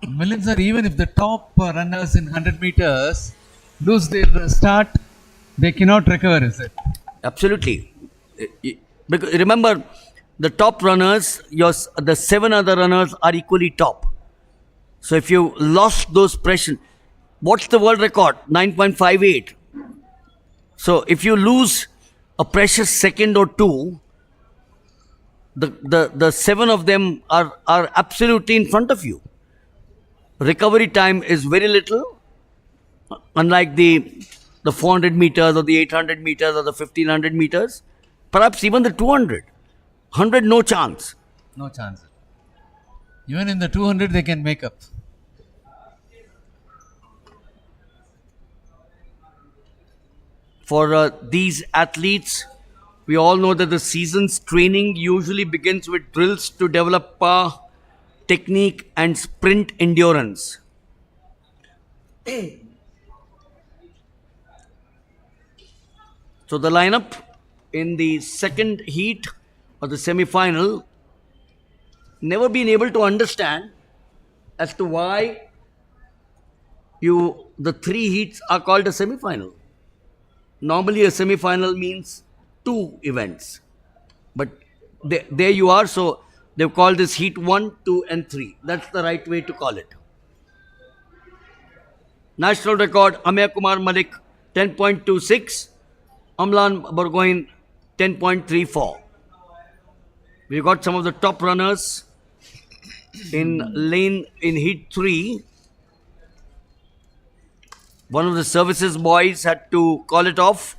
Milind, sir, even if the top runners in 100 meters lose their start, they cannot recover, is it? Absolutely. Because remember, the top runners, the 7 other runners are equally top. So if you lost those pressure, what's the world record? 9.58. So if you lose a precious second or two, the 7 of them are absolutely in front of you. Recovery time is very little, unlike the 400 meters or the 800 meters or the 1500 meters, perhaps even the 200. 100, no chance. No chance. Even in the 200, they can make up. For these athletes, we all know that the season's training usually begins with drills to develop power, technique, and sprint endurance. So the lineup in the second heat or the semi-final, never been able to understand as to why the three heats are called a semi-final. Normally, a semi-final means two events, but there you are. So they've called this heat 1, 2, and 3. That's the right way to call it. National record: Amir Kumar Malik 10.26, Amlan Burgoyne 10.34. We got some of the top runners in heat 3. One of the services boys had to call it off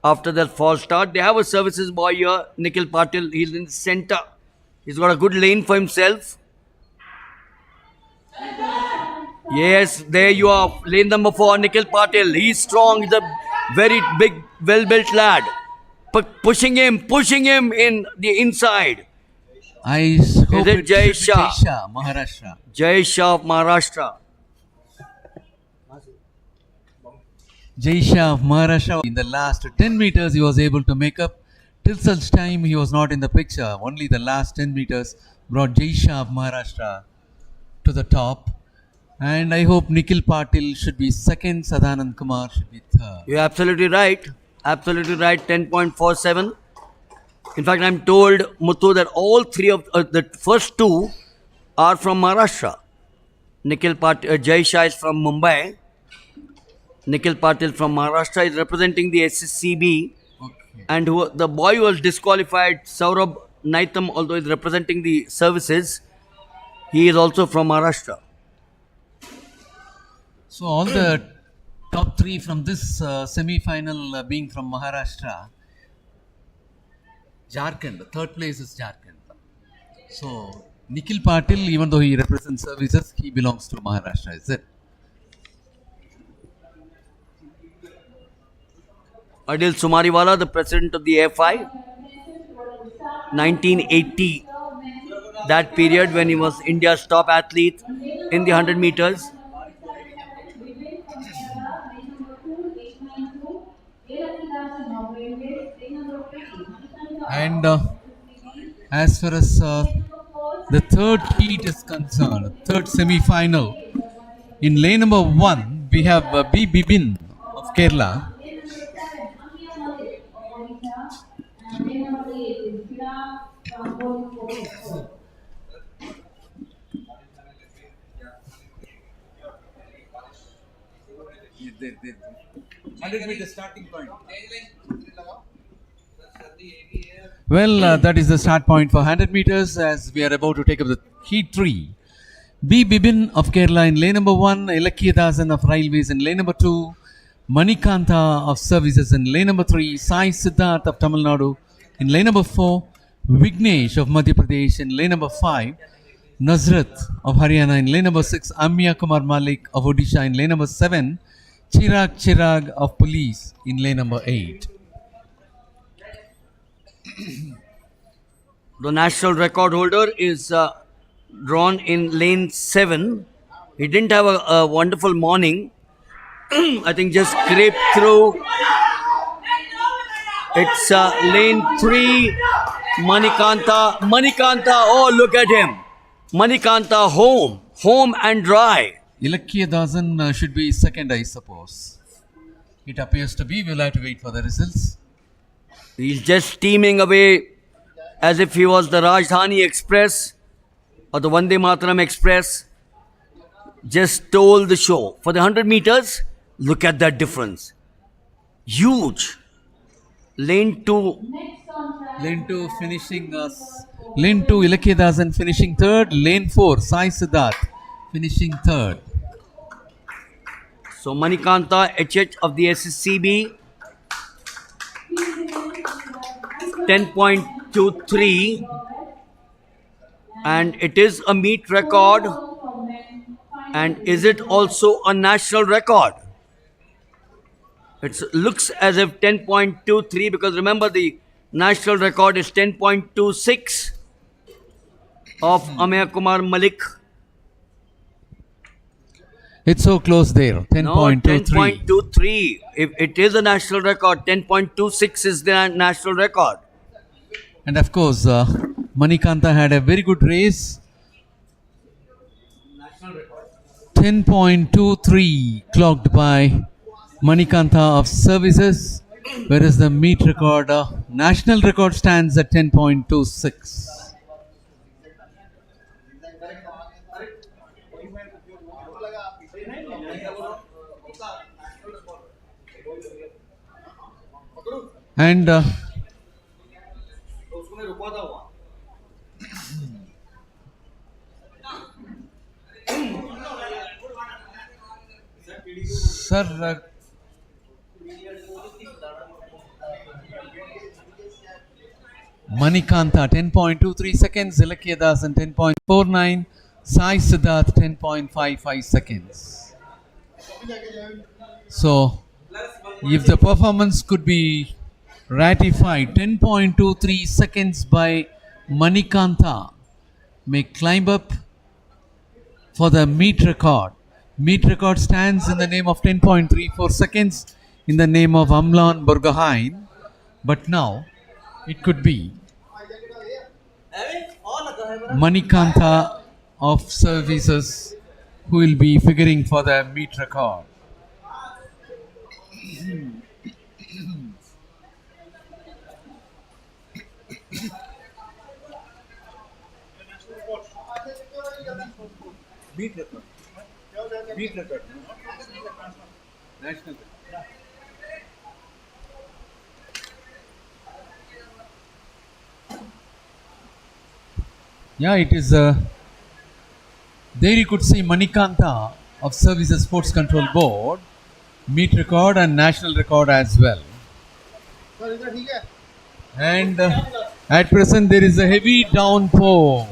after that false start. They have a services boy here, Nikhil Patil. He's in the center. He's got a good lane for himself. Yes, there you are. Lane number 4, Nikhil Patil. He's strong. He's a very big, well-built lad. Pushing him in the inside. I hope it Jai should be Shah? Jai Shah, Maharashtra. Jai Shah of Maharashtra. Jai Shah of Maharashtra. In the last 10 meters, he was able to make up. Till such time, he was not in the picture. Only the last 10 meters brought Jai Shah of Maharashtra to the top. And I hope Nikhil Patil should be second, Sadanand Kumar should be third. You're absolutely right. Absolutely right. 10.47. In fact, I'm told, Muthu, that all three of the first two are from Maharashtra. Nikhil Patil, Jai Shah is from Mumbai. Nikhil Patil from Maharashtra is representing the SSCB. Okay. And the boy who was disqualified, Saurabh Naitam, although is representing the services, he is also from Maharashtra. So all the top three from this semi-final being from Maharashtra. Jharkhand, the third place is Jharkhand. So Nikhil Patil, even though he represents services, he belongs to Maharashtra, is it? Adil Sumariwala, the president of the AFI, 1980, that period when he was India's top athlete in the 100 meters. And as far as the third heat is concerned, third semi-final, in lane number 1, we have B. Bibin of Kerala. Well, that is the start point for 100 meters as we are about to take up the heat 3. B. Bibin of Kerala in lane number 1, Ilakiyadasan of Railways in lane number 2, Manikanta of Services in lane number 3, Sai Siddharth of Tamil Nadu in lane number 4, Vignesh of Madhya Pradesh in lane number 5, Nazrat of Haryana in lane number 6, Amya Kumar Malik of Odisha in lane number 7, Chirag of Police in lane number 8. The national record holder is drawn in lane 7. He didn't have a wonderful morning. I think just scraped through. It's lane 3, Manikanta, oh look at him. Manikanta home and dry. Ilakiyadasan should be second, I suppose. It appears to be. We'll have to wait for the results. He's just steaming away as if he was the Rajdhani Express or the Vande Mataram Express. Just stole the show. For the 100 meters, look at that difference. Huge. Lane 2. Lane 2 finishing Lane 2 Ilakiyadasan finishing third. Lane 4 Sai Siddharth finishing third. So Manikanta HH of the SSCB 10.23, and it is a meet record, and is it also a national record? It looks as if 10.23, because remember the national record is 10.26 of Amir Kumar Malik. It's so close there. 10.23. No, 10.23. If it is a national record, 10.26 is the national record. And of course, Manikanta had a very good race. National record. 10.23 clocked by Manikanta of Services, whereas the meet record, national record stands at 10.26. And sir, Manikanta 10.23 seconds, Ilakya Dasan 10.49, Sai Siddharth 10.55 seconds. So, if the performance could be ratified, 10.23 seconds by Manikanta may climb up for the meet record. Meet record stands in the name of 10.34 seconds in the name of Amlan Burgohain, but now it could be Manikanta of Services who will be figuring for the meet record. Meet record. Meet record. National record. Yeah, it is. There you could see Manikanta of Services Sports Control Board, meet record and national record as well. And at present there is a heavy downpour.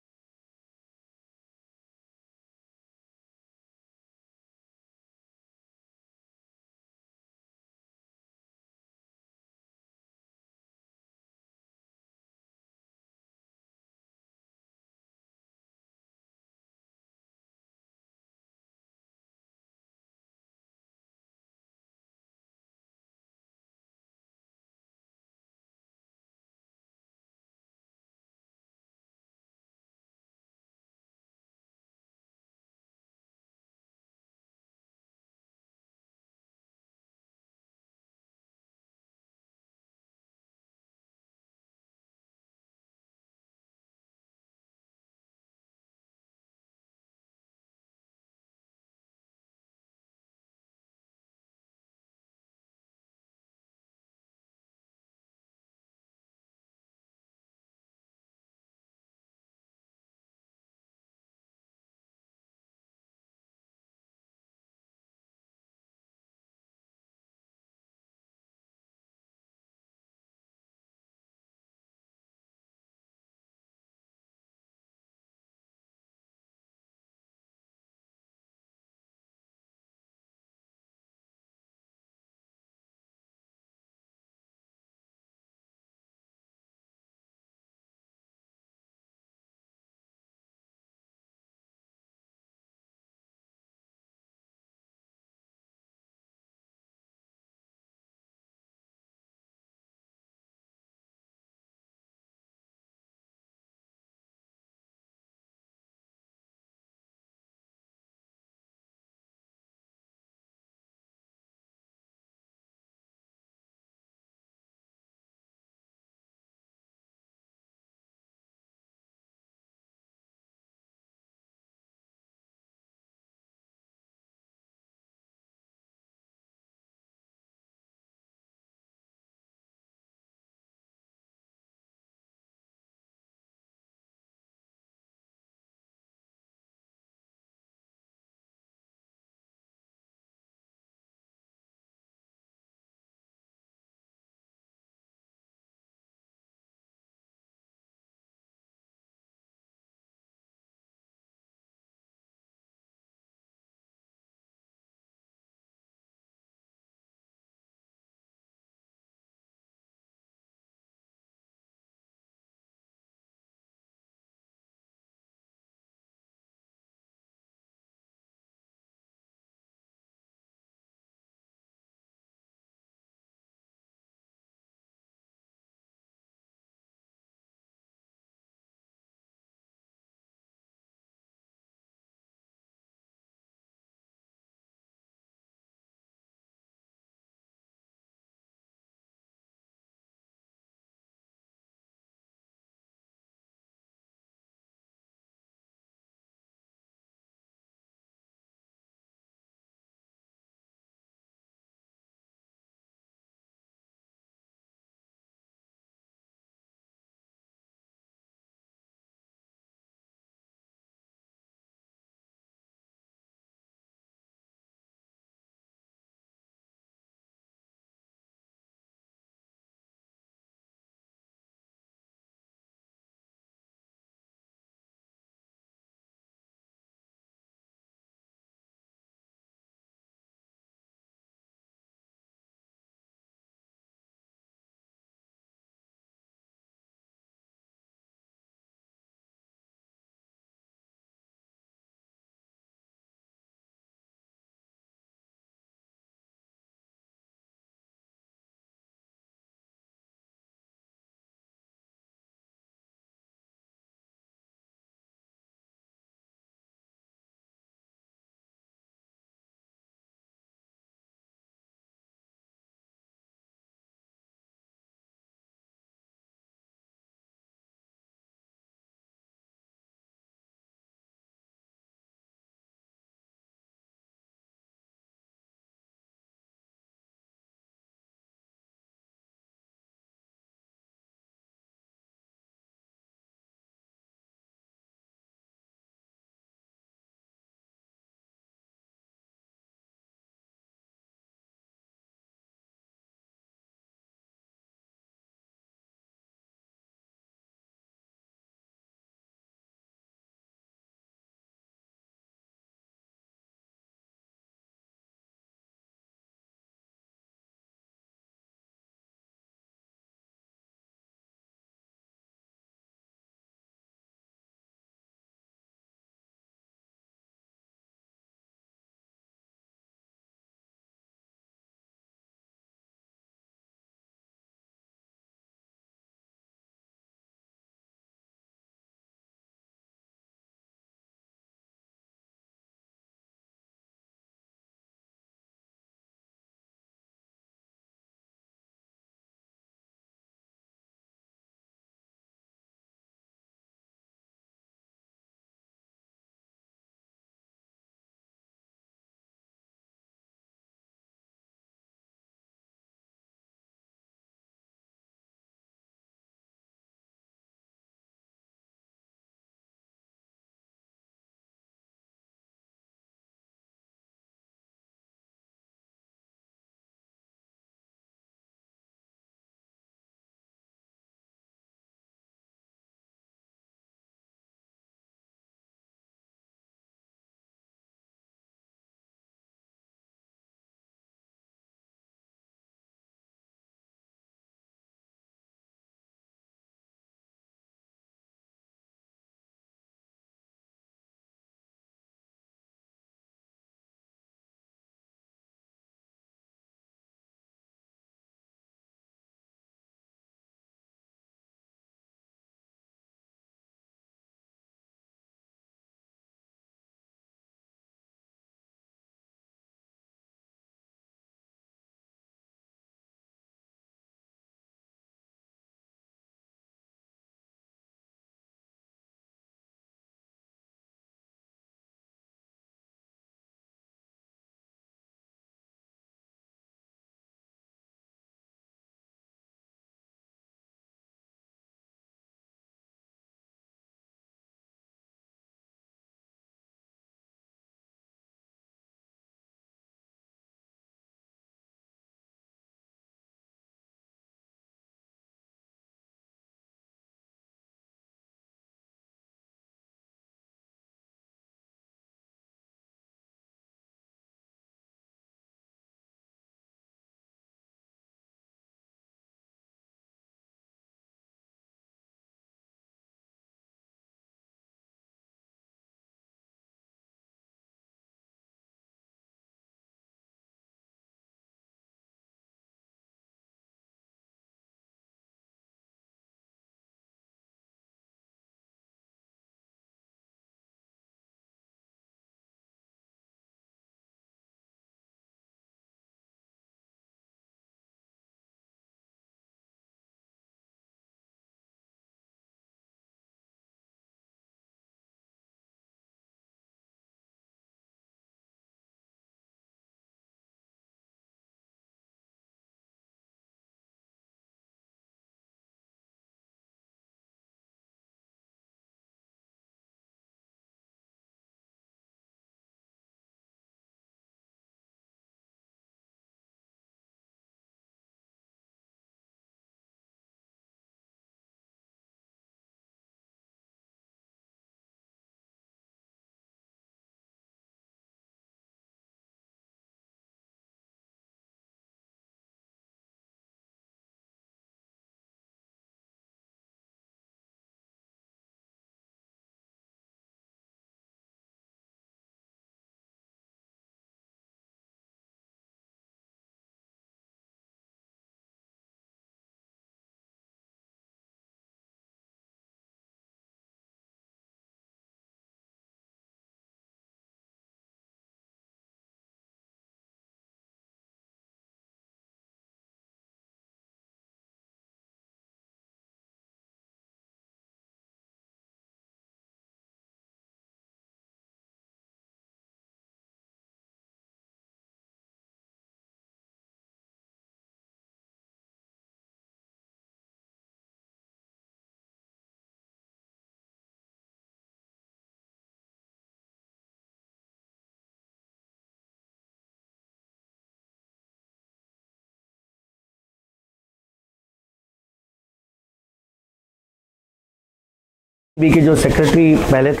B K जो secretary पहले थे,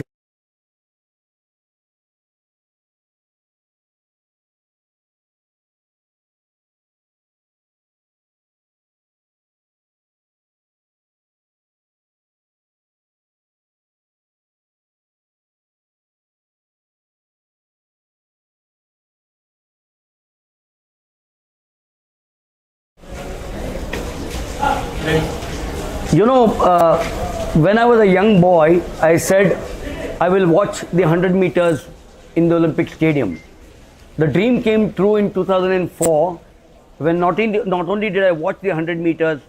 you know, when I was a young boy, I said I will watch the 100 meters in the Olympic Stadium. The dream came true in 2004 when not only did I watch the 100 meters,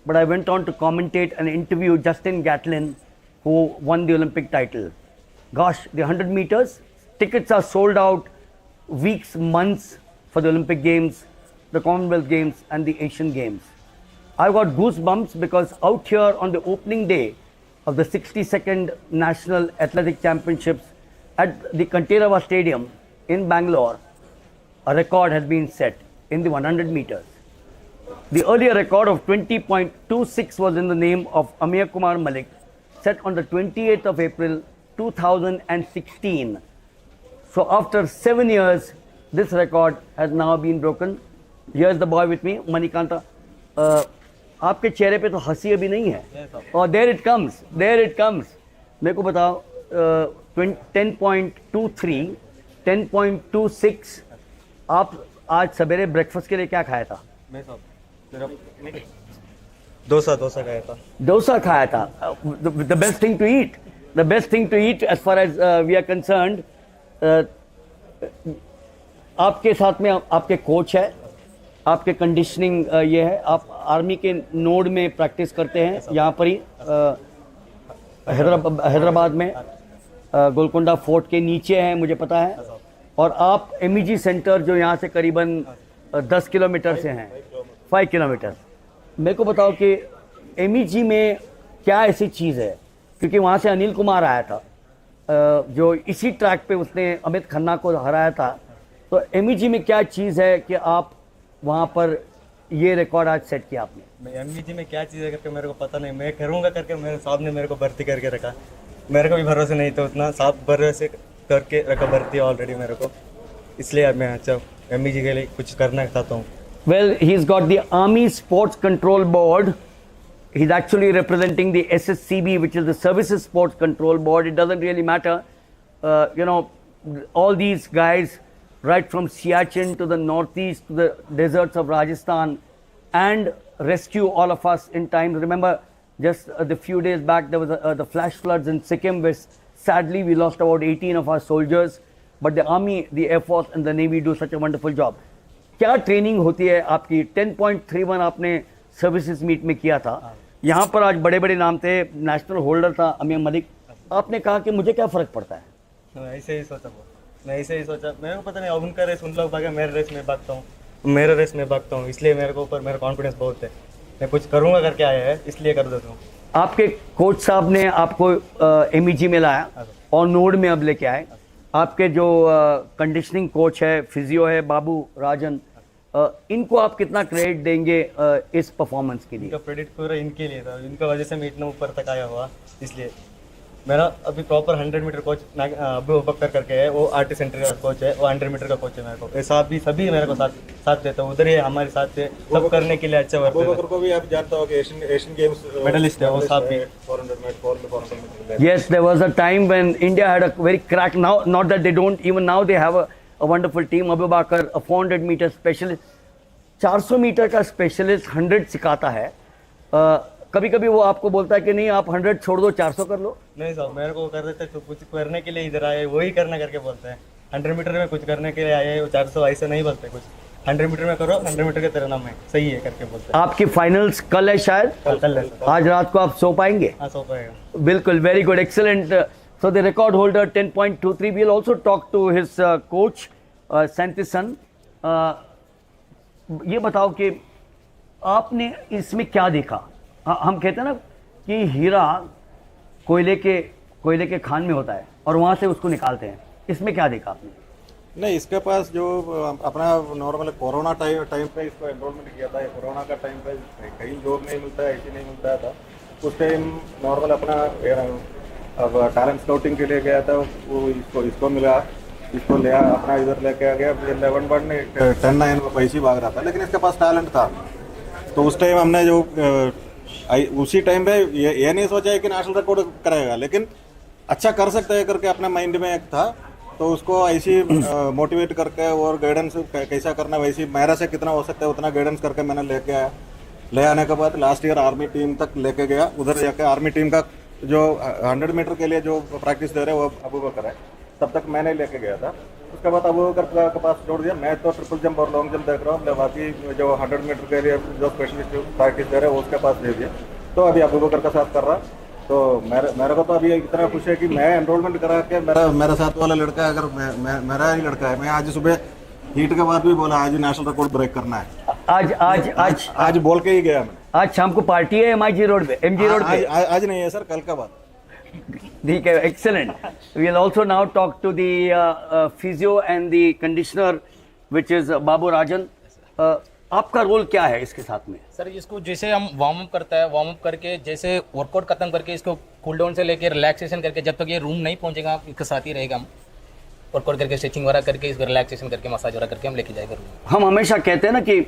but I went on to commentate and interview Justin Gatlin, who won the Olympic title. Gosh, the 100 meters, tickets are sold out weeks, months for the Olympic Games, the Commonwealth Games, and the Asian Games. I got goosebumps because out here on the opening day of the 62nd National Athletic Championships at the Kanterava Stadium in Bangalore, a record has been set in the 100 meters. The earlier record of 20.26 was in the name of Amir Kumar Malik, set on the 28th of April 2016. So after 7 years, this record has now been broken. Here's the boy with me, Manikanta. आपके चेहरे पे तो हंसी अभी नहीं है और there it comes मेरे को बताओ 10.23 10.26 आप आज सवेरे ब्रेकफास्ट के लिए क्या खाया था? डोसा खाया था the best thing to eat as far as we are concerned. आपके साथ में आपके कोच है, आपके कंडीशनिंग ये है, आप आर्मी के नोड में प्रैक्टिस करते हैं यहाँ पर ही हैदराबाद में गोलकोंडा फोर्ट के नीचे हैं मुझे पता है, और आप एमईजी सेंटर जो यहाँ से करीबन 10 किलोमीटर से हैं, 5 किलोमीटर. मेरे को बताओ कि एमईजी में क्या ऐसी चीज़ है, क्योंकि वहाँ से अनिल कुमार आया था जो इसी ट्रैक पे उसने अमित खन्ना को हराया था. तो एमईजी में क्या चीज़ है कि आप वहाँ पर ये रिकॉर्ड आज सेट किया आपने? एमवीजी में क्या चीज़ है करके मेरे को पता नहीं, मैं करूँगा करके मेरे साहब ने मेरे को भर्ती करके रखा. मेरे को भी भरोसा नहीं था उतना, साहब भरोसे करके रखा भर्ती ऑलरेडी मेरे को, इसलिए अब मैं अच्छा एमवीजी के लिए कुछ करना चाहता हूँ. Well, he's got the Army Sports Control Board. He's actually representing the SSCB, which is the Services Sports Control Board. It doesn't really matter. You know, all these guys, right from Siachen to the northeast to the deserts of Rajasthan, and rescue all of us in time. Remember, just the few days back, there was the flash floods in Sikkim, where sadly we lost about 18 of our soldiers. But the Army, the Air Force and the Navy do such a wonderful job. क्या training होती है आपकी? 10.31 आपने services meet में किया था, यहाँ पर आज बड़े बड़े नाम थे, नेशनल होल्डर था अमीर मलिक. आपने कहा कि मुझे क्या फ़र्क पड़ता है? ऐसे ही सोचा, मैं ऐसे ही सोचा, मेरे को पता नहीं अब उनका रेस उन लोग भागे, मेरे रेस में भागता हूँ, मेरे रेस में भागता हूँ, इसलिए मेरे को ऊपर मेरा कॉन्फिडेंस बहुत है. मैं कुछ करूँगा करके आया है, इसलिए कर देता हूँ. आपके कोच साहब ने आपको एमईजी में लाया और नोड में अब लेके आए. आपके जो कंडीशनिंग कोच है, फिजियो है बाबू राजन, इनको आप कितना क्रेडिट देंगे इस परफॉर्मेंस के लिए? इनका क्रेडिट पूरा इनके लिए था, इनका वजह से मैं इतना ऊपर तक आया हुआ. इसलिए मेरा अभी प्रॉपर 100 मीटर कोच अबू बकर करके है, वो आर्टिस्ट सेंटर का कोच है, वो 100 मीटर का कोच है. मेरे को साहब भी सभी मेरे को साथ देता है, उधर ही हमारे साथ थे सब करने के लिए. अच्छा वर्क को भी आप जानते हो कि एशियन गेम्स मेडलिस्ट है वो साहब भी. 400 metre. Yes, there was a time when India had a very crack. Now, not that they don't, even now they have a wonderful team. Abu Bakar, a 400 meter specialist, 400 metre का specialist 100 सिखाता है. कभी कभी वो आपको बोलता है कि नहीं आप 100 छोड़ दो, 400 कर लो. नहीं साहब, मेरे को कर देते तो कुछ करने के लिए इधर आए, वही करना करके बोलते हैं. 100 मीटर में कुछ करने के लिए आए, वो 400 ऐसे नहीं बोलते कुछ. 100 मीटर में करो, 100 मीटर के तेरा नाम है, सही है करके बोलते हैं. आपकी फाइनल्स कल है शायद? कल है. आज रात को आप सो पाएंगे? हाँ, सो पाएगा. बिल्कुल, very good, excellent. So the record holder 10.23. We will also talk to his coach सैंतिसन. ये बताओ कि आपने इसमें क्या देखा? हम कहते हैं ना कि हीरा कोयले के खान में होता है और वहाँ से उसको निकालते हैं. इसमें क्या देखा आपने? नहीं, इसके पास जो अपना नॉर्मल कोरोना टाइम पे इसको एनरोलमेंट किया था. कोरोना का टाइम पे कहीं जॉब नहीं मिलता है, ऐसी नहीं मिलता था. उस टाइम नॉर्मल अपना अब टैलेंट स्काउटिंग के लिए गया था, वो इसको इसको मिला, इसको लिया अपना इधर लेके आ गया। 11 10 9 वैसे ही भाग रहा था, लेकिन इसके पास टैलेंट था। तो उस टाइम हमने जो उसी टाइम पे ये नहीं सोचा है कि नेशनल रिकॉर्ड करेगा, लेकिन अच्छा कर सकता है करके अपने माइंड में एक था। तो उसको ऐसी मोटिवेट करके और गाइडेंस कैसा करना, वैसी मेरा से कितना हो सकता है उतना गाइडेंस करके मैंने लेके आया। ले आने के बाद लास्ट ईयर आर्मी टीम तक लेके गया। उधर जाके आर्मी टीम का जो 100 मीटर के लिए जो प्रैक्टिस दे रहे हैं वो अबू बकर है, तब तक मैंने लेके गया था। उसके बाद अबू बकर के पास छोड़ दिया। मैं तो ट्रिपल जंप और लॉन्ग जंप देख रहा हूँ, बाकी जो 100 मीटर के लिए जो स्पेशलिस्ट प्रैक्टिस दे रहे हैं वो उसके पास दे दिया। तो अभी अबू बकर का साथ कर रहा। तो मेरे को तो अभी इतना खुश है कि मैं एनरोलमेंट करा के मेरा साथ वाला लड़का, अगर मेरा ही लड़का है, मैं आज सुबह हीट के बाद भी बोला आज नेशनल रिकॉर्ड ब्रेक करना है। आज बोल के ही गया मैं। आज शाम को पार्टी है MIG रोड पे, MG रोड पे? आज नहीं है सर, कल का बात। ठीक है, excellent. We will also now talk to the physio and the conditioner which is Babu Rajan. आपका रोल क्या है इसके साथ में? सर इसको जैसे हम वार्म अप करता है, वार्म अप करके जैसे वर्कआउट खत्म करके इसको कूल डाउन से लेके रिलैक्सेशन करके जब तक ये रूम नहीं पहुंचेगा इसके साथ ही रहेगा। हम वर्कआउट करके स्ट्रेचिंग वगैरह करके इसको रिलैक्सेशन करके मसाज वगैरह करके हम लेके जाएगा रूम। हम हमेशा कहते हैं ना कि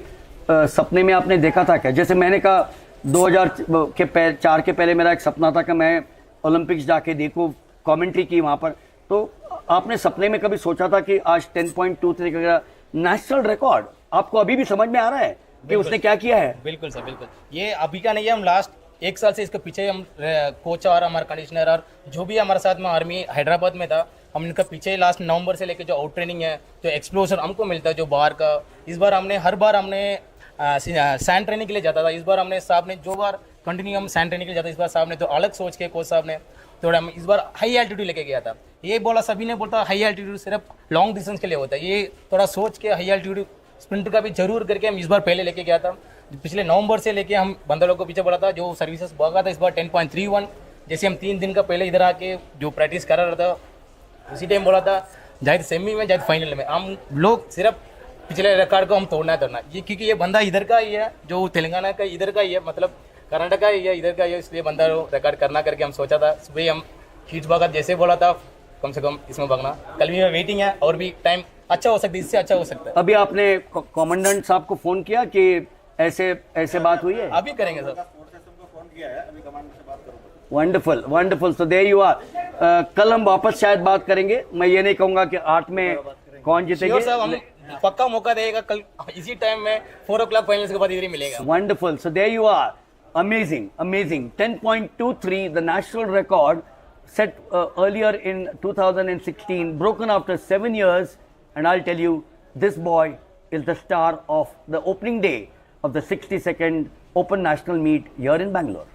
सपने में आपने देखा था क्या? जैसे मैंने कहा 2004 के पहले मेरा एक सपना था कि मैं ओलंपिक्स जाके देखूं, कमेंट्री की वहाँ पर। तो आपने सपने में कभी सोचा था कि आज 10.23 का नेशनल रिकॉर्ड? आपको अभी भी समझ में आ रहा है कि उसने क्या किया है? बिल्कुल सर, बिल्कुल। ये अभी का नहीं है, हम लास्ट 1 साल से इसके पीछे हम कोच और हमारा कंडीशनर और जो भी हमारे साथ में आर्मी हैदराबाद में था, हम इनका पीछे लास्ट नवंबर से लेके जो आउट ट्रेनिंग है, जो एक्सप्लोजर हमको मिलता है जो बाहर का, इस बार हमने हर बार हमने सैंड ट्रेनिंग के लिए जाता था। इस बार हमने साहब ने जो बार कंटिन्यू हम सैंड ट्रेनिंग के लिए जाते, इस बार साहब ने तो अलग सोच के कोच साहब ने थोड़ा हम इस बार हाई एल्टीट्यूड लेके गया था। ये बोला, सभी ने बोलता हाई एल्टीट्यूड सिर्फ लॉन्ग डिस्टेंस के लिए होता है, ये थोड़ा सोच के हाई एल्टीट्यूड स्प्रिंट का भी जरूर करके हम इस बार पहले लेके गया था। पिछले नवंबर से लेके हम बंदरों को पीछे पड़ा था, जो सर्विसेज भागा था। इस बार 10.31 जैसे हम 3 दिन का पहले इधर आके जो प्रैक्टिस करा रहा था, उसी टाइम बोला था जाए सेमी में जाए फाइनल में। हम लोग सिर्फ पिछले रिकॉर्ड को हम तोड़ना है ये, क्योंकि ये बंदा इधर का ही है, जो तेलंगाना का इधर का ही है, मतलब कर्नाटक का ही है, इधर का ही है, इसलिए बंदा रिकॉर्ड करना करके हम सोचा था। सुबह हम हीट भागा जैसे बोला था कम से कम इसमें भागना। कल भी वेटिंग है और भी टाइम अच्छा हो सकता है, इससे अच्छा हो सकता है। अभी आपने कमांडेंट साहब को फोन किया कि ऐसे बात हुई है? अभी करेंगे sir. Wonderful, wonderful. So there you are. कल हम वापस शायद बात करेंगे। मैं ये नहीं कहूंगा कि 8 में कौन जीतेंगे। हम पक्का मौका देगा कल इसी टाइम में 4 o'clock फाइनल्स के बाद इधर ही मिलेगा। Wonderful. So there you are. Amazing, amazing. 10.23, the national record set earlier in 2016, broken after 7 years. And I'll tell you, this boy is the star of the opening day of the 62nd Open National Meet here in Bangalore.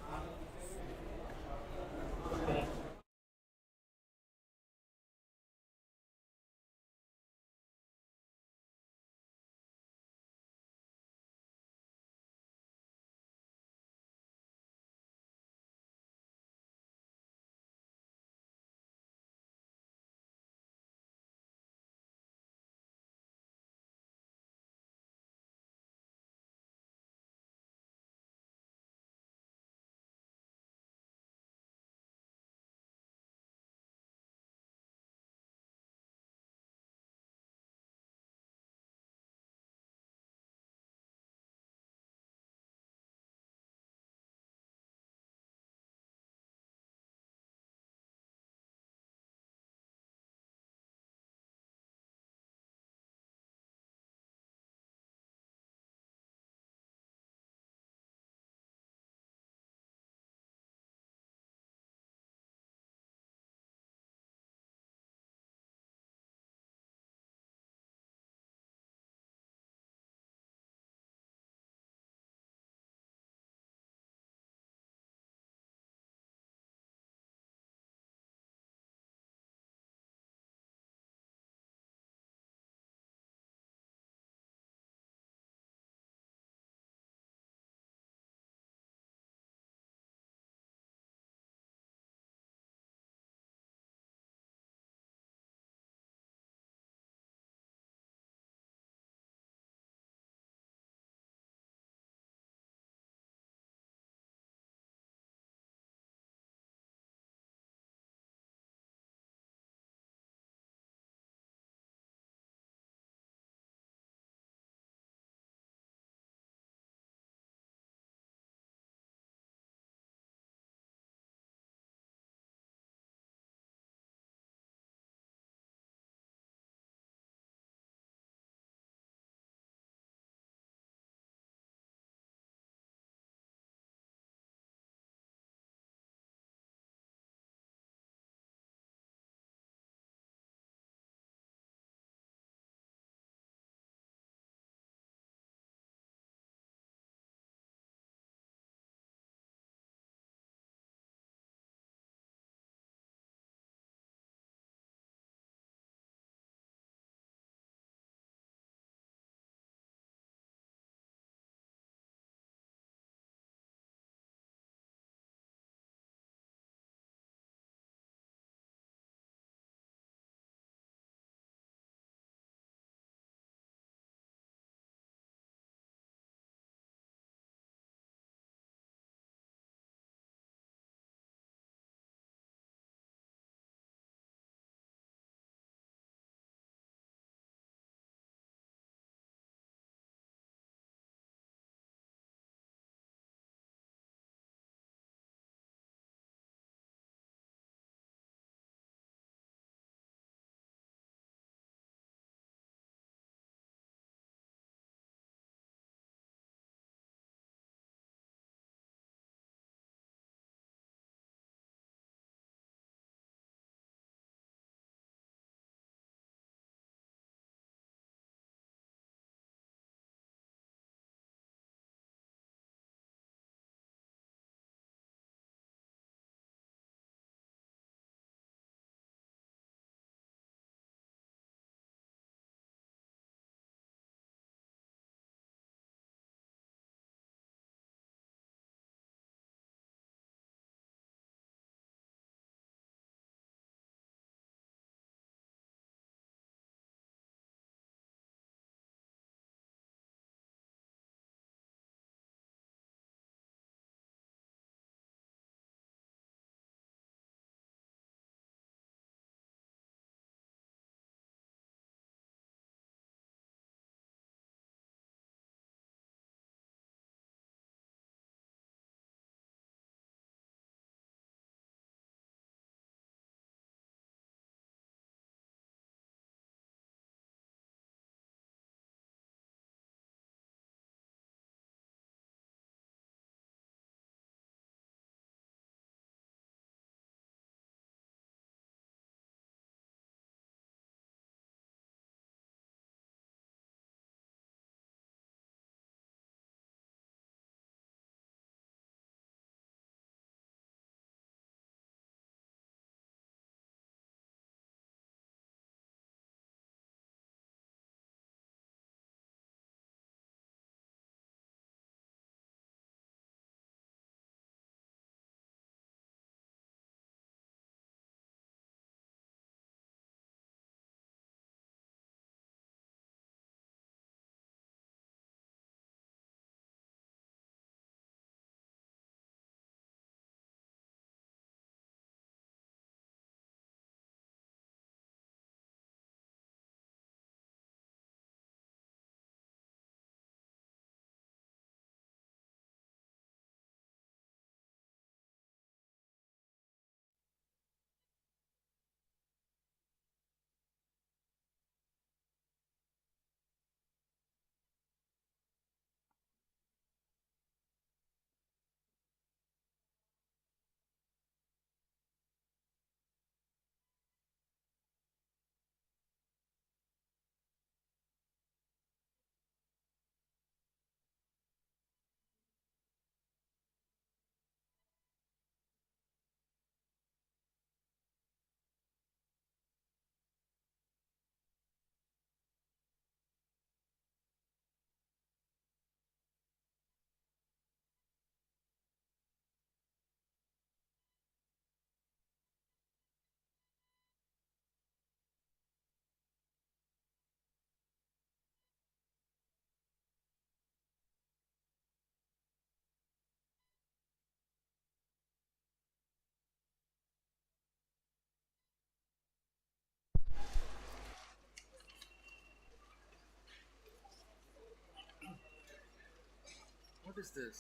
is this?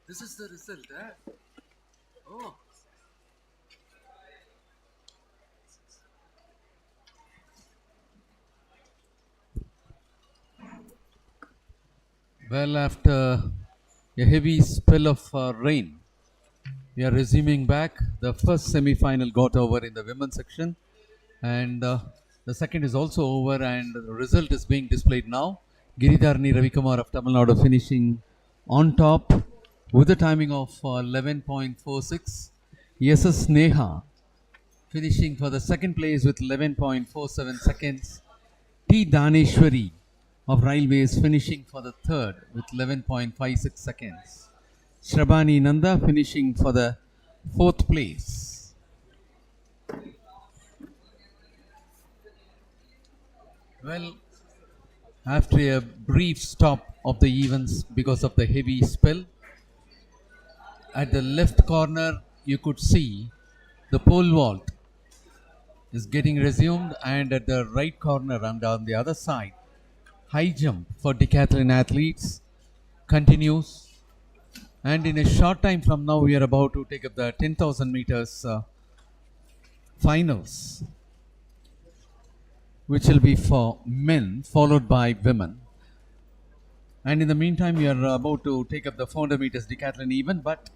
This is the result, eh? Oh. Well, after a heavy spell of rain, we are resuming back. The first semi-final got over in the women's section, and the second is also over, and the result is being displayed now. Giridharani Ravikumar of Tamil Nadu finishing on top with a timing of 11.46. SS Neha finishing for the second place with 11.47 seconds. T. Daneshwari of Railways finishing for the third with 11.56 seconds. Shrabani Nanda finishing for the fourth place. Well, after a brief stop of the events because of the heavy spell, at the left corner you could see the pole vault is getting resumed, and at the right corner and on the other side, high jump for decathlon athletes continues. And in a short time from now, we are about to take up the 10,000 meters finals, which will be for men, followed by women. And in the meantime, we are about to take up the 400 meters decathlon event, but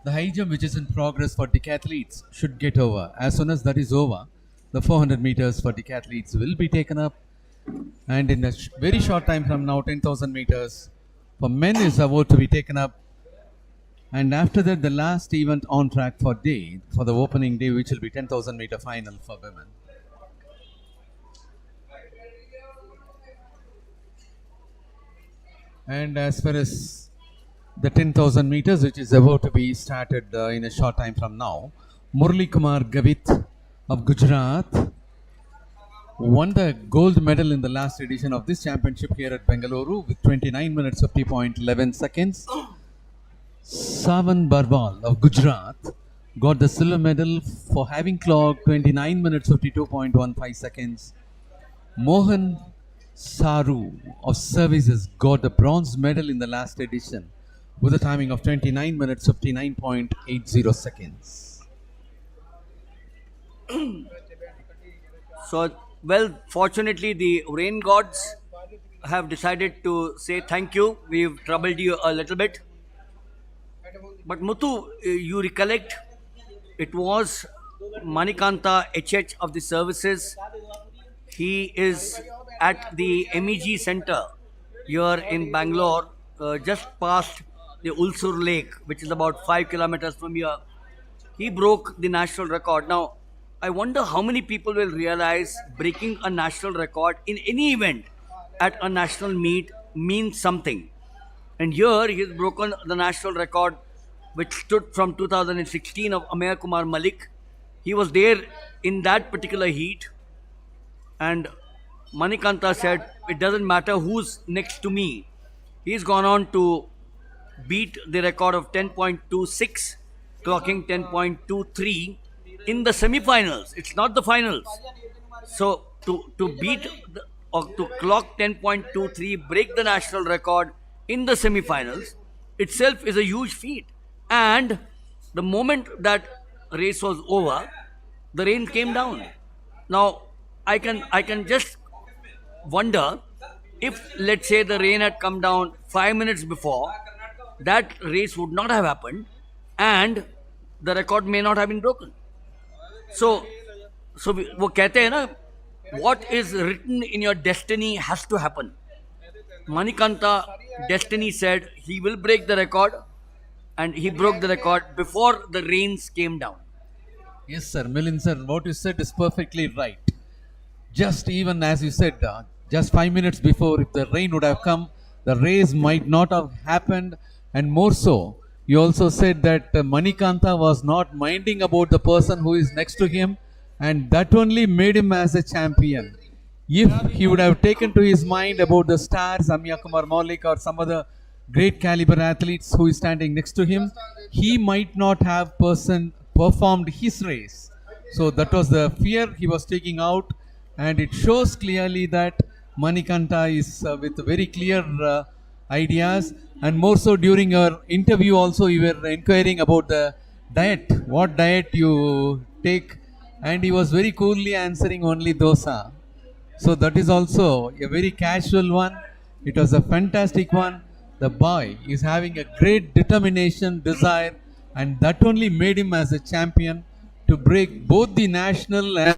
the high jump, which is in progress for decathletes, should get over. As soon as that is over, the 400 meters for decathletes will be taken up. And in a very short time from now, 10,000 meters for men is about to be taken up. And after that, the last event on track for the opening day, which will be 10,000 meter final for women. And as far as the 10,000 meters, which is about to be started in a short time from now, Murli Kumar Gavit of Gujarat won the gold medal in the last edition of this championship here at Bangalore with 29 minutes 50.11 seconds. Savan Barwal of Gujarat got the silver medal for having clocked 29 minutes 52.15 seconds. Mohan Saru of Services got the bronze medal in the last edition with a timing of 29 minutes 59.80 seconds. So, well, fortunately, the rain gods have decided to say thank you. We've troubled you a little bit. But Muthu, you recollect, it was Manikanta HH of the services. He is at the MEG Center here in Bangalore, just past the Ulsur Lake, which is about 5 kilometers from here. He broke the national record. Now, I wonder how many people will realize breaking a national record in any event at a national meet means something. And here he has broken the national record, which stood from 2016 of Ameya Kumar Malik. He was there in that particular heat, and Manikanta said, it doesn't matter who's next to me. He's gone on to beat the record of 10.26, clocking 10.23 in the semi-finals. It's not the finals. So to beat or to clock 10.23, break the national record in the semi-finals itself is a huge feat. And the moment that race was over, the rain came down. Now I can just wonder if, let's say, the rain had come down 5 minutes before, that race would not have happened and the record may not have been broken. So वो कहते हैं ना, what is written in your destiny has to happen. Manikanta destiny said he will break the record, and he broke the record before the rains came down. Yes, sir. Milind sir, what you said is perfectly right. Just even as you said, just 5 minutes before, if the rain would have come, the race might not have happened. And more so, you also said that Manikanta was not minding about the person who is next to him, and that only made him as a champion. If he would have taken to his mind about the stars, Ameya Kumar Malik or some other great caliber athletes who is standing next to him, he might not have performed his race. So that was the fear he was taking out, and it shows clearly that Manikanta is with very clear ideas, and more so during your interview also you were inquiring about the diet, what diet you take, and he was very coolly answering only dosa. So that is also a very casual one. It was a fantastic one. The boy is having a great determination, desire, and that only made him as a champion to break both the national and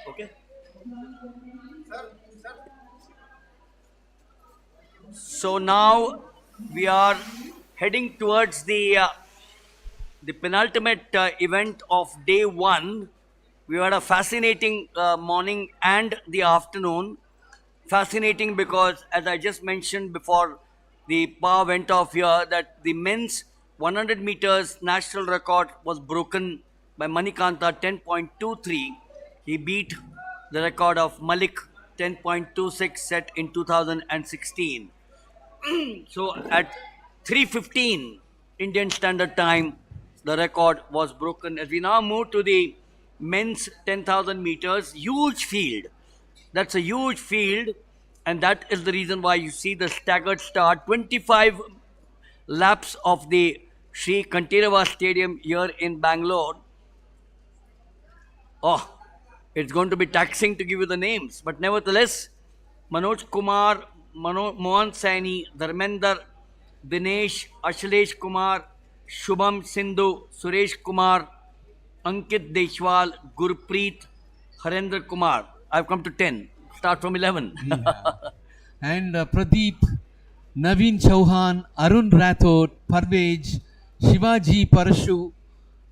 Okay. So now we are heading towards the penultimate event of day one. We had a fascinating morning and the afternoon. Fascinating because, as I just mentioned before the power went off here, that the men's 100 meters national record was broken by Manikanta 10.23. He beat the record of Malik 10.26 set in 2016. So at 3:15 Indian Standard Time, the record was broken. As we now move to the men's 10,000 meters, huge field. That's a huge field, and that is the reason why you see the staggered start. 25 laps of the Sri Kantirava Stadium here in Bangalore. Oh, it's going to be taxing to give you the names, but nevertheless, Manoj Kumar, Mohan Saini, Dharmender, Dinesh, Ashlesh Kumar, Shubham Sindhu, Suresh Kumar, Ankit Deshwal, Gurpreet, Harendra Kumar. I've come to 10. Start from 11. Yeah. And Pradeep, Naveen Chauhan, Arun Rathod, Parvej, Shivaji Parashu,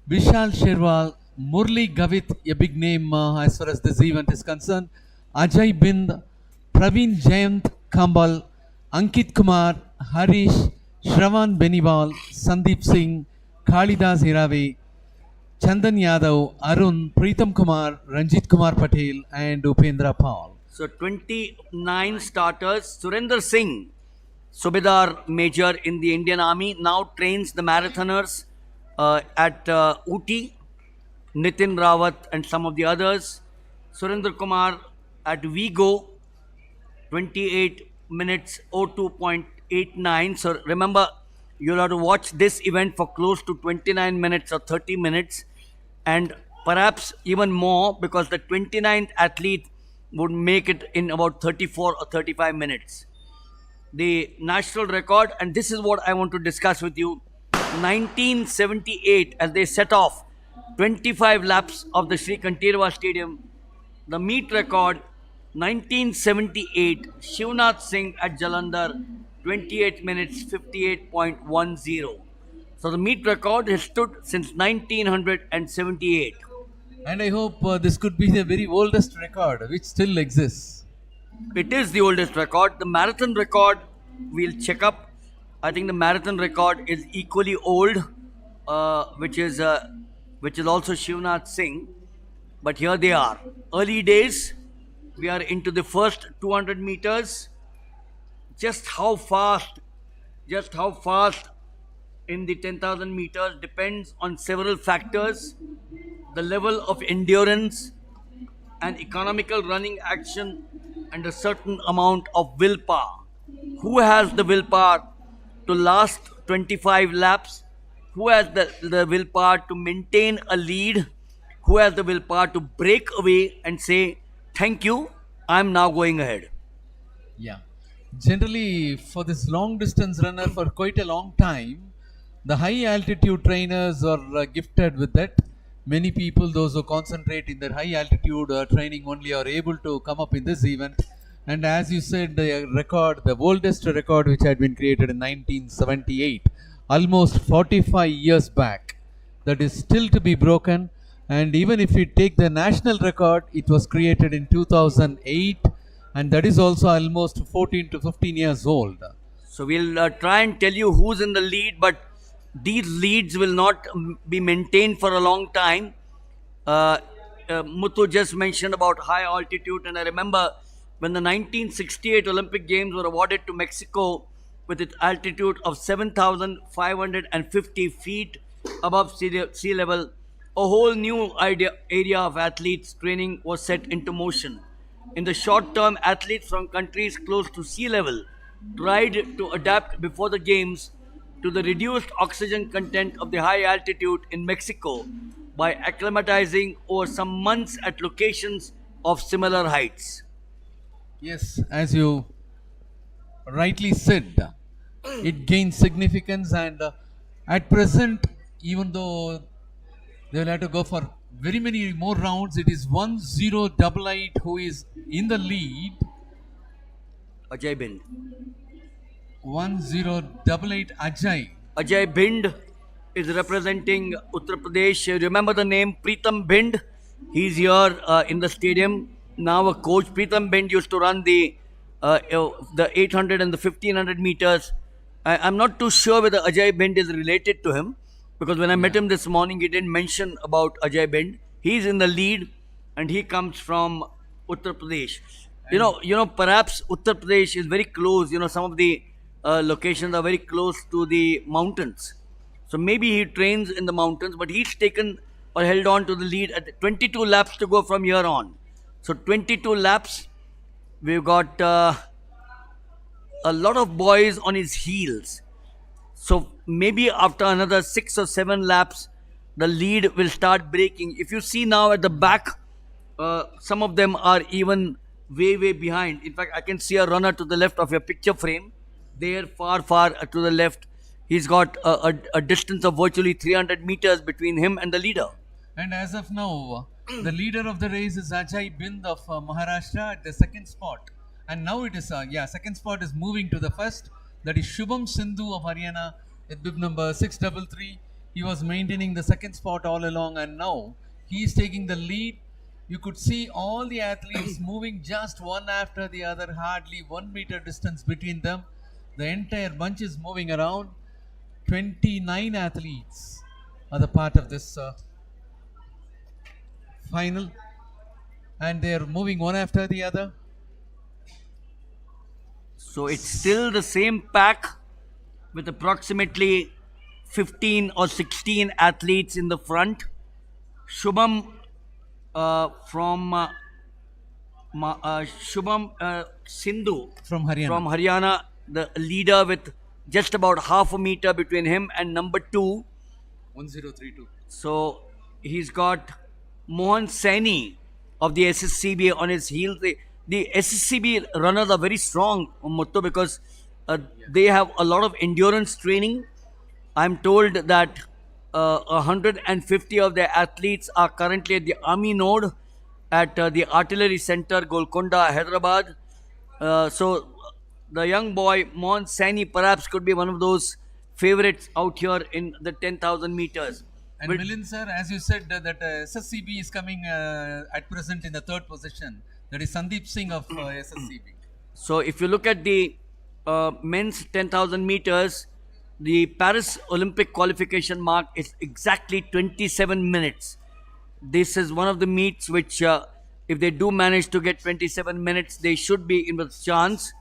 Vishal Sherwal, Murli Gavit, a big name as far as this event is concerned, Ajay Bind, Praveen Jayant Kambal, Ankit Kumar, Harish, Shravan Beniwal, Sandeep Singh, Kalidas Hirave, Chandan Yadav, Arun, Preetham Kumar, Ranjit Kumar Patel, and Upendra Paul. So 29 starters. Surender Singh, Subedar Major in the Indian Army, now trains the marathoners at Ooty. Nitin Rawat and some of the others. Surendra Kumar at Vigo, 28 minutes 02.89. So remember, you'll have to watch this event for close to 29 minutes or 30 minutes, and perhaps even more, because the 29th athlete would make it in about 34 or 35 minutes. The national record, and this is what I want to discuss with you, 1978, as they set off 25 laps of the Sri Kantirava Stadium, the meet record 1978, Shivnath Singh at Jalandhar, 28 minutes 58.10. So the meet record has stood since 1978. And I hope this could be the very oldest record which still exists. It is the oldest record. The marathon record, we'll check up. I think the marathon record is equally old, which is also Shivnath Singh. But here they are. Early days, we are into the first 200 meters. Just how fast in the 10,000 meters depends on several factors. The level of endurance and economical running action and a certain amount of willpower. Who has the willpower to last 25 laps? Who has the willpower to maintain a lead? Who has the willpower to break away and say, thank you, I'm now going ahead? Yeah. Generally, for this long distance runner for quite a long time, the high altitude trainers are gifted with that. Many people, those who concentrate in their high altitude training only, are able to come up in this event. And as you said, the record, the oldest record which had been created in 1978, almost 45 years back, that is still to be broken. And even if we take the national record, it was created in 2008, and that is also almost 14 to 15 years old. So we'll try and tell you who's in the lead, but these leads will not be maintained for a long time. Muthu just mentioned about high altitude, and I remember when the 1968 Olympic Games were awarded to Mexico with its altitude of 7,550 feet above sea level, a whole new area of athletes training was set into motion. In the short term, athletes from countries close to sea level tried to adapt before the Games to the reduced oxygen content of the high altitude in Mexico by acclimatizing over some months at locations of similar heights. Yes, as you rightly said, it gains significance, and at present, even though they will have to go for very many more rounds, it is 1088 who is in the lead. Ajay Bind. 1088 Ajay. Ajay Bind is representing Uttar Pradesh. Remember the name Preetham Bind? He's here in the stadium. Now a coach. Preetham Bind used to run the 800 and the 1500 meters. I'm not too sure whether Ajay Bind is related to him, because when I met him this morning, he didn't mention about Ajay Bind. He's in the lead, and he comes from Uttar Pradesh. Perhaps Uttar Pradesh is very close. Some of the locations are very close to the mountains. So maybe he trains in the mountains, but he's taken or held on to the lead at 22 laps to go from here on. So 22 laps, we've got a lot of boys on his heels. So maybe after another 6 or 7 laps, the lead will start breaking. If you see now at the back, some of them are even way behind. In fact, I can see a runner to the left of your picture frame. There, far to the left, he's got a distance of virtually 300 meters between him and the leader. And as of now, the leader of the race is Ajay Bind of Maharashtra at the second spot. And now it is, second spot is moving to the first. That is Shubham Sindhu of Haryana at bib number 633. He was maintaining the second spot all along, and now he is taking the lead. You could see all the athletes moving just one after the other, hardly 1 meter distance between them. The entire bunch is moving around. 29 athletes are the part of this final, and they are moving one after the other. So it's still the same pack with approximately 15 or 16 athletes in the front. Shubham Shubham Sindhu from Haryana, the leader, with just about half a meter between him and number 2. 1032. So he's got Mohan Saini of the SSCB on his heels. The SSCB runners are very strong, Muttu, because they have a lot of endurance training. I'm told that 150 of their athletes are currently at the Army node at the Artillery Center, Golconda, Hyderabad. So the young boy, Mohan Saini, perhaps could be one of those favorites out here in the 10,000 meters. And Milind sir, as you said, that SSCB is coming at present in the third position. That is Sandeep Singh of SSCB. So if you look at the men's 10,000 meters, the Paris Olympic qualification mark is exactly 27 minutes. This is one of the meets which, if they do manage to get 27 minutes, they should be in with chance.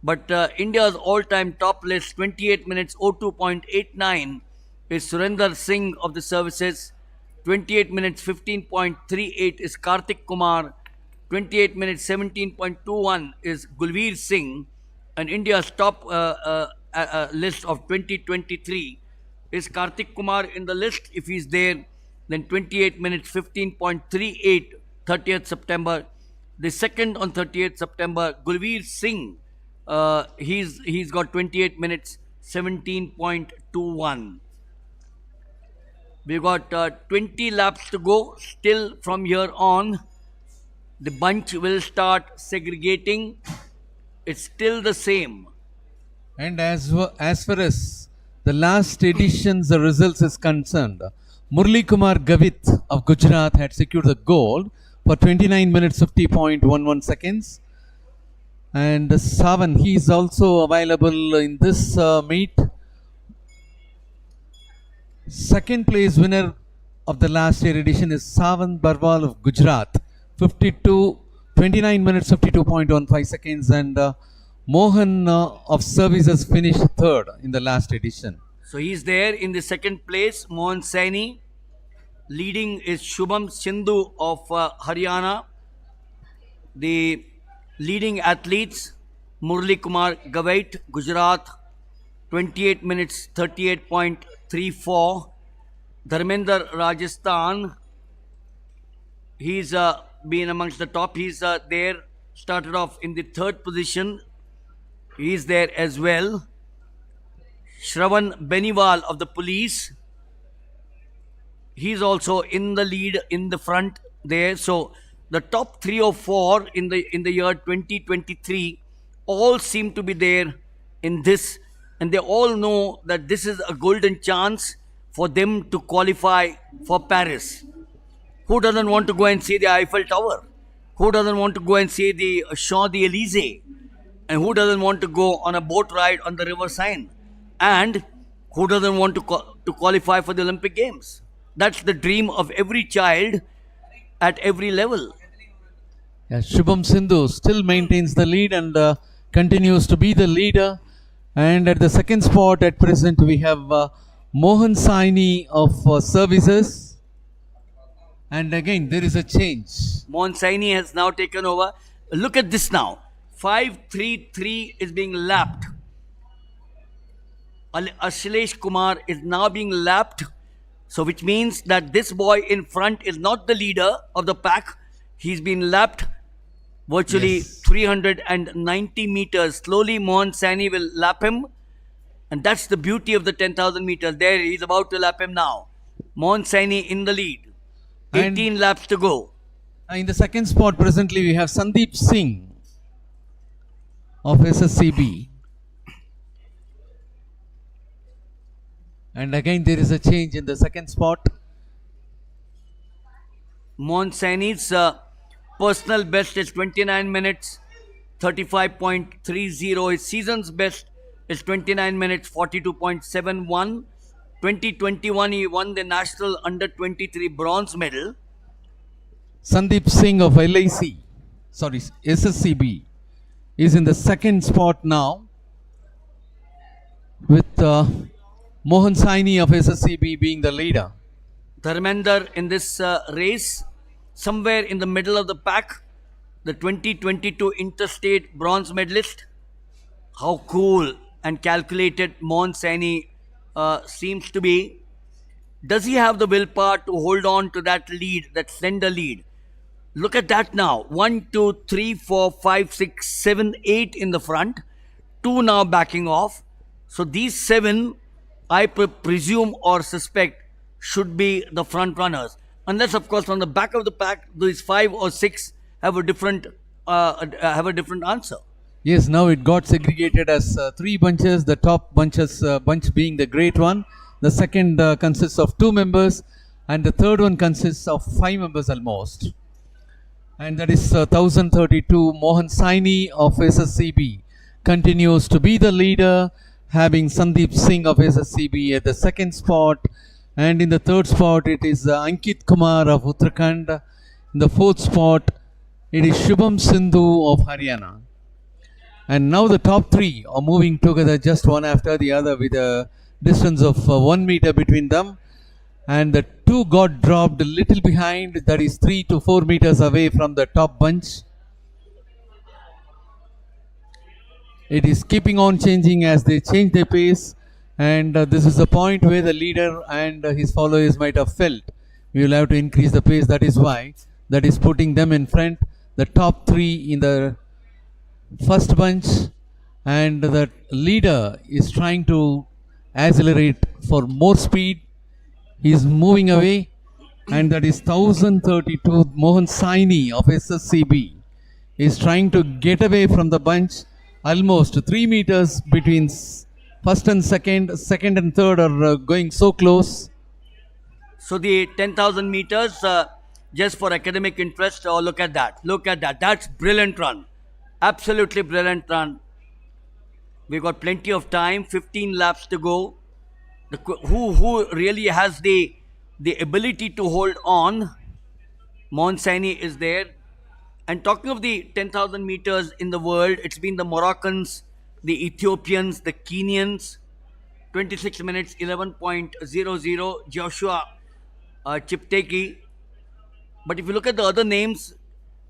But India's all-time top list, 28 minutes 02.89, is Surinder Singh of the services. 28 minutes 15.38 is Kartik Kumar. 28 minutes 17.21 is Gulveer Singh. And India's top list of 2023 is Kartik Kumar in the list. If he's there, then 28 minutes 15.38, 30th September. The second on 30th September, Gulveer Singh, he's got 28 minutes 17.21. We've got 20 laps to go still from here on. The bunch will start segregating. It's still the same. And as far as the last edition's results is concerned, Murli Kumar Gavit of Gujarat had secured the gold for 29 minutes 50.11 seconds. And Savan, he is also available in this meet. Second place winner of the last year edition is Savan Barwal of Gujarat, 29 minutes 52.15 seconds, and Mohan of services finished third in the last edition. So he's there in the second place, Mohan Saini. Leading is Shubham Sindhu of Haryana. The leading athletes, Murli Kumar Gavait, Gujarat, 28 minutes 38.34. Dharmender, Rajasthan, he's been amongst the top. He's there, started off in the third position. He's there as well. Shravan Beniwal of the police, he's also in the lead in the front there. So the top 3 or 4 in the year 2023 all seem to be there in this, and they all know that this is a golden chance for them to qualify for Paris. Who doesn't want to go and see the Eiffel Tower? Who doesn't want to go and see the Champs-Élysées? And who doesn't want to go on a boat ride on the River Seine? And who doesn't want to to qualify for the Olympic Games. That's the dream of every child at every level. Yeah, Shubham Sindhu still maintains the lead and continues to be the leader. And at the second spot at present we have Mohan Saini of services. And again there is a change. Mohan Saini has now taken over. Look at this now. 5-3-3 is being lapped. Ashlesh Kumar is now being lapped. So which means that this boy in front is not the leader of the pack. He's been lapped virtually 390 meters. Slowly Mohan Saini will lap him. And that's the beauty of the 10,000 meters. There, he's about to lap him now. Mohan Saini in the lead. 18 laps to go. In the second spot presently we have Sandeep Singh of SSCB. And again there is a change in the second spot. Mohan Saini's personal best is 29 minutes 35.30. His season's best is 29 minutes 42.71. 2021 he won the national under 23 bronze medal. Sandeep Singh of SSCB is in the second spot now with Mohan Saini of SSCB being the leader. Dharmender in this race, somewhere in the middle of the pack, the 2022 interstate bronze medalist. How cool and calculated Mohan Saini seems to be. Does he have the willpower to hold on to that lead, that slender lead? Look at that now. 1, 2, 3, 4, 5, 6, 7, 8 in the front. 2 now backing off. So these 7, I presume or suspect, should be the front runners. Unless, of course, on the back of the pack, these 5 or 6 have a different answer. Yes, now it got segregated as 3 bunches. The top bunch being the great one. The second consists of 2 members, and the third one consists of 5 members almost. And that is 1032. Mohan Saini of SSCB continues to be the leader, having Sandeep Singh of SSCB at the second spot. And in the third spot, it is Ankit Kumar of Uttarakhand. In the fourth spot, it is Shubham Sindhu of Haryana. And now the top 3 are moving together just one after the other with a distance of 1 meter between them. And the 2 got dropped a little behind, that is 3 to 4 meters away from the top bunch. It is keeping on changing as they change their pace. And this is the point where the leader and his followers might have felt we will have to increase the pace. That is why that is putting them in front. The top 3 in the first bunch, and the leader is trying to accelerate for more speed. He is moving away, and that is 1032. Mohan Saini of SSCB is trying to get away from the bunch. Almost 3 meters between first and second and third are going so close. So the 10,000 meters, just for academic interest, look at that. Look at that. That's brilliant run. Absolutely brilliant run. We've got plenty of time. 15 laps to go. Who really has the ability to hold on? Mohan Saini is there. And talking of the 10,000 meters in the world, it's been the Moroccans, the Ethiopians, the Kenyans. 26 minutes, 11.00. Joshua Chipteki. But if you look at the other names,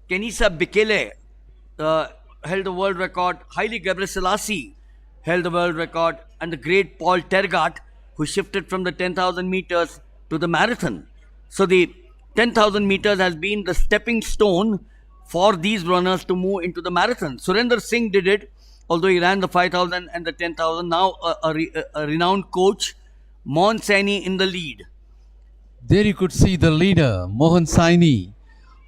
Kenisa Bekele held the world record. Haile Gebrselassie held the world record. And the great Paul Tergat, who shifted from the 10,000 meters to the marathon. So the 10,000 meters has been the stepping stone for these runners to move into the marathon. Surinder Singh did it, although he ran the 5,000 and the 10,000. Now a renowned coach, Mohan Saini in the lead. There you could see the leader, Mohan Saini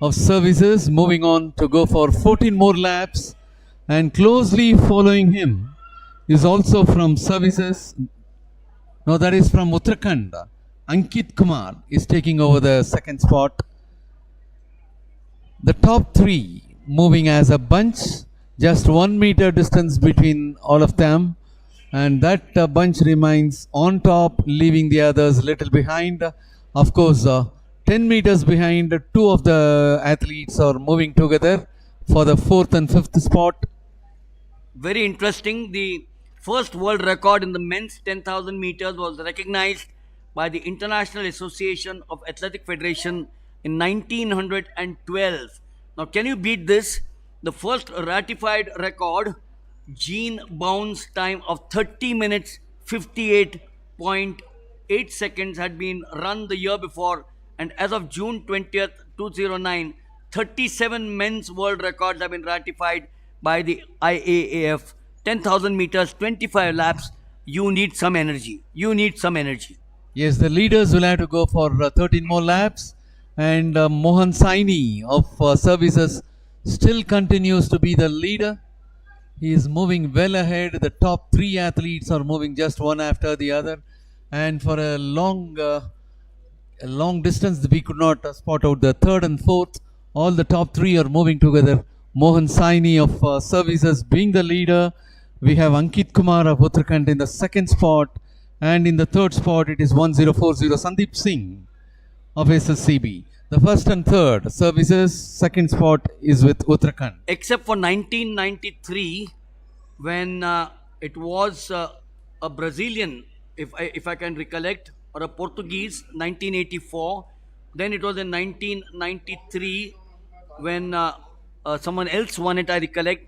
of services, moving on to go for 14 more laps, and closely following him is also from services. No, that is from Uttarakhand. Ankit Kumar is taking over the second spot. The top 3 moving as a bunch, just 1 meter distance between all of them. and that bunch remains on top, leaving the others little behind. Of course, 10 meters behind, two of the athletes are moving together for the fourth and fifth spot. Very interesting. The first world record in the men's 10,000 meters was recognized by the International Association of Athletic Federation in 1912. Now, can you beat this? The first ratified record, Gene Bound's time of 30 minutes 58.8 seconds, had been run the year before, and as of June 20th, 2009, 37 men's world records have been ratified by the IAAF. 10,000 meters, 25 laps. You need some energy. You need some energy. Yes, the leaders will have to go for 13 more laps, and Mohan Saini of services still continues to be the leader. He is moving well ahead. The top three athletes are moving just one after the other, and for a long distance we could not spot out the third and fourth. All the top three are moving together. Mohan Saini of services being the leader. We have Ankit Kumar of Uttarakhand in the second spot, and in the third spot it is 1040 Sandeep Singh of SSCB. The first and third services, second spot is with Uttarakhand. Except for 1993, when it was a Brazilian, if I can recollect, or a Portuguese, 1984. Then it was in 1993 when someone else won it, I recollect.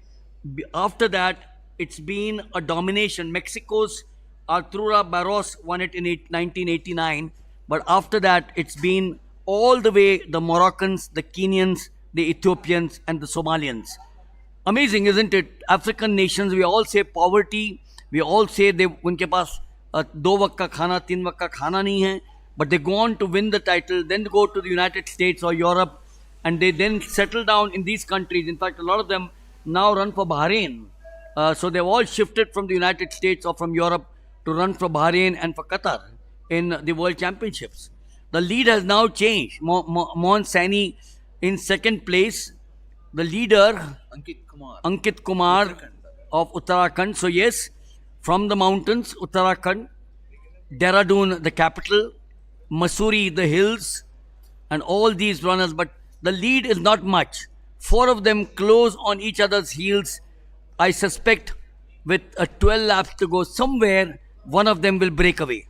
After that, it's been a domination. Mexico's Arturo Barros won it in 1989. But after that, it's been all the way the Moroccans, the Kenyans, the Ethiopians, and the Somalians. Amazing, isn't it? African nations, we all say poverty. We all say they उनके पास 2 वक्त का खाना 3 वक्त का खाना नहीं है. But they go on to win the title, then go to the United States or Europe, and they then settle down in these countries. In fact, a lot of them now run for Bahrain. So they've all shifted from the United States or from Europe to run for Bahrain and for Qatar in the World Championships. The lead has now changed. Mohan Saini in second place. The leader, Ankit Kumar of Uttarakhand. So yes, from the mountains, Uttarakhand, Dehradun, the capital, Mussoorie, the hills, and all these runners. But the lead is not much. 4 of them close on each other's heels. I suspect with 12 laps to go, somewhere one of them will break away.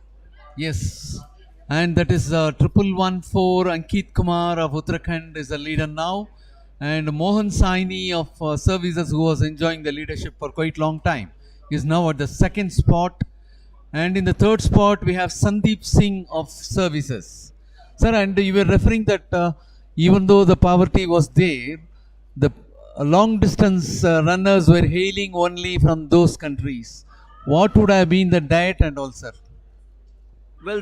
Yes, and that is 1114. Ankit Kumar of Uttarakhand is the leader now, and Mohan Saini of services, who was enjoying the leadership for quite long time, is now at the second spot. And in the third spot we have Sandeep Singh of services. Sir, and you were referring that even though the poverty was there, the long distance runners were hailing only from those countries. What would have been the diet and all, sir? Well,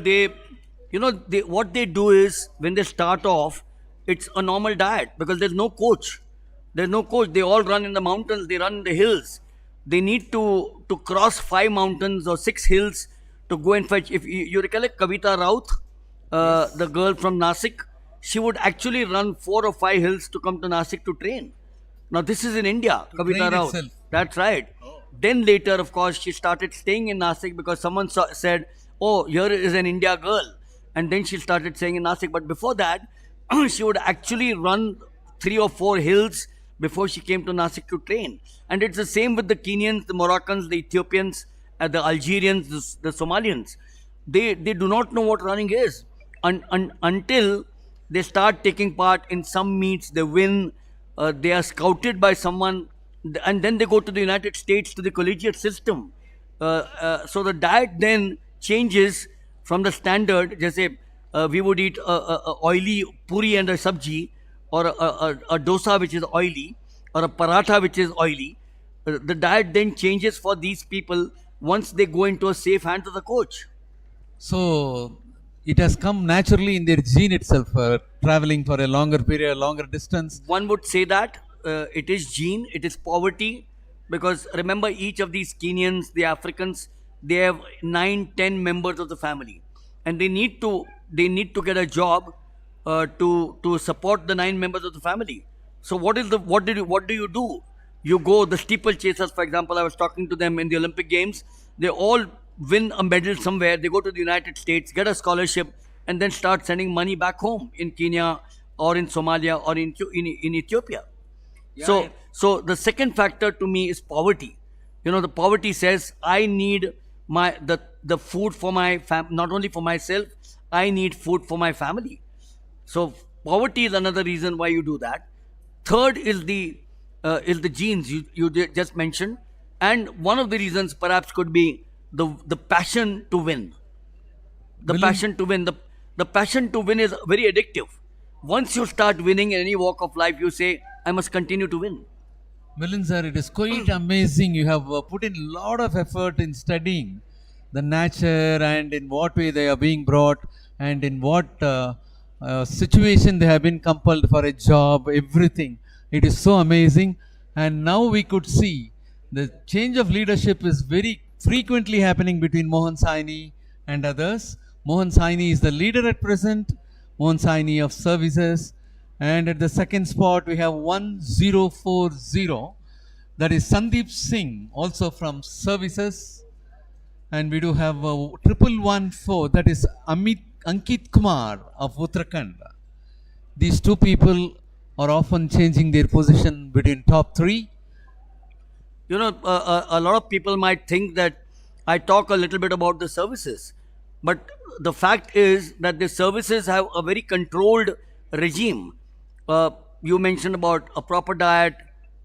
what they do is, when they start off, it's a normal diet because there's no coach. There's no coach. They all run in the mountains. They run in the hills. They need to cross 5 mountains or 6 hills to go and fetch. If you recollect Kavita Raut, the girl from Nasik, she would actually run 4 or 5 hills to come to Nasik to train. Now this is in India, Kavita Raut. Itself. That's right. Then later, of course, she started staying in Nasik because someone said, oh, here is an India girl. And then she started staying in Nasik. But before that, she would actually run 3 or 4 hills before she came to Nasik to train. And it's the same with the Kenyans, the Moroccans, the Ethiopians, the Algerians, the Somalians. They do not know what running is until they start taking part in some meets. They win. They are scouted by someone, and then they go to the United States to the collegiate system. So the diet then changes from the standard. Jaise we would eat a oily puri and a sabji, or a dosa which is oily, or a paratha which is oily. The diet then changes for these people once they go into a safe hands of the coach. So it has come naturally in their gene itself, traveling for a longer period, longer distance. One would say that it is gene, it is poverty, because remember, each of these Kenyans, the Africans, they have 9-10 members of the family, and they need to get a job to support the 9 members of the family. So what do you do? You go, the steeplechasers, for example. I was talking to them in the Olympic Games. They all win a medal somewhere. They go to the United States, get a scholarship, and then start sending money back home in Kenya or in Somalia or in Ethiopia. So the second factor to me is poverty. The poverty says I need the food for my not only for myself, I need food for my family. So poverty is another reason why you do that. Third is the genes you just mentioned, and one of the reasons perhaps could be the passion to win. The passion to win is very addictive. Once you start winning in any walk of life, you say, I must continue to win. Milind sir, it is quite amazing. You have put in a lot of effort in studying the nature and in what way they are being brought and in what situation they have been compelled for a job, everything. It is so amazing. And now we could see the change of leadership is very frequently happening between Mohan Saini and others. Mohan Saini is the leader at present, Mohan Saini of services. And at the second spot, we have 1040. That is Sandeep Singh, also from services. And we do have 1114. That is Ankit Kumar of Uttarakhand. These two people are often changing their position between top three. A lot of people might think that I talk a little bit about the services. But the fact is that the services have a very controlled regime. You mentioned about a proper diet,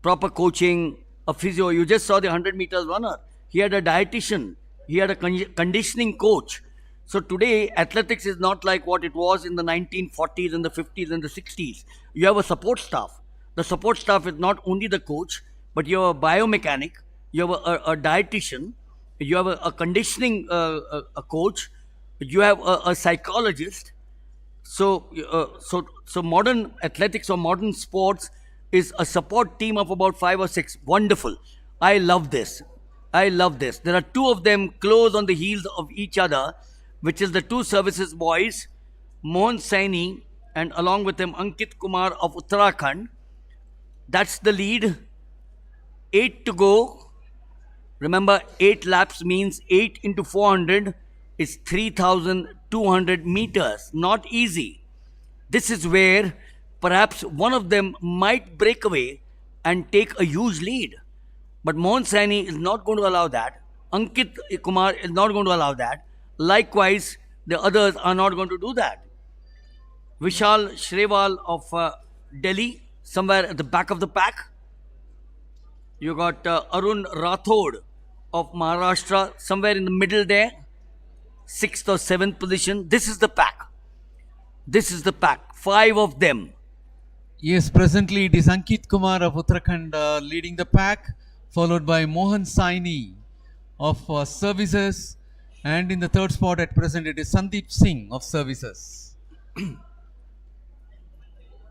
proper coaching, a physio. You just saw the 100 meters runner. He had a dietitian. He had a conditioning coach. So today, athletics is not like what it was in the 1940s and the 50s and the 60s. You have a support staff. The support staff is not only the coach, but you have a biomechanic, you have a dietitian, you have a conditioning a coach, you have a psychologist. So modern athletics or modern sports is a support team of about 5 or 6. Wonderful. I love this. There are two of them close on the heels of each other, which is the two services boys, Mohan Saini and along with him Ankit Kumar of Uttarakhand. That's the lead. 8 to go. Remember, 8 laps means 8 into 400 is 3,200 meters. Not easy. This is where perhaps one of them might break away and take a huge lead. But Mohan Saini is not going to allow that. Ankit Kumar is not going to allow that. Likewise, the others are not going to do that. Vishal Shrewal of Delhi, somewhere at the back of the pack. You got Arun Rathod of Maharashtra, somewhere in the middle there, 6th or 7th position. This is the pack. 5 of them. Yes, presently it is Ankit Kumar of Uttarakhand leading the pack, followed by Mohan Saini of services, and in the third spot at present it is Sandeep Singh of services.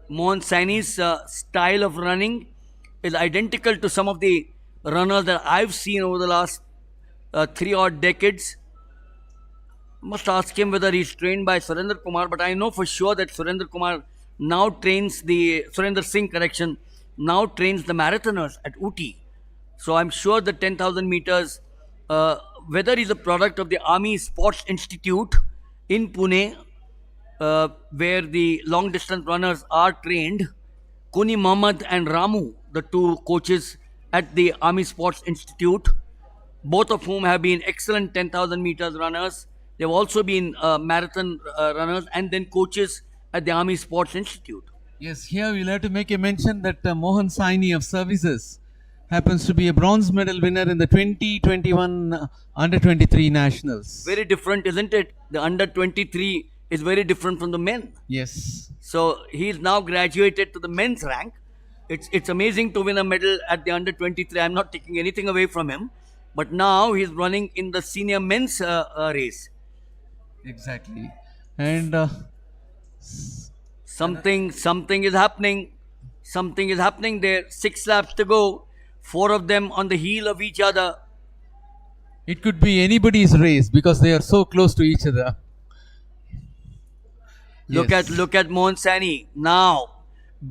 Mohan Saini's style of running is identical to some of the runners that I've seen over the last 3 odd decades. Must ask him whether he's trained by Surendra Kumar, but I know for sure that Surendra Singh now trains the marathoners at Ooty. So I'm sure the 10,000 meters, whether he's a product of the Army Sports Institute in Pune, where the long distance runners are trained, Kuni Mohammed and Ramu, the two coaches at the Army Sports Institute, both of whom have been excellent 10,000 meters runners. They've also been marathon runners and then coaches at the Army Sports Institute. Yes, here we'll have to make a mention that Mohan Saini of services happens to be a bronze medal winner in the 2021 under-23 nationals. Very different, isn't it? The under-23 is very different from the men. Yes. So he's now graduated to the men's rank. It's amazing to win a medal at the under-23. I'm not taking anything away from him. But now he's running in the senior men's race. Exactly. And something is happening. Something is happening there. 6 laps to go. 4 of them on the heel of each other. It could be anybody's race because they are so close to each other. Look at Mohan Saini now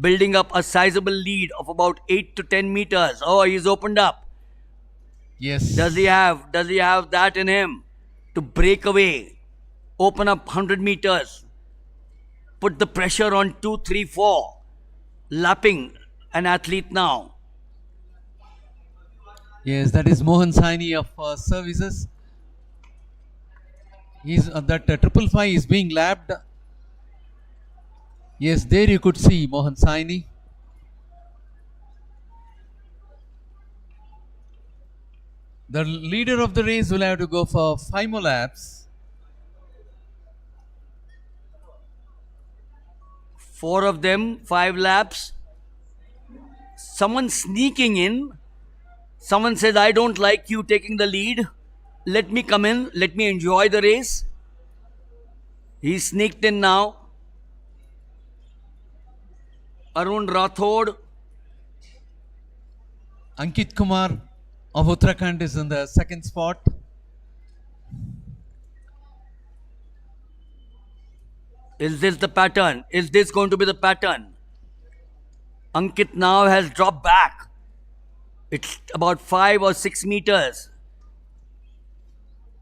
building up a sizable lead of about 8 to 10 meters. Oh, he's opened up. Yes. Does he have that in him to break away, open up 100 meters, put the pressure on 2, 3, 4, lapping an athlete now? Yes, that is Mohan Saini of services. He's that 555 is being lapped. Yes, there you could see Mohan Saini. The leader of the race will have to go for 5 more laps. 4 of them, 5 laps. Someone sneaking in. Someone says, I don't like you taking the lead. Let me come in. Let me enjoy the race. He sneaked in now. Arun Rathod. Ankit Kumar of Uttarakhand is in the second spot. Is this the pattern? Is this going to be the pattern? Ankit now has dropped back. It's about 5 or 6 meters.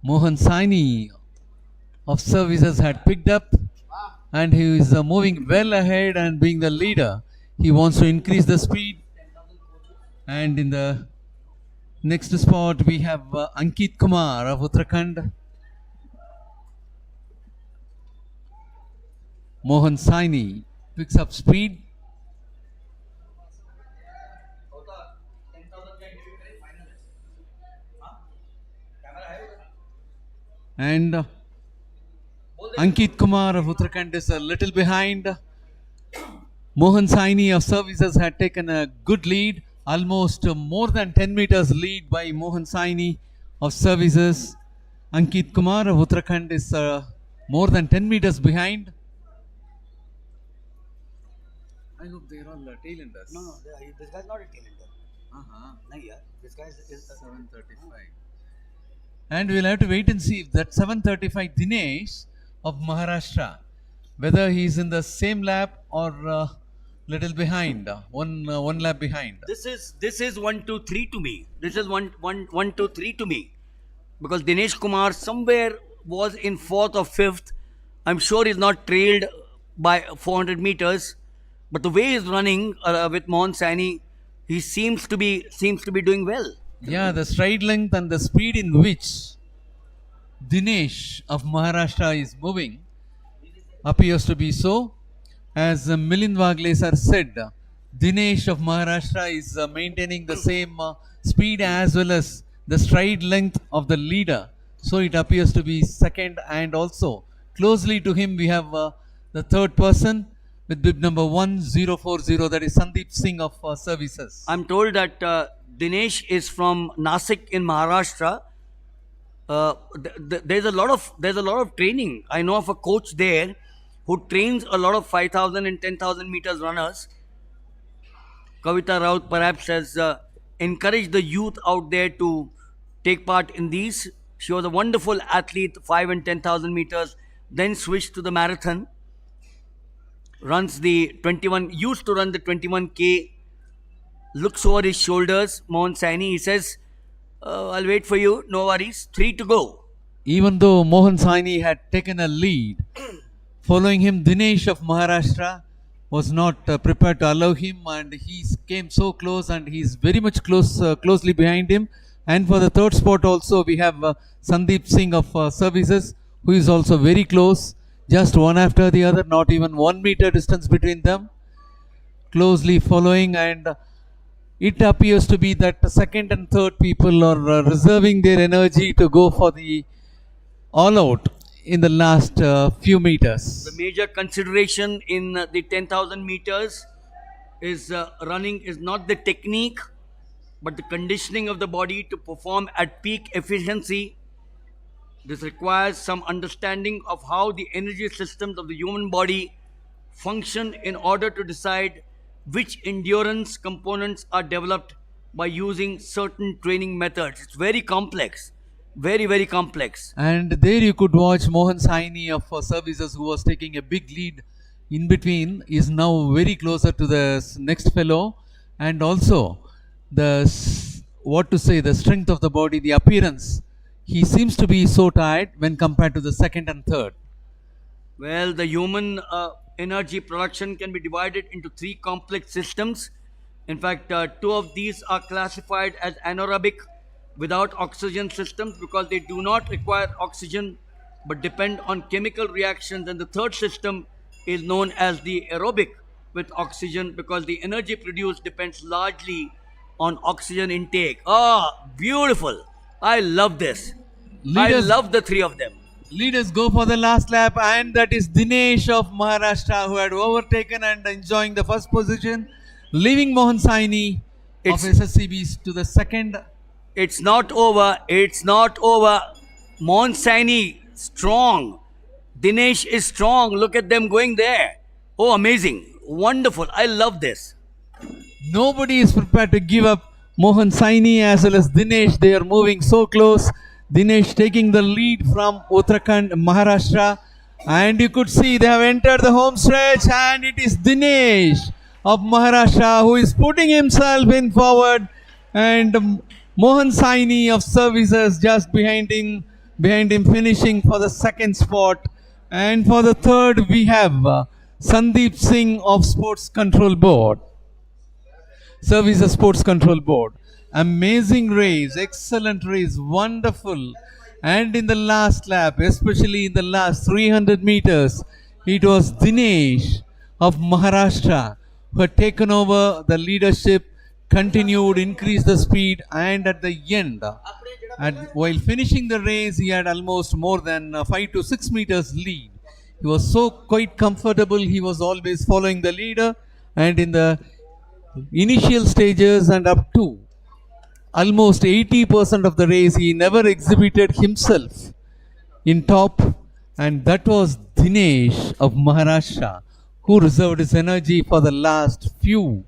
Mohan Saini of services had picked up and he is moving well ahead and being the leader. He wants to increase the speed. And in the next spot we have Ankit Kumar of Uttarakhand. Mohan Saini picks up speed. And Ankit Kumar of Uttarakhand is a little behind. Mohan Saini of services had taken a good lead, almost more than 10 meters lead by Mohan Saini of services. Ankit Kumar of Uttarakhand is more than 10 meters behind. I hope they are all tailenders. No, this guy's not a tailender. No, yeah, this guy is 735. And we'll have to wait and see if that 735 Dinesh of Maharashtra, whether he's in the same lap or little behind, one lap behind. This is 1, 2, 3 to me. This is 1, 2, 3 to me, because Dinesh Kumar somewhere was in 4th or 5th. I'm sure he's not trailed by 400 meters, but the way he's running with Mohan Saini, he seems to be doing well. Yeah, the stride length and the speed in which Dinesh of Maharashtra is moving appears to be so. As Milind Wagle sir said, Dinesh of Maharashtra is maintaining the same speed as well as the stride length of the leader. So it appears to be second, and also closely to him we have the third person with bib number 1040, that is Sandeep Singh of services. I'm told that Dinesh is from Nasik in Maharashtra. There's a lot of training. I know of a coach there who trains a lot of 5,000 and 10,000 meters runners. Kavita Raut perhaps has encouraged the youth out there to take part in these. She was a wonderful athlete, 5 and 10,000 meters, then switched to the marathon. Runs the 21, used to run the 21K. Looks over his shoulders, Mohan Saini. He says, I'll wait for you, no worries, 3 to go. Even though Mohan Saini had taken a lead, following him Dinesh of Maharashtra was not prepared to allow him, and he came so close, and he's very much closely behind him. And for the third spot also we have Sandeep Singh of services, who is also very close, just one after the other, not even 1 meter distance between them, closely following. And it appears to be that the second and third people are reserving their energy to go for the all out in the last few meters. The major consideration in the 10,000 meters is running is not the technique, but the conditioning of the body to perform at peak efficiency. This requires some understanding of how the energy systems of the human body function in order to decide which endurance components are developed by using certain training methods. It's very complex, very, very complex. And there you could watch Mohan Saini of services, who was taking a big lead in between, is now very closer to the next fellow. And also the what to say, the strength of the body, the appearance, he seems to be so tired when compared to the second and third. Well, the human energy production can be divided into three complex systems. In fact, two of these are classified as anaerobic without oxygen systems because they do not require oxygen but depend on chemical reactions. And the third system is known as the aerobic with oxygen because the energy produced depends largely on oxygen intake. Ah, beautiful. I love this. I Leaders, love the three of them. leaders go for the last lap, and that is Dinesh of Maharashtra who had overtaken and enjoying the first position, leaving Mohan Saini of It's SSCBs to the second. It's not over. It's not over. Monsani strong. Dinesh is strong. Look at them going there. Oh, amazing. Wonderful. I love this. Nobody is prepared to give up. Mohan Saini as well as Dinesh, they are moving so close. Dinesh taking the lead from Uttarakhand, Maharashtra. And you could see they have entered the home stretch, and it is Dinesh of Maharashtra who is putting himself in forward. And Mohan Saini of Services just behind him finishing for the second spot. And for the third, we have Sandeep Singh of Sports Control Board. Services Sports Control Board. Amazing race, excellent race, wonderful. And in the last lap, especially in the last 300 meters, it was Dinesh of Maharashtra who had taken over the leadership, continued, increased the speed, and at the end, and while finishing the race, he had almost more than 5 to 6 meters lead. He was so quite comfortable, he was always following the leader, and in the initial stages and up to almost 80% of the race, he never exhibited himself in top, and that was Dinesh of Maharashtra who reserved his energy for the last few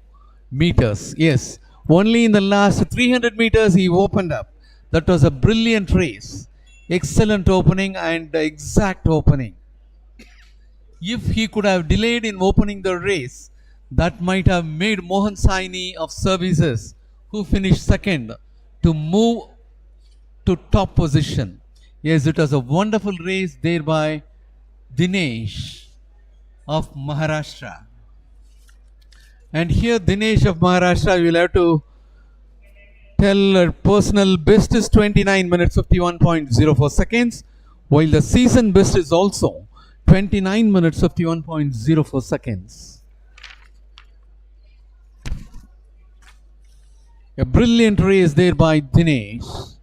meters. Yes, only in the last 300 meters he opened up. That was a brilliant race, excellent opening and exact opening. If he could have delayed in opening the race, that might have made Mohan Saini of Services, who finished second, to move to top position. Yes, it was a wonderful race there by Dinesh of Maharashtra. And here Dinesh of Maharashtra, will have to tell her personal best is 29 minutes 51.04 seconds, while the season best is also 29 minutes 51.04 seconds. A brilliant race there by Dinesh.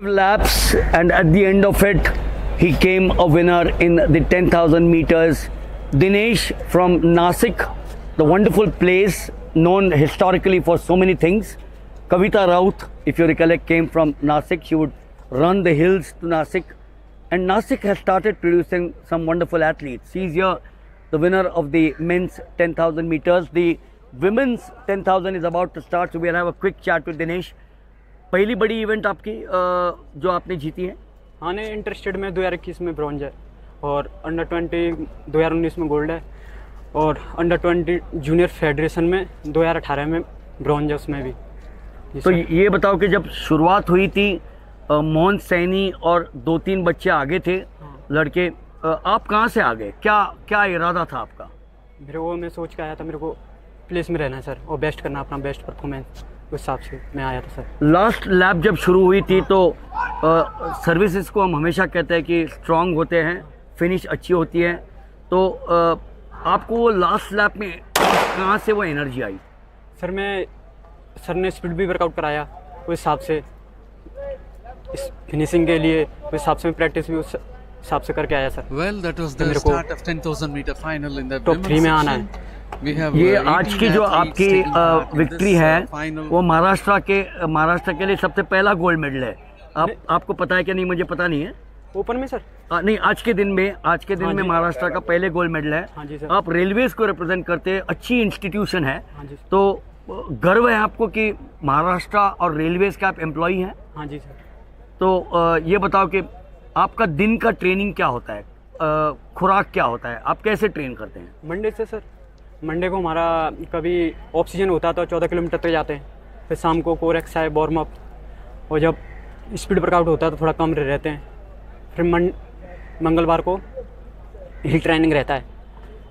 laps, and at the end of it, he came a winner in the 10,000 meters. Dinesh from Nasik, the wonderful place known historically for so many things. Kavita Raut, if you recollect, came from Nasik. She would run the hills to Nasik. And Nasik has started producing some wonderful athletes. She's here, the winner of the men's 10,000 meters. The women's 10,000 is about to start, so we'll have a quick chat with Dinesh. पहली बड़ी event आपकी जो आपने जीती है? हाँ ने interested में 2021 में ब्रॉन्ज है और अंडर 20 2019 में गोल्ड है और अंडर 20 जूनियर फेडरेशन में 2018 में ब्रॉन्ज है उसमें भी। तो ये बताओ कि जब शुरुआत हुई थी मोहन सैनी और 2-3 बच्चे आगे थे, लड़के, आप कहाँ से आ गए? क्या क्या इरादा था आपका? मेरे को, मैं सोच के आया था मेरे को प्लेस में रहना है सर और बेस्ट करना, अपना बेस्ट परफॉर्मेंस, उस हिसाब से मैं आया था सर। लास्ट लैप जब शुरू हुई थी तो सर्विसेज को हम हमेशा कहते हैं कि स्ट्रांग होते हैं, फिनिश अच्छी होती है, तो आपको वो लास्ट लैप में कहाँ से वो एनर्जी आई? सर मैं, सर ने स्पीड भी वर्कआउट कराया उस हिसाब से, इस फिनिशिंग के लिए उस हिसाब से प्रैक्टिस भी उस हिसाब से करके आया sir. Well, that was the start of 10,000 meter final in the top 3 में आना है। ये आज की जो आपकी विक्ट्री है वो महाराष्ट्र के लिए सबसे पहला गोल्ड मेडल है। आपको पता है कि नहीं, मुझे पता नहीं है। ओपन में सर? नहीं, आज के दिन में महाराष्ट्र का पहले गोल्ड मेडल है। हाँ जी सर। आप रेलवेज को रिप्रेजेंट करते हैं, अच्छी इंस्टीट्यूशन है, तो गर्व है आपको कि महाराष्ट्र और रेलवेज के आप एम्प्लॉई हैं? हाँ जी सर। तो ये बताओ कि आपका दिन का ट्रेनिंग क्या होता है, खुराक क्या होता है, आप कैसे ट्रेन करते हैं? मंडे से सर, मंडे को हमारा कभी ऑफ सीजन होता है तो 14 किलोमीटर तक जाते हैं, फिर शाम को कोर एक्सरसाइज, वार्म अप, और जब स्पीड वर्कआउट होता है तो थोड़ा कम रहते हैं। फिर मंगलवार को हिल ट्रेनिंग रहता है,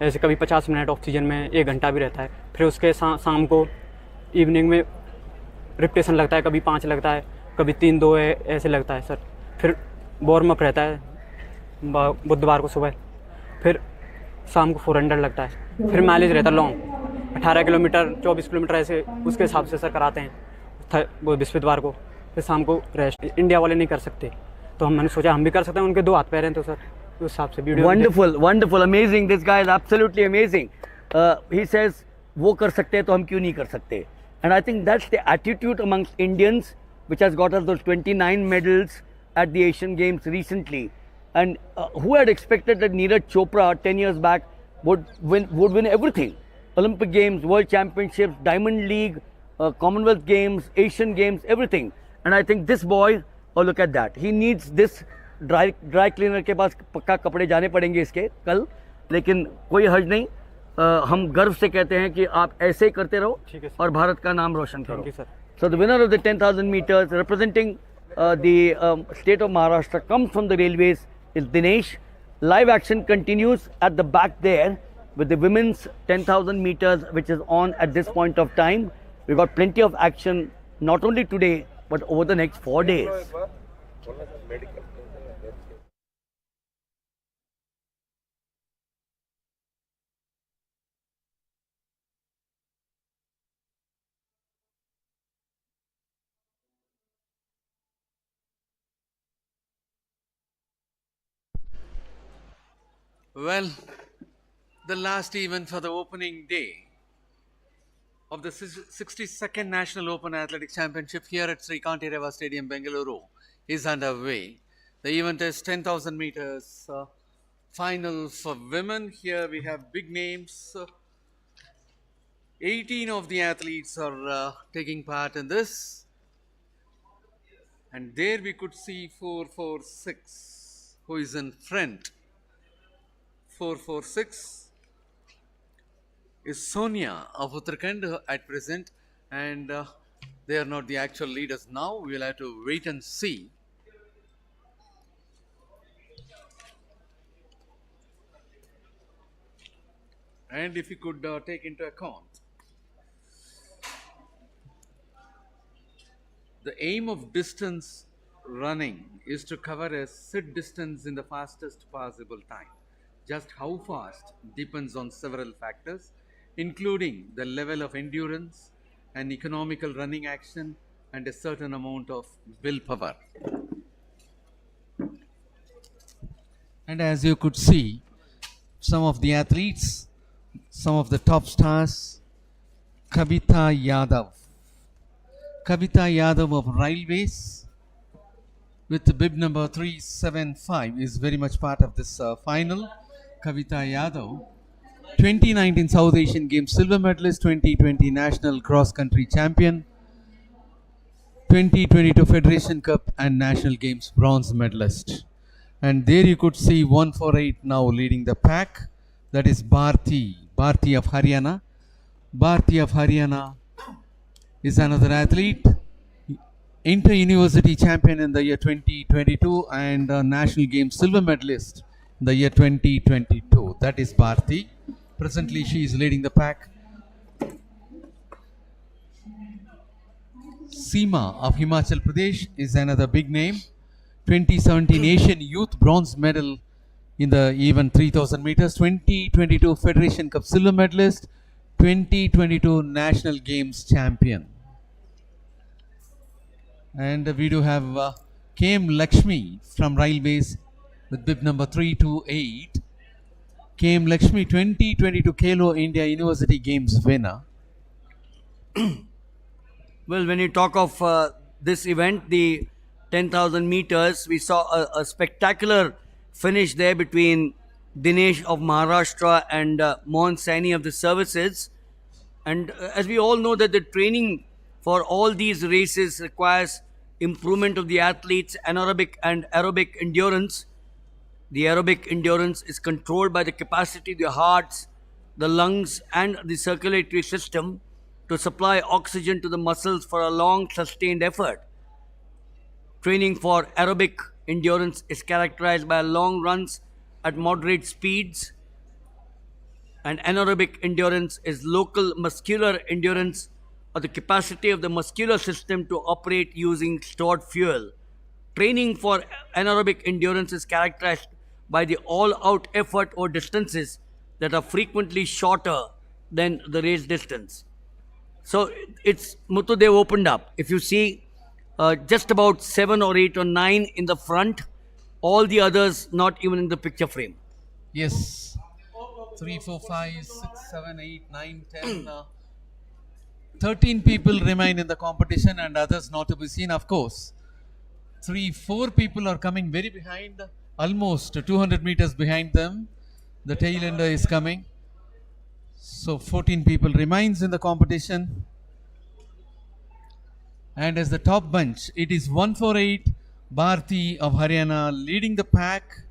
ऐसे कभी 50 मिनट, ऑफ सीजन में 1 घंटा भी रहता है। फिर उसके शाम को इवनिंग में रिपीटेशन लगता है, कभी 5 लगता है, कभी 3-2 ऐसे लगता है सर। फिर वार्म अप रहता है बुधवार को सुबह, फिर शाम को 400 लगता है, फिर माइलेज रहता है लॉन्ग 18 किलोमीटर 24 किलोमीटर ऐसे, उसके हिसाब से सर कराते हैं वो बृहस्पतिवार को। फिर शाम को रेस्ट। इंडिया वाले नहीं कर सकते, तो मैंने सोचा हम भी कर सकते हैं, उनके 2 हाथ पैर हैं तो सर उस हिसाब से video. Wonderful, amazing, this guy is absolutely amazing. He says वो कर सकते हैं तो हम क्यों नहीं कर सकते? And I think that's the attitude amongst Indians which has got us those 29 medals at the Asian Games recently. And who had expected that Neeraj Chopra 10 years back would win everything? Olympic Games, World Championships, Diamond League, Commonwealth Games, Asian Games, everything. And I think this boy, oh look at that, he needs this dry cleaner के पास पक्का कपड़े जाने पड़ेंगे इसके कल, लेकिन कोई हर्ज नहीं। हम गर्व से कहते हैं कि आप ऐसे ही करते रहो और भारत का नाम रोशन करो। Thank you sir. So the winner of the 10,000 meters representing the state of Maharashtra comes from the railways is Dinesh. Live action continues at the back there with the women's 10,000 meters which is on at this point of time. We've got plenty of action not only today but over the next 4 days. Well, the last event for the opening day of the 62nd National Open Athletics Championship here at Srikanti Reva Stadium, Bangalore is underway. The event is 10,000 meters final for women. Here we have big names. 18 of the athletes are taking part in this. And there we could see 446 who is in front. 446 is Sonia of Uttarakhand at present, and they are not the actual leaders now. We will have to wait and see. And if you could take into account the aim of distance running is to cover a set distance in the fastest possible time. Just how fast depends on several factors, including the level of endurance and economical running action and a certain amount of willpower. And as you could see, some of the athletes, some of the top stars, Kavita Yadav. Kavita Yadav of Railways with the bib number 375 is very much part of this final. Kavita Yadav, 2019 South Asian Games silver medalist, 2020 National Cross Country Champion, 2022 Federation Cup and National Games bronze medalist. And there you could see 148 now leading the pack. That is Bharti of Haryana. Bharti of Haryana is another athlete, inter-university champion in the year 2022 and National Games silver medalist in the year 2022. That is Bharti. Presently she is leading the pack. Seema of Himachal Pradesh is another big name. 2017 Asian Youth bronze medal in the even 3000 meters, 2022 Federation Cup silver medalist, 2022 National Games champion. And we do have KM Lakshmi from Railways with bib number 328. KM Lakshmi, 2022 Kalo India University Games winner. Well, when you talk of this event, the 10,000 meters, we saw a spectacular finish there between Dinesh of Maharashtra and Mohan Saini of the services. And as we all know that the training for all these races requires improvement of the athletes' anaerobic and aerobic endurance. The aerobic endurance is controlled by the capacity of the hearts, the lungs and the circulatory system to supply oxygen to the muscles for a long sustained effort. Training for aerobic endurance is characterized by long runs at moderate speeds, and anaerobic endurance is local muscular endurance or the capacity of the muscular system to operate using stored fuel. Training for anaerobic endurance is characterized by the all-out effort or distances that are frequently shorter than the race distance. So it's Muthu, they've opened up. If you see just about 7 or 8 or 9 in the front, all the others not even in the picture frame. Yes. 3, 4, 5, 6, 7, 8, 9, 10. 13 people remain in the competition and others not to be seen, of course. 3, 4 people are coming very behind, almost 200 meters behind them. The tail ender is coming. So 14 people remains in the competition. And as the top bunch, it is 148 Bharti of Haryana leading the pack,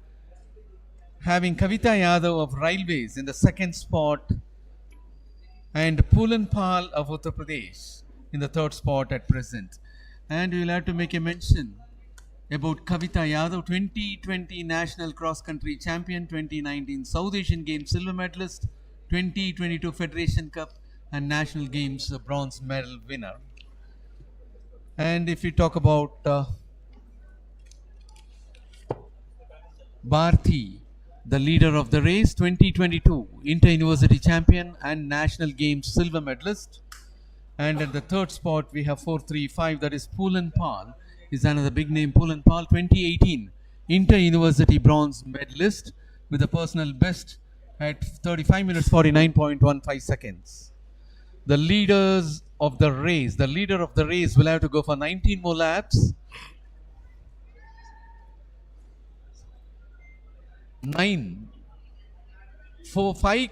having Kavita Yadav of Railways in the second spot, and Poolan Pal of Uttar Pradesh in the third spot at present. And we will have to make a mention about Kavita Yadav, 2020 National Cross Country Champion, 2019 South Asian Games silver medalist, 2022 Federation Cup and National Games bronze medal winner. And if we talk about Bharti, the leader of the race, 2022 Inter-University Champion and National Games silver medalist. And at the third spot we have 435, that is Poolan Pal, is another big name. Poolan Pal, 2018 Inter-University bronze medalist with a personal best at 35 minutes 49.15 seconds. The leader of the race will have to go for 19 more laps. 5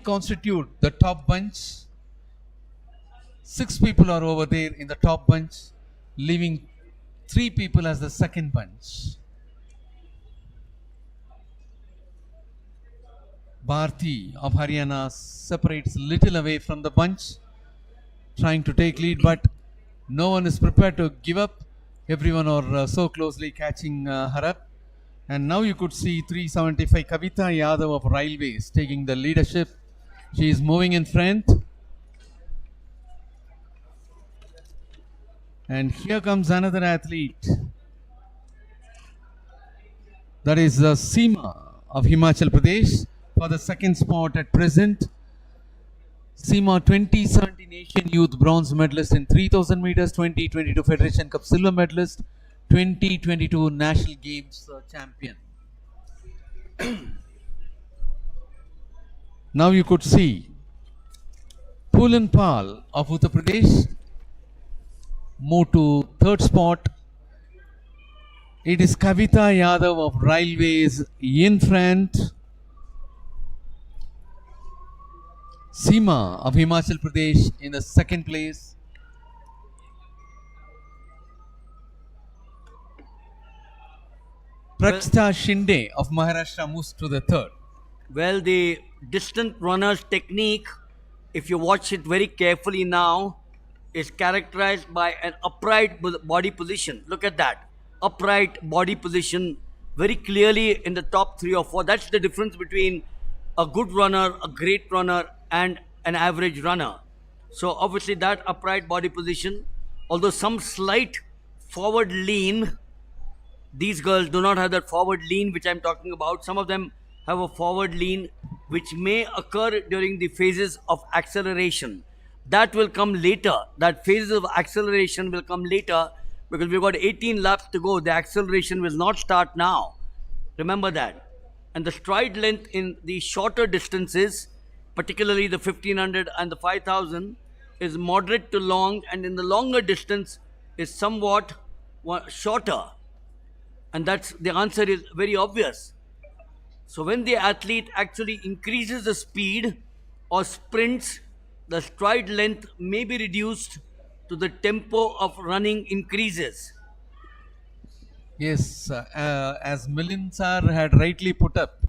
constitute the top bunch. 6 people are over there in the top bunch, leaving 3 people as the second bunch. Bharti of Haryana separates little away from the bunch, trying to take lead, but no one is prepared to give up. Everyone are so closely catching her up. And now you could see 375 Kavita Yadav of Railways taking the leadership. She is moving in front. And here comes another athlete. That is Seema of Himachal Pradesh for the second spot at present. Seema, 2017 Asian Youth bronze medalist in 3000 meters, 2022 Federation Cup silver medalist, 2022 National Games champion. Now you could see Poolan Pal of Uttar Pradesh move to third spot. It is Kavita Yadav of Railways in front. Seema of Himachal Pradesh in the second place. Prakshita Shinde of Maharashtra moves to the third. Well, the distant runner's technique, if you watch it very carefully now, is characterized by an upright body position. Look at that. Upright body position very clearly in the top 3 or 4. That's the difference between a good runner, a great runner, and an average runner. So obviously that upright body position, although some slight forward lean, these girls do not have that forward lean which I'm talking about. Some of them have a forward lean which may occur during the phases of acceleration. That will come later. That phases of acceleration will come later because we've got 18 laps to go. The acceleration will not start now. Remember that. And the stride length in the shorter distances, particularly the 1500 and the 5000, is moderate to long, and in the longer distance is somewhat shorter. And that's the answer is very obvious. So when the athlete actually increases the speed or sprints, the stride length may be reduced to the tempo of running increases. Yes, as Milind sir had rightly put up,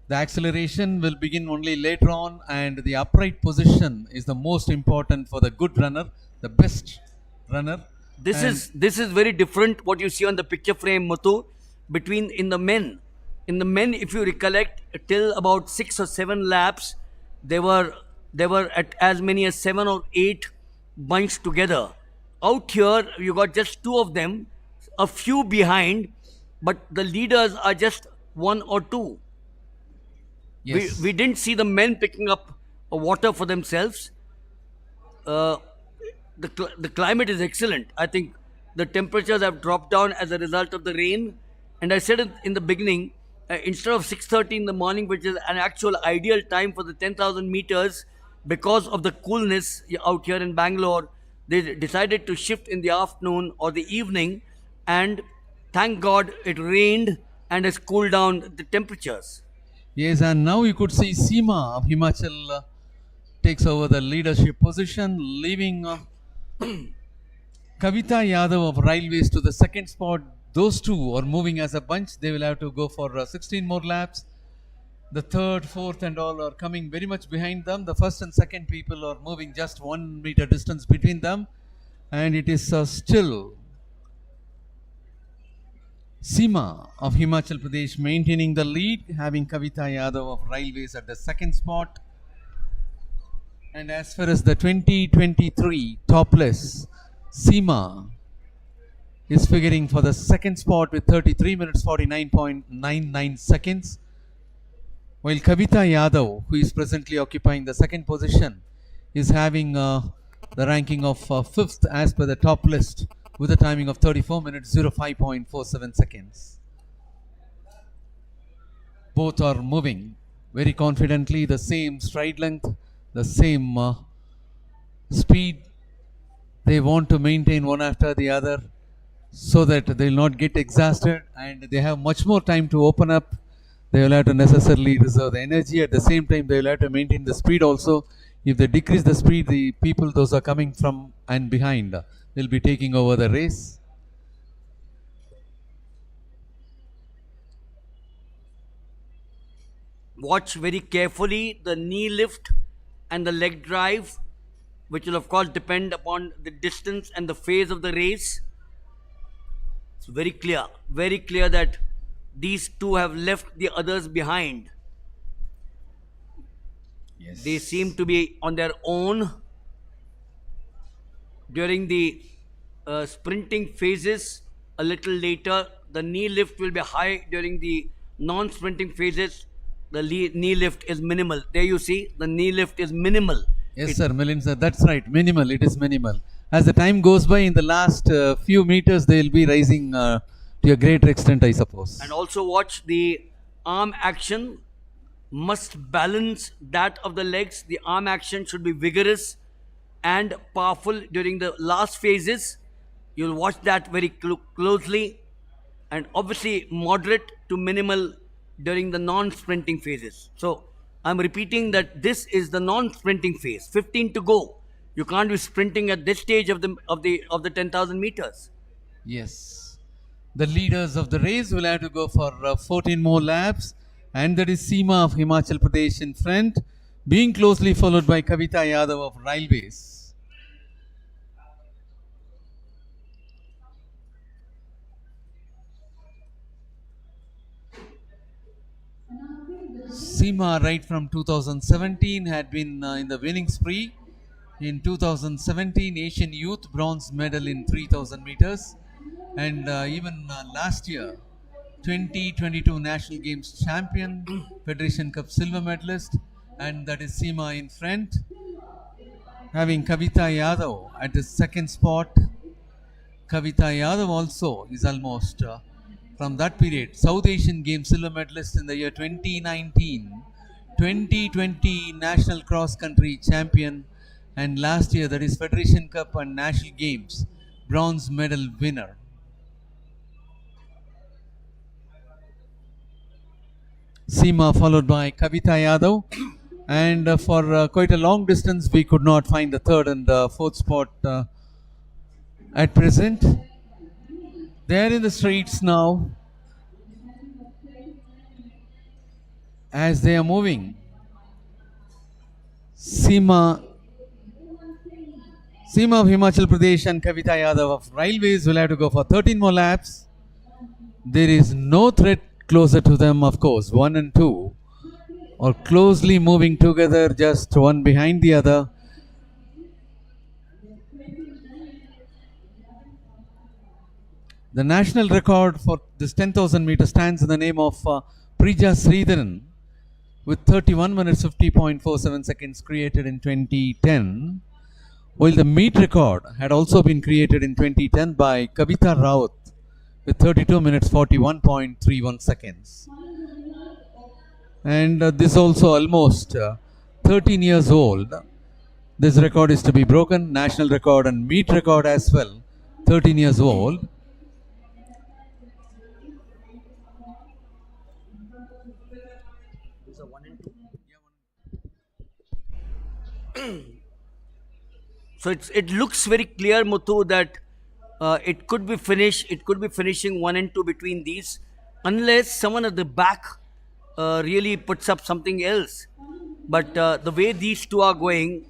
the acceleration will begin only later on, and the upright position is the most important for the good runner, the best runner. This is very different what you see on the picture frame, Muthu, between in the men. In the men, if you recollect, till about 6 or 7 laps, they were at as many as 7 or 8 bunched together. Out here, you got just 2 of them, a few behind, but the leaders are just 1 or 2. Yes. We didn't see the men picking up water for themselves. The climate is excellent. I think the temperatures have dropped down as a result of the rain. And I said in the beginning, instead of 6:30 in the morning, which is an actual ideal time for the 10,000 meters, because of the coolness out here in Bangalore, they decided to shift in the afternoon or the evening, and thank God it rained and has cooled down the temperatures. Yes, and now you could see Seema of Himachal takes over the leadership position, leaving Kavita Yadav of Railways to the second spot. Those two are moving as a bunch. They will have to go for 16 more laps. The third, fourth and all are coming very much behind them. The first and second people are moving just 1 meter distance between them. And it is still Seema of Himachal Pradesh maintaining the lead, having Kavita Yadav of Railways at the second spot. And as far as the 2023 topless, Seema is figuring for the second spot with 33 minutes 49.99 seconds, while Kavita Yadav, who is presently occupying the second position, is having the ranking of 5th as per the top list with a timing of 34 minutes 05.47 seconds. Both are moving very confidently, the same stride length, the same speed. They want to maintain one after the other so that they will not get exhausted, and they have much more time to open up. They will have to necessarily reserve the energy. At the same time, they will have to maintain the speed also. If they decrease the speed, the people, those are coming from and behind, will be taking over the race. Watch very carefully the knee lift and the leg drive, which will of course depend upon the distance and the phase of the race. It's very clear that these two have left the others behind. Yes. They seem to be on their own. During the sprinting phases, a little later, the knee lift will be high. During the non-sprinting phases, the knee lift is minimal. There you see, the knee lift is minimal. Yes, sir, Milind sir, that's right, minimal, it is minimal. As the time goes by, in the last few meters, they will be rising to a greater extent, I suppose. And also watch the arm action must balance that of the legs. The arm action should be vigorous and powerful during the last phases. You'll watch that very closely, and obviously moderate to minimal during the non-sprinting phases. So I'm repeating that this is the non-sprinting phase. 15 to go. You can't be sprinting at this stage of the 10,000 meters. Yes. The leaders of the race will have to go for 14 more laps, and that is Seema of Himachal Pradesh in front, being closely followed by Kavita Yadav of Railways. Seema, right from 2017, had been in the winning spree. In 2017, Asian Youth bronze medal in 3000 meters, and even last year, 2022 National Games champion, Federation Cup silver medalist, and that is Seema in front, having Kavita Yadav at the second spot. Kavita Yadav also is almost from that period South Asian Games silver medalist in the year 2019, 2020 National Cross Country champion, and last year, that is Federation Cup and National Games bronze medal winner. Seema followed by Kavita Yadav, and for quite a long distance we could not find the third and fourth spot at present. They are in the streets now as they are moving. Seema of Himachal Pradesh and Kavita Yadav of Railways will have to go for 13 more laps. There is no threat closer to them, of course. 1 and 2 are closely moving together, just one behind the other. The national record for this 10,000 meter stands in the name of Prija Sridharan with 31 minutes 50.47 seconds created in 2010. While the meet record had also been created in 2010 by Kavita Raut with 32 minutes 41.31 seconds. And this also almost 13 years old. This record is to be broken, national record and meet record as well, 13 years old. So it looks very clear, Muthu, that it could be finished. It could be finishing 1 and 2 between these, unless someone at the back really puts up something else. But the way these two are going,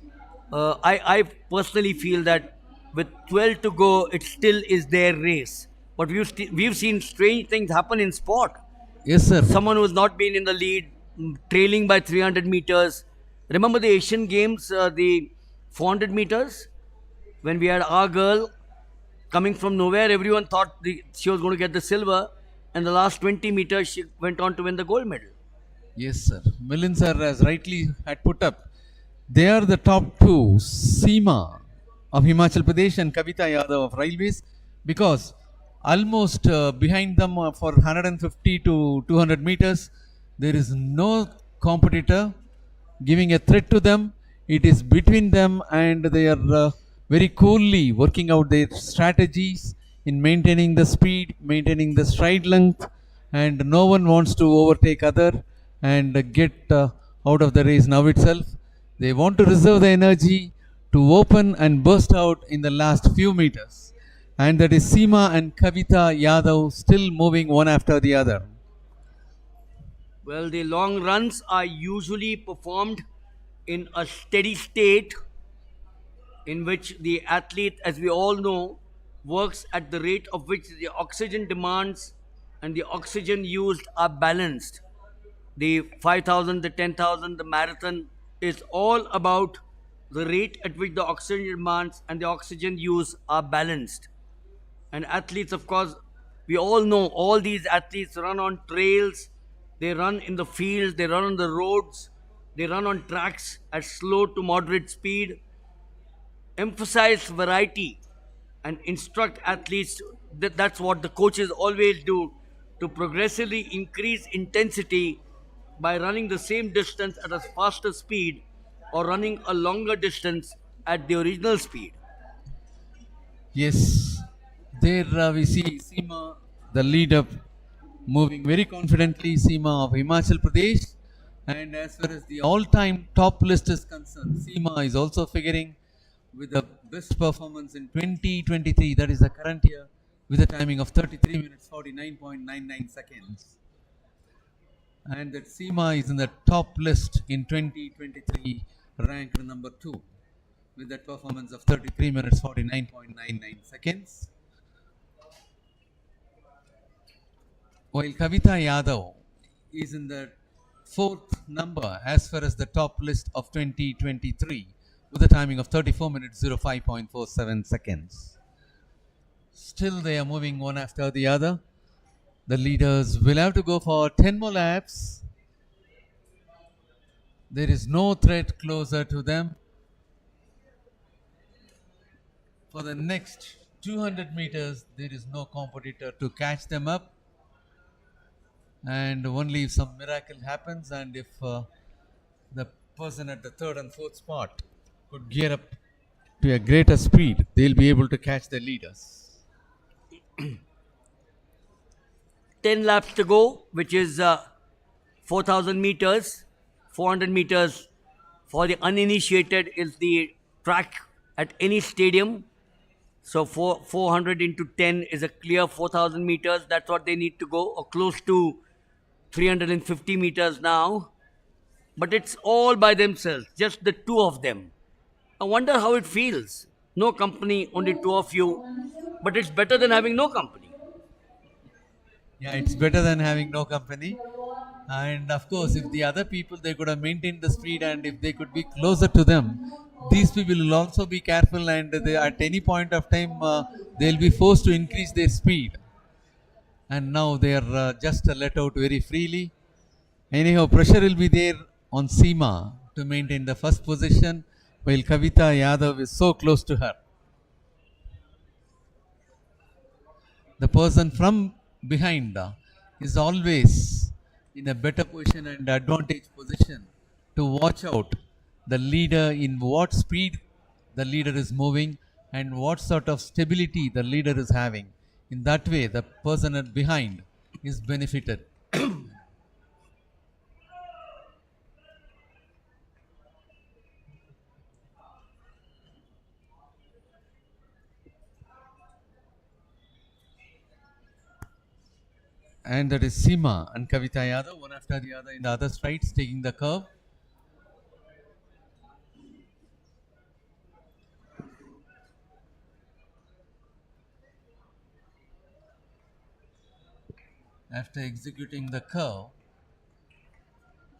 I personally feel that with 12 to go, it still is their race. But we've seen strange things happen in sport. Yes, sir. Someone who's not been in the lead, trailing by 300 meters. Remember the Asian Games, the 400 meters, when we had our girl coming from nowhere, everyone thought she was going to get the silver, and the last 20 meters she went on to win the gold medal. Yes, sir. Milind sir, as rightly had put up, they are the top two, Seema of Himachal Pradesh and Kavita Yadav of Railways, because almost behind them for 150 to 200 meters, there is no competitor giving a threat to them. It is between them, and they are very coolly working out their strategies in maintaining the speed, maintaining the stride length, and no one wants to overtake other and get out of the race now itself. They want to reserve the energy to open and burst out in the last few meters. And that is Seema and Kavita Yadav still moving one after the other. Well, the long runs are usually performed in a steady state in which the athlete, as we all know, works at the rate of which the oxygen demands and the oxygen used are balanced. The 5,000, the 10,000, the marathon is all about the rate at which the oxygen demands and the oxygen use are balanced. And athletes, of course, we all know all these athletes run on trails, they run in the fields, they run on the roads, they run on tracks at slow to moderate speed. Emphasize variety and instruct athletes. That's what the coaches always do, to progressively increase intensity by running the same distance at a faster speed or running a longer distance at the original speed. Yes, there we see Seema, the leader, moving very confidently. Seema of Himachal Pradesh, and as far as the all-time top list is concerned, Seema is also figuring with the best performance in 2023. That is the current year, with a timing of 33 minutes 49.99 seconds, and that Seema is in the top list in 2023, ranked number 2 with that performance of 33 minutes 49.99 seconds. While Kavita Yadav is in the 4th number as far as the top list of 2023 with a timing of 34 minutes 05.47 seconds. Still they are moving one after the other. The leaders will have to go for 10 more laps. There is no threat closer to them. For the next 200 meters, there is no competitor to catch them up. And only if some miracle happens, and if the person at the 3rd and 4th spot could gear up to a greater speed, they'll be able to catch the leaders. 10 laps to go, which is 4,000 meters. 400 meters for the uninitiated is the track at any stadium. So 400 into 10 is a clear 4,000 meters. That's what they need to go, or close to 350 meters now. But it's all by themselves, just the two of them. I wonder how it feels. No company, only two of you. But it's better than having no company. Yeah, it's better than having no company. And of course, if the other people, they could have maintained the speed, and if they could be closer to them, these people will also be careful, and they, at any point of time, they'll be forced to increase their speed. And now they are just let out very freely. Anyhow, pressure will be there on Seema to maintain the first position, while Kavita Yadav is so close to her. The person from behind is always in a better position and advantage position to watch out the leader, in what speed the leader is moving and what sort of stability the leader is having. In that way, the person at behind is benefited. And that is Seema and Kavita Yadav, one after the other in the other strides, taking the curve. After executing the curve,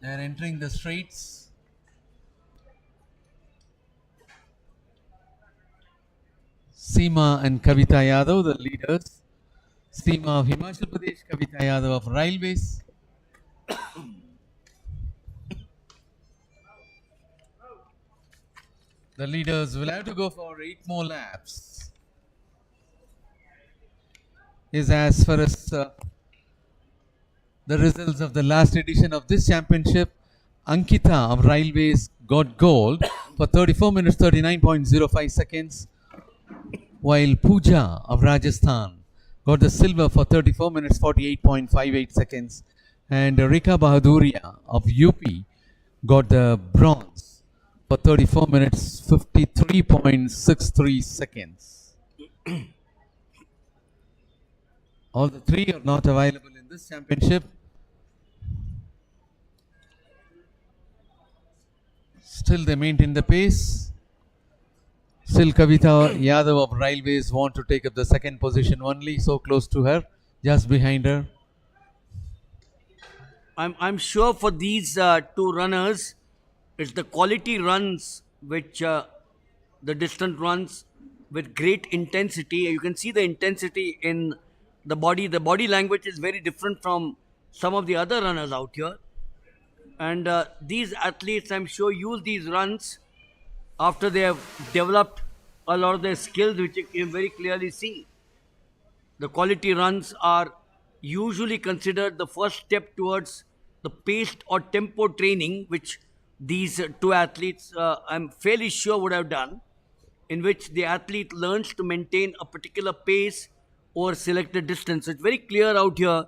they are entering the straights. Seema and Kavita Yadav, the leaders. Seema of Himachal Pradesh, Kavita Yadav of Railways. The leaders will have to go for 8 more laps. Is as far as the results of the last edition of this championship. Ankita of Railways got gold for 34 minutes 39.05 seconds, while Pooja of Rajasthan got the silver for 34 minutes 48.58 seconds, and Rika Bahaduria of UP got the bronze for 34 minutes 53.63 seconds. All the three are not available in this championship. Still they maintain the pace. Still Kavita Yadav of Railways want to take up the second position only, so close to her, just behind her. I'm sure for these two runners, it's the quality runs which the distant runs with great intensity. You can see the intensity in the body. The body language is very different from some of the other runners out here. And these athletes, I'm sure, use these runs after they have developed a lot of their skills, which you can very clearly see. The quality runs are usually considered the first step towards the paced or tempo training, which these two athletes, I'm fairly sure, would have done, in which the athlete learns to maintain a particular pace over selected distance. It's very clear out here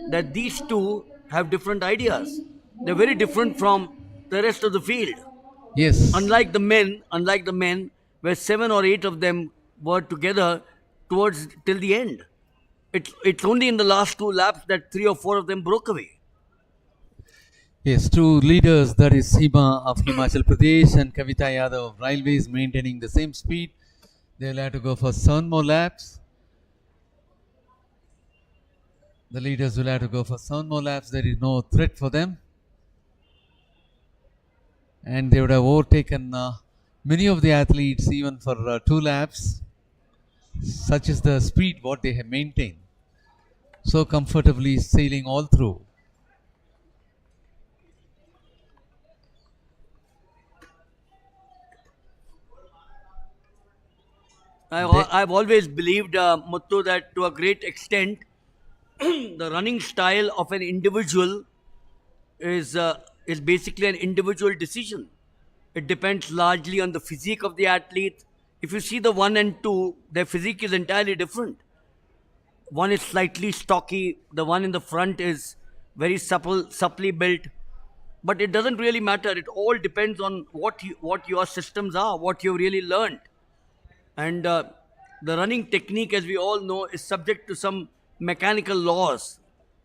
that these two have different ideas. They're very different from the rest of the field. Yes. Unlike the men, where 7 or 8 of them were together towards till the end. It's only in the last 2 laps that 3 or 4 of them broke away. Yes, two leaders, that is Seema of Himachal Pradesh and Kavita Yadav of Railways, maintaining the same speed. They will have to go for 7 more laps. The leaders will have to go for 7 more laps. There is no threat for them. And they would have overtaken many of the athletes even for 2 laps. Such is the speed what they have maintained. So comfortably sailing all through. I've always believed, Muttu, that to a great extent, the running style of an individual is basically an individual decision. It depends largely on the physique of the athlete. If you see the 1 and 2, their physique is entirely different. One is slightly stocky. The one in the front is very supply built. But it doesn't really matter. It all depends on what your systems are, what you've really learned. And the running technique, as we all know, is subject to some mechanical laws.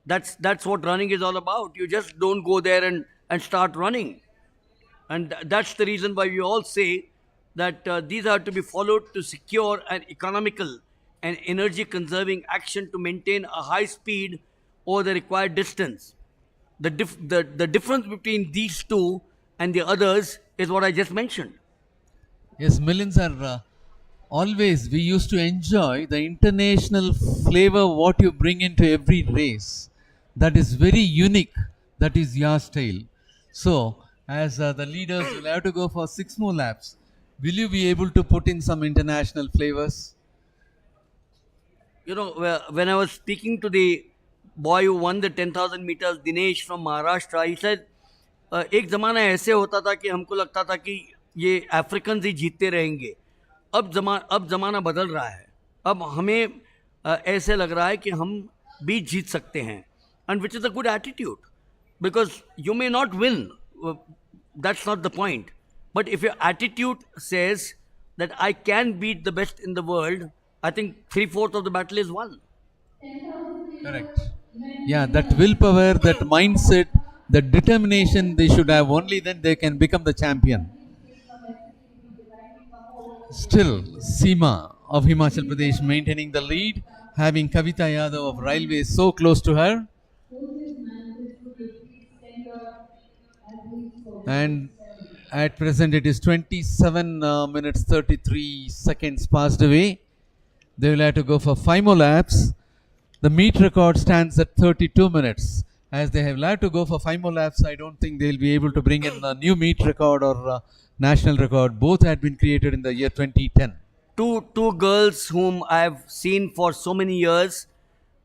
That's what running is all about. You just don't go there and start running. And that's the reason why we all say that these are to be followed to secure an economical and energy conserving action to maintain a high speed over the required distance. The difference between these two and the others is what I just mentioned. Yes, millions are always, we used to enjoy the international flavor what you bring into every race. That is very unique. That is your style. So, as the leaders will have to go for 6 more laps, will you be able to put in some international flavors? You know, when I was speaking to the boy who won the 10,000 meters, Dinesh from Maharashtra, he said, एक ज़माना ऐसे होता था कि हमको लगता था कि ये अफ्रीकन ही जीतते रहेंगे. अब ज़माना बदल रहा है. अब हमें ऐसे लग रहा है कि हम भी जीत सकते हैं. And which is a good attitude. Because you may not win. That's not the point. But if your attitude says that I can beat the best in the world, I think 3/4 of the battle is won. Correct. Yeah, that willpower, that mindset, that determination they should have, only then they can become the champion. Still, Seema of Himachal Pradesh maintaining the lead, having Kavita Yadav of Railways so close to her. And at present it is 27 minutes 33 seconds passed away. They will have to go for 5 more laps. The meet record stands at 32 minutes. As they have had to go for 5 more laps, I don't think they will be able to bring in a new meet record or national record. Both had been created in the year 2010. Two girls whom I have seen for so many years,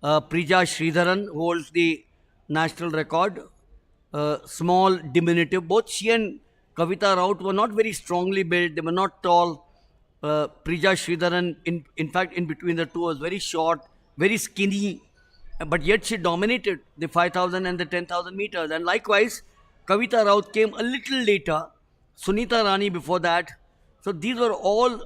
Prija Sridharan holds the national record, small, diminutive. Both she and Kavita Raut were not very strongly built. They were not tall. Prija Sridharan, in fact, in between the two, was very short, very skinny, but yet she dominated the 5,000 and the 10,000 meters. And likewise, Kavita Raut came a little later, Sunita Rani before that. So these were all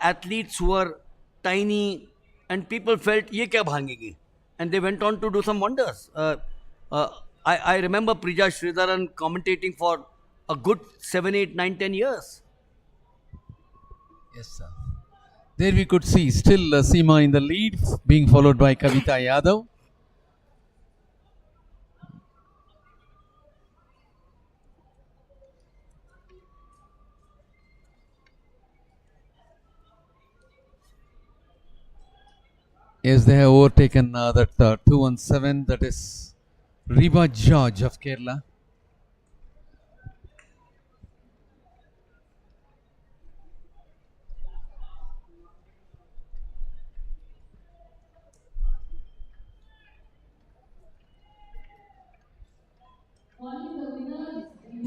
athletes who were tiny, and people felt, ye kya bhangegi? And they went on to do some wonders. I remember Prija Sridharan commentating for a good 7, 8, 9, 10 years. Yes, sir. There we could see still Seema in the lead, being followed by Kavita Yadav. Yes, they have overtaken that 217, that is Reba George of Kerala.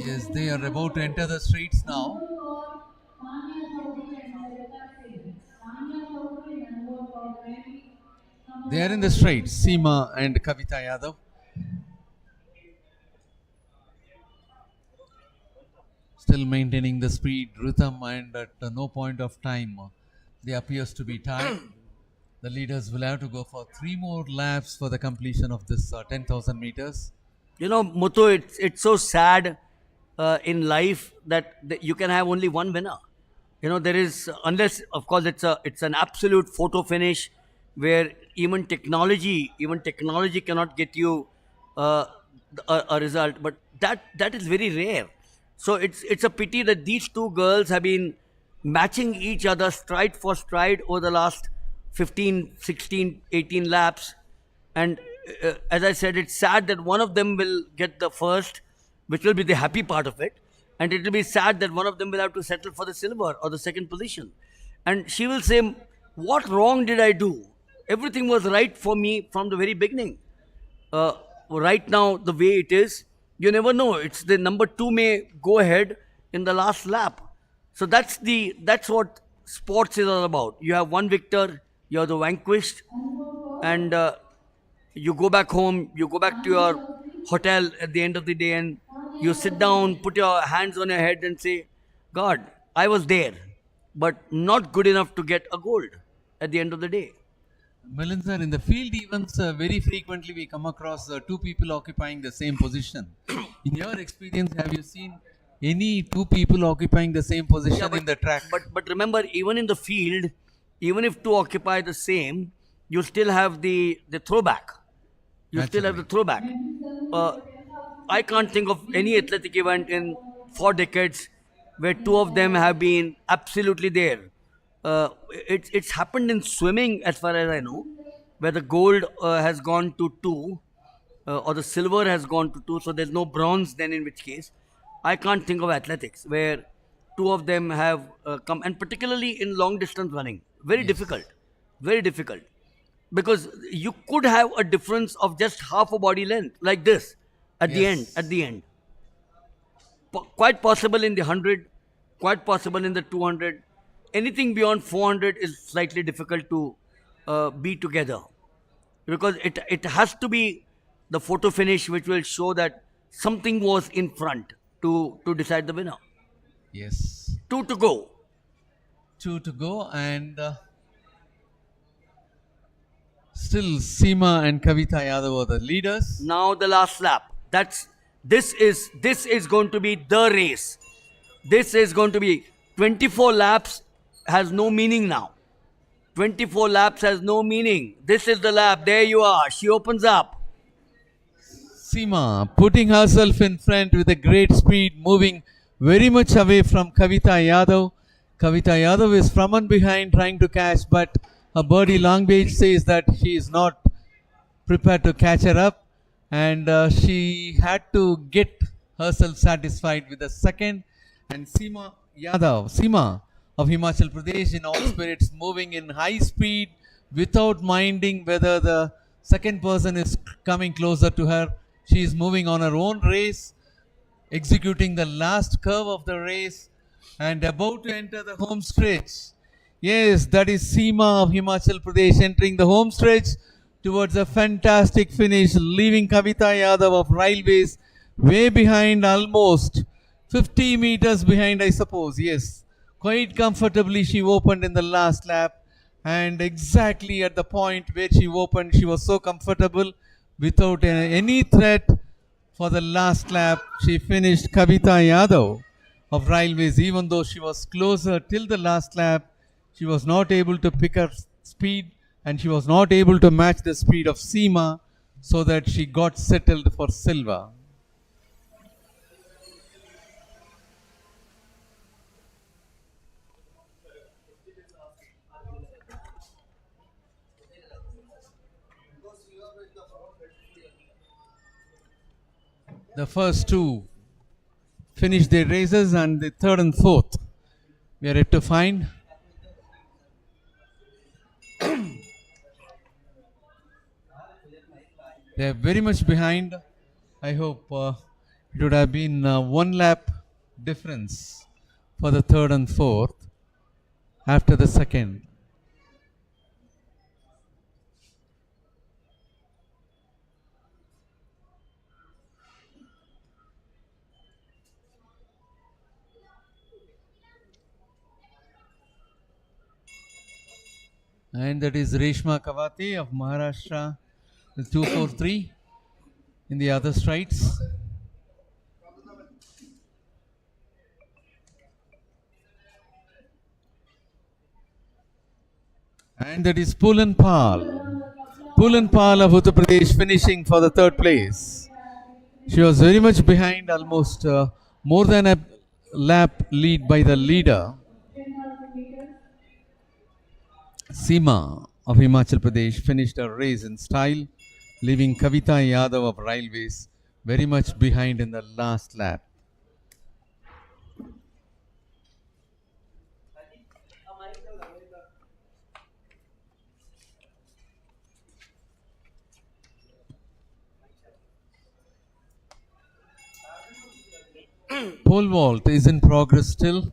Yes, they are about to enter the streets now. They are in the streets, Seema and Kavita Yadav. Still maintaining the speed, rhythm, and at no point of time they appears to be tired. The leaders will have to go for 3 more laps for the completion of this 10,000 meters. You know, Muthu, it's so sad in life that you can have only one winner. You know, there is, unless of course it's an absolute photo finish where even technology cannot get you uh, a result, but that is very rare. So it's a pity that these two girls have been matching each other stride for stride over the last 15, 16, 18 laps. And as I said, it's sad that one of them will get the first, which will be the happy part of it. And it will be sad that one of them will have to settle for the silver or the second position. And she will say, what wrong did I do? Everything was right for me from the very beginning. Right now, the way it is, you never know. It's the number two may go ahead in the last lap. So that's what sports is all about. You have one victor, you're the vanquished, and you go back home, you go back to your hotel at the end of the day, and you sit down, put your hands on your head, and say, God, I was there, but not good enough to get a gold at the end of the day. Milind sir, in the field events, very frequently we come across two people occupying the same position. In your experience, have you seen any two people occupying the same position in the track? But remember, even in the field, even if two occupy the same, you still have the throwback. You still have the throwback. I can't think of any athletic event in 4 decades where two of them have been absolutely there. It's happened in swimming, as far as I know, where the gold has gone to 2, or the silver has gone to 2, so there's no bronze then, in which case. I can't think of athletics where two of them have come, and particularly in long distance running. Very difficult. Very difficult. Because you could have a difference of just half a body length, like this, at the end. Quite possible in the 100, quite possible in the 200. Anything beyond 400 is slightly difficult to be together, because it has to be the photo finish which will show that something was in front to decide the winner. Yes. 2 to go. 2 to go, and still Seema and Kavita Yadav are the leaders. Now the last lap. This is going to be the race. This is going to be 24 laps has no meaning now. 24 laps has no meaning. This is the lap. There you are. She opens up. Seema putting herself in front with a great speed, moving very much away from Kavita Yadav. Kavita Yadav is from and behind trying to catch, but her body language says that she is not prepared to catch her up, and she had to get herself satisfied with the second. And Seema of Himachal Pradesh, in all spirits, moving in high speed without minding whether the second person is coming closer to her. She is moving on her own race, executing the last curve of the race, and about to enter the home stretch. Yes, that is Seema of Himachal Pradesh entering the home stretch towards a fantastic finish, leaving Kavita Yadav of Railways way behind, almost 50 meters behind, I suppose. Yes, quite comfortably she opened in the last lap, and exactly at the point where she opened, she was so comfortable without any threat. For the last lap, she finished Kavita Yadav of Railways. Even though she was closer till the last lap, she was not able to pick up speed, and she was not able to match the speed of Seema, so that she got settled for silver. The first two finished their races, and the third and fourth we are yet to find. They are very much behind. I hope It would have been 1 lap difference for the third and fourth after the second. And that is Reshma Kavate of Maharashtra with 243 in the other strides. And that is Pulan Pal. Pulan Pal of Uttar Pradesh finishing for the third place. She was very much behind, almost more than a lap lead by the leader, Seema of Himachal Pradesh. Finished her race in style, leaving Kavita Yadav of Railways very much behind in the last lap. Pole vault is in progress still.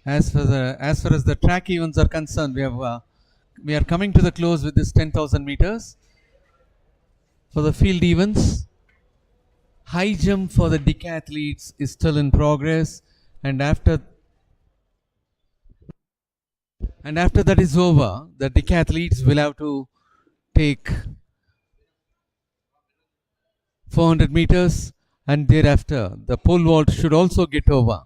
As far as the track events are concerned, we are coming to the close with this 10,000 meters. For the field events, high jump for the decathletes is still in progress, and after that is over, the decathletes will have to take 400 meters, and thereafter the pole vault should also get over.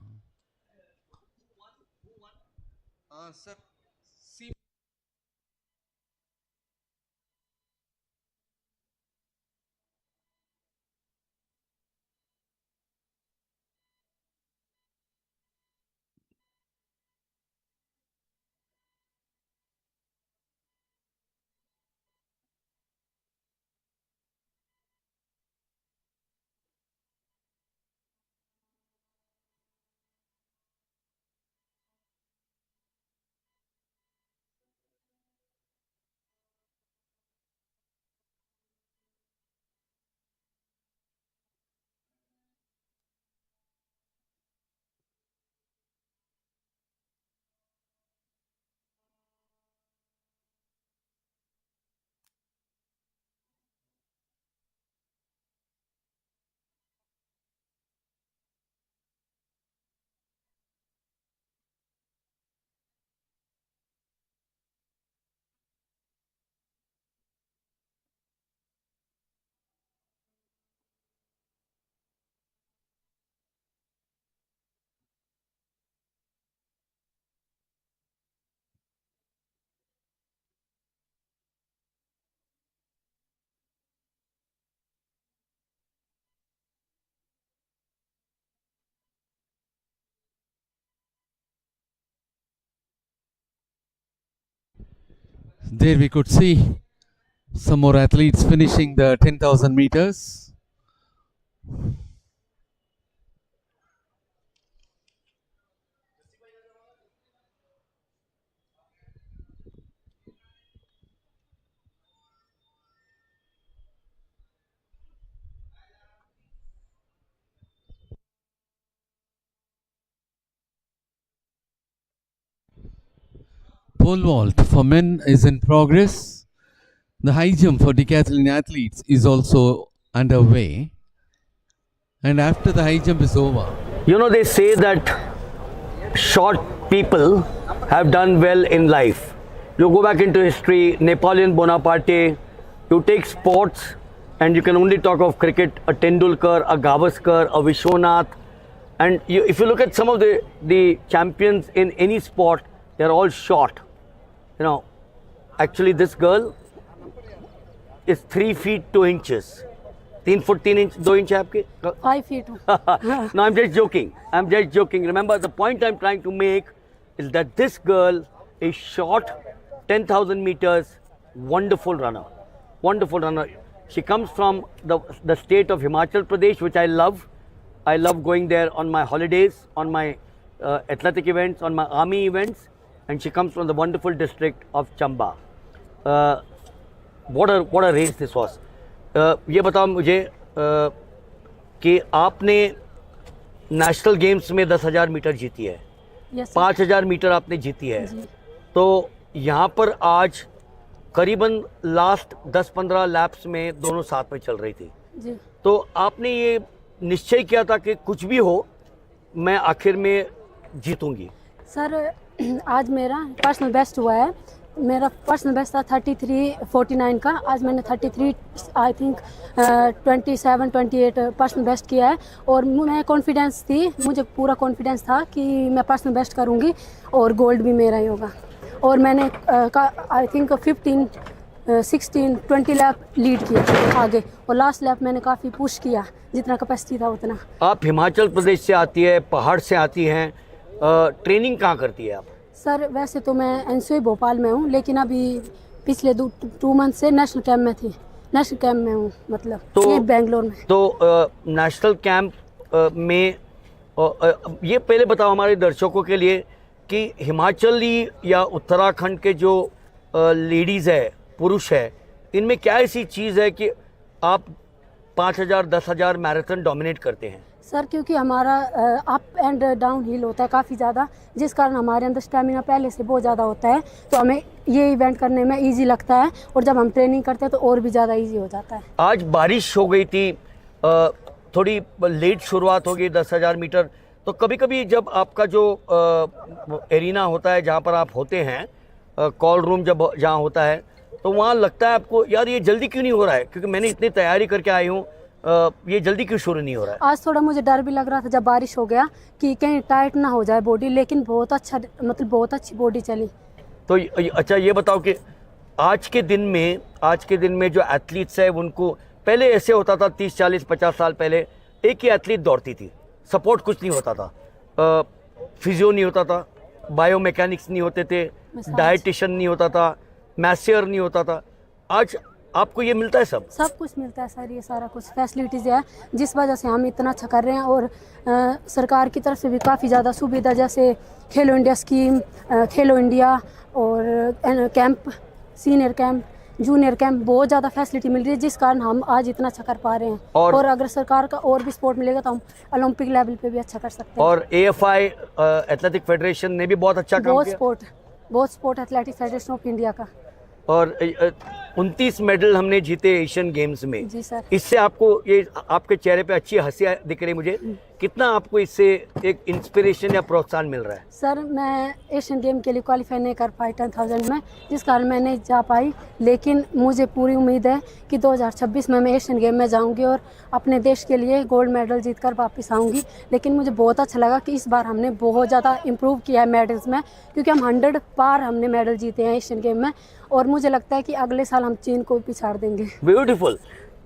There we could see some more athletes finishing the 10,000 meters. Pole vault for men is in progress. The high jump for decathlon athletes is also underway. And after the high jump is over, You know, they say that short people have done well in life. You go back into history, Napoleon Bonaparte, you take sports, and you can only talk of cricket, a Tendulkar, a Gavaskar, a Vishwanath. And if you look at some of the champions in any sport, they're all short. You know, actually this girl is 3 feet 2 inches. 3 foot 3 inch, 2 inch aapke? 5 feet. No, I'm just joking. I'm just joking. Remember, the point I'm trying to make is that this girl is short, 10,000 meters, wonderful runner. Wonderful runner. She comes from the state of Himachal Pradesh, which I love. I love going there on my holidays, on my athletic events, on my army events. And she comes from the wonderful district of Chamba. What a race this was. ये बताओ मुझे कि आपने national games में 10,000 metre जीती है, 5,000 metre आपने जीती है, तो यहाँ पर आज करीबन लास्ट 10-15 लैप्स में दोनों साथ में चल रही थी जी। तो आपने ये निश्चय किया था कि कुछ भी हो मैं आखिर में जीतूंगी? सर आज मेरा पर्सनल बेस्ट हुआ है। मेरा पर्सनल बेस्ट था 33:49 का। आज मैंने 33 आई थिंक 27-28 पर्सनल बेस्ट किया है और मैं कॉन्फिडेंस थी, मुझे पूरा कॉन्फिडेंस था कि मैं पर्सनल बेस्ट करूंगी और गोल्ड भी मेरा ही होगा। और मैंने आई थिंक 15-16-20 लैप लीड किया आगे और लास्ट लैप मैंने काफ़ी पुश किया, जितना कैपेसिटी था उतना। आप हिमाचल प्रदेश से आती है, पहाड़ से आती हैं, ट्रेनिंग कहाँ करती है आप? सर वैसे तो मैं एनसीओ भोपाल में हूँ, लेकिन अभी पिछले 2 मंथ से नेशनल कैंप में थी, नेशनल कैंप में हूँ, मतलब तो ये बेंगलोर में। तो नेशनल कैंप में ये पहले बताओ हमारे दर्शकों के लिए कि हिमाचली या उत्तराखंड के जो लेडीज़ है, पुरुष है, इनमें क्या ऐसी चीज़ है कि आप 5,000 10,000 मैराथन डोमिनेट करते हैं? सर क्योंकि हमारा अप एंड डाउन हिल होता है काफ़ी ज़्यादा, जिस कारण हमारे अंदर स्टेमिना पहले से बहुत ज़्यादा होता है, तो हमें ये इवेंट करने में इजी लगता है और जब हम ट्रेनिंग करते हैं तो और भी ज़्यादा इजी हो जाता है। आज बारिश हो गई थी, थोड़ी लेट शुरुआत हो गई 10,000 मीटर, तो कभी कभी जब आपका जो एरिना होता है जहाँ पर आप होते हैं, कॉल रूम जब जहाँ होता है, तो वहाँ लगता है आपको यार ये जल्दी क्यों नहीं हो रहा है, क्योंकि मैंने इतनी तैयारी करके आई हूँ, ये जल्दी क्यों शुरू नहीं हो रहा है? आज थोड़ा मुझे डर भी लग रहा था जब बारिश हो गया कि कहीं टाइट ना हो जाए बॉडी, लेकिन बहुत अच्छा, मतलब बहुत अच्छी बॉडी चली। तो अच्छा ये बताओ कि आज के दिन में जो एथलीट्स है उनको, पहले ऐसे होता था 30-40-50 साल पहले एक ही एथलीट दौड़ती थी, सपोर्ट कुछ नहीं होता था, फिजियो नहीं होता था, बायोमैकेनिक्स नहीं होते थे, डाइटिशियन नहीं होता था, मैसियर नहीं होता था। आज आपको ये मिलता है, सब कुछ मिलता है सर, ये सारा कुछ फैसिलिटीज़ है जिस वजह से हम इतना अच्छा कर रहे हैं। और सरकार की तरफ से भी काफ़ी ज़्यादा सुविधा, जैसे खेलो इंडिया स्कीम, खेलो इंडिया और camp, senior camp, junior camp, बहुत ज़्यादा फैसिलिटी मिल रही है जिस कारण हम आज इतना अच्छा कर पा रहे हैं। और अगर सरकार का और भी सपोर्ट मिलेगा तो हम ओलंपिक लेवल पे भी अच्छा कर सकते हैं। और AFI एथलेटिक फेडरेशन ने भी बहुत अच्छा काम किया। बहुत sport athletic federation of India का। और 29 मेडल हमने जीते एशियन गेम्स में। जी सर। इससे आपको, ये आपके चेहरे पे अच्छी हंसी दिख रही मुझे, कितना आपको इससे एक इंस्पिरेशन या प्रोत्साहन मिल रहा है? सर मैं एशियन गेम के लिए क्वालिफाई नहीं कर पाई 10,000 में, जिस कारण मैं नहीं जा पाई, लेकिन मुझे पूरी उम्मीद है कि 2026 में मैं एशियन गेम में जाऊंगी और अपने देश के लिए गोल्ड मेडल जीत कर वापस आऊँगी। लेकिन मुझे बहुत अच्छा लगा कि इस बार हमने बहुत ज़्यादा इम्प्रूव किया है मेडल्स में, क्योंकि हम 100 पार हमने मेडल जीते हैं एशियन गेम में और मुझे लगता है कि अगले साल हम चीन को पिछाड़ देंगे। ब्यूटीफुल।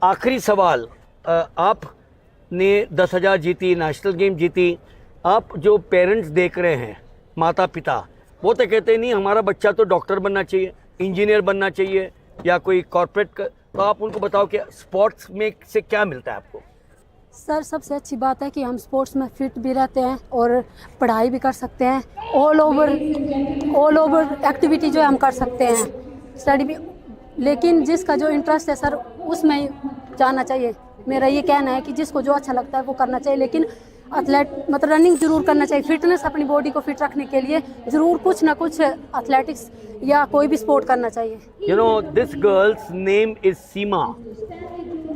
आखिरी सवाल, आपने 10,000 जीती, नेशनल गेम जीती, आप जो पेरेंट्स देख रहे हैं, माता पिता, वो तो कहते हैं नहीं हमारा बच्चा तो डॉक्टर बनना चाहिए, इंजीनियर बनना चाहिए या कोई कॉर्पोरेट, तो आप उनको बताओ कि स्पोर्ट्स में से क्या मिलता है आपको? सर सबसे अच्छी बात है कि हम स्पोर्ट्स में फिट भी रहते हैं और पढ़ाई भी कर सकते हैं, ऑल ओवर एक्टिविटी जो है हम कर सकते हैं, स्टडी भी। लेकिन जिसका जो इंटरेस्ट है सर उसमें ही जाना चाहिए। मेरा ये कहना है कि जिसको जो अच्छा लगता है वो करना चाहिए, लेकिन मतलब रनिंग जरूर करना चाहिए। फिटनेस, अपनी बॉडी को फिट रखने के लिए जरूर कुछ ना कुछ एथलेटिक्स या कोई भी स्पोर्ट करना चाहिए। You know this girl's name is Seema,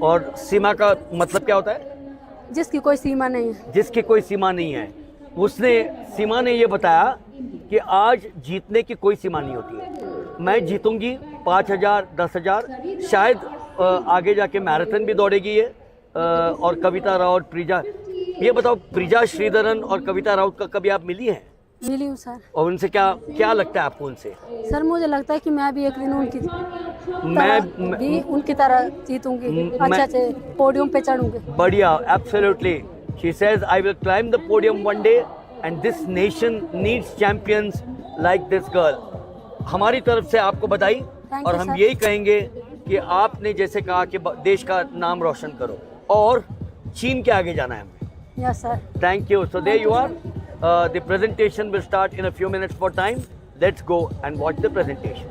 और सीमा का मतलब क्या होता है? जिसकी कोई सीमा नहीं है। जिसकी कोई सीमा नहीं है। सीमा ने ये बताया कि आज जीतने की कोई सीमा नहीं होती है। मैं जीतूंगी 5,000 10,000, शायद आगे जाके मैराथन भी दौड़ेगी ये, और कविता राउत, प्रिजा, ये बताओ प्रिजा श्रीधरन और कविता राउत का कभी आप मिली हैं? मिली हूँ सर। और उनसे क्या लगता है आपको उनसे? सर मुझे लगता है कि मैं भी एक दिन उनकी तरह जीतूंगी, अच्छे पोडियम पे चढ़ूंगी। बढ़िया, absolutely. She says I will climb the podium one day and this nation needs champions like this girl. हमारी तरफ से आपको बधाई, और हम यही कहेंगे कि आपने जैसे कहा कि देश का नाम रोशन करो और चीन के आगे जाना है हमें। Yes sir. Thank you. So there you are. The presentation will start in a few minutes for time. Let's go and watch the presentation.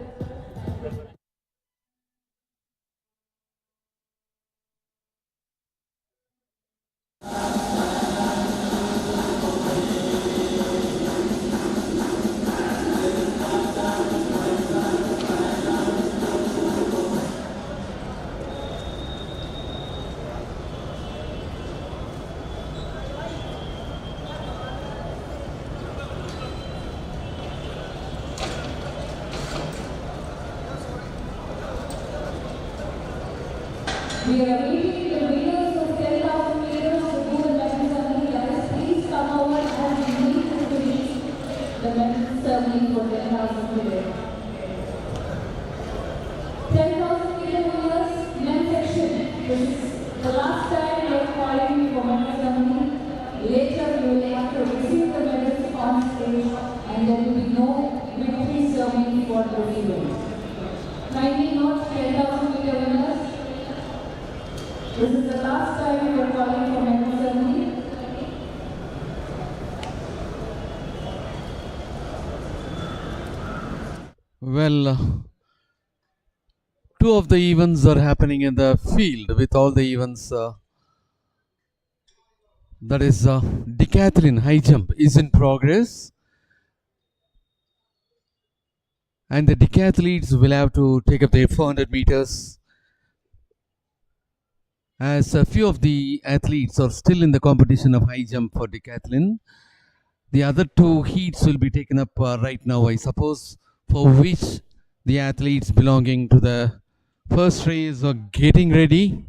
we are awaiting the winners of 10,000 meters to do the medal ceremony. Guys, please come over and we need to finish the medal ceremony for 10,000 meters. 10,000 meter winners, men's section. This is the last time you are qualifying for medal ceremony. Later you will have to receive the medals on stage and there will be no victory ceremony for the event. Kindly note 10,000 meter winners. This is the last time you are calling for medal ceremony. Well, two of the events are happening in the field with all the events. That is decathlon high jump is in progress. And the decathletes will have to take up their 400 meters. As a few of the athletes are still in the competition of high jump for decathlon, the other two heats will be taken up right now, I suppose, for which the athletes belonging to the first race are getting ready.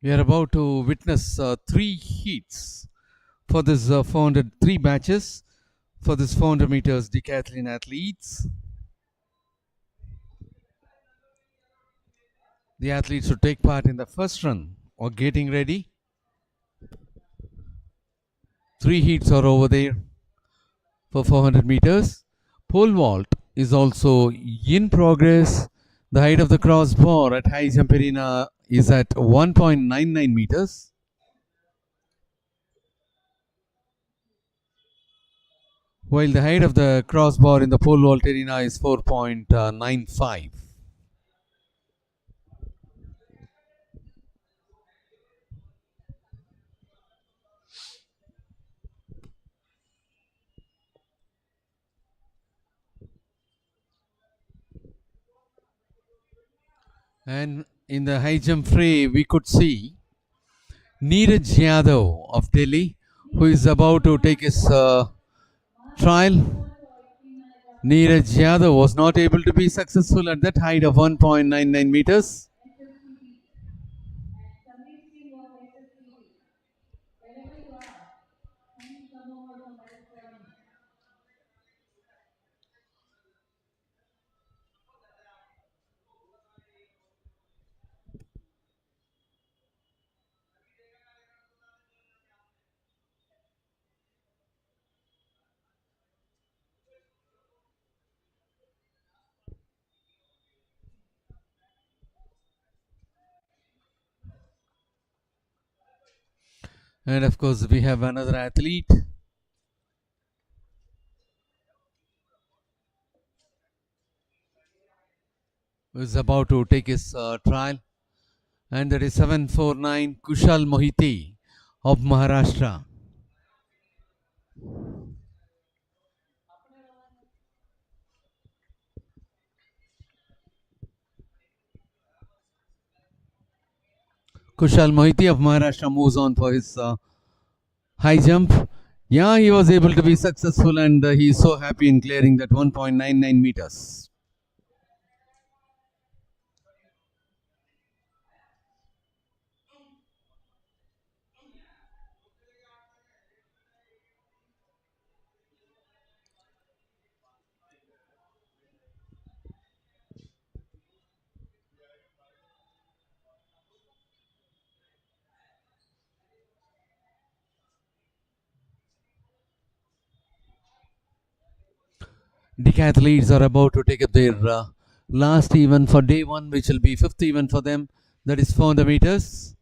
We are about to witness three heats for this 3 batches for this 400 meters decathlon athletes. The athletes who take part in the first run are getting ready. 3 heats are over there for 400 meters. Pole vault is also in progress. The height of the crossbar at high jump arena is at 1.99 meters. While the height of the crossbar in the pole vault arena is 4.95. And in the high jump fray, we could see Neeraj Yadav of Delhi, who is about to take his trial. Neeraj Yadav was not able to be successful at that height of 1.99 meters. And of course, we have another athlete who is about to take his trial. And that is 749 Kushal Mohiti of Maharashtra. Kushal Mohiti of Maharashtra moves on for his high jump. Yeah, he was able to be successful and he is so happy in clearing that 1.99 meters. Decathletes are about to take up their last event for day one, which will be 5th event for them. That is 400 meters.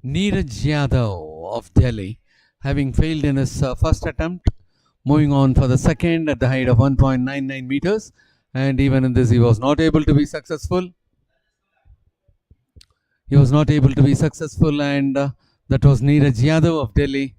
Neeraj Yadav of Delhi, having failed in his first attempt, moving on for the second at the height of 1.99 meters. and even in this he was not able to be successful. And that was Neeraj Yadav of Delhi.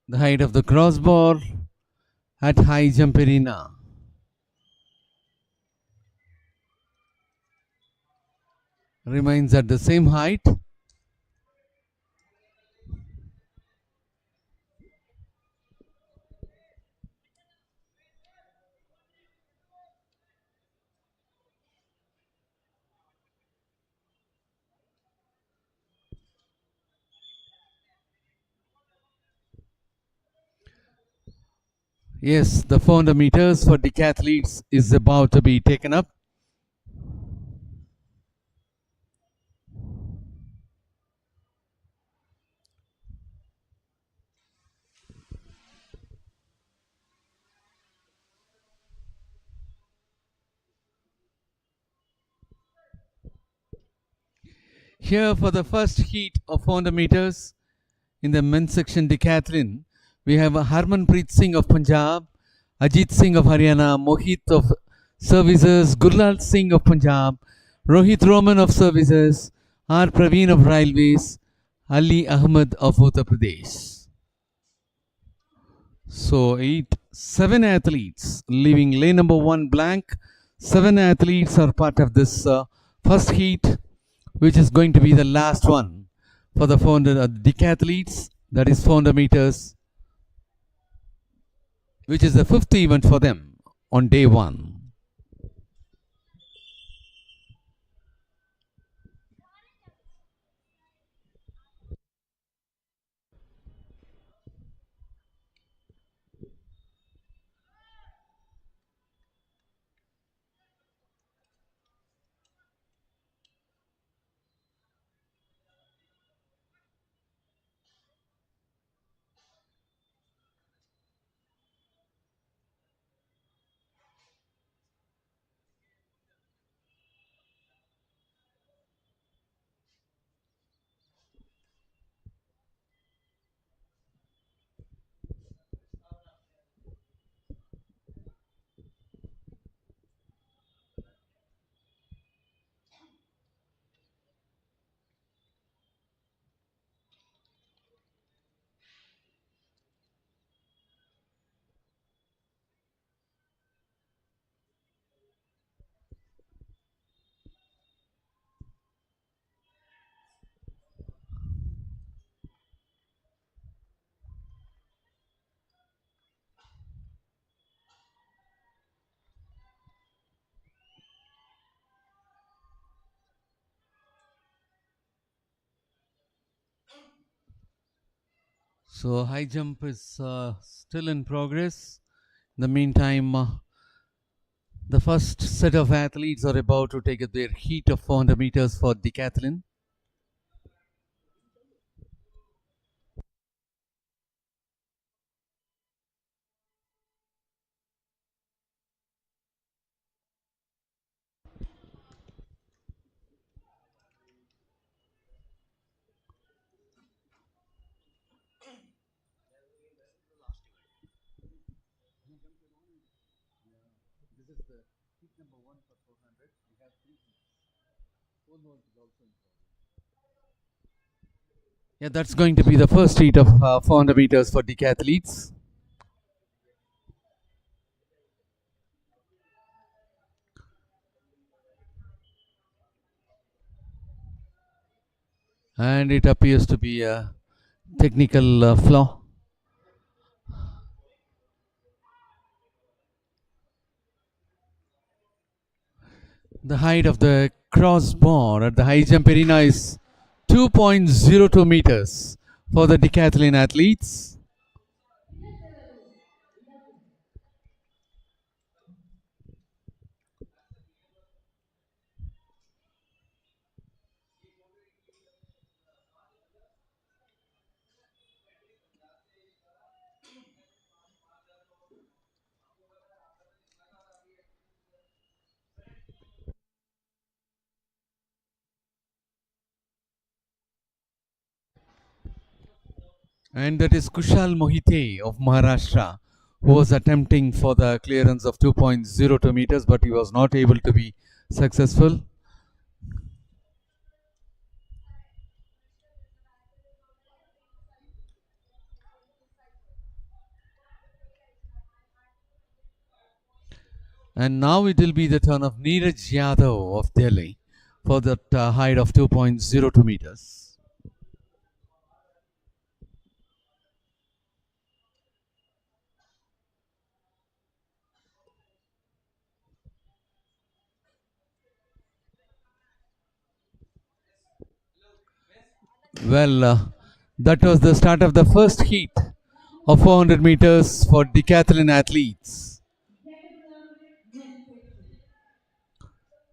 The height of the crossbar at high jump arena remains at the same height. Yes, the 400 meters for decathletes is about to be taken up. Here for the first heat of 400 meters in the men's section decathlon, we have Harmanpreet Singh of Punjab, Ajit Singh of Haryana, Mohit of Services, Gurlal Singh of Punjab, Rohit Roman of Services, R. Praveen of Railways, Ali Ahmed of Uttar Pradesh. So 7 athletes leaving lane number 1 blank. 7 athletes are part of this first heat, which is going to be the last one for the 400 decathletes, that is 400 meters, which is the 5th event for them on day 1. So high jump is still in progress. In the meantime, the first set of athletes are about to take their heat of 400 meters for decathlon. This is the heat number 1 for 400. We have 3 heats. Pole vault is also in progress. Yeah, that's going to be the first heat of 400 meters for decathletes. And it appears to be a technical flaw. The height of the crossbar at the high jump arena is 2.02 meters for the decathlon athletes. And that is Kushal Mohite of Maharashtra, who was attempting for the clearance of 2.02 meters, but he was not able to be successful. And now it will be the turn of Neeraj Yadav of Delhi for that height of 2.02 meters. Well, that was the start of the first heat of 400 meters for decathlon athletes.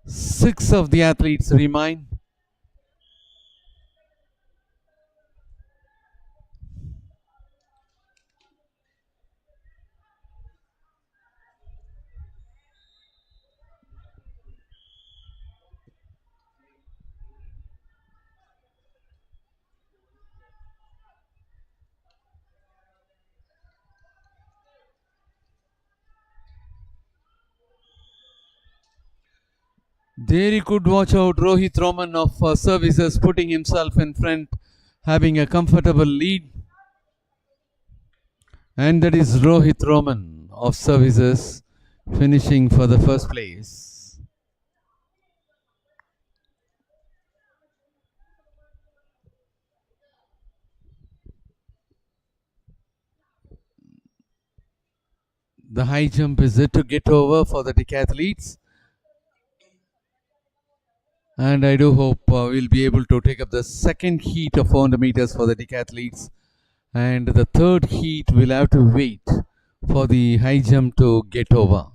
6 of the athletes remain. There you could watch out Rohit Roman of services putting himself in front, having a comfortable lead. And that is Rohit Roman of services finishing for the first place. The high jump is yet to get over for the decathletes. And I do hope we'll be able to take up the second heat of 400 meters for the decathletes. And the third heat will have to wait for the high jump to get over.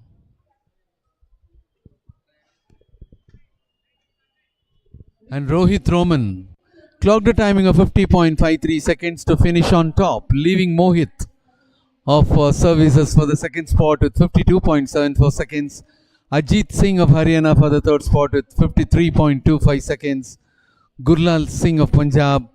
And Rohit Roman clocked a timing of 50.53 seconds to finish on top, leaving Mohit of services for the second spot with 52.74 seconds. Ajit Singh of Haryana for the third spot with 53.25 seconds. Gurlal Singh of Punjab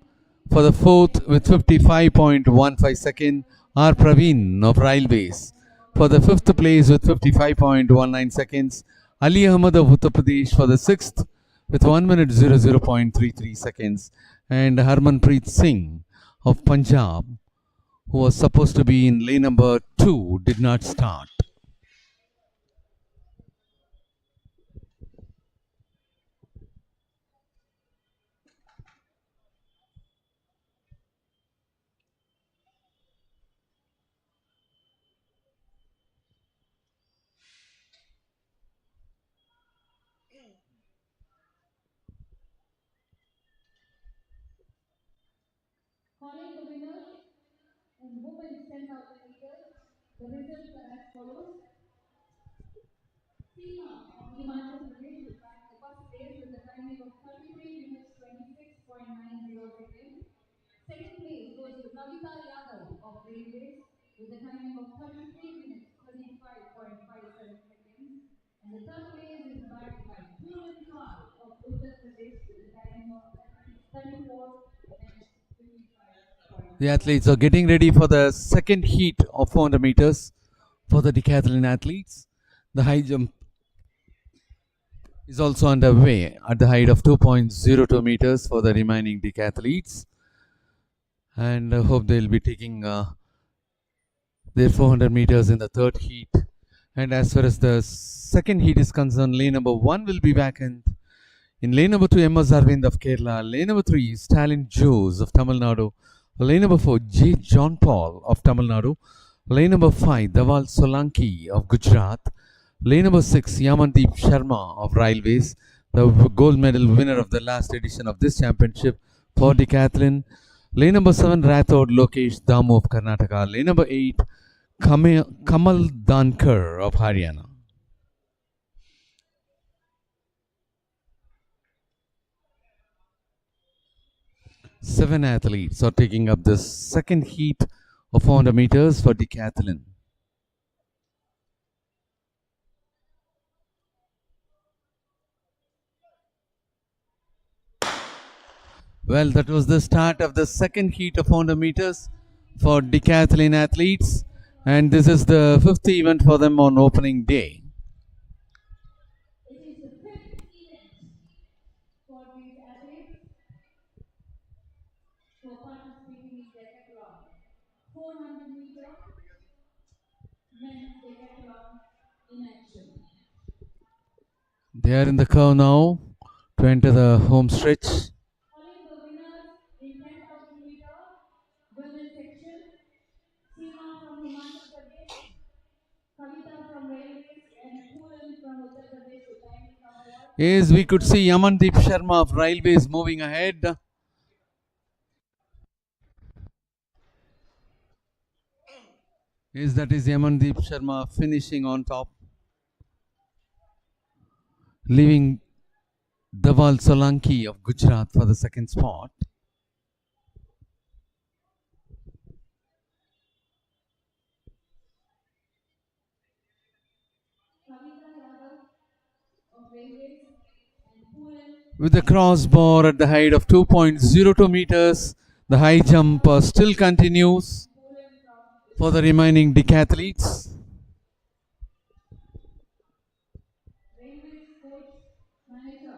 for the fourth with 55.15 seconds. R. Praveen of Railways for the fifth place with 55.19 seconds. Ali Ahmad of Uttar Pradesh for the sixth with 1 minute 00.33 seconds. And Harmanpreet Singh of Punjab, who was supposed to be in lane number 2, did not start. Calling the winner in women's 10,000 meters, the results are as follows. Seema of Himachal Pradesh is back the first place with a timing of 33 minutes 26.90 seconds. Second place goes to Kavita Yadav of Railways with a timing of 33 minutes 35.57 seconds. And the third place is backed by Puran Kar of Uttar Pradesh with a timing of 34 minutes 55. The athletes are getting ready for the second heat of 400 meters for the decathlon athletes. The high jump is also underway at the height of 2.02 meters for the remaining decathletes. And I hope they'll be taking their 400 meters in the third heat. And as far as the second heat is concerned, lane number 1 will be vacant. In lane number 2, M.S. Arvind of Kerala. Lane number 3, Stalin Jose of Tamil Nadu. Lane number 4, J. John Paul of Tamil Nadu. Lane number 5, Dawal Solanki of Gujarat. Lane number 6, Yamandeep Sharma of Railways, the gold medal winner of the last edition of this championship for decathlon. Lane number 7, Rathod Lokesh Damu of Karnataka. Lane number 8, Kamal Dankar of Haryana. Seven athletes are taking up the second heat of 400 meters for decathlon. Well, that was the start of the second heat of 400 meters for decathlon athletes, and this is the 5th event for them on opening day. It is the 5th event for these athletes who are participating in Decathlon. 400-meter men's Decathlon in action. They are in the curve now to enter the home stretch. Calling the winners in 10,000-meter women's section. Seema from Himachal Pradesh, Kavita from Railways, and Pooran from Uttar Pradesh to kindly come forward. Yes, we could see Yamandeep Sharma of Railways moving ahead. Yes, that is Yamandeep Sharma finishing on top, leaving Dhaval Solanki of Gujarat for the second spot. With the crossbar at the height of 2.02 meters, the high jump still continues for the remaining decathletes. Railways coach manager,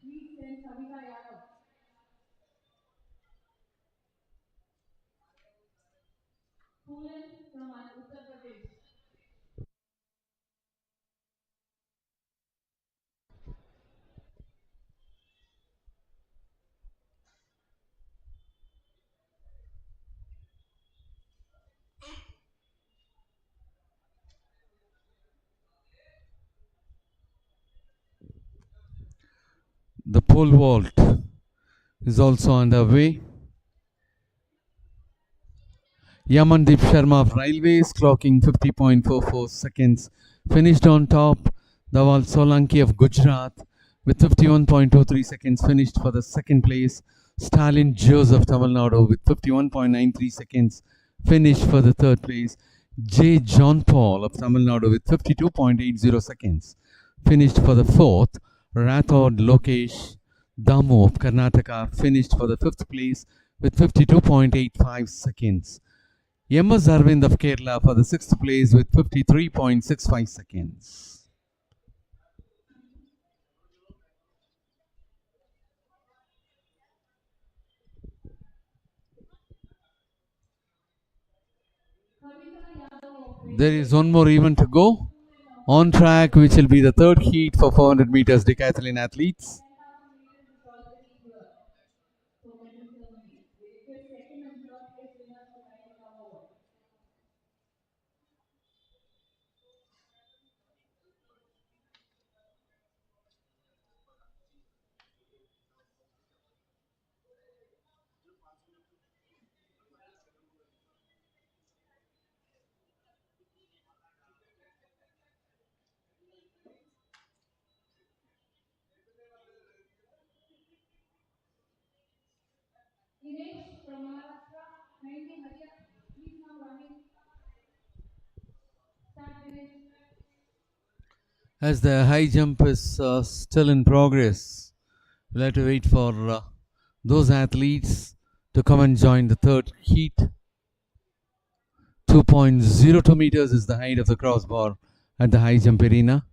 please send Kavita Yadav. Pooran from Uttar Pradesh. The pole vault is also underway. Yamandeep Sharma of Railways clocking 50.44 seconds finished on top. Dhaval Solanki of Gujarat with 51.23 seconds finished for the second place. Stalin Joseph Tamil Nadu with 51.93 seconds finished for the third place. J. John Paul of Tamil Nadu with 52.80 seconds finished for the fourth. Rathod Lokesh Damu of Karnataka finished for the fifth place with 52.85 seconds. MS Arvind of Kerala for the sixth place with 53.65 seconds. There is one more event to go on track, which will be the third heat for 400 meters decathlon athletes. Dinesh from Maharashtra, 90 Hadia, please now running. Start Dinesh. As the high jump is still in progress, we'll have to wait for those athletes to come and join the third heat. 2.02 meters is the height of the crossbar at the high jump arena.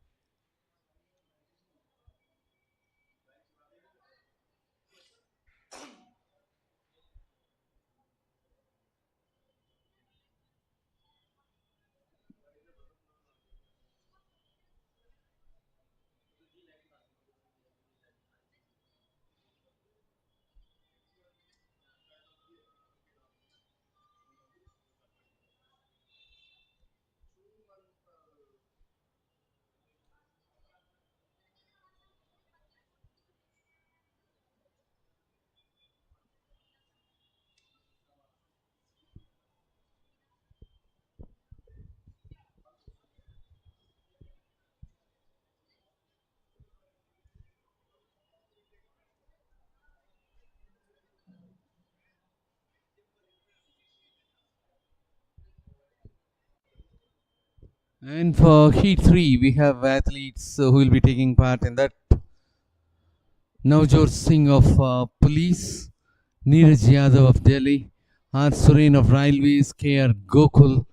And for Heat 3, we have athletes who will be taking part in that. Navjot Singh of Police, Neeraj Yadav of Delhi, R. Suren of Railways, K.R. Gokul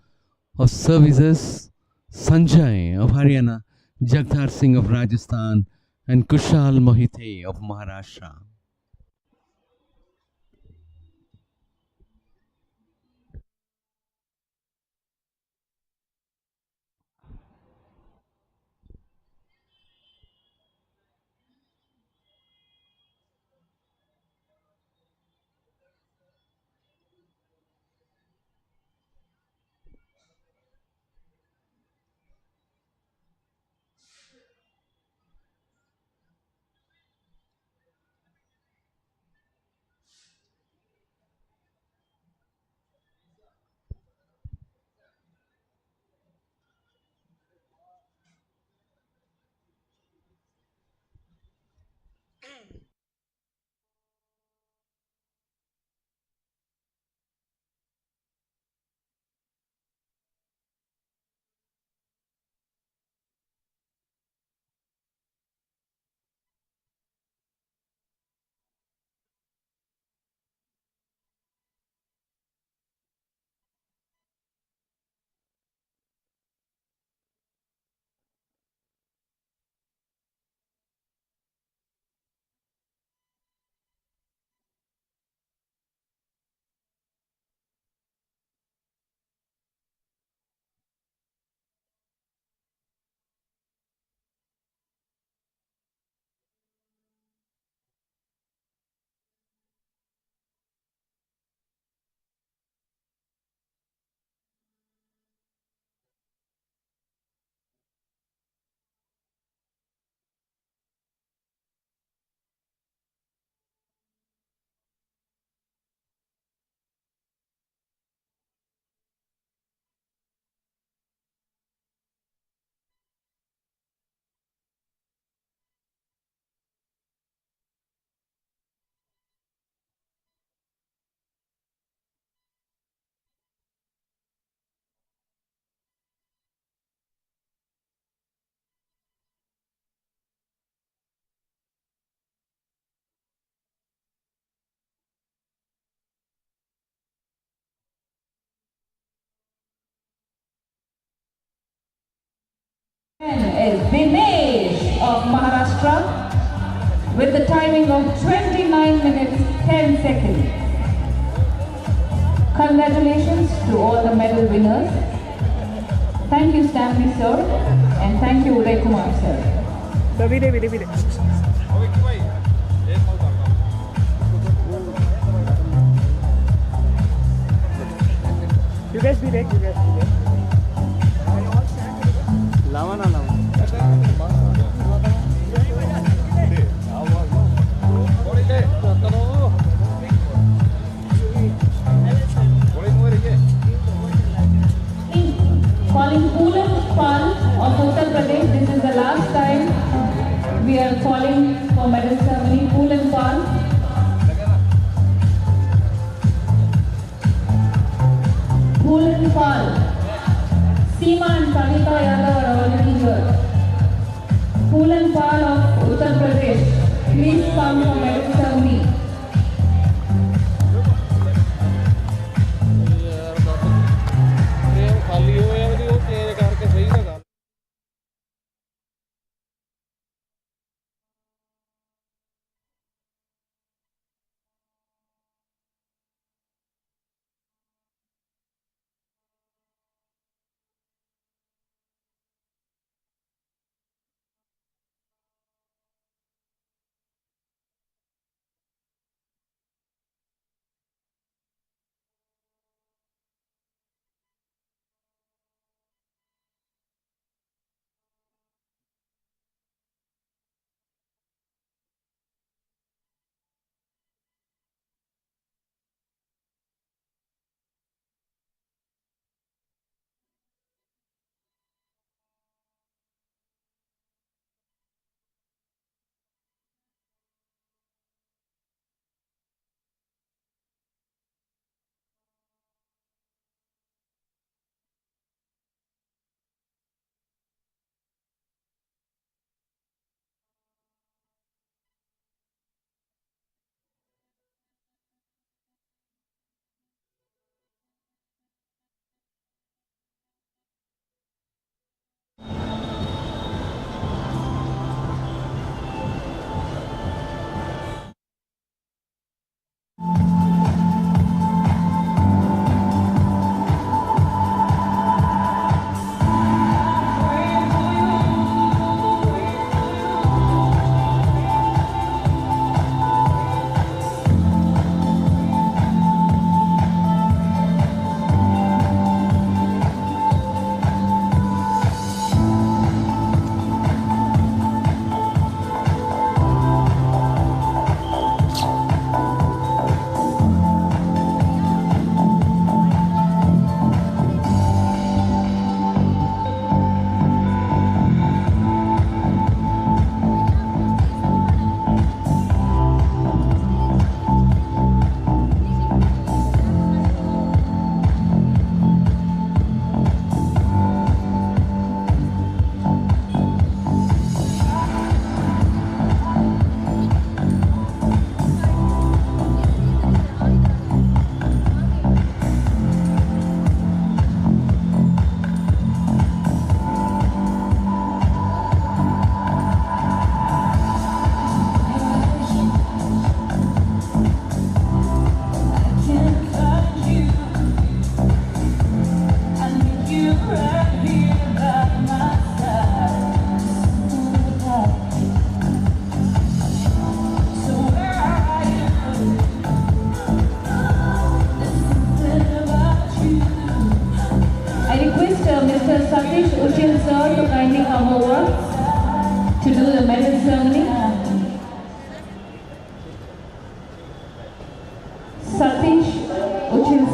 of Services, Sanjay of Haryana, Jagdhar Singh of Rajasthan, and Kushal Mohite of Maharashtra. Is Dinesh of Maharashtra with the timing of 29 minutes 10 seconds. Congratulations to all the medal winners. Thank you Stanley sir and thank you Uday Kumar sir. You guys be there, Lava na lava. Calling Poolan Pal of Uttar Pradesh. This is the last time we are calling for medal ceremony. Poolan Pal. Poolan Pal. Seema and Sanita Yadav are already here. Poolan Pal of Uttar Pradesh. Please come for medal ceremony.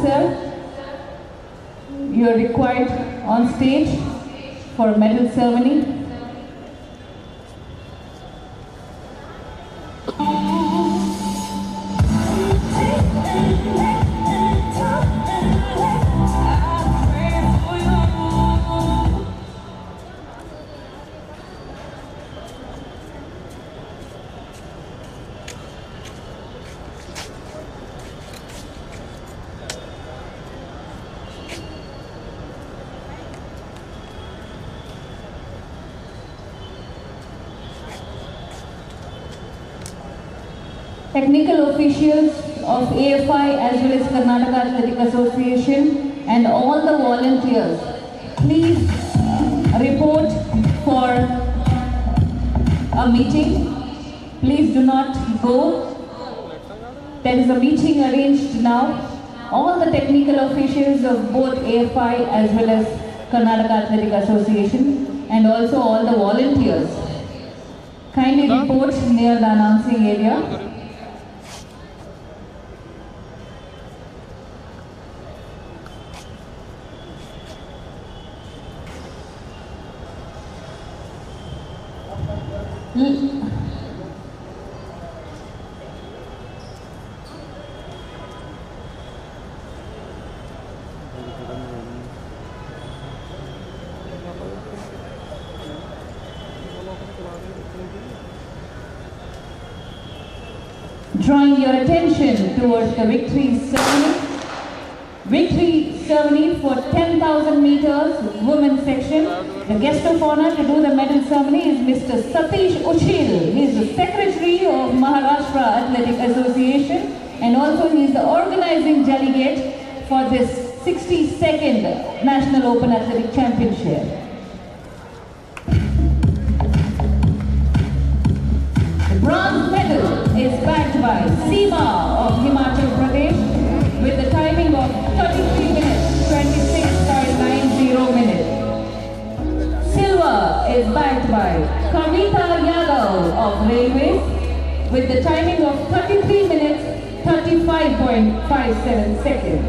officer, you are required on stage for medal ceremony. Technical officials of AFI as well as Karnataka Athletic Association and all the volunteers, please report for a meeting. Please do not go. There is a meeting arranged now. All the technical officials of both AFI as well as Karnataka Athletic Association and also all the volunteers, kindly report near the announcing area. Drawing your attention towards the victory ceremony. Victory ceremony for 10,000 meters women's section. The guest of honor to do the medal ceremony is Mr. Satish Uchil. He is the Secretary of Maharashtra Athletic Association and also he is the organizing delegate for this 62nd National Open Athletic Championship. The bronze medal is backed by Seema of Himachal Pradesh with the timing of 33 minutes, 26.90 minutes. Silver is backed by Kavita Yadav of Railways with the timing of 33 minutes, 35.57 seconds.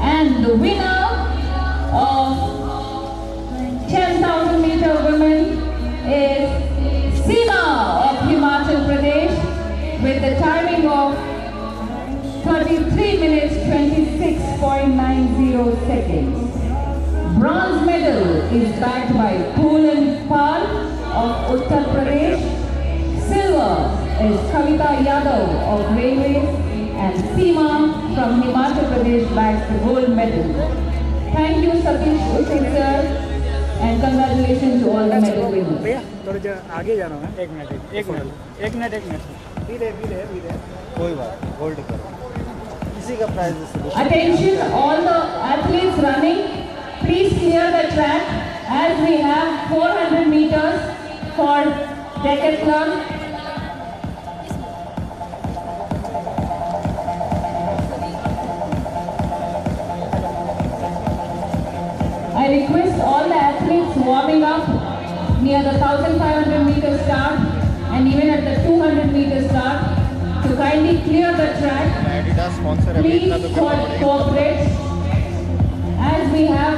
And the winner of 10,000 meter women is Seema of Himachal Pradesh with the timing of 33 minutes 26.90 seconds. Bronze medal is backed by Poolan Pal of Uttar Pradesh. Silver is Kavita Yadav of Railways and Seema from Himachal Pradesh bags the gold medal. Thank you Satish Uchil sir and congratulations to all the medal winners. थोड़ा आगे जाना है एक minute धीरे कोई बात hold करो इसी का price Attention all the athletes running, please clear the track as we have 400 meters for Decathlon. I request all the athletes warming up near the 1500 meter start and even at the 200 meter start to kindly clear the track. Please cooperate as we have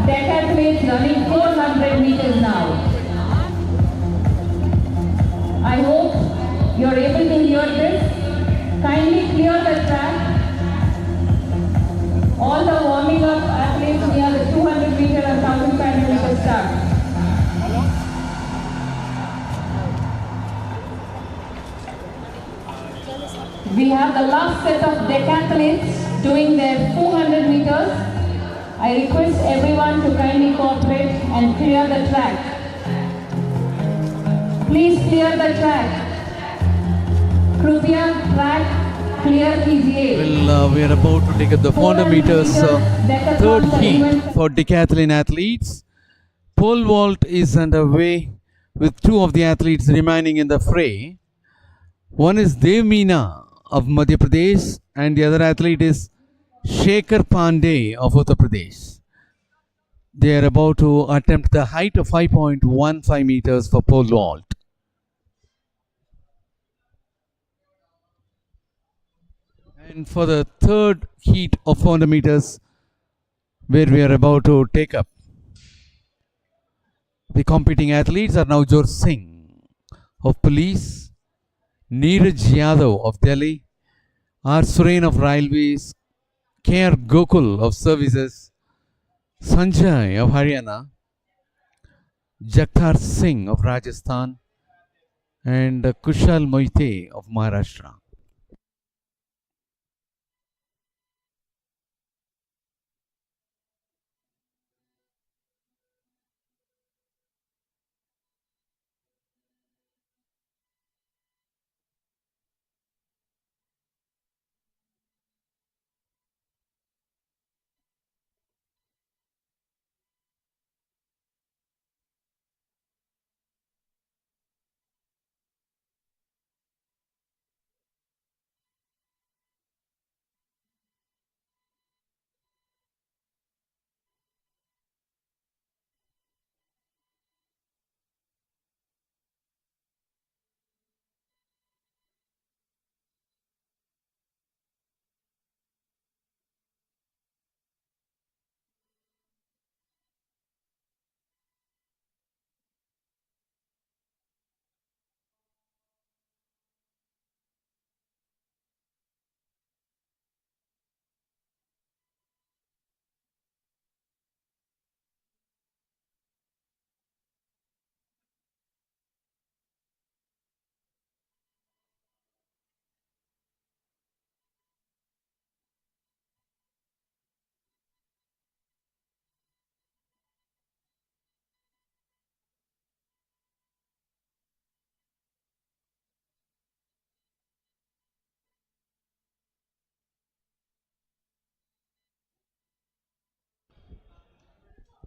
decathletes running 400 meters now. I hope you are able to hear this. Kindly clear the track. All the warming up athletes near the 200 meter and 1500 meter start. We have the last set of decathletes doing their 400 meters. I request everyone to kindly cooperate and clear the track. Please clear the track. Krupya track clear कीजिए. Well, we are about to take up the 400 meters third heat for decathlon athletes. Pole vault is underway with two of the athletes remaining in the fray. One is Dev Meena of Madhya Pradesh and the other athlete is Shekhar Pandey of Uttar Pradesh. They are about to attempt the height of 5.15 meters for pole vault. And for the third heat of 400 meters, where we are about to take up, the competing athletes are Navjot Singh of Police, Neeraj Yadav of Delhi, R. Suren of Railways, K.R. Gokul of Services, Sanjay of Haryana, Jagtar Singh of Rajasthan, and Kushal Moite of Maharashtra.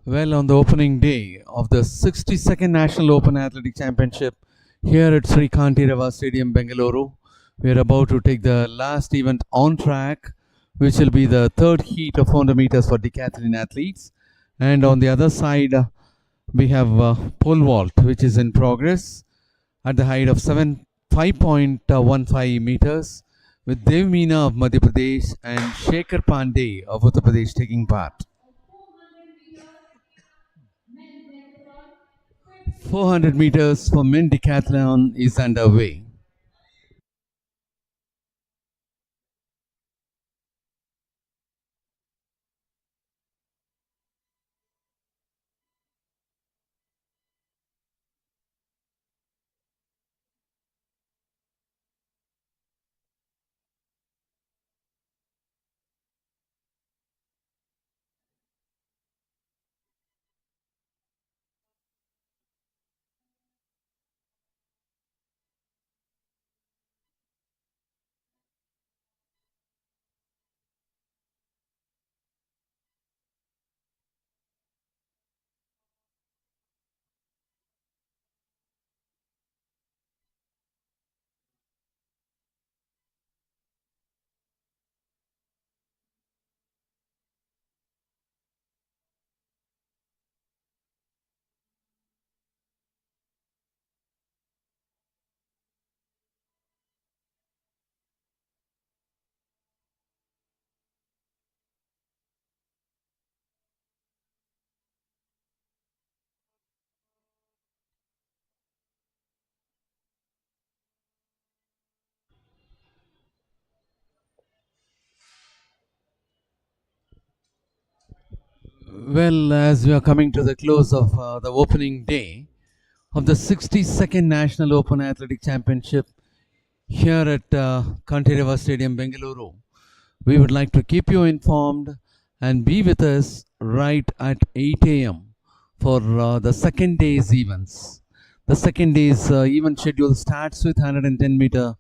Well, on the opening day of the 62nd National Open Athletic Championship here at Sri Kantirava Stadium, Bangalore, we are about to take the last event on track, which will be the third heat of 400 meters for decathlon athletes. And on the other side, we have pole vault, which is in progress at the height of 5.15 meters, with Dev Meena of Madhya Pradesh and Shekhar Pandey of Uttar Pradesh taking part. 400 meters for men decathlon is underway. Well, as we are coming to the close of the opening day of the 62nd National Open Athletic Championship here at Kantirava Stadium, Bengaluru, we would like to keep you informed and be with us right at 8 a.m. for the second day's events. The second day's event schedule starts with 110-meter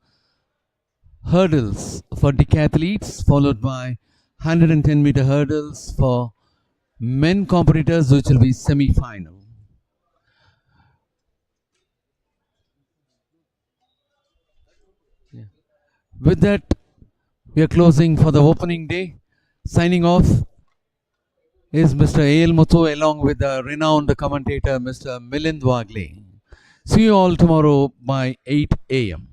hurdles for decathletes, followed by 110-meter hurdles for men competitors, which will be semi-final. With that, we are closing for the opening day. Signing off is Mr. A.L. Muthu along with the renowned commentator Mr. Milind Wagle. See you all tomorrow by 8 a.m.